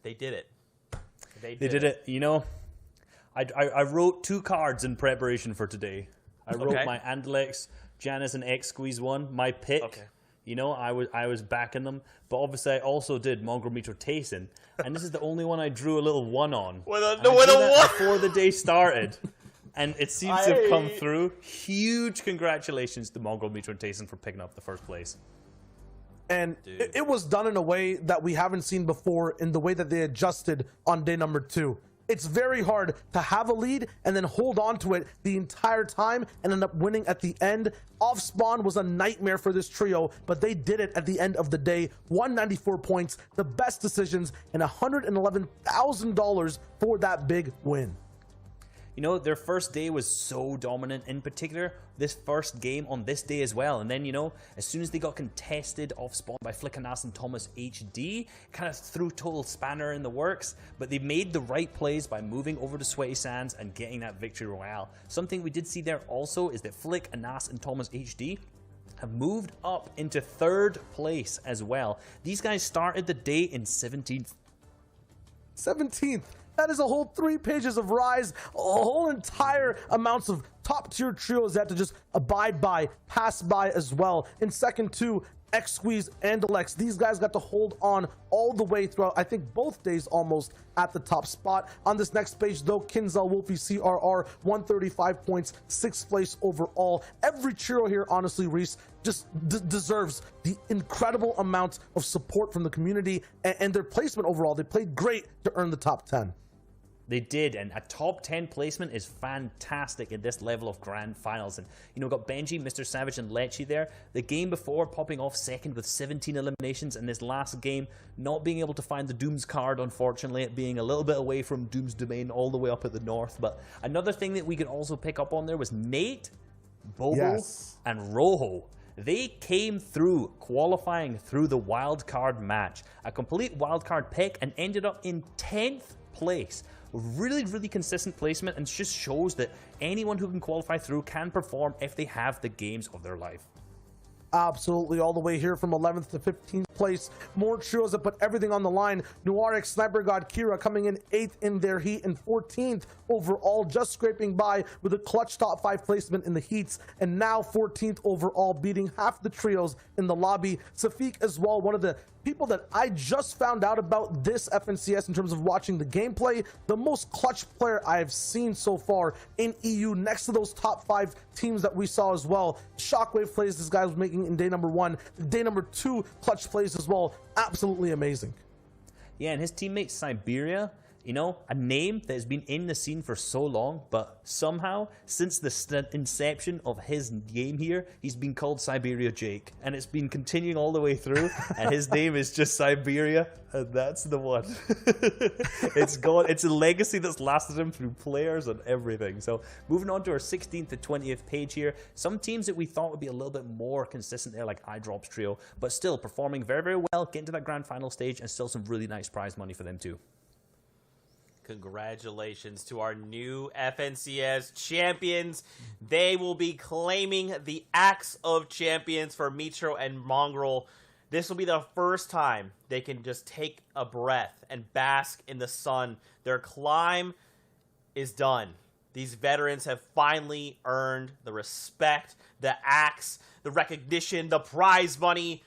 They did it. They did it. You know, I wrote 2 cards in preparation for today. I wrote my Andalex, Janus, and X Squeeze one. My pick. Okay. You know, I was backing them, but obviously I also did Mongraal, Metro, Tayson, and this is the only one I drew a little 1 on. With a 1 before the day started, and it seems to have come through. Huge congratulations to Mongraal, Metro, and Tayson for picking up the first place. And it was done in a way that we haven't seen before in the way that they adjusted on day number 2. It's very hard to have a lead and then hold on to it the entire time and end up winning at the end. Off spawn was a nightmare for this trio, but they did it at the end of the day. 194 points, the best decisions, and $111,000 for that big win. You know, their first day was so dominant, in particular, this first game on this day as well. And then, you know, as soon as they got contested off spawn by Flickanas and Thomas HD, kind of threw total spanner in the works, but they made the right plays by moving over to Sweaty Sands and getting that victory royale. Something we did see there also is that Flick, Anas, and Thomas HD have moved up into 3rd place as well. These guys started the day in 17th. 17th. That is a whole 3 pages of Rise, a whole entire amounts of top tier trios that have to just abide by, pass by as well. In second to X Squeeze and Alex, these guys got to hold on all the way throughout, I think both days almost at the top spot. On this next page though, Kinzel, Wolfie, CRR, 135 points, 6th place overall. Every trio here, honestly, Reese, just deserves the incredible amount of support from the community and their placement overall. They played great to earn the top 10. They did, and a top 10 placement is fantastic at this level of grand finals. And, you know, got Benji, Mr. Savage, and Lecce there. The game before popping off second with 17 eliminations, and this last game not being able to find the Dooms card, unfortunately, it being a little bit away from Doom's domain all the way up at the north. But another thing that we could also pick up on there was Nate, Bobo, and Rojo. They came through qualifying through the wildcard match, a complete wildcard pick, and ended up in 10th place. Really, really consistent placement, and just shows that anyone who can qualify through can perform if they have the games of their life. Absolutely, all the way here from 11th to 15th place. More trios that put everything on the line. Noirix, Sniper God, Kira coming in 8th in their heat and 14th overall, just scraping by with a clutch top 5 placement in the heats, and now 14th overall, beating half the trios in the lobby. Safik as well, one of the people that I just found out about this FNCS in terms of watching the gameplay, the most clutch player I have seen so far in EU, next to those top 5 teams that we saw as well. Shockwave plays this guy was making in day number 1, day number 2 clutch plays as well, absolutely amazing. Yeah, and his teammate Siberia, you know, a name that has been in the scene for so long, but somehow, since the inception of his game here, he's been called Siberia Jake. And it's been continuing all the way through, and his name is just Siberia, and that's the one. It's gone. It's a legacy that's lasted him through players and everything. So, moving on to our 16th to 20th page here, some teams that we thought would be a little bit more consistent there, like iDrops Trio, but still performing very, very well, getting to that grand final stage, and still some really nice prize money for them too. Congratulations to our new FNCS champions. They will be claiming the Axe of Champions for Mitro and Mongrel. This will be the first time they can just take a breath and bask in the sun. Their climb is done. These veterans have finally earned the respect, the axe, the recognition, the prize money.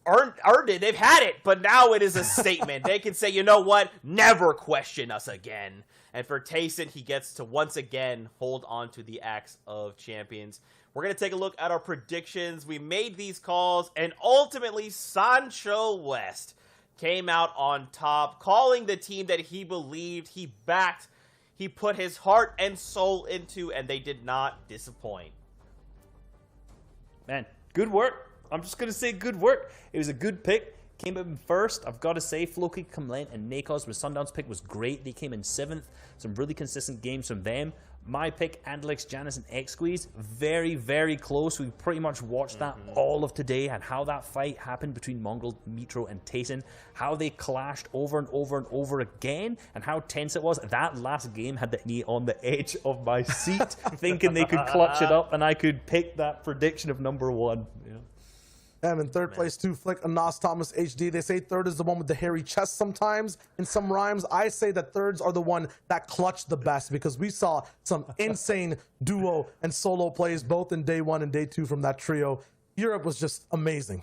Earned it. They've had it, but now it is a statement. They can say, you know what? Never question us again. And for Tayson, he gets to once again hold on to the Axe of Champions. We're going to take a look at our predictions. We made these calls, and ultimately, Sancho West came out on top, calling the team that he believed, he backed, he put his heart and soul into, and they did not disappoint. Man, good work. I'm just going to say good work. It was a good pick. Came in first. I've got to say, Floki, Kamlen, and Nakos with Sundown's pick was great. They came in 7th. Some really consistent games from them. My pick, Andalix, Janus, and X-Squeeze, very, very close. We pretty much watched that all of today and how that fight happened between Mongrel, Mitro, and Tayson. How they clashed over and over and over again, and how tense it was. That last game had me on the edge of my seat, thinking they could clutch it up, and I could pick that prediction of number 1. Yeah. And in third place, too, Flick, Anas Thomas HD. They say third is the one with the hairy chest sometimes. In some rhymes, I say that thirds are the one that clutch the best, because we saw some insane duo and solo plays both in day 1 and day 2 from that trio. Europe was just amazing.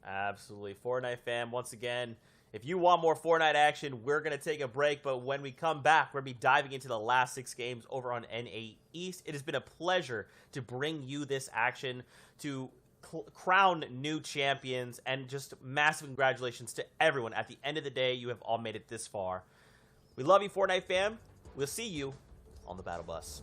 Absolutely. Fortnite fam, once again, if you want more Fortnite action, we're going to take a break. But when we come back, we're going to be diving into the last 6 games over on NA East. It has been a pleasure to bring you this action, to crown new champions, and just massive congratulations to everyone. At the end of the day, you have all made it this far. We love you, Fortnite fam. We'll see you on the battle bus.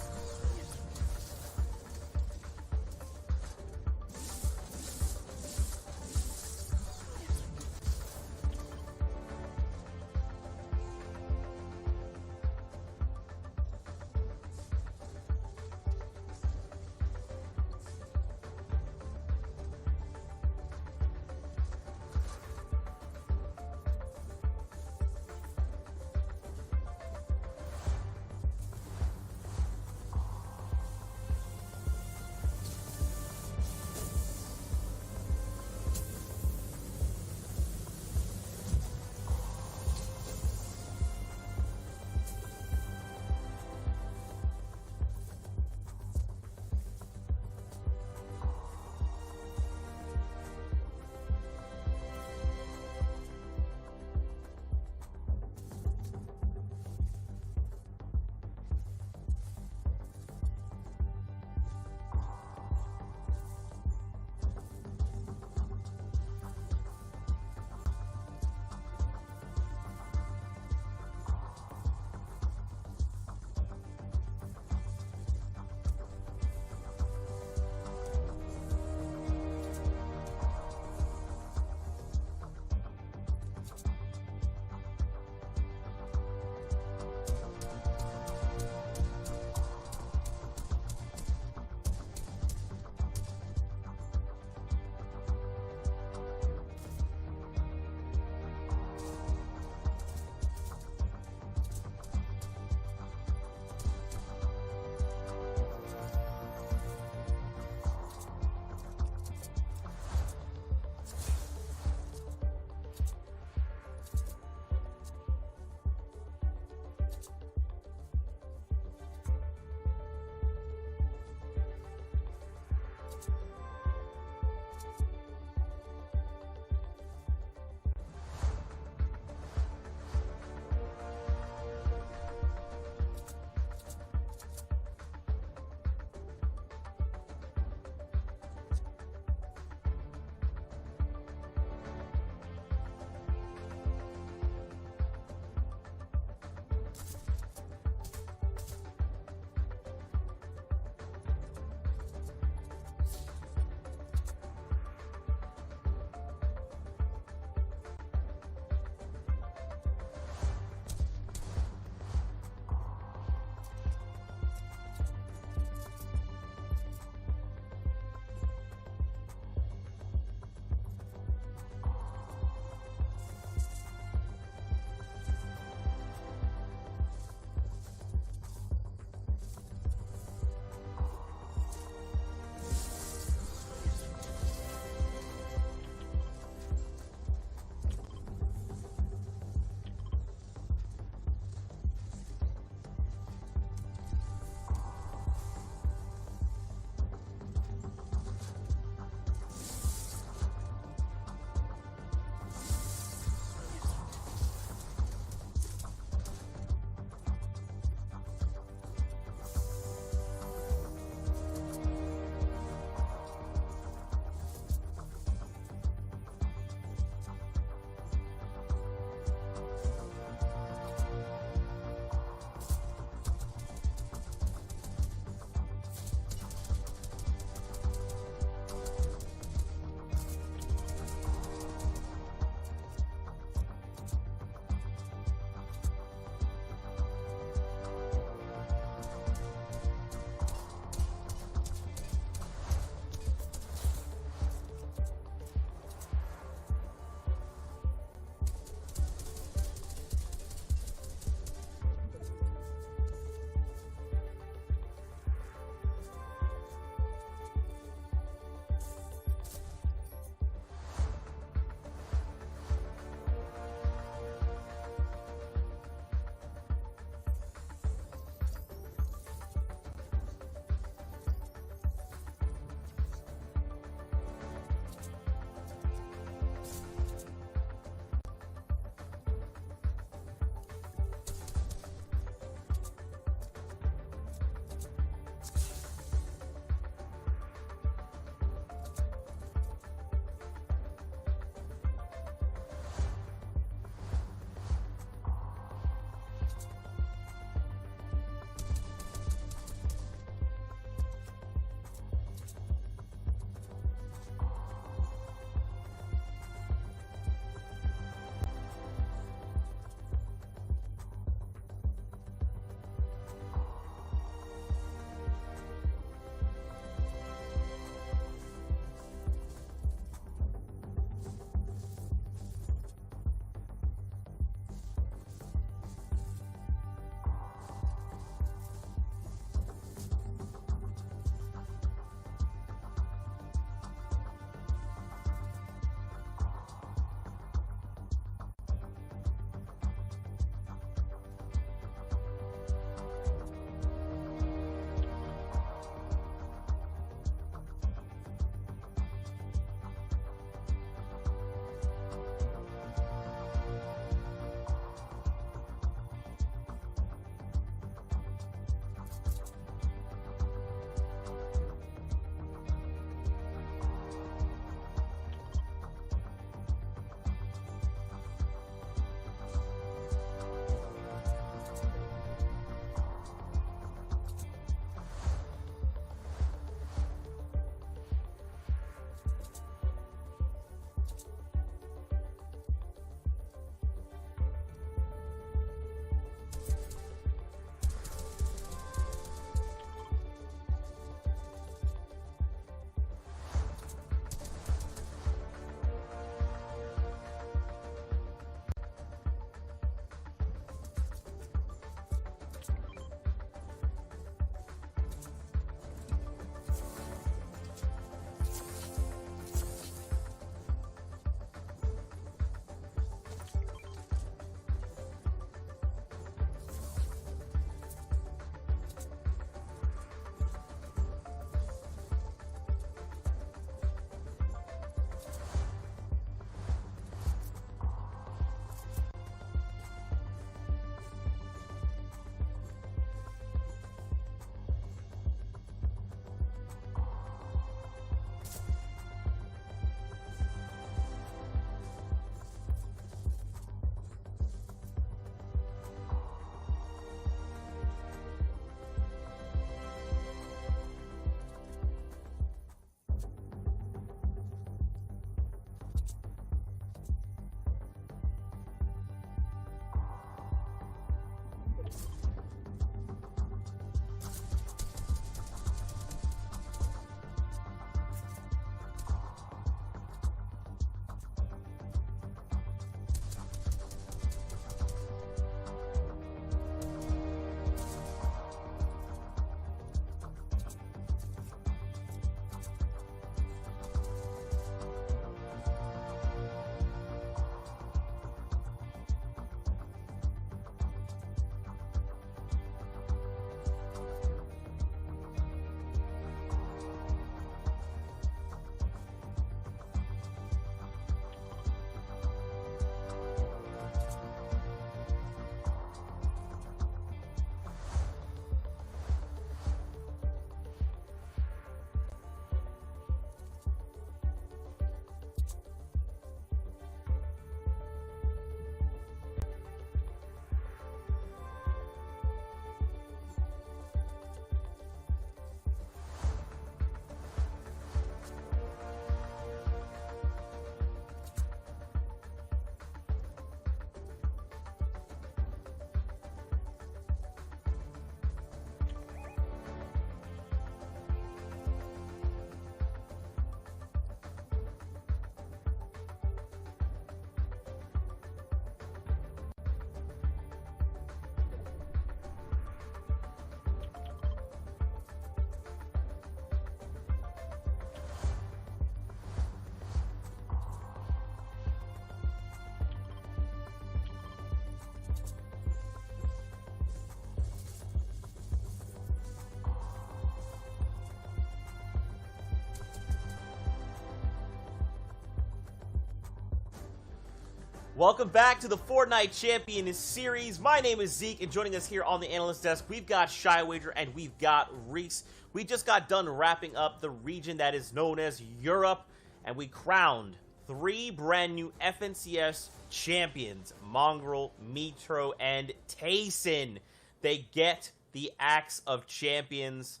Welcome back to the Fortnite Champion Series. My name is Zeke, and joining us here on the analyst desk, we've got ShyWager and we've got Reese. We just got done wrapping up the region that is known as Europe, and we crowned 3 brand new FNCS champions, Mongraal, Metro, and Tayson. They get the Axe of Champions.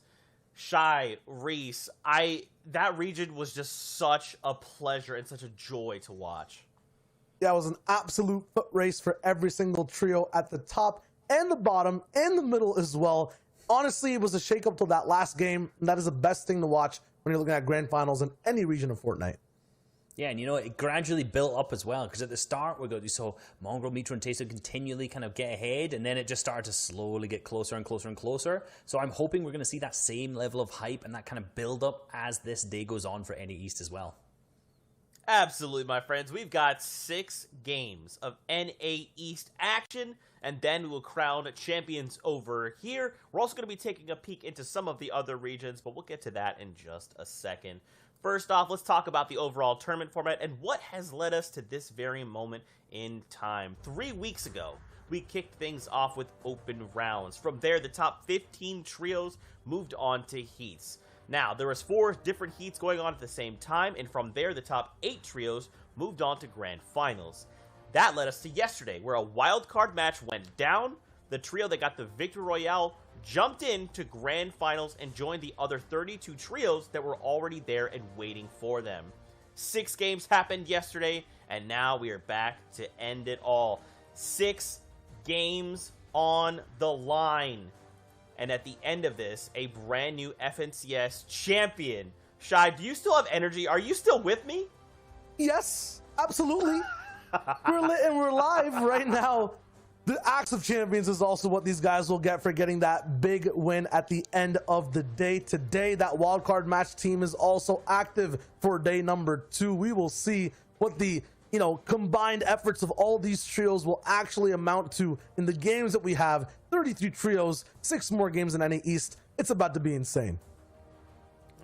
Shy, Reese, that region was just such a pleasure and such a joy to watch. Yeah, it was an absolute foot race for every single trio at the top and the bottom and the middle as well. Honestly, it was a shake-up till that last game, and that is the best thing to watch when you're looking at grand finals in any region of Fortnite. Yeah, and you know, it gradually built up as well, because at the start, you saw Mongraal, Metro, and Tayson continually kind of get ahead, and then it just started to slowly get closer and closer and closer. So I'm hoping we're going to see that same level of hype and that kind of build up as this day goes on for NA East as well. Absolutely, my friends. We've got 6 games of NA East action, and then we will crown champions over here. We're also going to be taking a peek into some of the other regions, but we'll get to that in just a second. First off, let's talk about the overall tournament format and what has led us to this very moment in time. 3 weeks ago, we kicked things off with open rounds. From there, the top 15 trios moved on to heats. Now, there was 4 different heats going on at the same time, and from there, the top 8 trios moved on to grand finals. That led us to yesterday, where a wild card match went down. The trio that got the Victory Royale jumped in to grand finals and joined the other 32 trios that were already there and waiting for them. 6 games happened yesterday, and now we are back to end it all. 6 games on the line. And at the end of this, a brand new FNCS champion. Shy, do you still have energy? Are you still with me? Yes, absolutely. We're lit and we're live right now. The Axe of Champions is also what these guys will get for getting that big win at the end of the day. Today, that wildcard match team is also active for day number 2. We will see what the combined efforts of all these trios will actually amount to in the games that we have. 33 trios, 6 more games in NA East. It's about to be insane.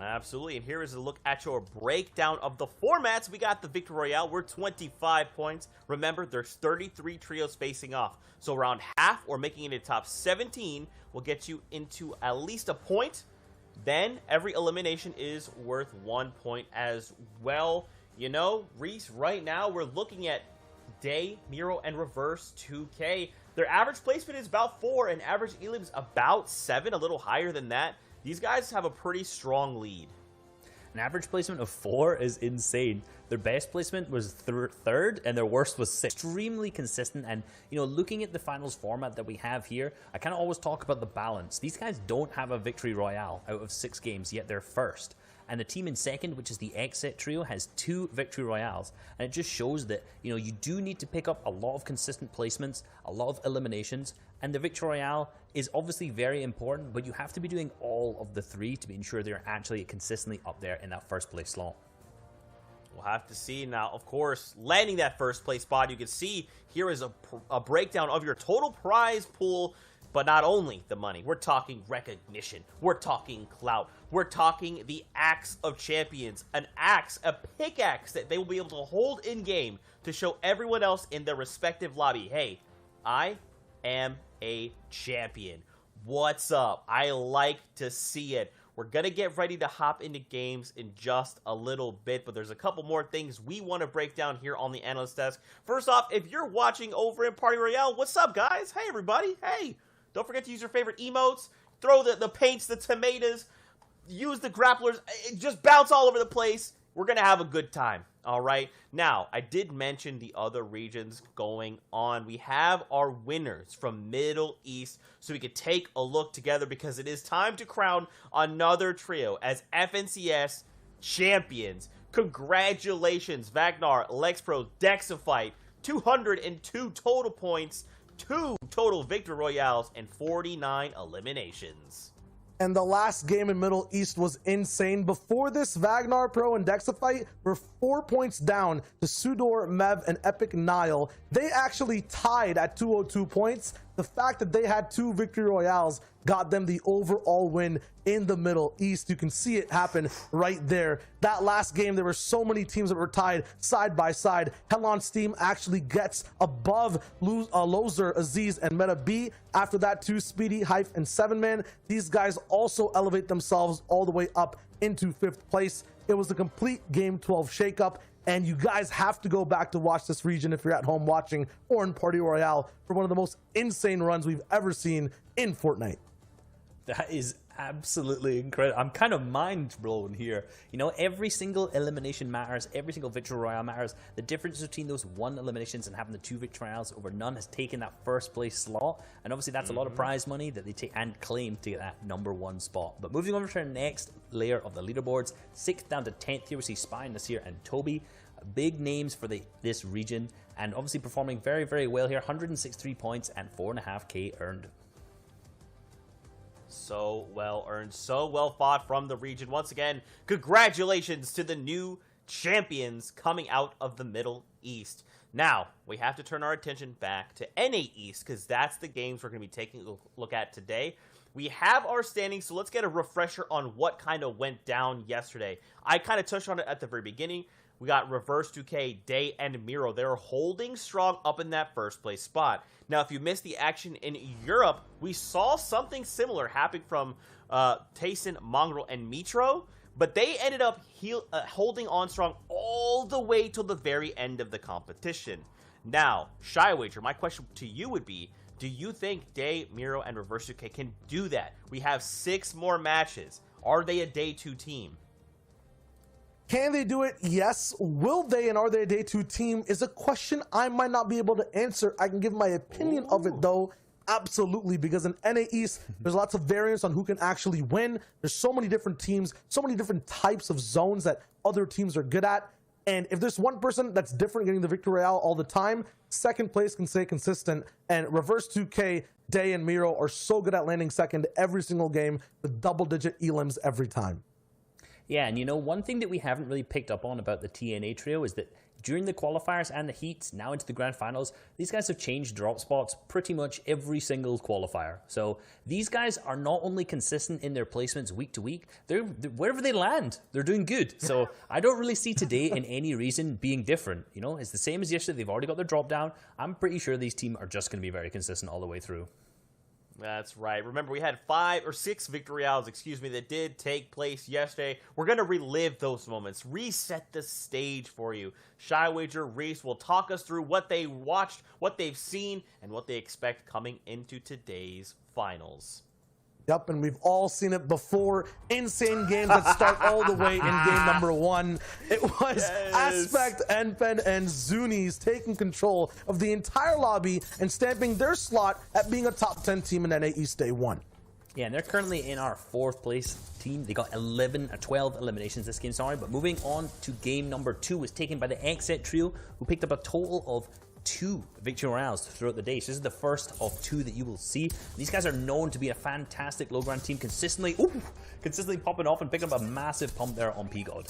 Absolutely, and here is a look at your breakdown of the formats. We got the Victory Royale. We're 25 points. Remember, there's 33 trios facing off. So around half, or making it a top 17, will get you into at least a point. Then every elimination is worth 1 point as well. You know, Reese, right now we're looking at Day, Miro, and Reverse 2K. Their average placement is about 4, and average elim is about 7, a little higher than that. These guys have a pretty strong lead. An average placement of 4 is insane. Their best placement was 3rd, and their worst was 6th. Extremely consistent, and looking at the finals format that we have here, I kind of always talk about the balance. These guys don't have a Victory Royale out of 6 games, yet they're first. And the team in second, which is the Exit trio, has 2 Victory Royales. And it just shows that, you do need to pick up a lot of consistent placements, a lot of eliminations, and the Victory Royale is obviously very important, but you have to be doing all of the 3 to ensure they're actually consistently up there in that first place slot. We'll have to see. Now, of course, landing that first place spot, you can see here is a breakdown of your total prize pool. But not only the money, we're talking recognition, we're talking clout, we're talking the Axe of Champions, an axe, a pickaxe that they will be able to hold in game to show everyone else in their respective lobby, hey, I am a champion. What's up? I like to see it. We're going to get ready to hop into games in just a little bit, but there's a couple more things we want to break down here on the analyst desk. First off, if you're watching over in Party Royale, what's up, guys? Hey, everybody. Hey. Don't forget to use your favorite emotes, throw the paints, the tomatoes, use the grapplers, just bounce all over the place. We're going to have a good time, all right? Now, I did mention the other regions going on. We have our winners from Middle East, so we could take a look together because it is time to crown another trio as FNCS champions. Congratulations, Vagnar, Lexpro, Dexafite, 202 total points, 2 total Victory Royales, and 49 eliminations. And the last game in Middle East was insane. Before this, Vagnar, Pro, and Dexafite were 4 points down to Sudor, Mev, and Epic Nile. They actually tied at 202 points. The fact that they had 2 victory royales got them the overall win in the Middle East. You can see it happen right there. That last game, there were so many teams that were tied side by side. Hell on Steam actually gets above Loser, Aziz, and Meta B. After that, 2 Speedy, Hype, and 7man. These guys also elevate themselves all the way up into 5th place. It was a complete Game 12 shakeup, and you guys have to go back to watch this region if you're at home watching or in Party Royale for one of the most insane runs we've ever seen in Fortnite. That is absolutely incredible. I'm kind of mind blown here. You know, every single elimination matters. Every single victory royale matters. The difference between those 1 eliminations and having the 2 victory royales over none has taken that 1st place slot. And obviously that's a lot of prize money that they take and claim to get that #1 spot. But moving over to our next layer of the leaderboards, 6th down to 10th here, we see Spy, Nasir, and Toby. Big names for this region, and obviously performing very, very well here. 163 points and 4.5k earned. So well earned, so well fought from the region. Once again, congratulations to the new champions coming out of the Middle East. Now, we have to turn our attention back to NA East, because that's the games we're going to be taking a look at today. We have our standings, so let's get a refresher on what kind of went down yesterday. I kind of touched on it at the very beginning. We got Reverse 2K, Day, and Miro. They're holding strong up in that 1st place spot. Now, if you missed the action in Europe, we saw something similar happen from Tayson, Mongrel, and Mitro, but they ended up holding on strong all the way till the very end of the competition. Now, Shy Wager, my question to you would be, do you think Day, Miro, and Reverse 2K can do that? We have 6 more matches. Are they a Day 2 team? Can they do it? Yes. Will they, and are they a Day 2 team is a question I might not be able to answer. I can give my opinion of it though. Absolutely, because in NA East, there's lots of variance on who can actually win. There's so many different teams, so many different types of zones that other teams are good at. And if there's one person that's different getting the Victory Royale all the time, 2nd place can stay consistent. And Reverse 2K, Day, and Miro are so good at landing 2nd every single game with double-digit elims every time. Yeah, and you know, one thing that we haven't really picked up on about the TNA trio is that during the qualifiers and the heats, now into the grand finals, these guys have changed drop spots pretty much every single qualifier. So these guys are not only consistent in their placements week to week, they're wherever they land, they're doing good. So I don't really see today in any reason being different. You know, it's the same as yesterday. They've already got their drop down. I'm pretty sure these teams are just going to be very consistent all the way through. That's right. Remember, we had 5 or 6 victory royales, that did take place yesterday. We're going to relive those moments, reset the stage for you. Shy Wager, Reese will talk us through what they watched, what they've seen, and what they expect coming into today's finals. Yep, and we've all seen it before. Insane games that start all the way in game number 1. It was Aspect, NPen, and Zunies taking control of the entire lobby and stamping their slot at being a top 10 team in NA East Day 1. Yeah, and they're currently in our 4th place team. They got 12 eliminations this game, sorry. But moving on to game number 2 was taken by the XSET trio, who picked up a total of 2 victory royales throughout the day. So this is the first of 2 that you will see. These guys are known to be a fantastic low ground team, consistently popping off and picking up a massive pump there on P-God.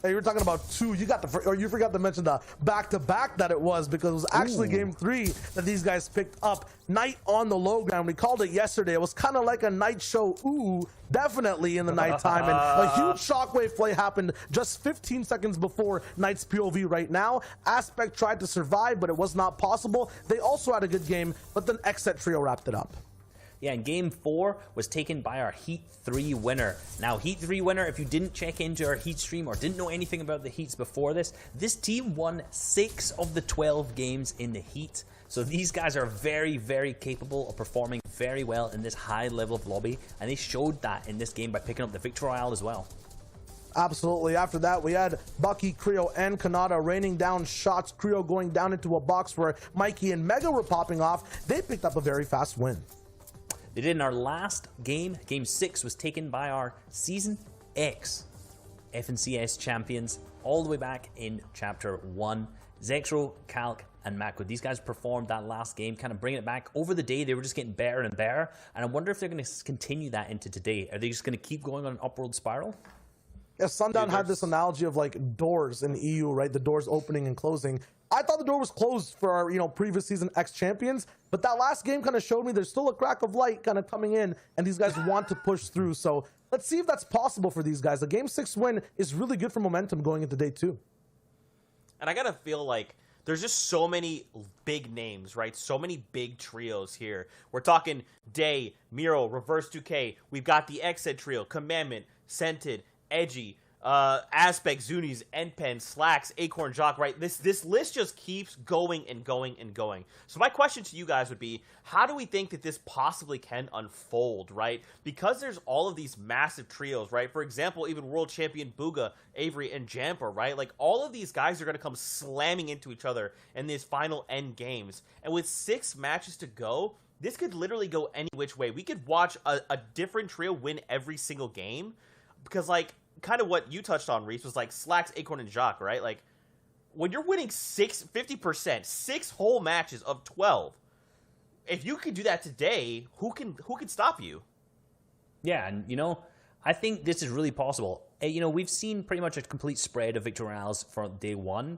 Hey, you were talking about 2. You forgot to mention the back-to-back that it was, because it was actually game 3 that these guys picked up. Night on the low ground. We called it yesterday. It was kind of like a night show. Definitely in the nighttime. And a huge shockwave play happened just 15 seconds before Knight's POV right now. Aspect tried to survive, but it was not possible. They also had a good game, but then XSET trio wrapped it up. Yeah, and game 4 was taken by our Heat 3 winner. Now, Heat 3 winner, if you didn't check into our Heat stream or didn't know anything about the Heats before this team won 6 of the 12 games in the Heat. So these guys are very, very capable of performing very well in this high level of lobby, and they showed that in this game by picking up the Victory Royale as well. Absolutely. After that, we had Bucky, Creo, and Kanata raining down shots. Creo going down into a box where Mikey and Mega were popping off. They picked up a very fast win. They did in our last game. Game 6 was taken by our Season X FNCS champions all the way back in Chapter 1. Zexro, Calc, and Mako. These guys performed that last game, kind of bringing it back. Over the day, they were just getting better and better. And I wonder if they're going to continue that into today. Are they just going to keep going on an upward spiral? Yeah, Sundown Dude, had this analogy of like doors in EU, right? The doors opening and closing. I thought the door was closed for our, previous season ex-champions, but that last game kind of showed me there's still a crack of light kind of coming in, and these guys want to push through. So let's see if that's possible for these guys. The Game 6 win is really good for momentum going into day 2. And I gotta feel like there's just so many big names, right? So many big trios here. We're talking Day, Miro, Reverse 2K. We've got the Xed trio, Commandment, Scented, Edgy, Aspect, Zuni's, Npen, Slacks, Acorn, Jock, right? This list just keeps going and going and going. So my question to you guys would be, how do we think that this possibly can unfold, right? Because there's all of these massive trios, right? For example, even World Champion Booga, Avery, and Jamper, right? Like, all of these guys are going to come slamming into each other in these final end games. And with 6 matches to go, this could literally go any which way. We could watch a different trio win every single game. Because, like, kind of what you touched on, Reese, was like Slacks, Acorn, and Jock, right? Like, when you're winning 50%, 6 whole matches of 12, if you could do that today, who can stop you? Yeah, and I think this is really possible. We've seen pretty much a complete spread of victory royales for day 1.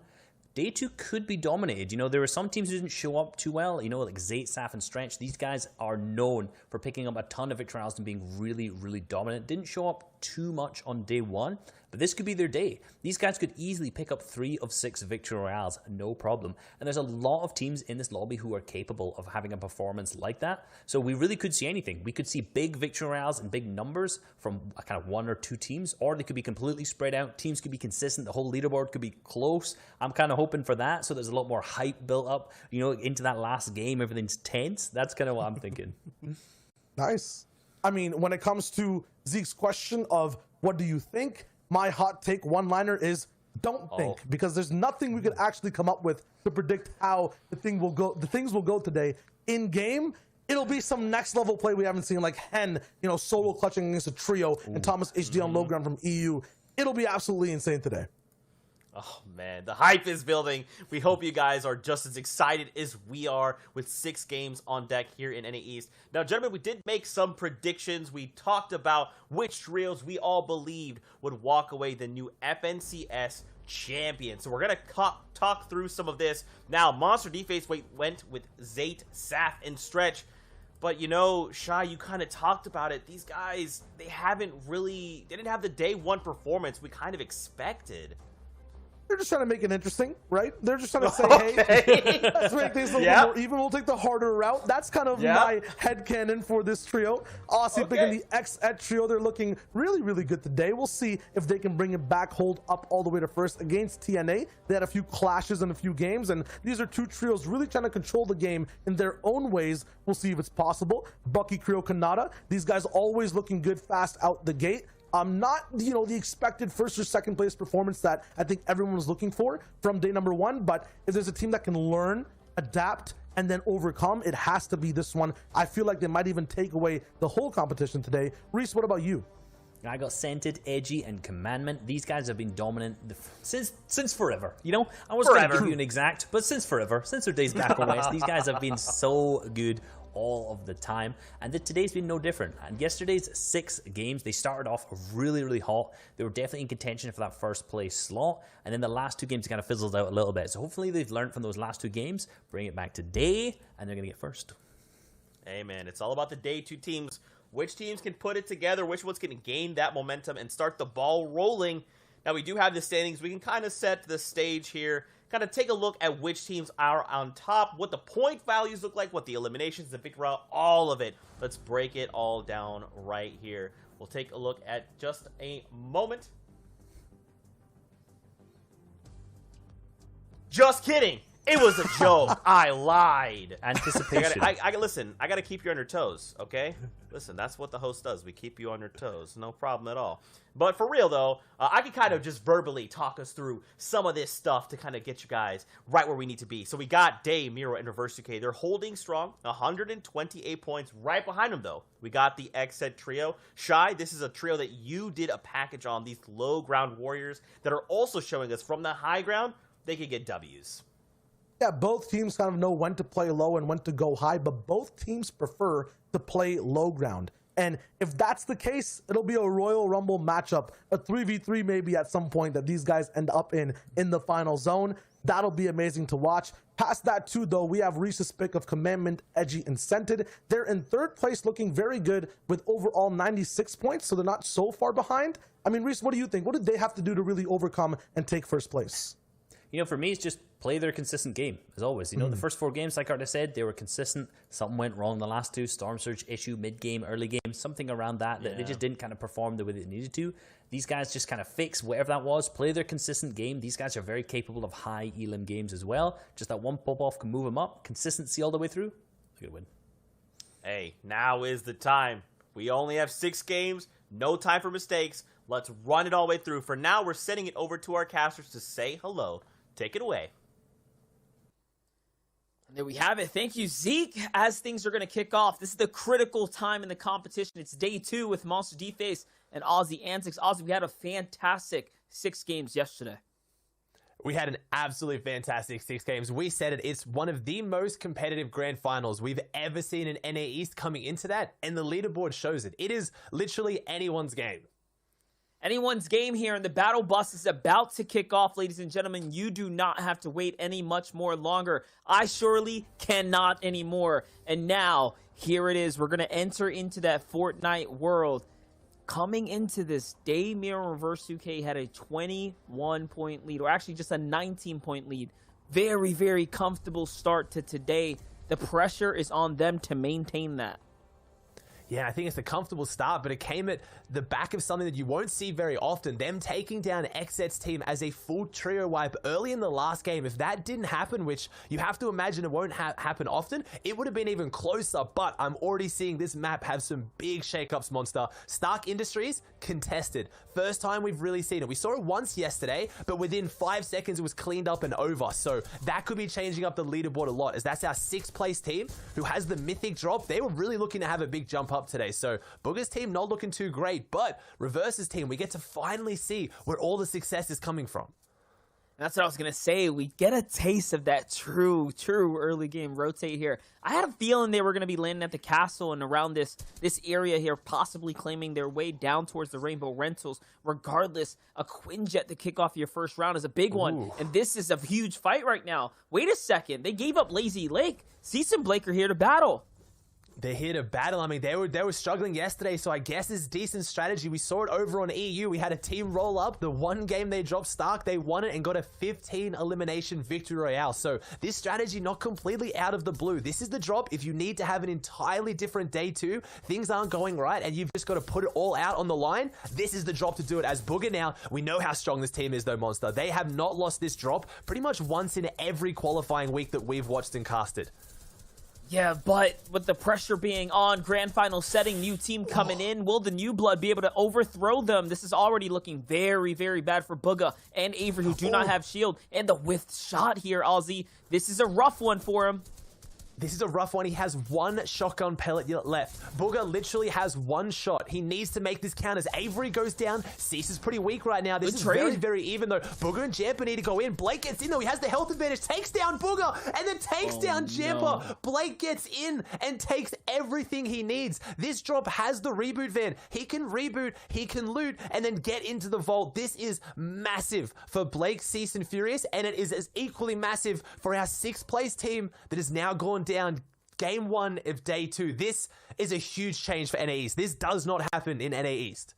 Day 2 could be dominated. There were some teams who didn't show up too well, like Zayt, Saf, and Stretch. These guys are known for picking up a ton of victory royales and being really, really dominant. Didn't show up too much on day 1, but this could be their day. These guys could easily pick up 3 of 6 victory royales, no problem. And there's a lot of teams in this lobby who are capable of having a performance like that. So we really could see anything. We could see big victory royales and big numbers from a kind of 1 or 2 teams, or they could be completely spread out. Teams could be consistent. The whole leaderboard could be close. I'm kind of hoping for that. So there's a lot more hype built up, into that last game. Everything's tense. That's kind of what I'm thinking. Nice. I mean, when it comes to Zeke's question of what do you think, my hot take one-liner is don't think, because there's nothing we could actually come up with to predict how the things will go today. In game, it'll be some next level play we haven't seen, like Hen, solo clutching against a trio, and Thomas HD on low ground from EU. It'll be absolutely insane today. Oh, man, the hype is building. We hope you guys are just as excited as we are with 6 games on deck here in NA East. Now, gentlemen, we did make some predictions. We talked about which trios we all believed would walk away the new FNCS champion. So we're going to talk through some of this. Now, Monster Deface went with Zayt, Saf, and Stretch. But, Shy, you kind of talked about it. These guys, they didn't have the day 1 performance we kind of expected. They're just trying to make it interesting, right? They're just trying to say, hey, let's make things a little more even. We'll take the harder route. That's kind of my headcanon for this trio. Aussie picking the Xed trio. They're looking really, really good today. We'll see if they can bring it back, hold up all the way to first against TNA. They had a few clashes in a few games, and these are 2 trios really trying to control the game in their own ways. We'll see if it's possible. Bucky, Creo, Kanata. These guys always looking good fast out the gate. Not, the expected first or second place performance that I think everyone was looking for from day number 1. But if there's a team that can learn, adapt, and then overcome, it has to be this one. I feel like they might even take away the whole competition today. Reese, what about you? I got Scented, Edgy, and Commandment. These guys have been dominant since forever. I wasn't going to give you an exact, but since forever, since their days back on West, these guys have been so good all of the time, and today's been no different. And yesterday's 6 games, they started off really, really hot. They were definitely in contention for that first place slot, and then the last 2 games kind of fizzled out a little bit. So hopefully they've learned from those last 2 games, bring it back today, and they're gonna get first. Hey man, it's all about the day 2 teams. Which teams can put it together, which one's going to gain that momentum and start the ball rolling. Now we do have the standings. We can kind of set the stage here, kind of take a look at which teams are on top, what the point values look like, what the eliminations, the victory route, all of it. Let's break it all down right here. We'll take a look at just a moment. Just kidding. It was a joke. I lied. Anticipation. Listen, I got to keep you on your toes, okay? Listen, that's what the host does. We keep you on your toes. No problem at all. But for real, though, I can kind of just verbally talk us through some of this stuff to kind of get you guys right where we need to be. So we got Day, Miro, and Reverse UK. They're holding strong, 128 points. Right behind them, though, we got the Xed trio. Shy, this is a trio that you did a package on, these low ground warriors that are also showing us from the high ground, they could get W's. Yeah, both teams kind of know when to play low and when to go high, but both teams prefer to play low ground. And if that's the case, it'll be a Royal Rumble matchup, a 3v3 maybe at some point that these guys end up in the final zone. That'll be amazing to watch. Past that too, though, we have Reese's pick of Commandment, Edgy, and Scented. They're in third place, looking very good with overall 96 points, so they're not so far behind. I mean, Reese, what do you think? What did they have to do to really overcome and take first place? You know, for me, it's just play their consistent game, as always. You know, the first 4 games, like Arda said, they were consistent. Something went wrong the last 2. Storm Surge issue, mid-game, early game, something around that they just didn't kind of perform the way they needed to. These guys just kind of fix whatever that was, play their consistent game. These guys are very capable of high elim games as well. Just that one pop-off can move them up. Consistency all the way through, they're going to win. Hey, now is the time. We only have 6 games, no time for mistakes. Let's run it all the way through. For now, we're sending it over to our casters to say hello. Take it away. There we have it. Thank you, Zeke. As things are going to kick off, this is the critical time in the competition. It's day 2 with Monster D-Face and Aussie Antics. Aussie, we had a fantastic 6 games yesterday. We had an absolutely fantastic 6 games. We said it, it's one of the most competitive grand finals we've ever seen in NA East coming into that, and the leaderboard shows it. It is literally anyone's game. Anyone's game here, and the battle bus is about to kick off, ladies and gentlemen. You do not have to wait any much more longer. I surely cannot anymore. And now, here it is. We're going to enter into that Fortnite world. Coming into this, Daymir Reverse 2K had a 21-point lead, or actually just a 19-point lead. Very, very comfortable start to today. The pressure is on them to maintain that. Yeah, I think it's a comfortable start, but it came at the back of something that you won't see very often. Them taking down XZ's team as a full trio wipe early in the last game. If that didn't happen, which you have to imagine it won't happen often, it would have been even closer, but I'm already seeing this map have some big shakeups, Monster. Stark Industries, contested. First time we've really seen it. We saw it once yesterday, but within 5 seconds it was cleaned up and over. So that could be changing up the leaderboard a lot, as that's our 6th place team who has the mythic drop. They were really looking to have a big jump up today. So Booger's team not looking too great, but Reverse's team, we get to finally see where all the success is coming from. That's what I was going to say. We get a taste of that true early game rotate here. I had a feeling they were going to be landing at the castle and around this area here, possibly claiming their way down towards the Rainbow Rentals. Regardless, a Quinjet to kick off your first round is a big one, and this is a huge fight right now. Wait a second. They gave up Lazy Lake. Cease and Blake are here to battle. They're here to battle. I mean, they were struggling yesterday, so I guess it's decent strategy. We saw it over on EU. We had a team roll up. The one game they dropped Stark, they won it and got a 15 elimination victory royale. So this strategy not completely out of the blue. This is the drop if you need to have an entirely different day 2. Things aren't going right and you've just got to put it all out on the line. This is the drop to do it. As Booger now, we know how strong this team is though, Monster. They have not lost this drop pretty much once in every qualifying week that we've watched and casted. Yeah, but with the pressure being on, grand final setting, new team coming in, will the New Blood be able to overthrow them? This is already looking very, very bad for Booga and Avery, who do not have shield. And the whiff shot here, Aussie. This is a rough one for him. This is a rough one. He has 1 shotgun pellet left. Booger literally has 1 shot. He needs to make this count as Avery goes down. Cease is pretty weak right now. This is very, very even though. Booger and Jamper need to go in. Blake gets in though. He has the health advantage. Takes down Booger and then takes down Jamper. No. Blake gets in and takes everything he needs. This drop has the reboot van. He can reboot, he can loot, and then get into the vault. This is massive for Blake, Cease, and Furious, and it is as equally massive for our 6th place team that has now gone down game 1 of day 2. This is a huge change for NA East. This does not happen in NA East.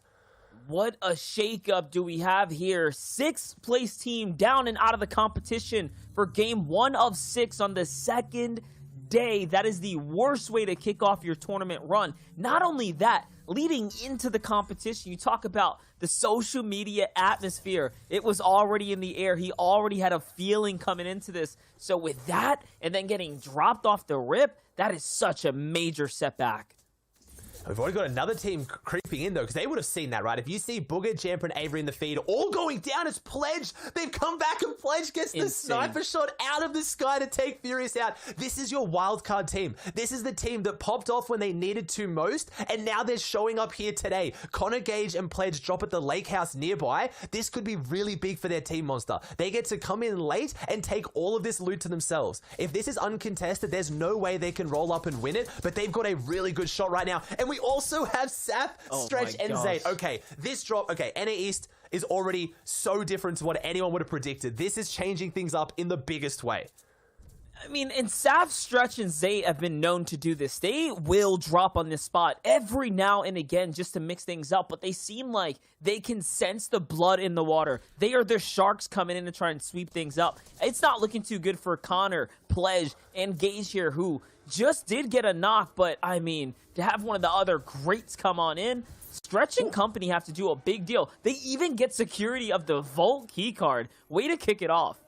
What a shakeup do we have here. 6th place team down and out of the competition for game 1 of 6 on the 2nd day. That is the worst way to kick off your tournament run. Not only that, leading into the competition, you talk about the social media atmosphere. It was already in the air. He already had a feeling coming into this. So with that, and then getting dropped off the rip, that is such a major setback. We've already got another team creeping in, though, because they would have seen that, right? If you see Booger, Jamper, and Avery in the feed all going down as Pledge, they've come back and Pledge gets the sniper shot out of the sky to take Furious out. This is your wildcard team. This is the team that popped off when they needed to most, and now they're showing up here today. Connor Gage and Pledge drop at the lake house nearby. This could be really big for their team, Monster. They get to come in late and take all of this loot to themselves. If this is uncontested, there's no way they can roll up and win it, but they've got a really good shot right now. And we also have Saf, Oh Stretch, my and gosh. Zayd. Okay, this drop, NA East is already so different to what anyone would have predicted. This is changing things up in the biggest way. I mean, and Saf, Stretch, and Zay have been known to do this. They will drop on this spot every now and again just to mix things up, but they seem like they can sense the blood in the water. They are the sharks coming in to try and sweep things up. It's not looking too good for Connor, Pledge, and Gage here, who just did get a knock, but I mean, to have one of the other greats come on in, Stretch and company have to do a big deal. They even get security of the Vault keycard. Way to kick it off.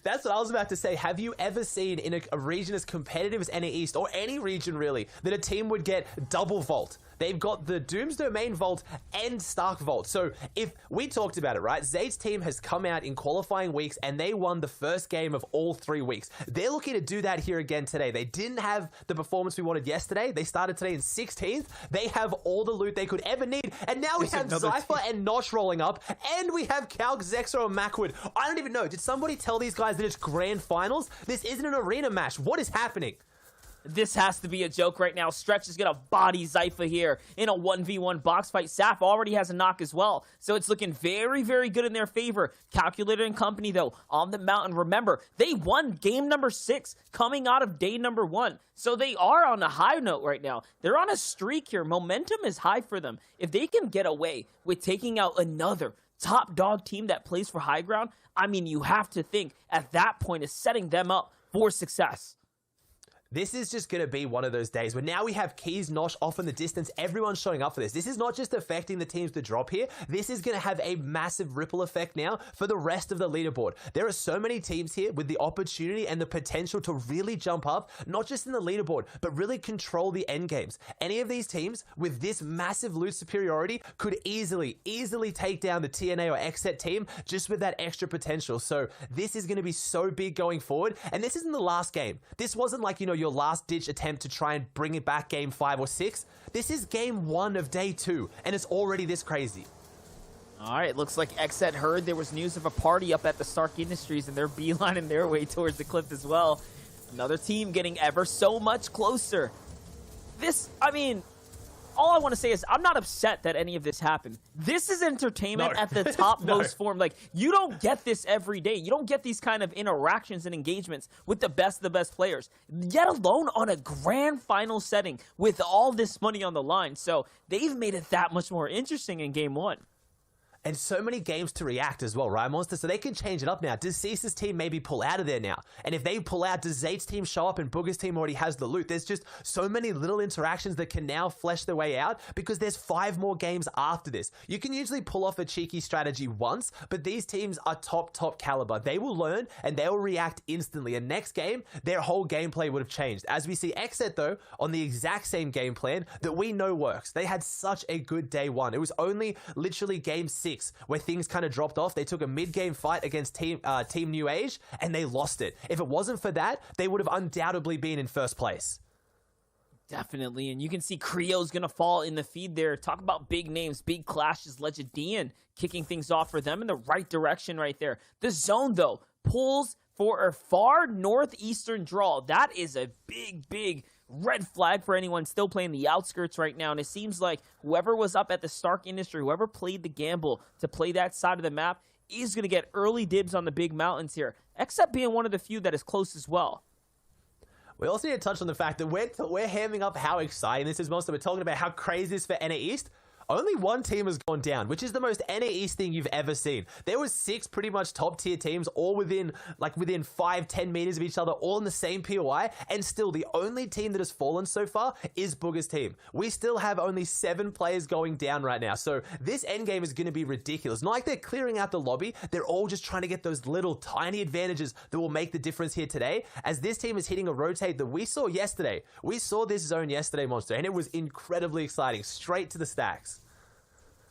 That's what I was about to say. Have you ever seen in a region as competitive as NA East, or any region really, that a team would get double Vault? They've got the Doom's Domain Vault and Stark Vault. So if we talked about it, right? Zayd's team has come out in qualifying weeks and they won the first game of all 3 weeks. They're looking to do that here again today. They didn't have the performance we wanted yesterday. They started today in 16th. They have all the loot they could ever need. And now we have Zypher and Nosh rolling up. And we have Calc, Zexo, and Macwood. I don't even know. Did somebody tell these guys that it's grand finals? This isn't an arena match. What is happening? This has to be a joke right now. Stretch is going to body Zypher here in a 1v1 box fight. Saf already has a knock as well, so it's looking very, very good in their favor. Calculator and company, though, on the mountain. Remember, they won game number 6 coming out of day number 1, so they are on a high note right now. They're on a streak here. Momentum is high for them. If they can get away with taking out another top dog team that plays for high ground, I mean, you have to think at that point is setting them up for success. This is just going to be one of those days where now we have Keys, Nosh off in the distance. Everyone's showing up for this. This is not just affecting the teams to drop here. This is going to have a massive ripple effect now for the rest of the leaderboard. There are so many teams here with the opportunity and the potential to really jump up, not just in the leaderboard, but really control the end games. Any of these teams with this massive loot superiority could easily take down the TNA or XSET team just with that extra potential. So this is going to be so big going forward. And this isn't the last game. This wasn't like, your last ditch attempt to try and bring it back game 5 or 6. This is game 1 of day 2, and it's already this crazy. All right, looks like XSET heard there was news of a party up at the Stark Industries, and they're beelining their way towards the cliff as well. Another team getting ever so much closer. All I want to say is I'm not upset that any of this happened. This is entertainment at the top most form. Like, you don't get this every day. You don't get these kind of interactions and engagements with the best of the best players, yet alone on a grand final setting with all this money on the line. So they've made it that much more interesting in game 1. And so many games to react as well, right, Monster? So they can change it up now. Does Cease's team maybe pull out of there now? And if they pull out, does Zayd's team show up and Booger's team already has the loot? There's just so many little interactions that can now flesh their way out because there's 5 more games after this. You can usually pull off a cheeky strategy once, but these teams are top caliber. They will learn and they will react instantly. And next game, their whole gameplay would have changed. As we see XSET, though, on the exact same game plan that we know works. They had such a good day 1. It was only literally game 6 where things kind of dropped off. They took a mid-game fight against Team New Age, and they lost it. If it wasn't for that, they would have undoubtedly been in first place. Definitely, and you can see Creo's going to fall in the feed there. Talk about big names, big clashes, Legendian kicking things off for them in the right direction right there. The zone, though, pulls for a far northeastern draw. That is a big red flag for anyone still playing the outskirts right now. And it seems like whoever was up at the Stark Industry, whoever played the gamble to play that side of the map is going to get early dibs on the big mountains here, except being one of the few that is close as well. We also need to touch on the fact that we're hamming up how exciting this is. Most of we're talking about how crazy this is for NA East. Only one team has gone down, which is the most NA East thing you've ever seen. There was 6 pretty much top tier teams, all within 5-10 meters of each other, all in the same POI, and still the only team that has fallen so far is Booger's team. We still have only 7 players going down right now, so this endgame is going to be ridiculous. Not like they're clearing out the lobby, they're all just trying to get those little tiny advantages that will make the difference here today, as this team is hitting a rotate that we saw yesterday. We saw this zone yesterday, Monster, and it was incredibly exciting, straight to the stacks.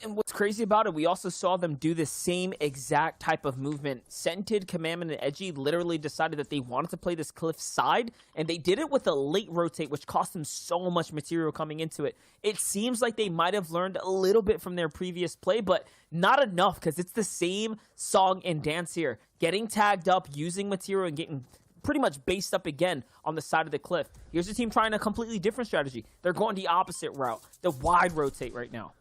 And what's crazy about it, we also saw them do the same exact type of movement. Scented, Commandment, and Edgy literally decided that they wanted to play this cliff side, and they did it with a late rotate, which cost them so much material coming into it. It seems like they might have learned a little bit from their previous play, but not enough, because it's the same song and dance here. Getting tagged up, using material, and getting pretty much based up again on the side of the cliff. Here's a team trying a completely different strategy. They're going the opposite route, the wide rotate right now.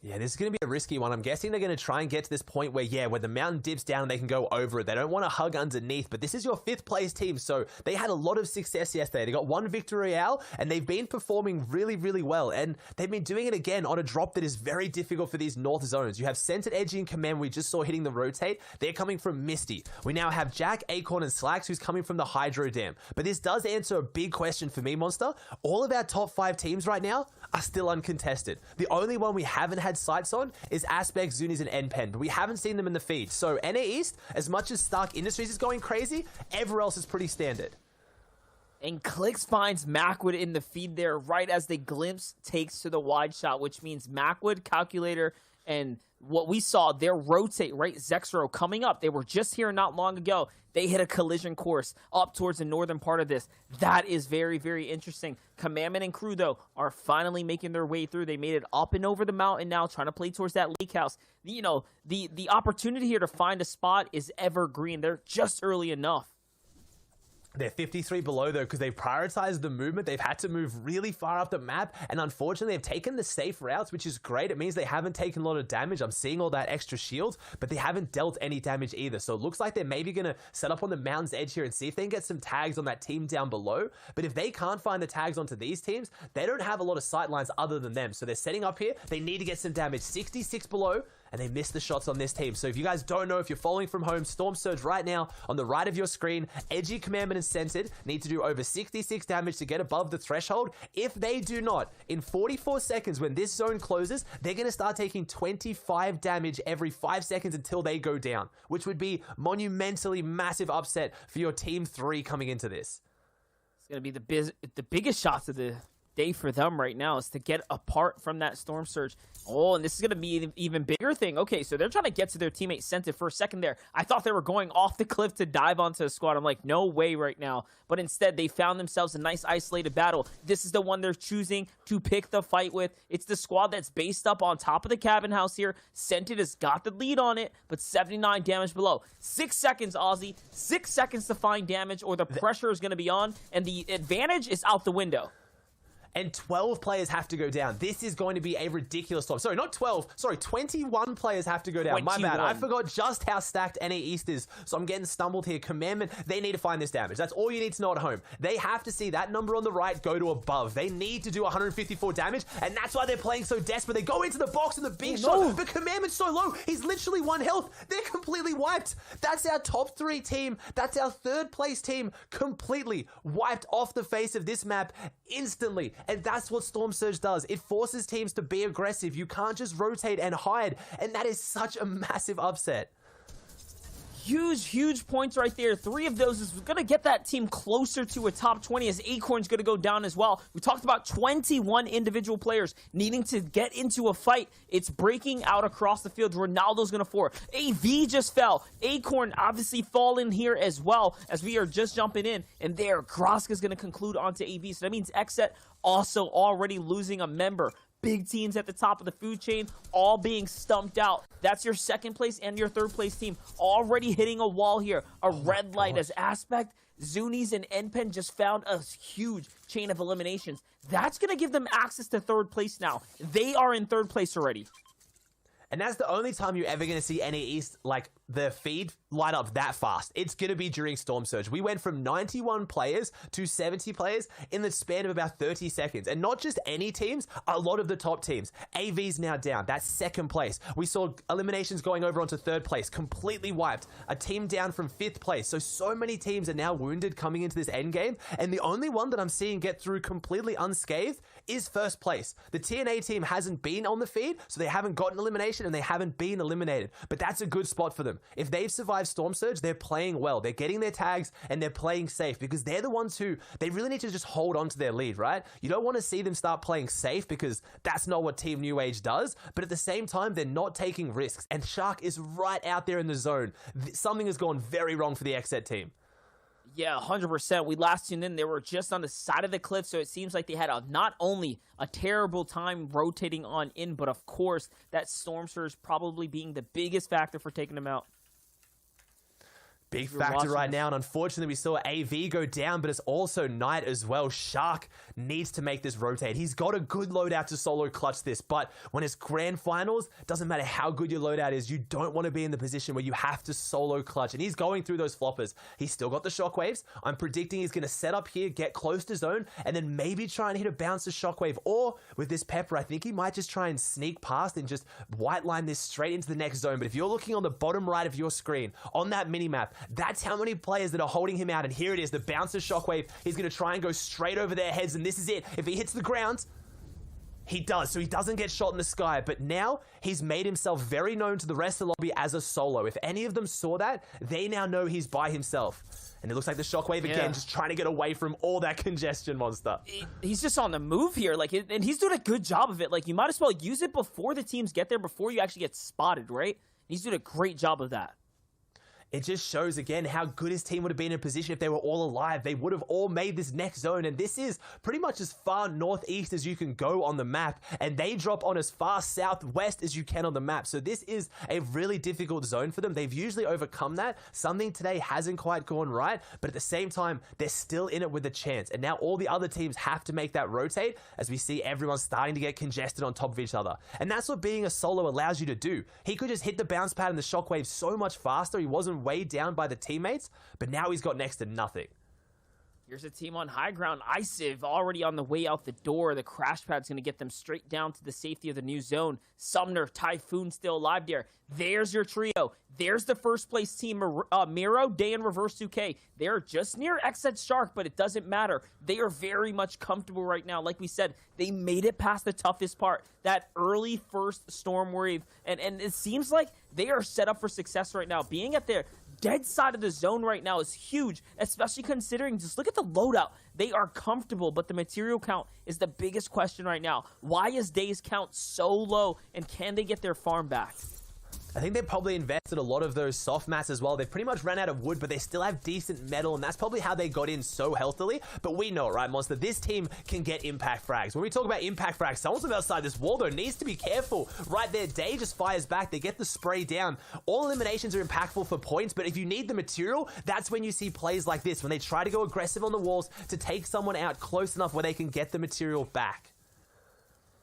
Yeah, this is going to be a risky one. I'm guessing they're going to try and get to this point where, yeah, when the mountain dips down and they can go over it. They don't want to hug underneath, but this is your 5th place team, so they had a lot of success yesterday. They got 1 victory royale, and they've been performing really, really well, and they've been doing it again on a drop that is very difficult for these north zones. You have Centered, Edgy, and Command we just saw hitting the rotate. They're coming from Misty. We now have Jack, Acorn, and Slacks, who's coming from the Hydro Dam. But this does answer a big question for me, Monster. All of our top 5 teams right now are still uncontested. The only one we haven't had sights on is Aspect, Zunies, and NPen, but we haven't seen them in the feed. So NA East, as much as Stark Industries is going crazy, everywhere else is pretty standard. And Clicks finds Macwood in the feed there right as the glimpse takes to the wide shot, which means Macwood, Calculator, and what we saw, their rotate, right? Zexro coming up. They were just here not long ago. They hit a collision course up towards the northern part of this. That is very, very interesting. Commandment and crew, though, are finally making their way through. They made it up and over the mountain now, trying to play towards that lake house. You know, the opportunity here to find a spot is evergreen. They're just early enough. They're 53 below, though, because they've prioritized the movement. They've had to move really far up the map, and unfortunately, they've taken the safe routes, which is great. It means they haven't taken a lot of damage. I'm seeing all that extra shield, but they haven't dealt any damage either. So it looks like they're maybe going to set up on the mountain's edge here and see if they can get some tags on that team down below. But if they can't find the tags onto these teams, they don't have a lot of sight lines other than them. So they're setting up here. They need to get some damage. 66 below. And they missed the shots on this team. So if you guys don't know, if you're following from home, Storm Surge right now on the right of your screen, Edgy, Commandment, and Centered need to do over 66 damage to get above the threshold. If they do not, in 44 seconds when this zone closes, they're going to start taking 25 damage every 5 seconds until they go down, which would be monumentally massive upset for your Team 3 coming into this. It's going to be the biggest shots of the day for them right now is to get apart from that Storm Surge. Oh, and this is going to be an even bigger thing. Okay, so they're trying to get to their teammate Centered for a second there. I thought they were going off the cliff to dive onto a squad. I'm like, no way right now. But instead, they found themselves a nice isolated battle. This is the one they're choosing to pick the fight with. It's the squad that's based up on top of the cabin house here. Centered has got the lead on it, but 79 damage below. 6 seconds, Aussie. 6 seconds to find damage, or the pressure is going to be on, and the advantage is out the window. And 12 players have to go down. This is going to be a ridiculous storm. Sorry, not 12. Sorry, 21 players have to go down. 21. My bad. I forgot just how stacked NA East is. So I'm getting stumbled here. Commandment, they need to find this damage. That's all you need to know at home. They have to see that number on the right go to above. They need to do 154 damage, and that's why they're playing so desperate. They go into the box and the big shot, but Commandment's so low. He's literally 1 health. They're completely wiped. That's our top 3 team. That's our 3rd place team completely wiped off the face of this map instantly. And that's what Storm Surge does. It forces teams to be aggressive. You can't just rotate and hide. And that is such a massive upset. Huge points right there. 3 of those is going to get that team closer to a top 20 as Acorn's going to go down as well. We talked about 21 individual players needing to get into a fight. It's breaking out across the field. Ronaldo's going to fall. AV just fell. Acorn obviously falling here as well as we are just jumping in. And there, Groska's going to conclude onto AV. So that means Xset also already losing a member. Big teams at the top of the food chain all being stumped out. That's your 2nd place and your 3rd place team already hitting a wall here. A red light as Aspect, Zunies, and NPen just found a huge chain of eliminations. That's going to give them access to 3rd place now. They are in 3rd place already. And that's the only time you're ever going to see NA East, like, the feed light up that fast. It's going to be during Storm Surge. We went from 91 players to 70 players in the span of about 30 seconds. And not just any teams, a lot of the top teams. AV's now down. That's 2nd place. We saw eliminations going over onto 3rd place, completely wiped. A team down from 5th place. So many teams are now wounded coming into this end game. And the only one that I'm seeing get through completely unscathed is 1st place. The TNA team hasn't been on the feed, so they haven't gotten elimination and they haven't been eliminated. But that's a good spot for them. If they've survived Storm Surge, they're playing well. They're getting their tags and they're playing safe because they're the ones who, they really need to just hold on to their lead, right? You don't want to see them start playing safe because that's not what Team New Age does. But at the same time, they're not taking risks. And Shark is right out there in the zone. Something has gone very wrong for the Xset team. Yeah, 100%. We last tuned in. They were just on the side of the cliff, so it seems like they had not only a terrible time rotating on in, but of course, that Storm Surge probably being the biggest factor for taking them out. Big We're factor watching right this. now, and unfortunately we saw AV go down, but it's also Knight as well. Shark needs to make this rotate. He's got a good loadout to solo clutch this, but when it's grand finals, doesn't matter how good your loadout is, you don't want to be in the position where you have to solo clutch, and he's going through those floppers. He's still got the shockwaves. I'm predicting he's going to set up here, get close to zone, and then maybe try and hit a bounce to shockwave, or with this Pepper, I think he might just try and sneak past and just white line this straight into the next zone. But if you're looking on the bottom right of your screen, on that mini-map, that's how many players that are holding him out, and here it is, the bouncer shockwave. He's going to try and go straight over their heads, and this is it. If he hits the ground, he does, so he doesn't get shot in the sky, but now he's made himself very known to the rest of the lobby as a solo. If any of them saw that, they now know he's by himself. And it looks like the shockwave again, just trying to get away from all that congestion, Monster. He's just on the move here, like, and he's doing a good job of it. Like, you might as well use it before the teams get there, before you actually get spotted, right? He's doing a great job of that. It just shows again how good his team would have been in a position if they were all alive. They would have all made this next zone, and this is pretty much as far northeast as you can go on the map, and they drop on as far southwest as you can on the map. So this is a really difficult zone for them. They've usually overcome that. Something today hasn't quite gone right, but at the same time, they're still in it with a chance. And now all the other teams have to make that rotate as we see everyone starting to get congested on top of each other. And that's what being a solo allows you to do. He could just hit the bounce pad and the shockwave so much faster. He wasn't weighed down by the teammates, but now he's got next to nothing. Here's a team on high ground. Iciv already on the way out the door. The crash pad's going to get them straight down to the safety of the new zone. Sumner, Typhoon still alive there. There's your trio. There's the first place team, Miro, Day, and Reverse 2K. They're just near XZ Shark, but it doesn't matter. They are very much comfortable right now. Like we said, they made it past the toughest part, that early first storm wave. And it seems like they are set up for success right now. Being at their dead side of the zone right now is huge, especially considering, just look at the loadout. They are comfortable, but the material count is the biggest question right now. Why is Day's count so low, and can they get their farm back? I think they probably invested a lot of those soft mats as well. They pretty much ran out of wood, but they still have decent metal, and that's probably how they got in so healthily. But we know, right, Monster, this team can get impact frags. When we talk about impact frags, someone from outside this wall, though, needs to be careful. Right there, Day just fires back. They get the spray down. All eliminations are impactful for points, but if you need the material, that's when you see plays like this, when they try to go aggressive on the walls to take someone out close enough where they can get the material back.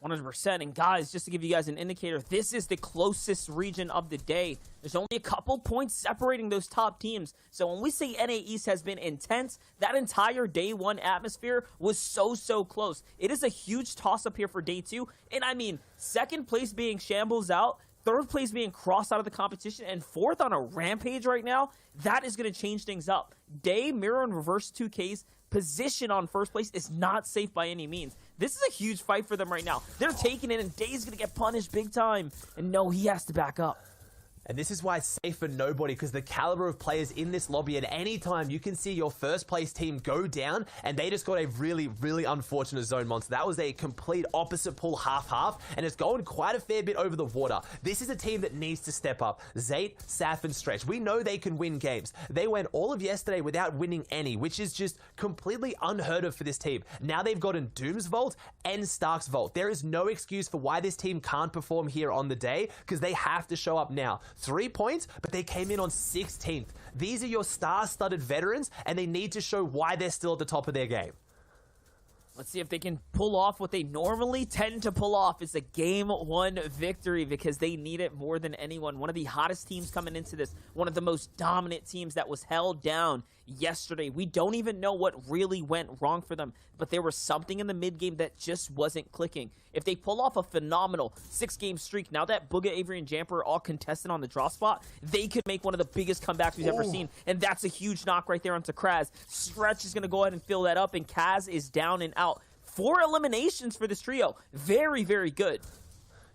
100%. And guys, just to give you guys an indicator, this is the closest region of the day. There's only a couple points separating those top teams. So when we say NA East has been intense, that entire day one atmosphere was so close. It is a huge toss-up here for day two. And I mean, second place being Shambles out, third place being crossed out of the competition, and fourth on a rampage right now, that is going to change things up. Day, Mirror, and Reverse 2K's position on first place is not safe by any means. This is a huge fight for them right now. They're taking it, and Day's going to get punished big time. And no, he has to back up. And this is why it's safe for nobody, because the caliber of players in this lobby, at any time you can see your first place team go down, and they just got a really unfortunate zone, Monster. That was a complete opposite pull, half-half, and it's going quite a fair bit over the water. This is a team that needs to step up. Zate, Saf, and Stretch, we know they can win games. They went all of yesterday without winning any, which is just completely unheard of for this team. Now they've gotten Doom's Vault and Stark's Vault. There is no excuse for why this team can't perform here on the day, because they have to show up now. 3 points, but they came in on 16th. These are your star-studded veterans, and they need to show why they're still at the top of their game. Let's see if they can pull off what they normally tend to pull off. It's a game one victory, because they need it more than anyone. One of the hottest teams coming into this, one of the most dominant teams that was held down yesterday. We don't even know what really went wrong for them, but there was something in the mid game that just wasn't clicking. If they pull off a phenomenal 6-game streak, now that Booga, Avery, and Jamper are all contested on the draw spot, they could make one of the biggest comebacks we've ever seen, and that's a huge knock right there onto Kraz. Stretch is going to go ahead and fill that up, and Kaz is down and out. 4 eliminations for this trio. Very good.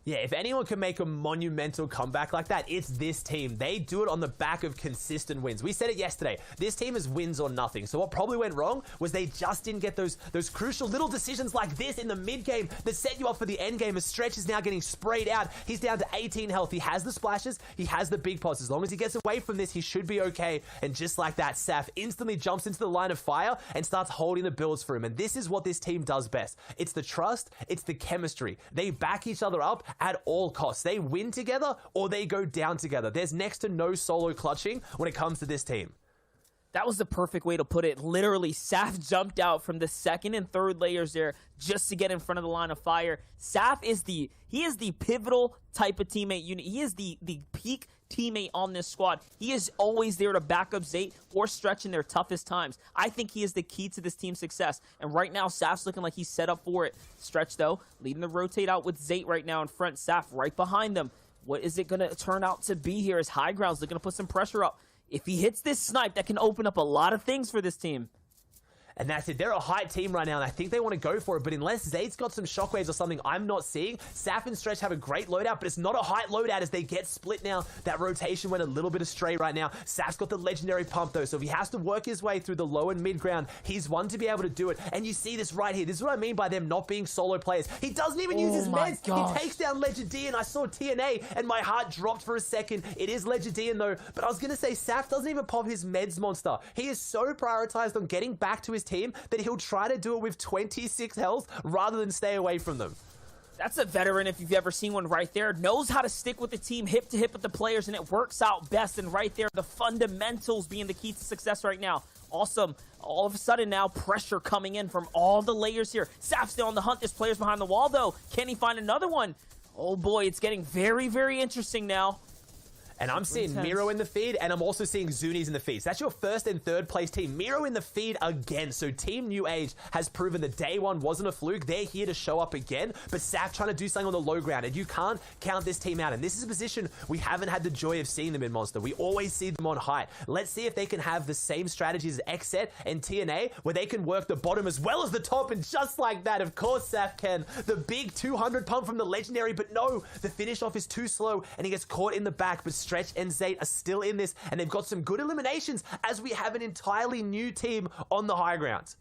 Yeah, if anyone can make a monumental comeback like that, it's this team. They do it on the back of consistent wins. We said it yesterday. This team is wins or nothing. So what probably went wrong was they just didn't get those crucial little decisions like this in the mid game that set you up for the end game. As Stretch is now getting sprayed out. He's down to 18 health. He has the splashes. He has the big pots. As long as he gets away from this, he should be okay. And just like that, Saf instantly jumps into the line of fire and starts holding the builds for him. And this is what this team does best. It's the trust. It's the chemistry. They back each other up at all costs. They win together or they go down together. There's next to no solo clutching when it comes to this team. That was the perfect way to put it. Literally, Saf jumped out from the second and third layers there just to get in front of the line of fire. Saf is the pivotal type of teammate unit. He is the peak teammate on this squad. He is always there to back up Zayt or Stretch in their toughest times. I think he is the key to this team's success. And right now, Saf's looking like he's set up for it. Stretch, though, leading the rotate out with Zayt right now in front. Saf right behind them. What is it going to turn out to be here as High Ground's looking to put some pressure up? If he hits this snipe, that can open up a lot of things for this team. And that's it. They're a high team right now, and I think they want to go for it. But unless Zayt's got some shockwaves or something I'm not seeing, Saf and Stretch have a great loadout, but it's not a height loadout as they get split now. That rotation went a little bit astray right now. Saf's got the legendary pump, though, so if he has to work his way through the low and mid ground, he's one to be able to do it. And you see this right here. This is what I mean by them not being solo players. He doesn't even use his meds. Gosh. He takes down Legend D, and I saw TNA, and my heart dropped for a second. It is Legend D, though, but I was going to say Saf doesn't even pop his meds monster. He is so prioritized on getting back to his team that he'll try to do it with 26 health rather than stay away from them. That's a veteran, if you've ever seen one right there. Knows how to stick with the team, hip to hip with the players, and it works out best. And right there, the fundamentals being the key to success right now. Awesome. All of a sudden now, pressure coming in from all the layers here. Saf's still on the hunt. There's players behind the wall, though. Can he find another one? Oh, boy, it's getting very, very interesting now. And I'm seeing Miro in the feed, and I'm also seeing Zuni's in the feed. So that's your first and third place team. Miro in the feed again. So Team New Age has proven that day one wasn't a fluke. They're here to show up again. But Saf trying to do something on the low ground, and you can't count this team out. And this is a position we haven't had the joy of seeing them in, Monster. We always see them on height. Let's see if they can have the same strategies as XSET and TNA, where they can work the bottom as well as the top. And just like that, of course, Saf can. The big 200 pump from the legendary, but no, the finish off is too slow, and he gets caught in the back. But Stretch and Zayt are still in this, and they've got some good eliminations as we have an entirely new team on the high ground.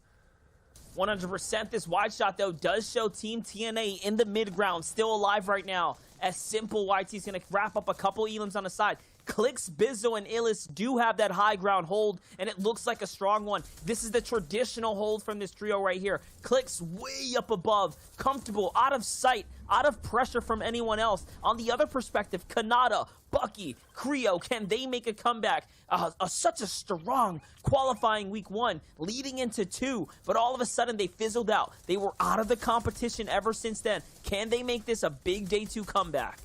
100%. This wide shot, though, does show Team TNA in the mid ground, still alive right now. As Simple YT's going to wrap up a couple elims on the side. Clix, Bizzo, and Illis do have that high ground hold, and it looks like a strong one. This is the traditional hold from this trio right here. Clix way up above, comfortable, out of sight, out of pressure from anyone else. On the other perspective, Kanata, Bucky, Creo, can they make a comeback? Such a strong qualifying week one, leading into two, but all of a sudden they fizzled out. They were out of the competition ever since then. Can they make this a big day two comeback?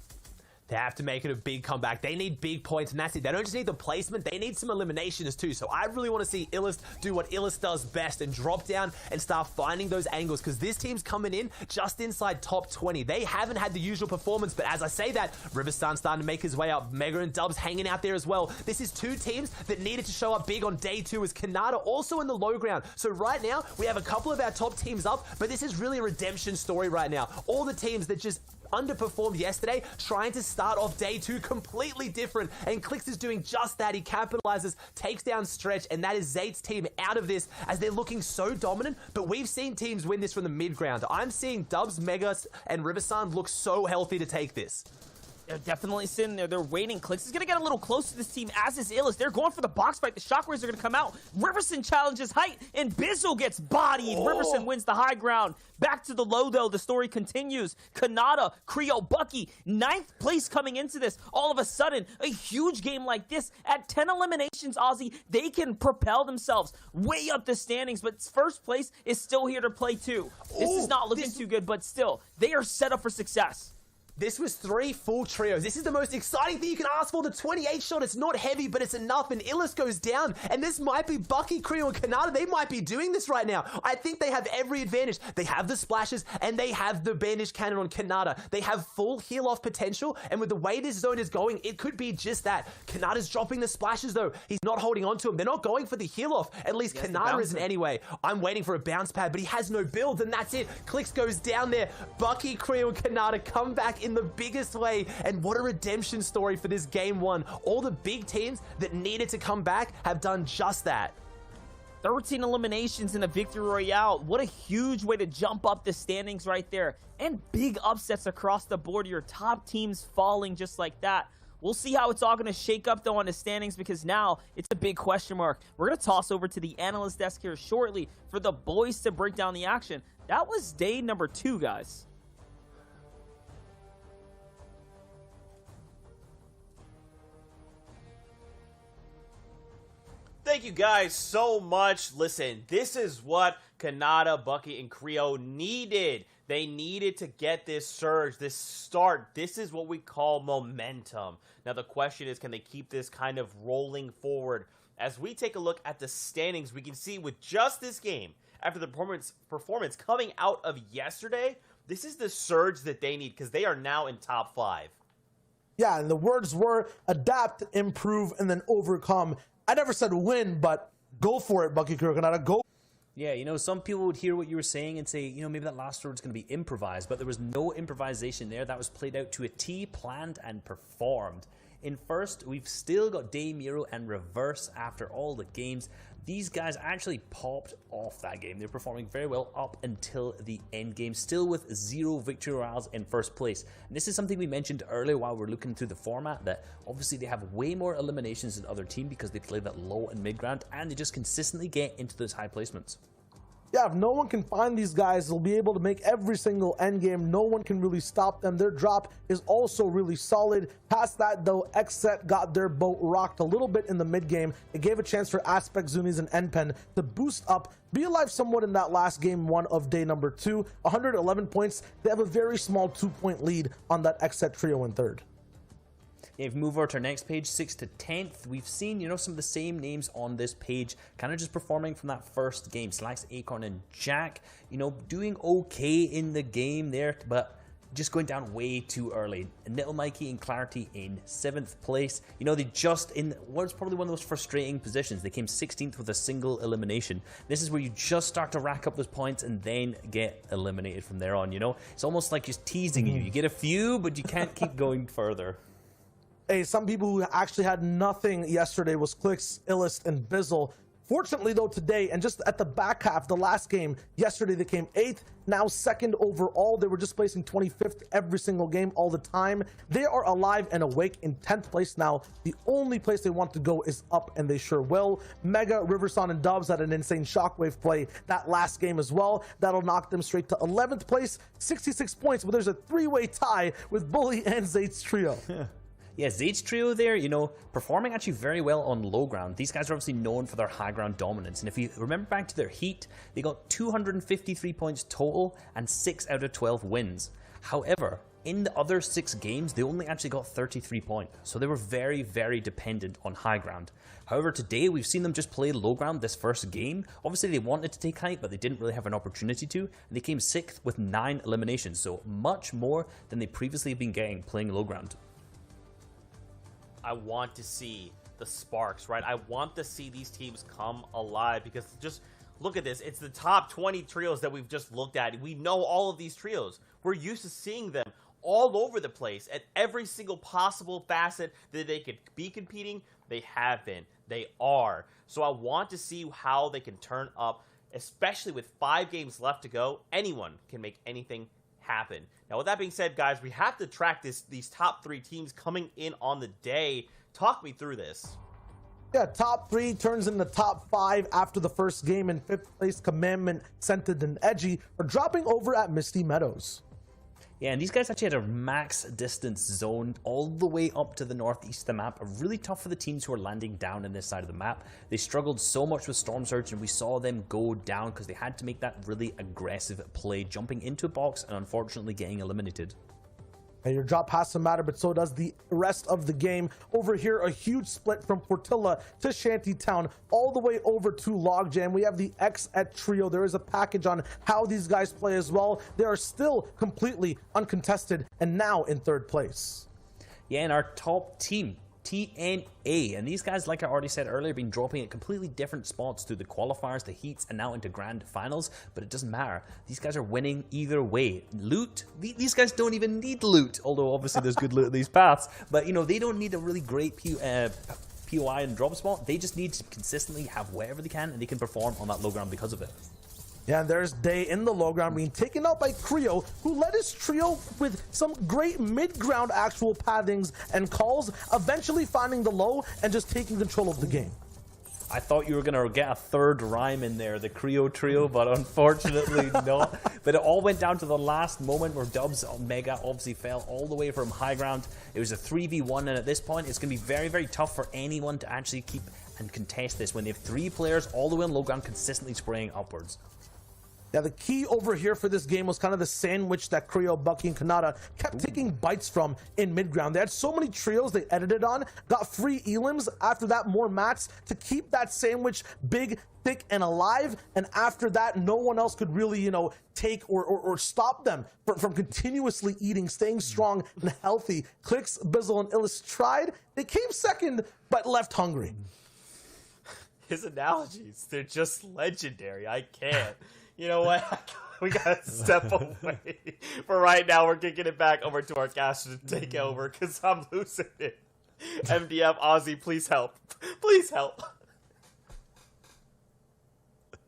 They have to make it a big comeback. They need big points, and that's it. They don't just need the placement, they need some eliminations too. So I really want to see Illis do what Illis does best and drop down and start finding those angles, because this team's coming in just inside top 20. They haven't had the usual performance, but as I say that, Riverstone starting to make his way up. Mega and Dubs hanging out there as well. This is two teams that needed to show up big on day two, as Kanata also in the low ground. So right now, we have a couple of our top teams up, but this is really a redemption story right now. All the teams that just underperformed yesterday, trying to start off day two completely different, and Clix is doing just that. He capitalizes, takes down Stretch, and that is Zayt's team out of this as they're looking so dominant. But we've seen teams win this from the mid ground. I'm seeing Dubs, Megas, and Riversan look so healthy to take this. They're definitely sitting there. They're waiting. Clix is going to get a little close to this team, as is Illis. They're going for the box fight. The Shockwaves are going to come out. Riverson challenges height, and Bizzle gets bodied. Riverson wins the high ground. Back to the low, though. The story continues. Kanata, Creo, Bucky, 9th place coming into this. All of a sudden, a huge game like this, at 10 eliminations, Ozzy, they can propel themselves way up the standings, but first place is still here to play too. This is not looking too good, but still, they are set up for success. This was 3 full trios. This is the most exciting thing you can ask for. The 28 shot, it's not heavy, but it's enough, and Illis goes down. And this might be Bucky, Creo, and Kanata. They might be doing this right now. I think they have every advantage. They have the splashes, and they have the bandage cannon on Kanata. They have full heal-off potential, and with the way this zone is going, it could be just that. Kanata's dropping the splashes, though. He's not holding on to him. They're not going for the heal-off. At least Kanata isn't anyway. I'm waiting for a bounce pad, but he has no build, and that's it. Clix goes down there. Bucky, Creo, and Kanata come back in the biggest way, and what a redemption story for this game one. All the big teams that needed to come back have done just that. 13 eliminations in a victory royale. What a huge way to jump up the standings right there. And big upsets across the board. Your top teams falling just like that. We'll see how it's all going to shake up, though, on the standings, because now it's a big question mark. We're going to toss over to the analyst desk here shortly for the boys to break down the action. That was day number 2, guys. Day thank you guys so much. Listen, this is what Kanata, Bucky, and Creo needed. They needed to get this surge, this start. This is what we call momentum. Now the question is, can they keep this kind of rolling forward? As we take a look at the standings, we can see with just this game, after the performance coming out of yesterday, this is the surge that they need because they are now in top 5. Yeah, and the words were adapt, improve, and then overcome. I never said win, but go for it, Bucky Kanata. Go. Yeah, you know, some people would hear what you were saying and say, you know, maybe that last word's going to be improvised, but there was no improvisation there. That was played out to a T, planned and performed. In first, we've still got Daemiro and Reverse after all the games. These guys actually popped off that game. They're performing very well up until the end game, still with 0 victory royales in first place. And this is something we mentioned earlier while we're looking through the format, that obviously they have way more eliminations than other team because they play that low and mid ground, and they just consistently get into those high placements. Yeah, if no one can find these guys, they'll be able to make every single end game. No one can really stop them. Their drop is also really solid. Past that, though, Xset got their boat rocked a little bit in the mid game. It gave a chance for Aspect, Zunis, and NPen to boost up, be alive somewhat in that last game 1 of day number 2. 111 points. They have a very small 2-point lead on that Xset trio in third. If we move over to our next page, 6th to 10th, we've seen, you know, some of the same names on this page, kind of just performing from that first game. Slax, Acorn, and Jack, you know, doing okay in the game there, but just going down way too early. Little Mikey and Clarity in 7th place. You know, they just in what's probably one of those frustrating positions. They came 16th with a single elimination. This is where you just start to rack up those points and then get eliminated from there on, you know? It's almost like just teasing you. You get a few, but you can't keep going further. Hey, some people who actually had nothing yesterday was Clicks, Illust, and Bizzle. Fortunately, though, today, and just at the back half, the last game, yesterday they came 8th, now 2nd overall. They were just placing 25th every single game all the time. They are alive and awake in 10th place now. The only place they want to go is up, and they sure will. Mega, Riverson, and Dubs had an insane shockwave play that last game as well. That'll knock them straight to 11th place, 66 points, but there's a 3-way tie with Bully and Zate's trio. Yeah, Zade's trio there, you know, performing actually very well on low ground. These guys are obviously known for their high ground dominance. And if you remember back to their heat, they got 253 points total and 6 out of 12 wins. However, in the other 6 games, they only actually got 33 points. So they were very, very dependent on high ground. However, today we've seen them just play low ground this first game. Obviously, they wanted to take height, but they didn't really have an opportunity to. And they came 6th with 9 eliminations. So much more than they previously have been getting playing low ground. I want to see the sparks, right? I want to see these teams come alive because just look at this. It's the top 20 trios that we've just looked at. We know all of these trios. We're used to seeing them all over the place at every single possible facet that they could be competing. They have been. They are. So I want to see how they can turn up, especially with 5 games left to go. Anyone can make anything happen. Now, with that being said, guys, we have to track these top 3 teams coming in on the day. Talk me through this. Yeah, top 3 turns into top 5 after the first game. In 5th place, Commandment, Scented, and Edgy are dropping over at Misty Meadows. Yeah, and these guys actually had a max distance zone all the way up to the northeast of the map. Really tough for the teams who are landing down in this side of the map. They struggled so much with Storm Surge, and we saw them go down because they had to make that really aggressive play, jumping into a box and unfortunately getting eliminated. And your drop has to matter, but so does the rest of the game. Over here, a huge split from Portilla to Shantytown, all the way over to Logjam. We have the Xset trio. There is a package on how these guys play as well. They are still completely uncontested and now in 3rd place. Yeah, and our top team, TNA, and these guys, like I already said earlier, been dropping at completely different spots through the qualifiers, the heats, and now into grand finals, but it doesn't matter. These guys are winning either way. Loot, these guys don't even need loot, although obviously there's good loot at these paths, but you know, they don't need a really great POI and drop spot. They just need to consistently have wherever they can, and they can perform on that low ground because of it. Yeah, and there's Day in the low ground being taken out by Creo, who led his trio with some great mid-ground actual pathings and calls, eventually finding the low and just taking control of the game. I thought you were going to get a 3rd rhyme in there, the Creo trio, but unfortunately not. But it all went down to the last moment where Dubs Mega obviously fell all the way from high ground. It was a 3v1, and at this point, it's going to be very, very tough for anyone to actually keep and contest this when they have 3 players all the way on low ground consistently spraying upwards. Yeah, the key over here for this game was kind of the sandwich that Creo, Bucky, and Kanata kept taking bites from in mid-ground. They had so many trios they edited on, got free elims, after that more mats to keep that sandwich big, thick, and alive, and after that, no one else could really, you know, take or stop them from continuously eating, staying strong and healthy. Clix, Bizzle, and Illis tried. They came second, but left hungry. His analogies, they're just legendary. I can't. You know what? We gotta step away. For right now, we're kicking it back over to our caster to take over because I'm losing it. MDF, Ozzy, please help. Please help.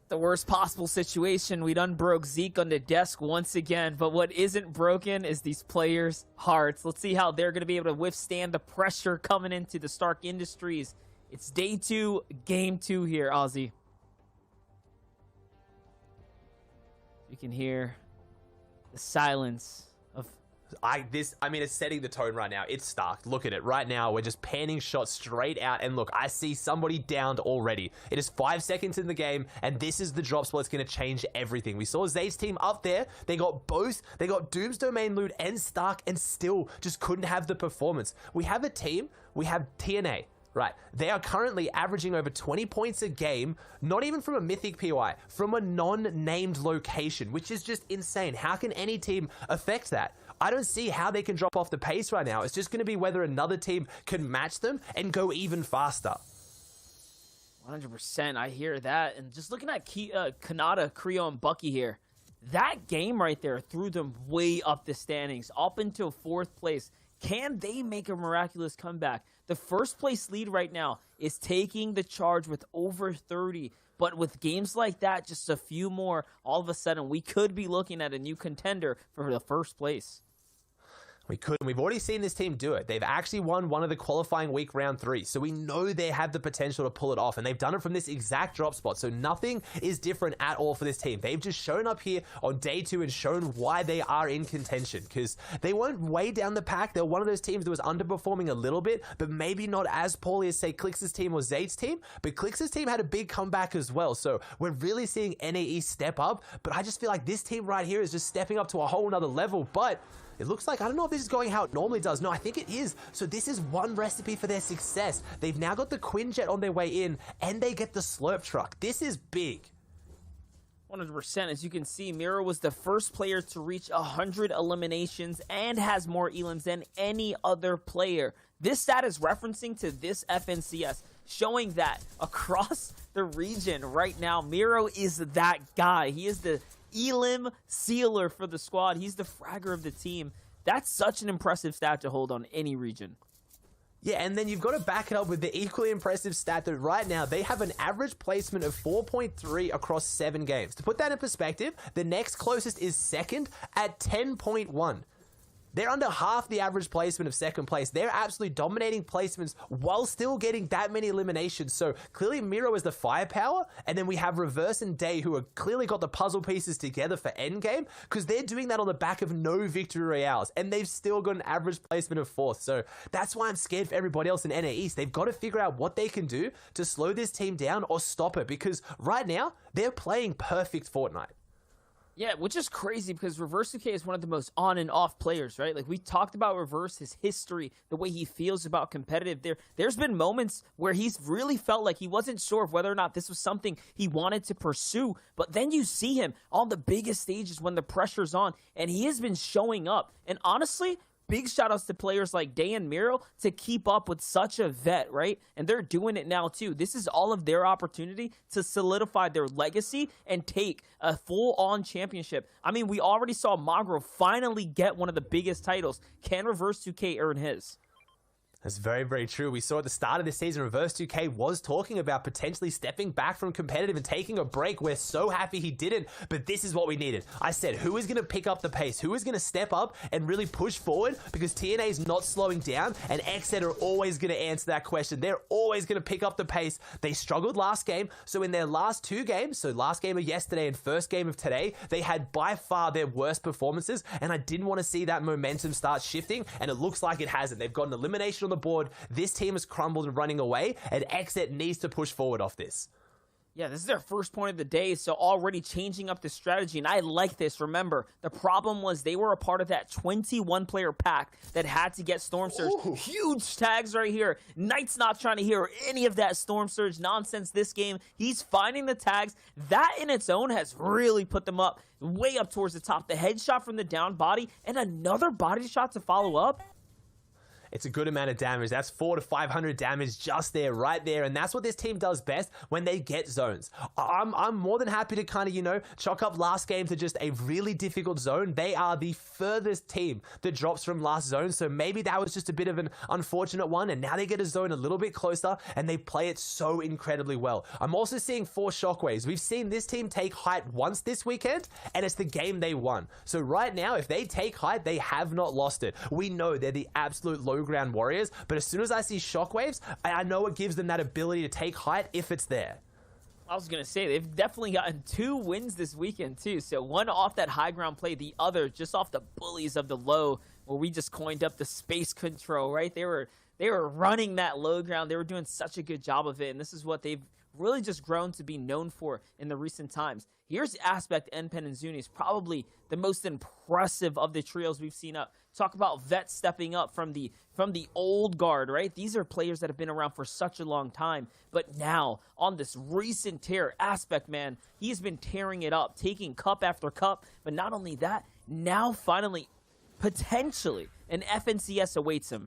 The worst possible situation. We done broke Zeke on the desk once again, but what isn't broken is these players' hearts. Let's see how they're going to be able to withstand the pressure coming into the Stark Industries. It's day 2, game 2 here, Ozzy. You can hear the silence of... I mean, it's setting the tone right now. It's Stark. Look at it. Right now, we're just panning shots straight out. And look, I see somebody downed already. It is 5 seconds in the game, and this is the drop spot that's going to change everything. We saw Zade's team up there. They got both. They got Doom's Domain Loot and Stark, and still just couldn't have the performance. We have a team. We have TNA. Right, they are currently averaging over 20 points a game, not even from a Mythic POI, from a non-named location, which is just insane. How can any team affect that? I don't see how they can drop off the pace right now. It's just going to be whether another team can match them and go even faster. 100%, I hear that. And just looking at Kanata, Creo, and Bucky here, that game right there threw them way up the standings, up into 4th place. Can they make a miraculous comeback? The first place lead right now is taking the charge with over 30. But with games like that, just a few more, all of a sudden, we could be looking at a new contender for the first place. We could. We've already seen this team do it. They've actually won one of the qualifying week round 3. So we know they have the potential to pull it off. And they've done it from this exact drop spot. So nothing is different at all for this team. They've just shown up here on day 2 and shown why they are in contention. Because they weren't way down the pack. They're one of those teams that was underperforming a little bit, but maybe not as poorly as, say, Clix's team or Zade's team. But Clix's team had a big comeback as well. So we're really seeing NAE step up. But I just feel like this team right here is just stepping up to a whole nother level. But it looks like, I don't know if this is going how it normally does. No, I think it is. So this is one recipe for their success. They've now got the Quinjet on their way in, and they get the Slurp Truck. This is big. 100%. As you can see, Miro was the first player to reach 100 eliminations and has more elims than any other player. This stat is referencing to this FNCS, showing that across the region right now, Miro is that guy. He is the elim sealer for the squad. He's the fragger of the team. That's such an impressive stat to hold on any region. Yeah, and then you've got to back it up with the equally impressive stat that right now they have an average placement of 4.3 across 7 games. To put that in perspective, the next closest is second at 10.1. They're under half the average placement of second place. They're absolutely dominating placements while still getting that many eliminations. So clearly Miro is the firepower, and then we have Reverse and Day who have clearly got the puzzle pieces together for endgame because they're doing that on the back of no victory royales, and they've still got an average placement of 4th. So that's why I'm scared for everybody else in NA East. They've got to figure out what they can do to slow this team down or stop it, because right now they're playing perfect Fortnite. Yeah, which is crazy because Reverse 2K is one of the most on and off players, right? Like, we talked about Reverse, his history, the way he feels about competitive. There's been moments where he's really felt like he wasn't sure of whether or not this was something he wanted to pursue. But then you see him on the biggest stages when the pressure's on, and he has been showing up. And honestly, big shout outs to players like Day and Miro to keep up with such a vet, right? And they're doing it now too. This is all of their opportunity to solidify their legacy and take a full-on championship. I mean, we already saw Magro finally get one of the biggest titles. Can Reverse 2K earn his? That's very, very true. We saw at the start of this season, Reverse 2K was talking about potentially stepping back from competitive and taking a break. We're so happy he didn't, but this is what we needed. I said, who is going to pick up the pace? Who is going to step up and really push forward? Because TNA is not slowing down, and XZ are always going to answer that question. They're always going to pick up the pace. They struggled last game, so in their last 2 games, so last game of yesterday and first game of today, they had by far their worst performances, and I didn't want to see that momentum start shifting, and it looks like it hasn't. They've got an elimination on the board. This team has crumbled and running away, and XSET needs to push forward off this. Yeah, this is their first point of the day, so already changing up the strategy, and I like this. Remember, the problem was they were a part of that 21-player pack that had to get Storm Surge. Ooh. Huge tags right here. Knight's not trying to hear any of that Storm Surge nonsense this game. He's finding the tags. That in its own has really put them up, way up towards the top. The headshot from the down body, and another body shot to follow up. It's a good amount of damage. That's 400 to 500 damage just there, right there. And that's what this team does best when they get zones. I'm more than happy to kind of, you know, chalk up last game to just a really difficult zone. They are the furthest team that drops from last zone. So maybe that was just a bit of an unfortunate one. And now they get a zone a little bit closer and they play it so incredibly well. I'm also seeing 4 shockwaves. We've seen this team take height once this weekend, and it's the game they won. So right now, if they take height, they have not lost it. We know they're the absolute low ground warriors, but as soon as I see shockwaves, I know it gives them that ability to take height if it's there. I was going to say, they've definitely gotten 2 wins this weekend, too. So one off that high ground play, the other just off the bullies of the low, where we just coined up the space control, right? They were running that low ground. They were doing such a good job of it, and this is what they've really just grown to be known for in the recent times. Here's Aspect, NPen, and Zuni is probably the most impressive of the trios we've seen up. Talk about vets stepping up from the old guard, right? These are players that have been around for such a long time. But now, on this recent tear, Aspect, man, he's been tearing it up, taking cup after cup. But not only that, now finally, potentially, an FNCS awaits him.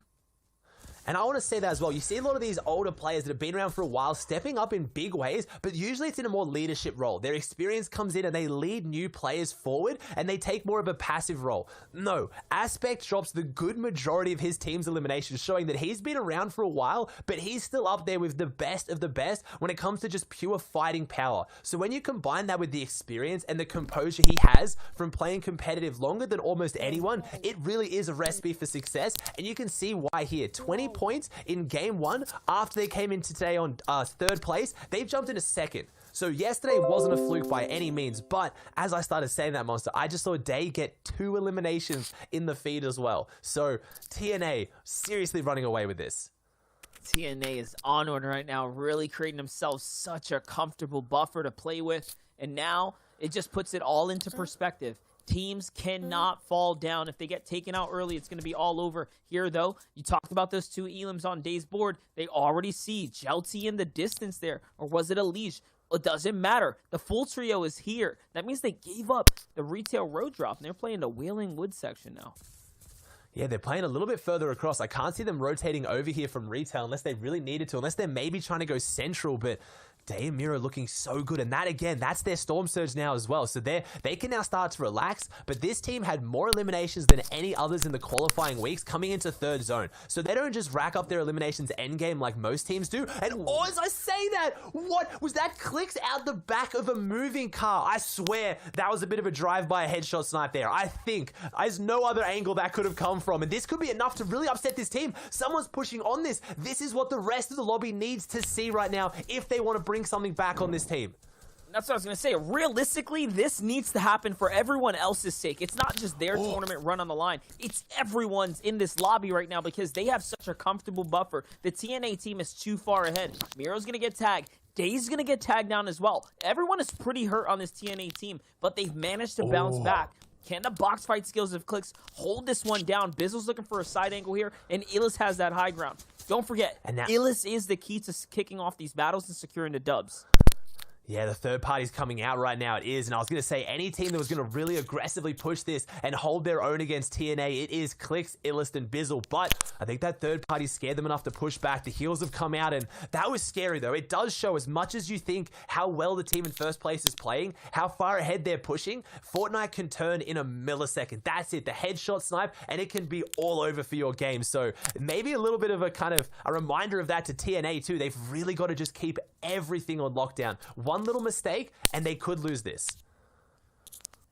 And I want to say that as well. You see a lot of these older players that have been around for a while stepping up in big ways, but usually it's in a more leadership role. Their experience comes in and they lead new players forward and they take more of a passive role. No, Aspect drops the good majority of his team's eliminations, showing that he's been around for a while, but he's still up there with the best of the best when it comes to just pure fighting power. So when you combine that with the experience and the composure he has from playing competitive longer than almost anyone, it really is a recipe for success. And you can see why here. 20 points in game 1 after they came in today on 3rd place. They've jumped into 2nd. So yesterday wasn't a fluke by any means, but as I started saying that, Monster, I just saw Day get 2 eliminations in the feed as well. So TNA seriously running away with this. TNA is onward right now, really creating themselves such a comfortable buffer to play with, and now it just puts it all into perspective. Teams cannot fall down. If they get taken out early, it's going to be all over. Here, though, you talked about those 2 Elims on Day's board. They already see Jelty in the distance there. Or was it a Leash? It doesn't matter. The full trio is here. That means they gave up the retail road drop, and they're playing the Wailing Wood section now. Yeah, they're playing a little bit further across. I can't see them rotating over here from retail unless they really needed to, unless they're maybe trying to go central, but Day and Miro looking so good, and that again, that's their Storm Surge now as well, so they can now start to relax. But this team had more eliminations than any others in the qualifying weeks coming into 3rd zone, so they don't just rack up their eliminations endgame like most teams do. And as I say that, what was that? Clicks out the back of a moving car. I swear that was a bit of a drive-by headshot snipe there. I think there's no other angle that could have come from, and this could be enough to really upset this team. Someone's pushing on this. This is what the rest of the lobby needs to see right now if they want to bring something back on this team. That's what I was going to say. Realistically, this needs to happen for everyone else's sake. It's not just their tournament run on the line. It's everyone's in this lobby right now because they have such a comfortable buffer. The TNA team is too far ahead. Miro's going to get tagged. Day's going to get tagged down as well. Everyone is pretty hurt on this TNA team, but they've managed to bounce back. Can the box fight skills of Clix hold this one down? Bizzle's looking for a side angle here, and Illis has that high ground. Don't forget, Illis is the key to kicking off these battles and securing the dubs. Yeah, the third party's coming out right now. It is. And I was going to say, any team that was going to really aggressively push this and hold their own against TNA, it is Clix, Illist, and Bizzle. But I think that third party scared them enough to push back. The heals have come out, and that was scary, though. It does show, as much as you think how well the team in first place is playing, how far ahead they're pushing, Fortnite can turn in a millisecond. That's it. The headshot snipe, and it can be all over for your game. So maybe a little bit of a kind of a reminder of that to TNA, too. They've really got to just keep everything on lockdown. One little mistake and they could lose this.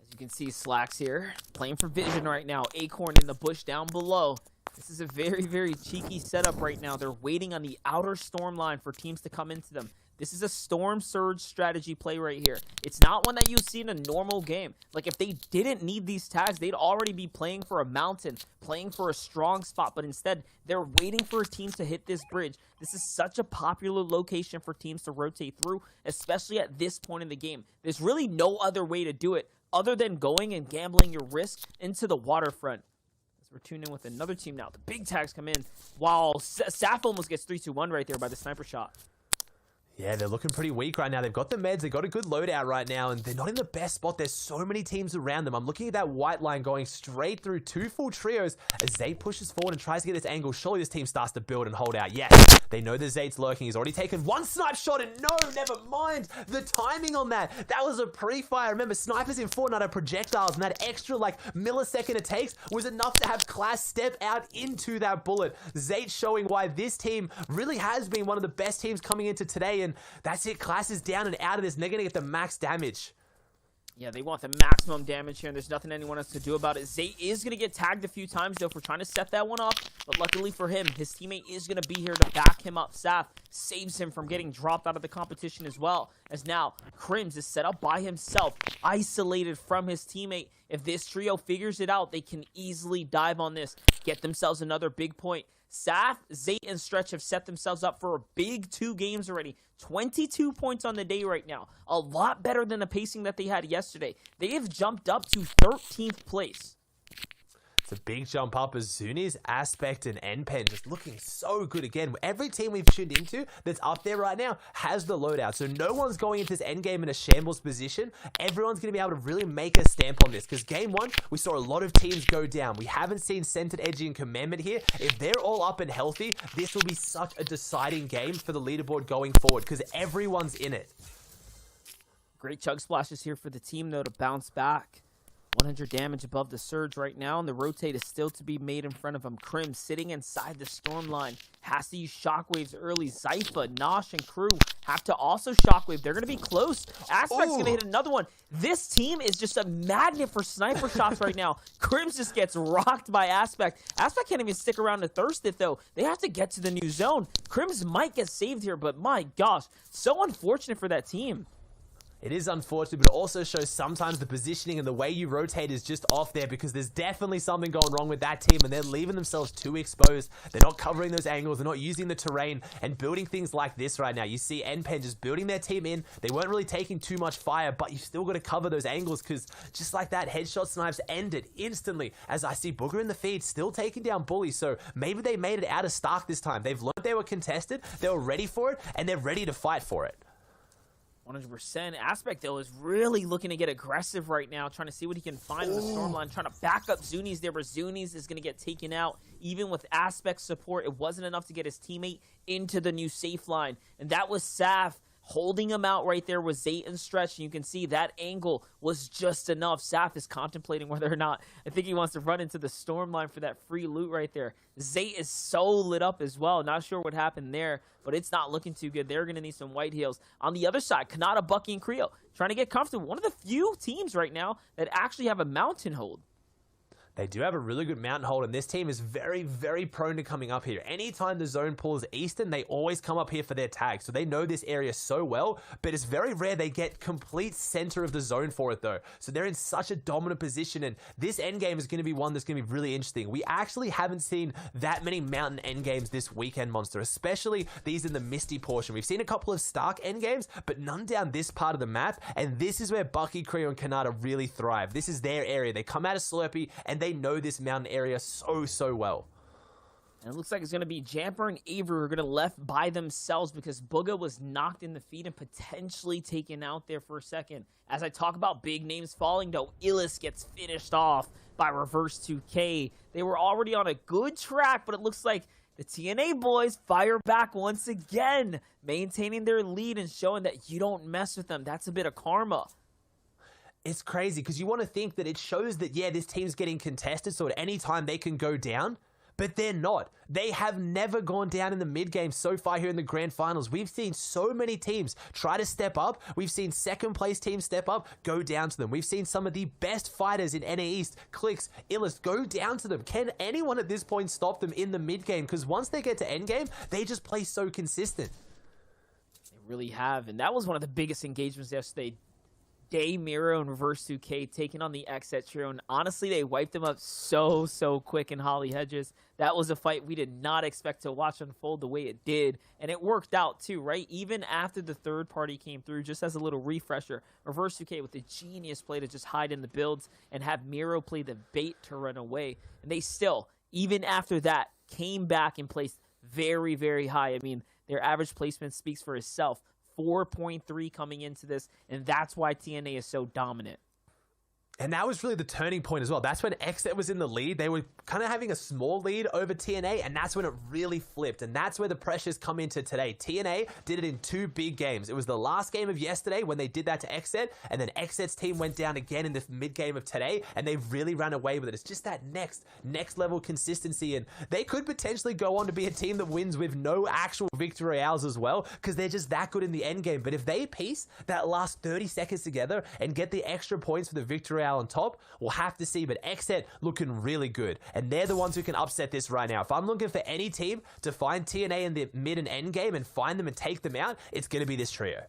As you can see, Slacks here playing for Vision right now. Acorn in the bush down below. This is a very, very cheeky setup right now. They're waiting on the outer storm line for teams to come into them. This is a Storm Surge strategy play right here. It's not one that you see in a normal game. Like, if they didn't need these tags, they'd already be playing for a mountain, playing for a strong spot, but instead, they're waiting for a team to hit this bridge. This is such a popular location for teams to rotate through, especially at this point in the game. There's really no other way to do it other than going and gambling your risk into the waterfront. As we're tuned in with another team now. The big tags come in, while Saf almost gets 3-2-1 right there by the sniper shot. Yeah, they're looking pretty weak right now. They've got the meds, they've got a good loadout right now, and they're not in the best spot. There's so many teams around them. I'm looking at that white line going straight through 2 full trios as Zayt pushes forward and tries to get this angle. Surely this team starts to build and hold out. Yes, they know that Zayt's lurking. He's already taken 1 snipe shot, and no, never mind. The timing on that. That was a pre-fire. Remember, snipers in Fortnite are projectiles, and that extra, like, millisecond it takes was enough to have Class step out into that bullet. Zayt showing why this team really has been one of the best teams coming into today, and that's it. Class is down and out of this, and they're going to get the max damage. Yeah, they want the maximum damage here, and there's nothing anyone else to do about it. Zayt is going to get tagged a few times, though, for trying to set that one off. But luckily for him, his teammate is going to be here to back him up. Saf saves him from getting dropped out of the competition as well, as now Crims is set up by himself, isolated from his teammate. If this trio figures it out, they can easily dive on this, get themselves another big point. Saf, Zayt, and Stretch have set themselves up for a big 2 games already. 22 points on the day right now. A lot better than the pacing that they had yesterday. They have jumped up to 13th place. It's a big jump up as Zuni's, Aspect, and NPen just looking so good again. Every team we've tuned into that's up there right now has the loadout, so no one's going into this endgame in a shambles position. Everyone's going to be able to really make a stamp on this, because game 1, we saw a lot of teams go down. We haven't seen Centered, Edgy, and Commandment here. If they're all up and healthy, this will be such a deciding game for the leaderboard going forward, because everyone's in it. Great chug splashes here for the team, though, to bounce back. 100 damage above the Surge right now, and the rotate is still to be made in front of him. Crim sitting inside the storm line. Has to use shockwaves early. Zypha, Nosh, and crew have to also shockwave. They're going to be close. Aspect's going to hit another one. This team is just a magnet for sniper shots right now. Crims just gets rocked by Aspect. Aspect can't even stick around to thirst it, though. They have to get to the new zone. Crims might get saved here, but my gosh, so unfortunate for that team. It is unfortunate, but it also shows sometimes the positioning and the way you rotate is just off there, because there's definitely something going wrong with that team, and they're leaving themselves too exposed. They're not covering those angles. They're not using the terrain and building things like this right now. You see NPen just building their team in. They weren't really taking too much fire, but you've still got to cover those angles, because just like that, headshot snipes ended instantly. As I see Booger in the feed still taking down Bully, so maybe they made it out of Stark this time. They've learned they were contested, they were ready for it, and they're ready to fight for it. 100%. Aspect, though, is really looking to get aggressive right now, trying to see what he can find in the storm line, trying to back up Zuni's there, but Zuni's is going to get taken out. Even with Aspect support, it wasn't enough to get his teammate into the new safe line, and that was Saf holding him out right there with Zayt and Stretch, and you can see that angle was just enough. Saf is contemplating whether or not, I think he wants to run into the storm line for that free loot right there. Zayt is so lit up as well. Not sure what happened there, but it's not looking too good. They're going to need some white heals. On the other side, Kanata, Bucky, and Creo trying to get comfortable. One of the few teams right now that actually have a mountain hold. They do have a really good mountain hold, and this team is very, very prone to coming up here. Anytime the zone pulls eastern, they always come up here for their tag, so they know this area so well, but it's very rare they get complete center of the zone for it, though. So they're in such a dominant position, and this endgame is going to be one that's going to be really interesting. We actually haven't seen that many mountain endgames this weekend, Monster, especially these in the Misty portion. We've seen a couple of Stark endgames, but none down this part of the map, and this is where Bucky, Creo, and Kanata really thrive. This is their area. They come out of Slurpee, and they know this mountain area so well. And it looks like it's going to be Jamper and Avery who are going to left by themselves, because Booga was knocked in the feet and potentially taken out there for a second. As I talk about big names falling, though, Illis gets finished off by Reverse 2K. They were already on a good track, but it looks like the TNA boys fire back once again, maintaining their lead and showing that you don't mess with them. That's a bit of karma. It's crazy, because you want to think that it shows that, yeah, this team's getting contested, so at any time they can go down, but they're not. They have never gone down in the mid-game so far here in the grand finals. We've seen so many teams try to step up. We've seen second-place teams step up, go down to them. We've seen some of the best fighters in NA East, Clix, Illis, go down to them. Can anyone at this point stop them in the mid-game? Because once they get to endgame, they just play so consistent. really have. And that was one of the biggest engagements yesterday. Day, Miro, and Reverse 2K taking on the XSET trio. And honestly, they wiped them up so quick in Holly Hedges. That was a fight we did not expect to watch unfold the way it did. And it worked out too, right? Even after the third party came through, just as a little refresher, Reverse 2K with the genius play to just hide in the builds and have Miro play the bait to run away. And they still, even after that, came back and placed very high. I mean, their average placement speaks for itself. 4.3 coming into this, and that's why TNA is so dominant. And that was really the turning point as well. That's when XSET was in the lead. They were kind of having a small lead over TNA, and that's when it really flipped. And that's where the pressures come into today. TNA did it in 2 big games. It was the last game of yesterday when they did that to XSET, and then XSET's team went down again in the mid game of today, and they really ran away with it. It's just that next level consistency, and they could potentially go on to be a team that wins with no actual victory royales as well, because they're just that good in the end game. But if they piece that last 30 seconds together and get the extra points for the victory royale on top, we'll have to see. But XSET looking really good, and they're the ones who can upset this right now. If I'm looking for any team to find TNA in the mid and end game and find them and take them out, it's going to be this trio.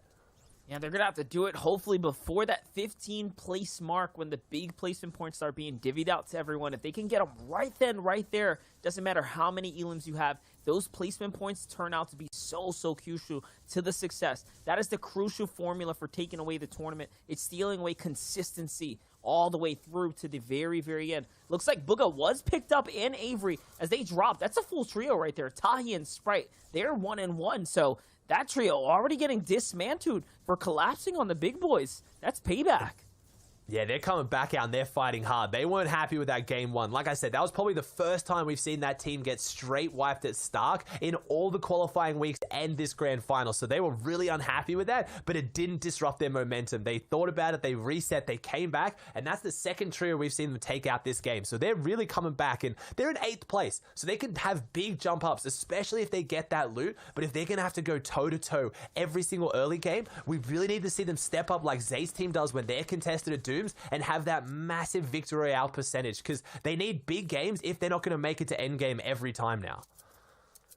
Yeah, they're going to have to do it hopefully before that 15 place mark, when the big placement points start being divvied out to everyone. If they can get them right then, right there, doesn't matter how many elims you have, those placement points turn out to be so crucial to the success. That is the crucial formula for taking away the tournament. It's stealing away consistency all the way through to the very end. Looks like Bugha was picked up and Avery as they dropped. That's a full trio right there. Tahi and Sprite, they're 1-1. So that trio already getting dismantled for collapsing on the big boys. That's payback. Yeah, they're coming back out and they're fighting hard. They weren't happy with that game 1. Like I said, that was probably the first time we've seen that team get straight wiped at Stark in all the qualifying weeks and this grand final. So they were really unhappy with that, but it didn't disrupt their momentum. They thought about it, they reset, they came back, and that's the second trio we've seen them take out this game. So they're really coming back, and they're in 8th place. So they can have big jump ups, especially if they get that loot. But if they're going to have to go toe-to-toe every single early game, we really need to see them step up like Zay's team does when they're contested at Dooms, and have that massive victory royale percentage, because they need big games if they're not going to make it to endgame every time now.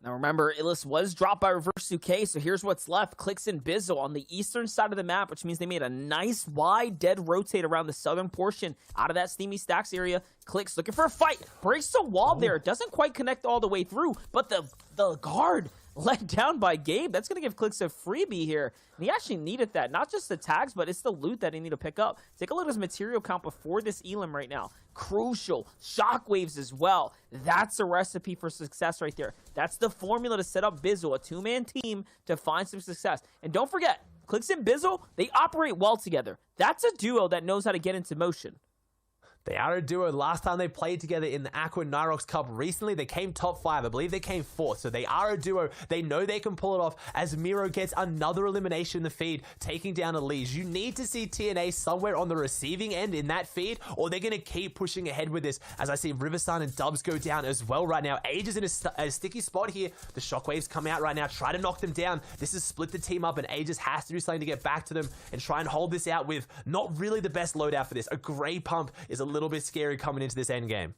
Now remember, Illis was dropped by Reverse 2K, so here's what's left. Clix and Bizzle on the eastern side of the map, which means they made a nice wide dead rotate around the southern portion out of that Steamy Stacks area. Clix looking for a fight, breaks the wall there, doesn't quite connect all the way through, but the guard let down by Gabe. That's going to give Clix a freebie here. And he actually needed that. Not just the tags, but it's the loot that he need to pick up. Take a look at his material count before this elim right now. Crucial. Shockwaves as well. That's a recipe for success right there. That's the formula to set up Bizzle, a 2-man team, to find some success. And don't forget, Clix and Bizzle, they operate well together. That's a duo that knows how to get into motion. They are a duo. Last time they played together in the Aqua Nyrox Cup recently, they came top 5. I believe they came 4th. So they are a duo. They know they can pull it off as Miro gets another elimination in the feed, taking down Elise. You need to see TNA somewhere on the receiving end in that feed, or they're going to keep pushing ahead with this, as I see Riversun and Dubs go down as well right now. Age is in a sticky spot here. The Shockwaves come out right now, try to knock them down. This has split the team up, and Aegis has to do something to get back to them and try and hold this out with not really the best loadout for this. A Grey Pump is a little bit scary coming into this end game.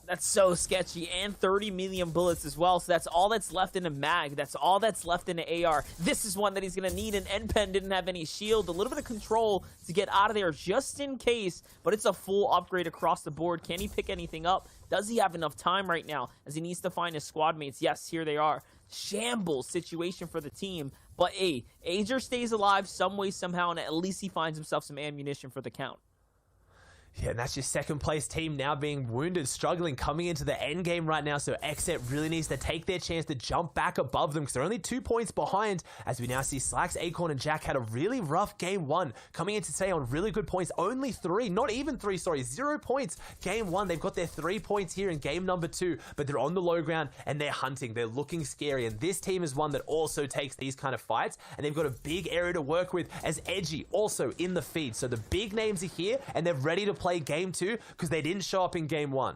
That's so sketchy, and 30 million bullets as well, so that's all that's left in a mag. That's all that's left in the AR. This is one that he's going to need, and NPen didn't have any shield. A little bit of control to get out of there just in case, but it's a full upgrade across the board. Can he pick anything up? Does he have enough time right now, as he needs to find his squad mates? Yes, here they are. Shambles situation for the team, but hey, Ager stays alive some way, somehow, and at least he finds himself some ammunition for the count. Yeah, and that's your second place team now being wounded, struggling, coming into the end game right now. So XSET really needs to take their chance to jump back above them, because they're only 2 points behind, as we now see Slacks, Acorn, and Jack had a really rough game 1, coming into today on really good points. Only 3, not even 3, sorry, 0 points. Game 1, they've got their 3 points here in game number 2, but they're on the low ground and they're hunting. They're looking scary, and this team is one that also takes these kind of fights, and they've got a big area to work with, as Edgy also in the feed. So the big names are here, and they're ready to play game 2 because they didn't show up in game 1.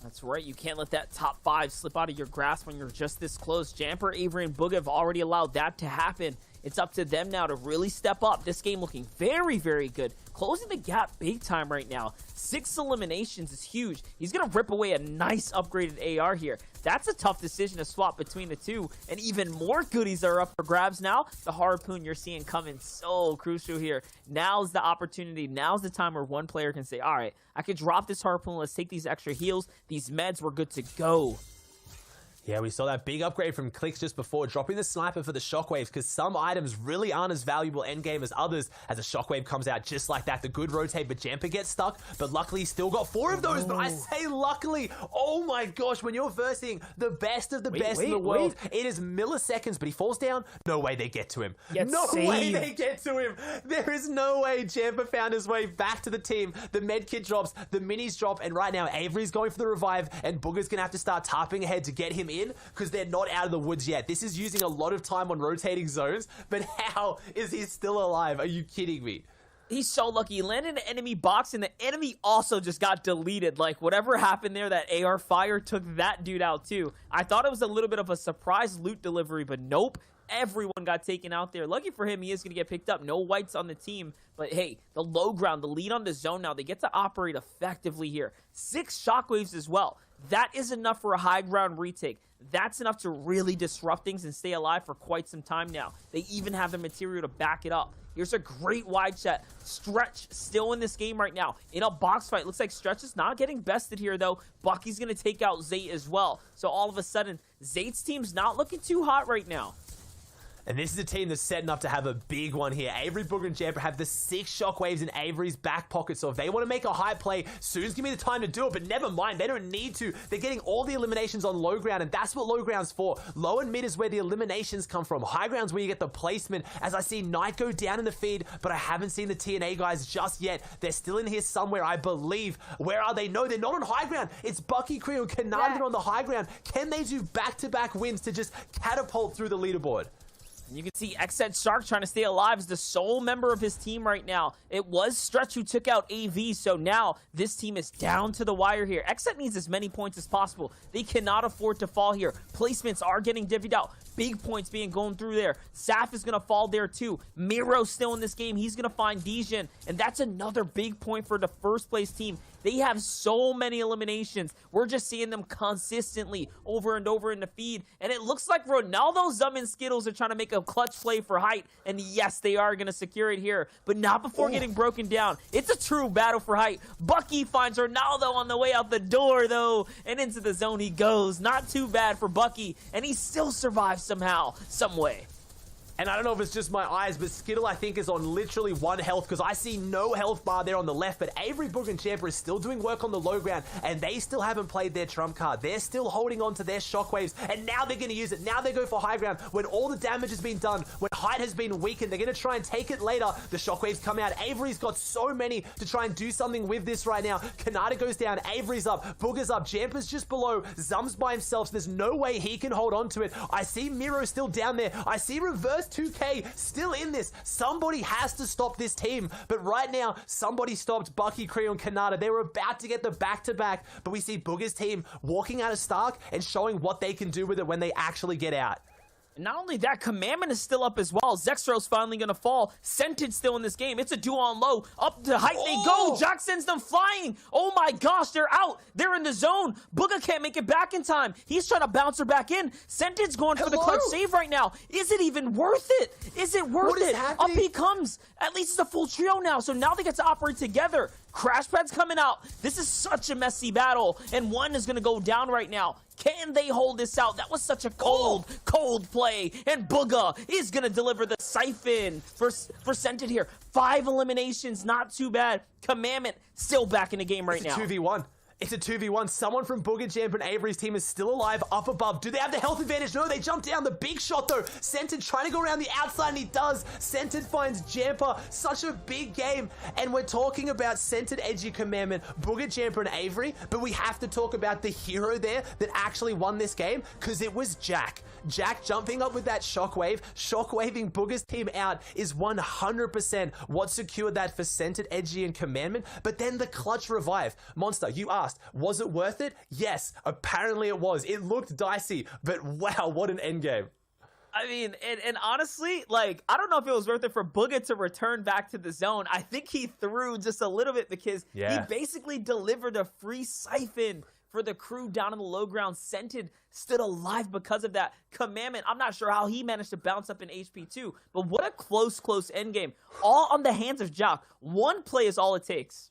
That's right. You can't let that top 5 slip out of your grasp when you're just this close. Jamper, Avery, and Bugha have already allowed that to happen. It's up to them now to really step up. This game looking very good. Closing the gap big time right now. 6 eliminations is huge. He's going to rip away a nice upgraded AR here. That's a tough decision to swap between the two, and even more goodies are up for grabs now. The Harpoon you're seeing coming so crucial here. Now's the opportunity. Now's the time where one player can say, all right, I could drop this Harpoon. Let's take these extra heals. These meds, we're good to go. Yeah, we saw that big upgrade from Clix just before, dropping the sniper for the shockwaves, because some items really aren't as valuable endgame as others. As a shockwave comes out just like that, the good rotate, but Jamper gets stuck, but luckily he's still got 4 of those. But I say luckily, oh my gosh, when you're versing the best of the best in the world, it is milliseconds, but he falls down. No way they get to him. No way they get to him. There is no way Jamper found his way back to the team. The med kit drops, the minis drop, and right now Avery's going for the revive, and Booger's gonna have to start tarping ahead to get him in, because they're not out of the woods yet. This is using a lot of time on rotating zones, but how is he still alive? Are you kidding me? He's so lucky. He landed in an enemy box, and the enemy also just got deleted. Like, whatever happened there, that AR fire took that dude out too. I thought it was a little bit of a surprise loot delivery, but nope. Everyone got taken out there. Lucky for him, he is going to get picked up. No whites on the team. But hey, the low ground, the lead on the zone now, they get to operate effectively here. 6 shockwaves as well. That is enough for a high ground retake. That's enough to really disrupt things and stay alive for quite some time now. They even have the material to back it up. Here's a great wide shot. Stretch still in this game right now. In a box fight. Looks like Stretch is not getting bested here, though. Bucky's going to take out Zayt as well. So all of a sudden, Zayt's team's not looking too hot right now. And this is a team that's setting up to have a big one here. Avery, Booger, and Jamper have the 6 shockwaves in Avery's back pocket. So if they want to make a high play, soon's gonna be the time to do it. But never mind, they don't need to. They're getting all the eliminations on low ground, and that's what low ground's for. Low and mid is where the eliminations come from. High ground's where you get the placement. As I see Knight go down in the feed, but I haven't seen the TNA guys just yet. They're still in here somewhere, I believe. Where are they? No, they're not on high ground. It's Bucky, Creo, and Canada on the high ground. Can they do back-to-back wins to just catapult through the leaderboard? You can see XZ Shark trying to stay alive as the sole member of his team right now. It was Stretch who took out AV, so now this team is down to the wire here. XZ needs as many points as possible. They cannot afford to fall here. Placements are getting divvied out. Big points being going through there. Saf is going to fall there too. Miro's still in this game. He's going to find Dijon, and that's another big point for the first place team. They have so many eliminations. We're just seeing them consistently over and over in the feed. And it looks like Ronaldo, Zum, and Skittles are trying to make a clutch play for height. And yes, they are going to secure it here. But not before getting broken down. It's a true battle for height. Bucky finds Ronaldo on the way out the door, though. And into the zone he goes. Not too bad for Bucky. And he still survives somehow, some way. And I don't know if it's just my eyes, but Skittle, I think, is on literally 1 health because I see no health bar there on the left. But Avery, Booger, and Jamper is still doing work on the low ground, and they still haven't played their trump card. They're still holding on to their shockwaves, and now they're going to use it. Now they go for high ground when all the damage has been done, when height has been weakened. They're going to try and take it later. The shockwaves come out. Avery's got so many to try and do something with this right now. Kanata goes down. Avery's up. Booger's up. Jamper's just below. Zum's by himself, so there's no way he can hold on to it. I see Miro still down there. I see Reverse 2K still in this. Somebody has to stop this team. But right now, somebody stopped Bucky, Creo, and Kanata. They were about to get the back-to-back, but we see Booger's team walking out of Stark and showing what they can do with it when they actually get out. Not only that, Commandment is still up as well. Zexro's finally going to fall. Scented still in this game. It's a duo on low. Up to height they go. Jock sends them flying. Oh my gosh, they're out. They're in the zone. Booga can't make it back in time. He's trying to bounce her back in. Scented's going for the clutch save right now. Is it even worth it? Is it worth it? Up he comes. At least it's a full trio now. So now they get to operate together. Crash Pad's coming out. This is such a messy battle. And one is going to go down right now. Can they hold this out? That was such a cold play. And Booga is going to deliver the siphon for Scented here. 5 eliminations, not too bad. Commandment still back in the game right now. It's a 2v1. It's a 2v1. Someone from Booger, Jamper, and Avery's team is still alive up above. Do they have the health advantage? No, they jump down. The big shot, though. Scented trying to go around the outside, and he does. Scented finds Jamper. Such a big game. And we're talking about Scented, Edgy, Commandment, Booger, Jamper, and Avery, but we have to talk about the hero there that actually won this game, because it was Jack. Jack jumping up with that shockwave, shockwaving Booger's team out is 100% what secured that for Scented, Edgy, and Commandment. But then the clutch revive. Monster, you asked, was it worth it? Yes, apparently it was. It looked dicey, but wow, what an endgame. I mean, and honestly, like, I don't know if it was worth it for Booga to return back to the zone. I think he threw just a little bit because he basically delivered a free siphon for the crew down in the low ground. Scented stood alive because of that. Commandment, I'm not sure how he managed to bounce up in HP too, but what a close endgame. All on the hands of Jock. One play is all it takes.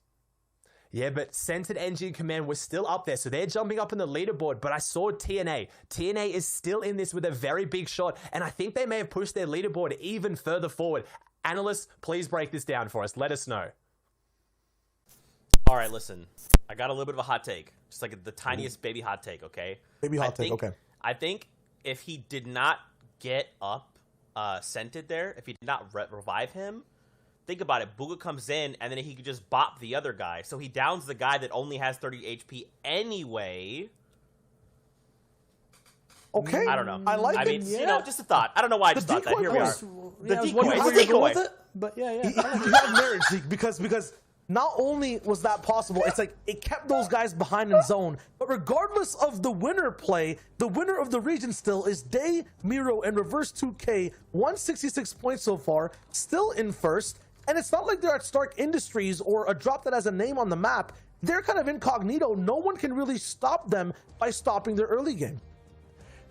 Yeah, but Scented, NG, and Command were still up there, so they're jumping up on the leaderboard, but I saw TNA. TNA is still in this with a very big shot, and I think they may have pushed their leaderboard even further forward. Analysts, please break this down for us. Let us know. All right, listen. I got a little bit of a hot take. Just like the tiniest baby hot take, okay? Baby hot take, okay. I think if he did not get up Scented there, if he did not revive him, think about it. Bugha comes in, and then he could just bop the other guy. So he downs the guy that only has 30 HP anyway. Okay. I don't know. I like I it. mean, Yeah. you know, just a thought. I don't know why I just thought that. decoy Here we are. was- Yeah, I was decoy. wondering It's where a you're going decoy. with it, but yeah. You have marriage, Zeke, because not only was that possible, it's like it kept those guys behind in zone. But regardless of the winner play, the winner of the region still is Day, Miro, and Reverse 2K. 166 points so far, still in first. And it's not like they're at Stark Industries or a drop that has a name on the map. They're kind of incognito. No one can really stop them by stopping their early game.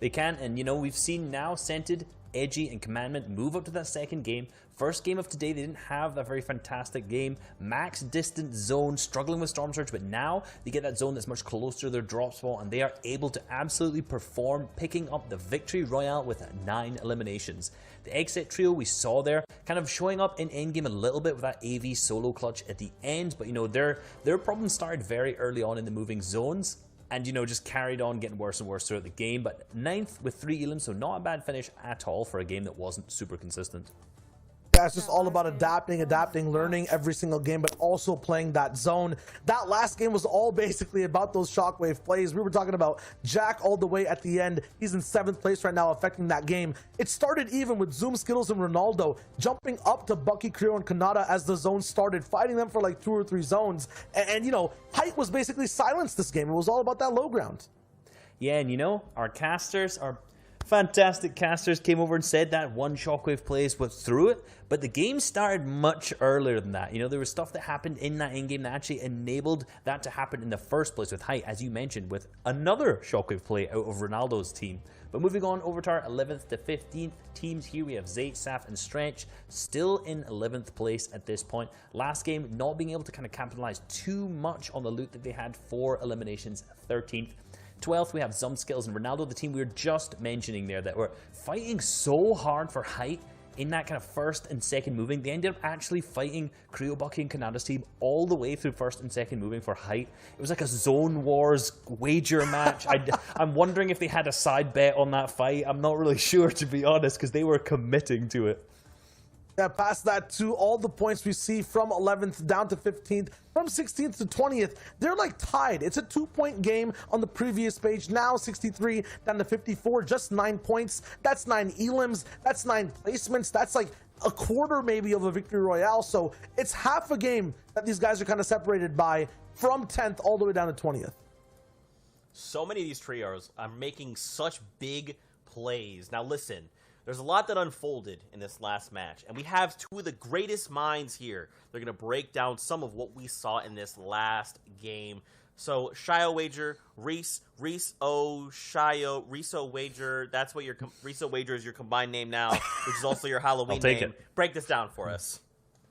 They can, and you know, we've seen now Scented, Edgy, and Commandment move up to that second game. First game of today, they didn't have that very fantastic game. Max distant zone, struggling with Storm Surge, but now they get that zone that's much closer to their drop spot, and they are able to absolutely perform, picking up the victory royale with 9 eliminations. The exit trio we saw there, kind of showing up in endgame a little bit with that AV solo clutch at the end, but you know, their problems started very early on in the moving zones. And, you know, just carried on getting worse and worse throughout the game. But 9th with 3 elims, so not a bad finish at all for a game that wasn't super consistent. Yeah, it's just all about adapting, learning every single game, but also playing that zone. That last game was all basically about those shockwave plays. We were talking about Jack all the way at the end. He's in 7th place right now, affecting that game. It started even with Zoom, Skittles, and Ronaldo jumping up to Bucky, Creo, and Kanata as the zone started, fighting them for like 2 or 3 zones. And you know, Height was basically silenced this game. It was all about that low ground. Yeah, and you know, our casters, our fantastic casters came over and said that one shockwave plays was through it, but the game started much earlier than that. You know, there was stuff that happened in that in-game that actually enabled that to happen in the first place with Height, as you mentioned, with another shockwave play out of Ronaldo's team. But moving on over to our 11th to 15th teams, here we have Zayt, Saf, and Stretch, still in 11th place at this point. Last game, not being able to kind of capitalize too much on the loot that they had, 4 eliminations, 13th. 12th, we have Zum, Skittles, and Ronaldo, the team we were just mentioning there that were fighting so hard for Height in that kind of first and second moving. They ended up actually fighting Creo, Bucky, and Kanata's team all the way through first and second moving for Height. It was like a Zone Wars wager match. I'm wondering if they had a side bet on that fight. I'm not really sure, to be honest, because they were committing to it. Yeah, past that to all the points we see from 11th down to 15th, from 16th to 20th, they're like tied. It's a 2-point game on the previous page. Now 63 down to 54, just 9 points. That's 9 elims. That's 9 placements. That's like a quarter maybe of a victory royale. So it's half a game that these guys are kind of separated by from 10th all the way down to 20th. So many of these trios are making such big plays. Now listen, there's a lot that unfolded in this last match, and we have 2 of the greatest minds here. They're going to break down some of what we saw in this last game. So, Shio Wager, Reese O, Shio, Riso Wager, that's what your, Riso Wager is your combined name now, which is also your Halloween I'll take name. it. Break this down for us.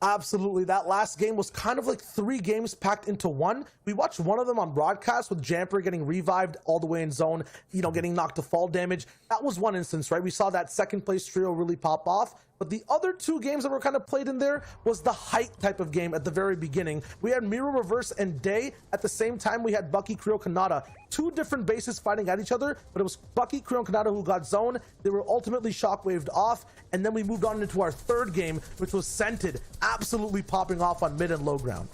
Absolutely. That last game was kind of like 3 games packed into one. We watched one of them on broadcast with Jamper getting revived all the way in zone, you know, getting knocked to fall damage. That was one instance, right? We saw that second place trio really pop off. But the other 2 games that were kind of played in there was the Height type of game at the very beginning. We had Miro, Reverse, and Day. At the same time, we had Bucky, Creo, Kanata. 2 different bases fighting at each other, but it was Bucky, Creo, and Kanata who got zoned. They were ultimately shockwaved off, and then we moved on into our 3rd game, which was Scented, absolutely popping off on mid and low ground.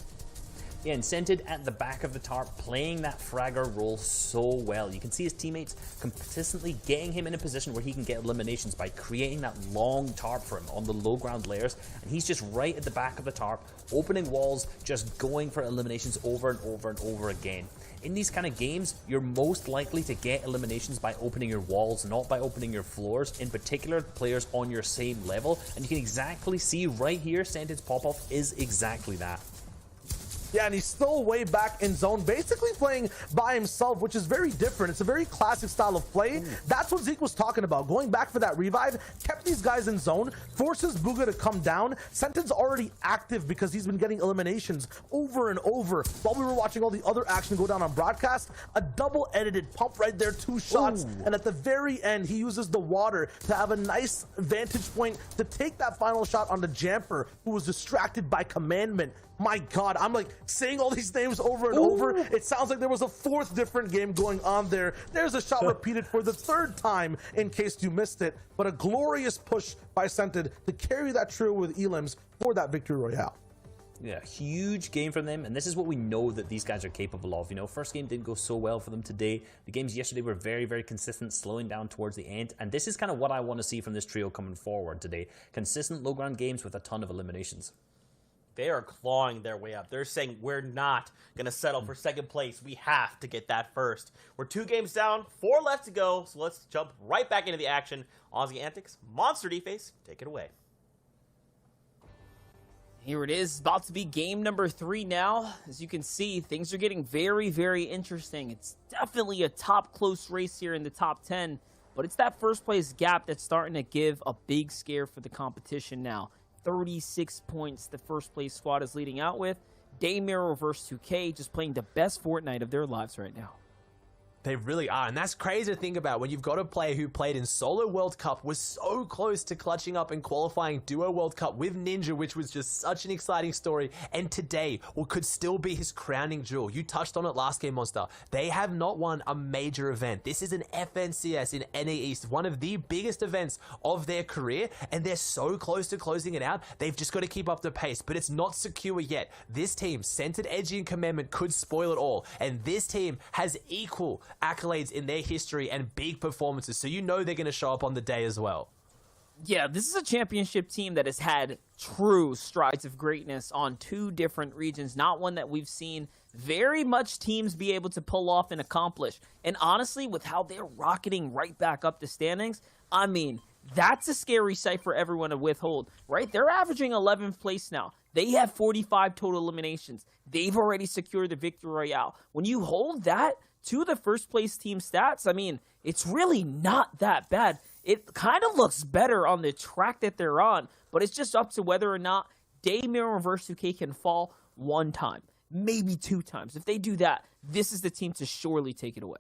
Yeah, and Scented at the back of the tarp, playing that fragger role so well. You can see his teammates consistently getting him in a position where he can get eliminations by creating that long tarp for him on the low ground layers. And he's just right at the back of the tarp, opening walls, just going for eliminations over and over and over again. In these kind of games, you're most likely to get eliminations by opening your walls, not by opening your floors, in particular players on your same level. And you can exactly see right here, Scented's pop-off is exactly that. Yeah, and he's still way back in zone, basically playing by himself, which is very different. It's a very classic style of play. That's what Zeke was talking about. Going back for that revive, kept these guys in zone, forces Bugha to come down. Sentin's already active because he's been getting eliminations over and over. While we were watching all the other action go down on broadcast, a double edited pump right there, 2 shots. And at the very end, he uses the water to have a nice vantage point to take that final shot on the Jamper, who was distracted by Commandment. My God, I'm like saying all these names over and over. It sounds like there was a 4th different game going on there. There's a shot repeated for the 3rd time in case you missed it. But a glorious push by Sentin to carry that trio with Elims for that victory royale. Yeah, huge game from them, and this is what we know that these guys are capable of. You know, first game didn't go so well for them today. The games yesterday were very, very consistent, slowing down towards the end, and this is kind of what I want to see from this trio coming forward today. Consistent low-ground games with a ton of eliminations. They are clawing their way up. They're saying, we're not going to settle for 2nd place. We have to get that first. We're 2 games down, 4 left to go, so let's jump right back into the action. Aussie Antics, Monster Deface, take it away. Here it is, about to be game number 3 now. As you can see, things are getting very, very interesting. It's definitely a top close race here in the top 10, but it's that first place gap that's starting to give a big scare for the competition now. 36 points the first place squad is leading out with. Daymiro versus 2K just playing the best Fortnite of their lives right now. They really are, and that's crazy to think about when you've got a player who played in Solo World Cup, was so close to clutching up and qualifying Duo World Cup with Ninja, which was just such an exciting story, and today, well, could still be his crowning jewel. You touched on it last game, Monster. They have not won a major event. This is an FNCS in NA East, one of the biggest events of their career, and they're so close to closing it out. They've just got to keep up the pace, but it's not secure yet. This team, Centered, Edgy, and Commandment, could spoil it all, and this team has equal accolades in their history and big performances, so you know they're going to show up on the day as well. Yeah, this is a championship team that has had true strides of greatness on 2 different regions, not one that we've seen very much teams be able to pull off and accomplish. And honestly, with how they're rocketing right back up the standings, I mean, that's a scary sight for everyone to withhold, right? They're averaging 11th place now. They have 45 total eliminations. They've already secured the victory royale. When you hold that to the first place team stats, I mean, it's really not that bad. It kind of looks better on the track that they're on, but it's just up to whether or not Daymiro versus 2K can fall 1 time, maybe 2 times. If they do that, this is the team to surely take it away.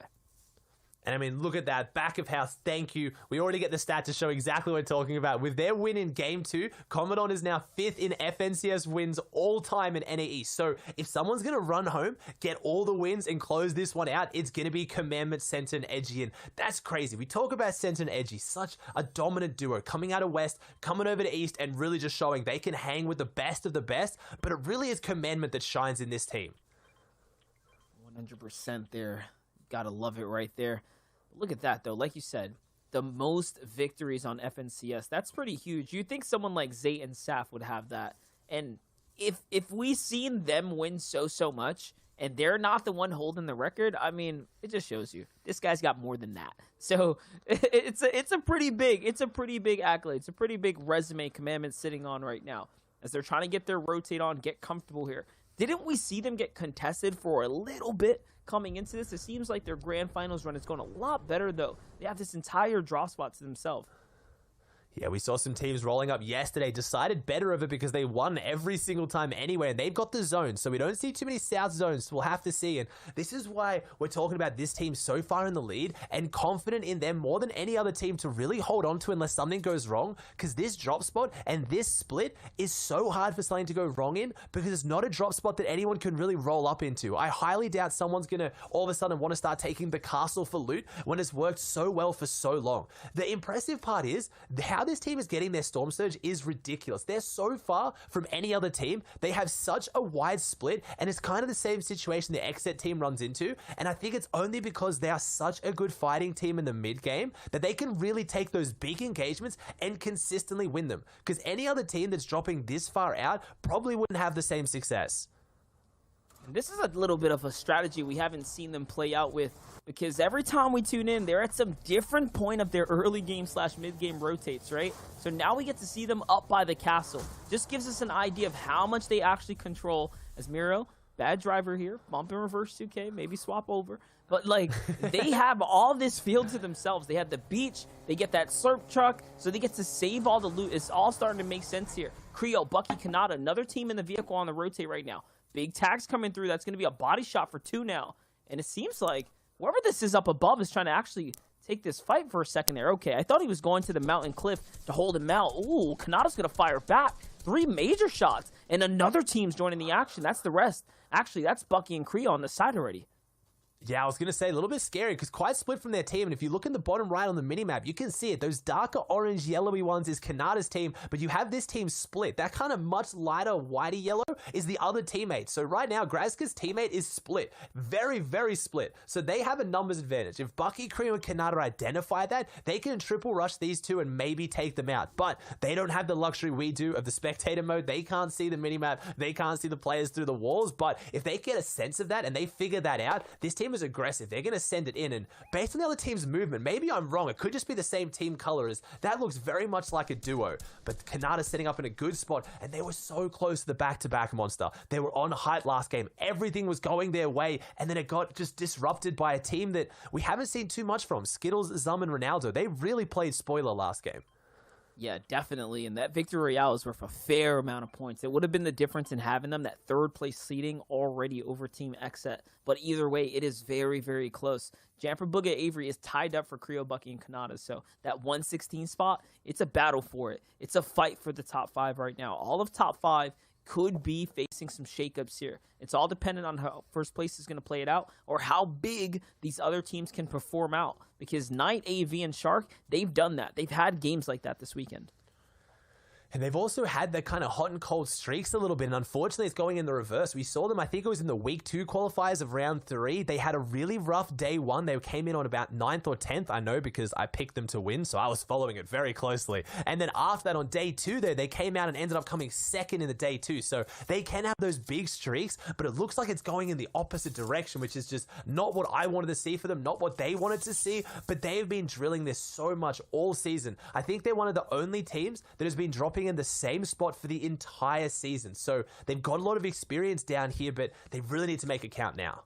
And I mean, look at that. Back of house, thank you. We already get the stat to show exactly what we're talking about. With their win in Game 2, Commodon is now 5th in FNCS wins all time in NA East. So if someone's going to run home, get all the wins, and close this one out, it's going to be Commandment, Center, and Edgy. And that's crazy. We talk about Center and Edgy, such a dominant duo, coming out of West, coming over to East, and really just showing they can hang with the best of the best. But it really is Commandment that shines in this team. 100% there. Gotta love it right there. Look at that, though. Like you said, the most victories on FNCS. That's pretty huge. You'd think someone like Zate and Saf would have that. And if we seen them win so much, and they're not the one holding the record, I mean, it just shows you this guy's got more than that. So it's a pretty big accolade. It's a pretty big resume Commandment sitting on right now as they're trying to get their rotate on, get comfortable here. Didn't we see them get contested for a little bit coming into this? It seems like their grand finals run is going a lot better, though. They have this entire draw spot to themselves. Yeah, we saw some teams rolling up yesterday, decided better of it because they won every single time anyway, and they've got the zone, so we don't see too many South zones, so we'll have to see. And this is why we're talking about this team so far in the lead and confident in them more than any other team to really hold on to unless something goes wrong, because this drop spot and this split is so hard for something to go wrong in because it's not a drop spot that anyone can really roll up into. I highly doubt someone's going to all of a sudden want to start taking the castle for loot when it's worked so well for so long. The impressive part is how this team is getting their Storm Surge is ridiculous. They're so far from any other team. They have such a wide split, and it's kind of the same situation the XZ team runs into, and I think it's only because they are such a good fighting team in the mid game that they can really take those big engagements and consistently win them, because any other team that's dropping this far out probably wouldn't have the same success. This is a little bit of a strategy we haven't seen them play out with, because every time we tune in, they're at some different point of their early game / mid game rotates, right? So now we get to see them up by the castle. Just gives us an idea of how much they actually control, as Miro bad driver here. Bump and reverse 2K, maybe swap over. But, like, they have all this field to themselves. They have the beach. They get that slurp truck. So they get to save all the loot. It's all starting to make sense here. Creo, Bucky, Kanata, another team in the vehicle on the rotate right now. Big tags coming through. That's going to be a body shot for 2 now. And it seems like whoever this is up above is trying to actually take this fight for a second there. Okay, I thought he was going to the mountain cliff to hold him out. Ooh, Kanata's going to fire back. 3 major shots. And another team's joining the action. That's the rest. Actually, that's Bucky and Creo on the side already. Yeah, I was going to say a little bit scary because quite split from their team. And if you look in the bottom right on the minimap, you can see it. Those darker orange, yellowy ones is Kanata's team, but you have this team split. That kind of much lighter, whitey yellow is the other teammate. So right now, Grazka's teammate is split. Very, very split. So they have a numbers advantage. If Bucky, Creo, and Kanata identify that, they can triple rush these two and maybe take them out. But they don't have the luxury we do of the spectator mode. They can't see the minimap. They can't see the players through the walls. But if they get a sense of that and they figure that out, this team is aggressive. They're going to send it in, and based on the other team's movement, maybe I'm wrong. It could just be the same team colors. That looks very much like a duo, but Kanata setting up in a good spot, and they were so close to the back-to-back monster. They were on height last game. Everything was going their way, and then it got just disrupted by a team that we haven't seen too much from. Skittles, Zum, and Ronaldo. They really played spoiler last game. Yeah, definitely. And that Victory Royale is worth a fair amount of points. It would have been the difference in having them, that third place seeding already over Team Xset. But either way, it is very, very close. Jamper, Bugha, Avery is tied up for Creo, Bucky, and Kanata. So that 116 spot, it's a battle for it. It's a fight for the top 5 right now. All of top 5 could be facing some shakeups here. It's all dependent on how first place is going to play it out or how big these other teams can perform out. Because Knight, AV, and Shark, they've done that. They've had games like that this weekend. And they've also had that kind of hot and cold streaks a little bit, and unfortunately it's going in the reverse. We saw them, I think it was in the week 2 qualifiers of round 3. They had a really rough day 1. They came in on about 9th or 10th, I know, because I picked them to win, so I was following it very closely. And then after that on day 2 there, they came out and ended up coming 2nd in the day 2. So they can have those big streaks, but it looks like it's going in the opposite direction, which is just not what I wanted to see for them, not what they wanted to see, but they've been drilling this so much all season. I think they're one of the only teams that has been dropping in the same spot for the entire season. So they've got a lot of experience down here, but they really need to make it count now.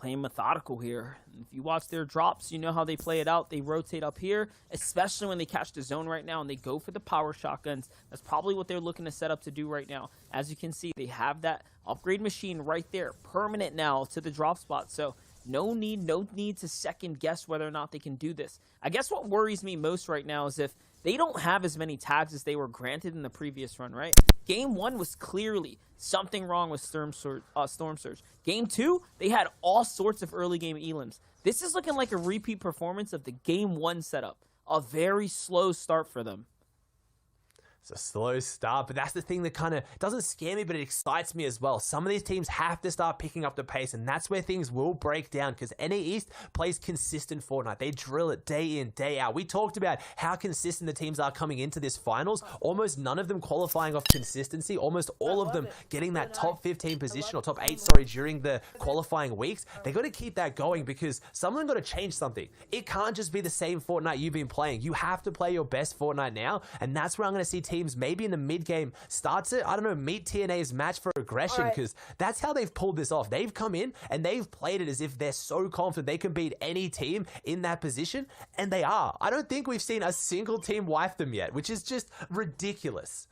Playing methodical here. If you watch their drops, you know how they play it out. They rotate up here, especially when they catch the zone right now and they go for the power shotguns. That's probably what they're looking to set up to do right now. As you can see, they have that upgrade machine right there, permanent now to the drop spot. So no need to second guess whether or not they can do this. I guess what worries me most right now is if they don't have as many tags as they were granted in the previous run, right? Game 1 was clearly something wrong with Storm Surge. Game 2, they had all sorts of early game elims. This is looking like a repeat performance of the Game 1 setup. A very slow start for them. It's a slow start, but that's the thing that kind of doesn't scare me, but it excites me as well. Some of these teams have to start picking up the pace, and that's where things will break down because NA East plays consistent Fortnite. They drill it day in, day out. We talked about how consistent the teams are coming into this finals. Almost none of them qualifying off consistency. Almost all of them getting that top 15 position or top 8, during the qualifying weeks. They got to keep that going because some of them got to change something. It can't just be the same Fortnite you've been playing. You have to play your best Fortnite now, and that's where I'm going to see teams maybe in the mid game starts it, I don't know, meet TNA's match for aggression because that's how they've pulled this off. They've come in and they've played it as if they're so confident they can beat any team in that position, and they are. I don't think we've seen a single team wipe them yet, which is just ridiculous.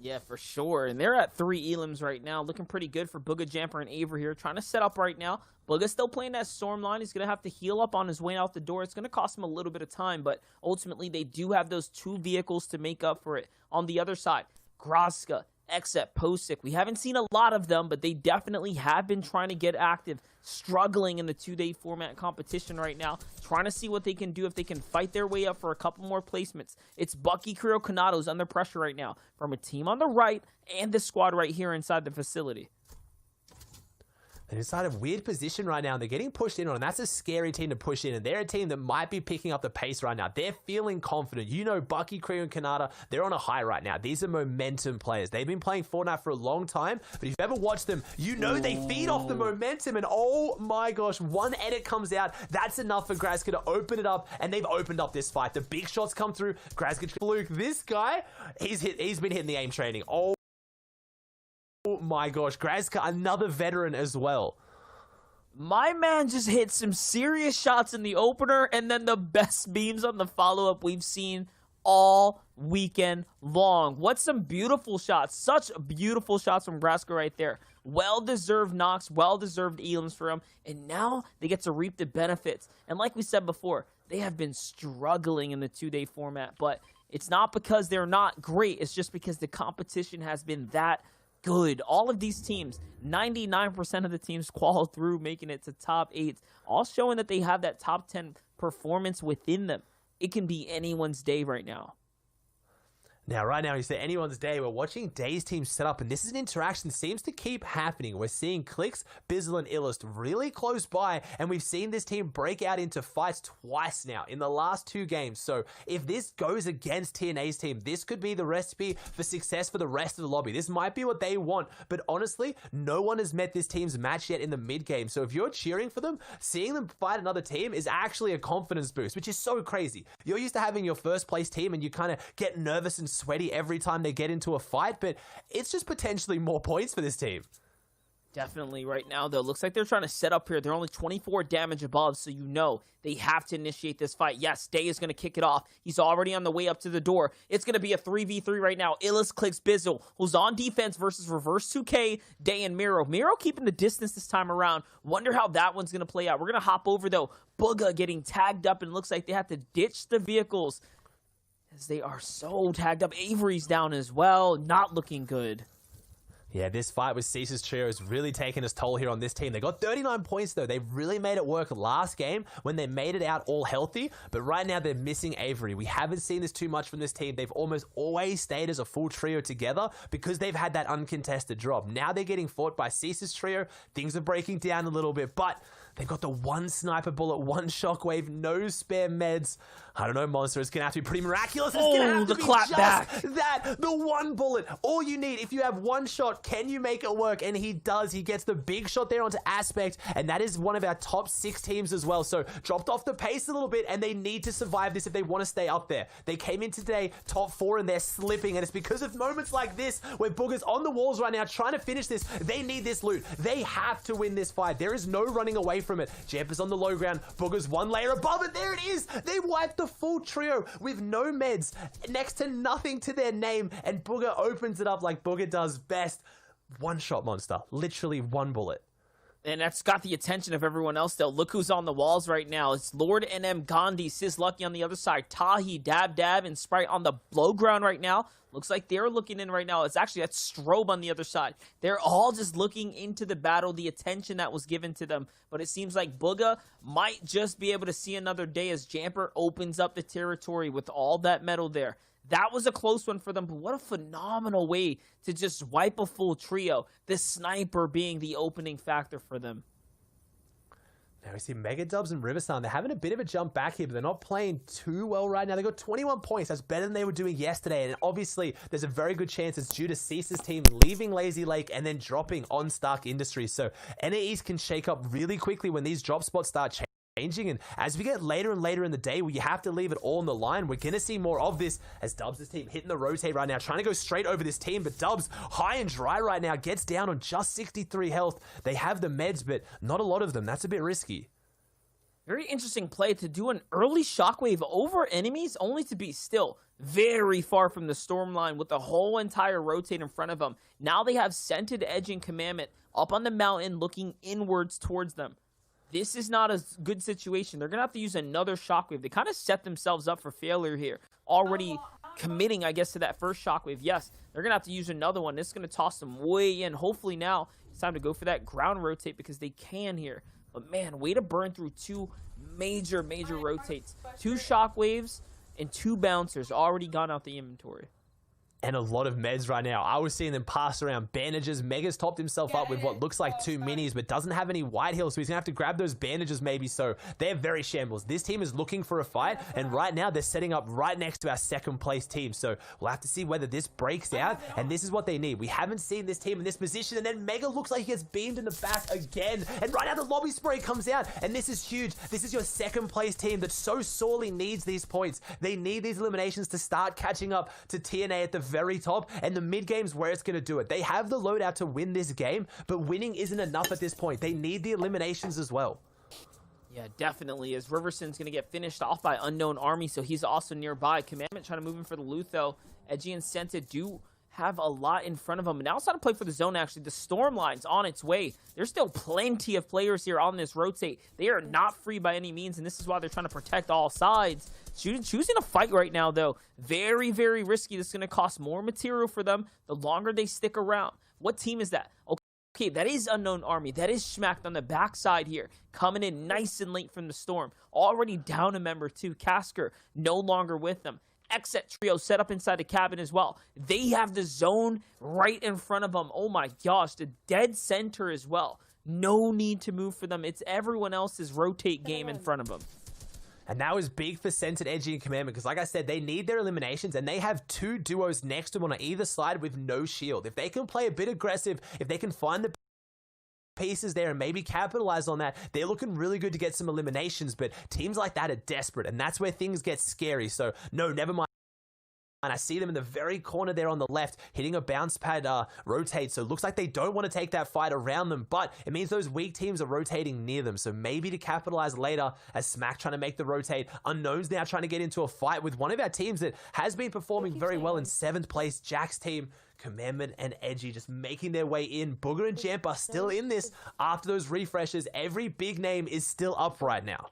Yeah, for sure. And they're at 3 elims right now. Looking pretty good for Bugha, Jamper, and Avery here. Trying to set up right now. Bugha's still playing that storm line. He's going to have to heal up on his way out the door. It's going to cost him a little bit of time, but ultimately they do have those 2 vehicles to make up for it. On the other side, Grazka, Xset, Posick. We haven't seen a lot of them, but they definitely have been trying to get active, struggling in the 2-day format competition right now, trying to see what they can do if they can fight their way up for a couple more placements. It's Bucky, Creo, Kanato's under pressure right now from a team on the right and the squad right here inside the facility. They're inside a weird position right now, and they're getting pushed in on, and that's a scary team to push in, and they're a team that might be picking up the pace right now. They're feeling confident. You know, Bucky, Creo, and Kanata, they're on a high right now. These are momentum players. They've been playing Fortnite for a long time, but if you've ever watched them, you know they feed off the momentum, and oh my gosh, one edit comes out. That's enough for Grazka to open it up, and they've opened up this fight. The big shots come through. Grazka, Fluke, this guy, he's been hitting the aim training. Oh Oh my gosh, Grazka, another veteran as well. My man just hit some serious shots in the opener and then the best beams on the follow-up we've seen all weekend long. What's some beautiful shots? Such beautiful shots from Grazka right there. Well-deserved knocks, well-deserved elims for him, and now they get to reap the benefits. And like we said before, they have been struggling in the two-day format, but it's not because they're not great. It's just because the competition has been that good. All of these teams, 99% of the teams qual through, making it to top 8, all showing that they have that top 10 performance within them. It can be anyone's day right now. Now, right now, you say anyone's day. We're watching Day's team set up, and this is an interaction that seems to keep happening. We're seeing Clix, Bizzle, and Illust really close by, and we've seen this team break out into fights twice now in the last 2 games. So if this goes against TNA's team, this could be the recipe for success for the rest of the lobby. This might be what they want, but honestly, no one has met this team's match yet in the mid-game. So if you're cheering for them, seeing them fight another team is actually a confidence boost, which is so crazy. You're used to having your first place team, and you kind of get nervous and sweaty every time they get into a fight, but it's just potentially more points for this team. Definitely right now, though. Looks like they're trying to set up here. They're only 24 damage above, so you know they have to initiate this fight. Yes, Day is going to kick it off. He's already on the way up to the door. It's going to be a 3v3 right now. Illust, Clix, Bizzle, who's on defense versus Reverse 2K, Day, and Miro. Miro keeping the distance this time around. Wonder how that one's going to play out. We're going to hop over, though. Bugha getting tagged up, and looks like they have to ditch the vehicles as they are so tagged up. Avery's down as well. Not looking good. Yeah, this fight with Cease's trio is really taking its toll here on this team. They got 39 points, though. They really made it work last game when they made it out all healthy, but right now they're missing Avery. We haven't seen this too much from this team. They've almost always stayed as a full trio together because they've had that uncontested drop. Now they're getting fought by Cease's trio. Things are breaking down a little bit, but they've got the 1 sniper bullet, 1 shockwave, no spare meds. I don't know, Monster. It's going to have to be pretty miraculous. It's going to have to be clap just back. that. The 1 bullet. All you need, if you have 1 shot, can you make it work? And he does. He gets the big shot there onto Aspect, and that is one of our top 6 teams as well. So dropped off the pace a little bit, and they need to survive this if they want to stay up there. They came in today top 4, and they're slipping, and it's because of moments like this where Bugha's on the walls right now trying to finish this. They need this loot. They have to win this fight. There is no running away from it. Jamper's on the low ground. Bugha's 1 layer above it. There it is. They wiped the full trio with no meds, next to nothing to their name, and Bugha opens it up like Bugha does best. 1 shot, Monster. Literally 1 bullet. And that's got the attention of everyone else, though. Look who's on the walls right now. It's Lord NM Gandhi, Sis Lucky on the other side, Tahi, Dab, and Sprite on the low ground right now. Looks like they're looking in right now. It's actually that's Strobe on the other side. They're all just looking into the battle, the attention that was given to them. But it seems like Bugha might just be able to see another day as Jamper opens up the territory with all that metal there. That was a close one for them, but what a phenomenal way to just wipe a full trio. The sniper being the opening factor for them. Now we see Mega Dubs and Riversun. They're having a bit of a jump back here, but they're not playing too well right now. They got 21 points. That's better than they were doing yesterday. And obviously, there's a very good chance it's due to Cease's team leaving Lazy Lake and then dropping on Stark Industries. So NAEs can shake up really quickly when these drop spots start changing, and as we get later and later in the day where you have to leave it all on the line, we're gonna see more of this as Dubs' team hitting the rotate right now, trying to go straight over this team, but Dubs high and dry right now, gets down on just 63 health. They have the meds, but not a lot of them. That's a bit risky. Very interesting play to do an early shockwave over enemies, only to be still very far from the storm line with the whole entire rotate in front of them. Now they have Scented Edge and Commandment up on the mountain looking inwards towards them. This is not a good situation. They're going to have to use another shockwave. They kind of set themselves up for failure here. Already committing, I guess, to that first shockwave. Yes, they're going to have to use another one. This is going to toss them way in. Hopefully now it's time to go for that ground rotate because they can here. But man, way to burn through 2 major rotates. 2 shockwaves and 2 bouncers already gone out the inventory. And a lot of meds right now. I was seeing them pass around bandages. Mega's topped himself up with what looks like 2 minis, but doesn't have any white heals, so he's gonna have to grab those bandages maybe. So they're very shambles. This team is looking for a fight, and right now they're setting up right next to our 2nd place team. So we'll have to see whether this breaks out, and this is what they need. We haven't seen this team in this position, and then Mega looks like he gets beamed in the back again. And right now the lobby spray comes out, and this is huge. This is your 2nd place team that so sorely needs these points. They need these eliminations to start catching up to TNA at the very top, and the mid game's where it's going to do it. They have the loadout to win this game, but winning isn't enough at this point. They need the eliminations as well. Yeah, definitely. As Riverson's going to get finished off by Unknown Army, so he's also nearby. Commandment trying to move in for the loot, though. Edgy and Senta do have a lot in front of them. Now it's time to play for the zone, actually. The storm line's on its way. There's still plenty of players here on this rotate. They are not free by any means, and this is why they're trying to protect all sides. Choosing a fight right now, though, very, very risky. This is going to cost more material for them the longer they stick around. What team is that? Okay, that is Unknown Army. That is Schmacked on the backside here. Coming in nice and late from the storm. Already down a member, too. Casker no longer with them. Exet trio set up inside the cabin as well. They have the zone right in front of them. Oh my gosh, the dead center as well. No need to move for them. It's everyone else's rotate game in front of them. And that was big for Centered, Edgy, and Commandment, because like I said, they need their eliminations, and they have two duos next to them on either side with no shield. If they can play a bit aggressive, if they can find the pieces there and maybe capitalize on that, they're looking really good to get some eliminations, but teams like that are desperate, and that's where things get scary. So, no, never mind. And I see them in the very corner there on the left, hitting a bounce pad rotate. So it looks like they don't want to take that fight around them, but it means those weak teams are rotating near them. So maybe to capitalize later, as Smack trying to make the rotate. Unknown's now trying to get into a fight with one of our teams that has been performing very well in 7th place, Jack's team. Commandment and Edgy just making their way in. Booger and Champ are still in this after those refreshes. Every big name is still up right now.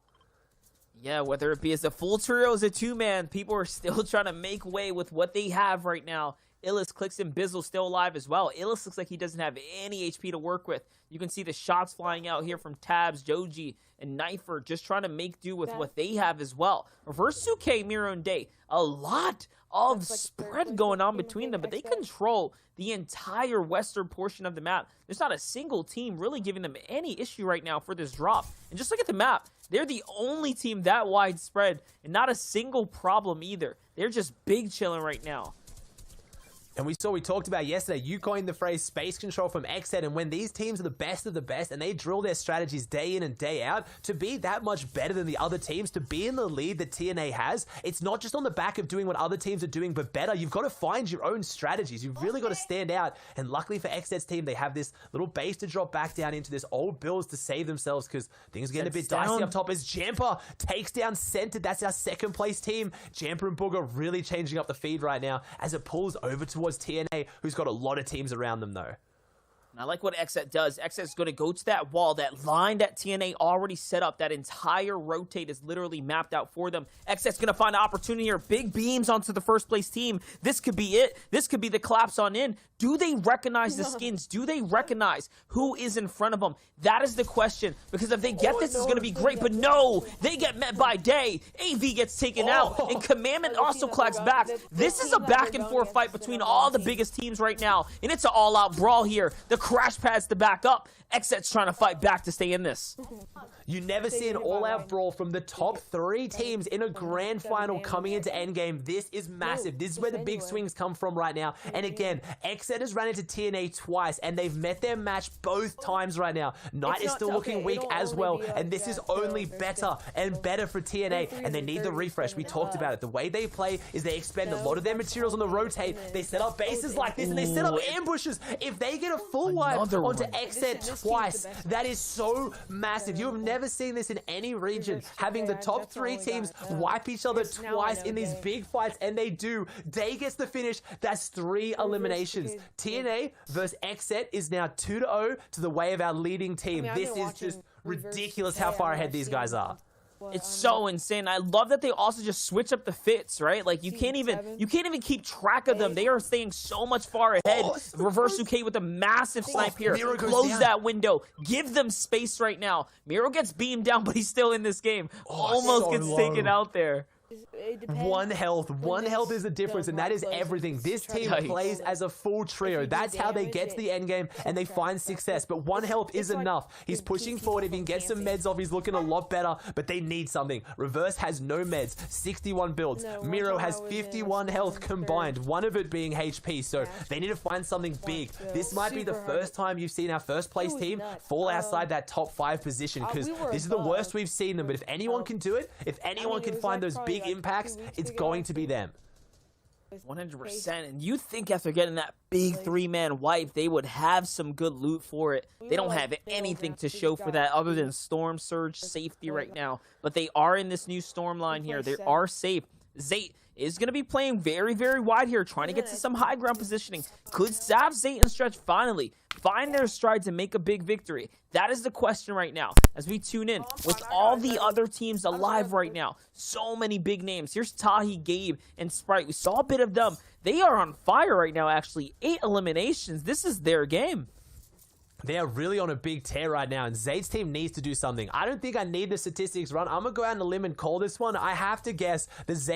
Yeah, whether it be as a full trio or as a two-man, people are still trying to make way with what they have right now. Illis, Clicks, and Bizzle still alive as well. Illis looks like he doesn't have any HP to work with. You can see the shots flying out here from Tabs, Joji, and Knifer just trying to make do with what they have as well. Reverse Suke, Miro, and Day. A lot of spread going on between them, but they control the entire western portion of the map. There's not a single team really giving them any issue right now for this drop. And just look at the map. They're the only team that widespread, and not a single problem either. They're just big chilling right now. And we talked about yesterday, you coined the phrase space control from Xhead, and when these teams are the best of the best and they drill their strategies day in and day out to be that much better than the other teams, to be in the lead that TNA has, it's not just on the back of doing what other teams are doing, but better. You've got to find your own strategies. You've really got to stand out. And luckily for Xhead's team, they have this little base to drop back down into this old builds to save themselves, because things are getting a bit dicey up top as Jamper takes down Centered. That's our 2nd place team. Jamper and Booger really changing up the feed right now as it pulls over towards TNA, who's got a lot of teams around them though. And I like what Xset does. Xset is going to go to that wall, that line that TNA already set up. That entire rotate is literally mapped out for them. Xset's going to find an opportunity here. Big beams onto the 1st place team. This could be it. This could be the collapse on in. Do they recognize the skins? Do they recognize who is in front of them? That is the question. Because if they get this, it's going to be great. But no, they get met by Day. AV gets taken out. And Commandment also collects back. This is a back and forth fight between all the biggest teams right now. And it's an all-out brawl here. The crash pads to back up. Xset's trying to fight back to stay in this. You never see an all-out brawl from the top 3 teams in a grand final coming into endgame. This is massive. This is where the big swings come from right now. And again, Xset has run into TNA twice, and they've met their match both times right now. Knight is still looking weak as well, and this is only better and better for TNA, and they need the refresh. We talked about it. The way they play is they expend a lot of their materials on the rotate. They set up bases like this, and they set up ambushes. If they get a full wipe onto Xset twice, that is so massive. You have never seen this in any region, having the top 3 teams wipe each other twice in these big fights, and they do. Day gets the finish. That's 3 eliminations. TNA versus Xset is now 2-0 to the way of our leading team. This is just ridiculous how far ahead these guys are. It's so insane. I love that they also just switch up the fits, right? Like you can't even keep track of them. They are staying so much far ahead. Reverse UK with a massive snipe here. Close that window. Give them space right now. Miro gets beamed down, but he's still in this game. Almost gets taken out there. One health is the difference, and that is everything. This team plays as a full trio. That's how they get to the end game and they find success. But 1 health is enough. He's pushing forward. If he can get some meds off, he's looking a lot better, but they need something. Reverse has no meds, 61 builds. Miro has 51 health combined, one of it being HP, so they need to find something big. This might be the first time you've seen our 1st place team fall outside that top 5 position, because this is the worst we've seen them. But if anyone can do it, if anyone can find those big impacts, it's going to be them. 100%. And you think after getting that big 3-man wipe, they would have some good loot for it. They don't have anything to show for that other than Storm Surge safety right now. But they are in this new Storm line here. They are safe. Zayt is going to be playing very, very wide here, trying to get to some high ground positioning. Could Sav, Zayt, and Stretch finally find their strides and make a big victory? That is the question right now as we tune in with all the other teams alive right now. So many big names. Here's Tahi, Gabe, and Sprite. We saw a bit of them. They are on fire right now, actually. 8 eliminations. This is their game. They are really on a big tear right now, and Zayt's team needs to do something. I don't think I need the statistics run. I'm going to go out on a limb and call this one. I have to guess the Zayt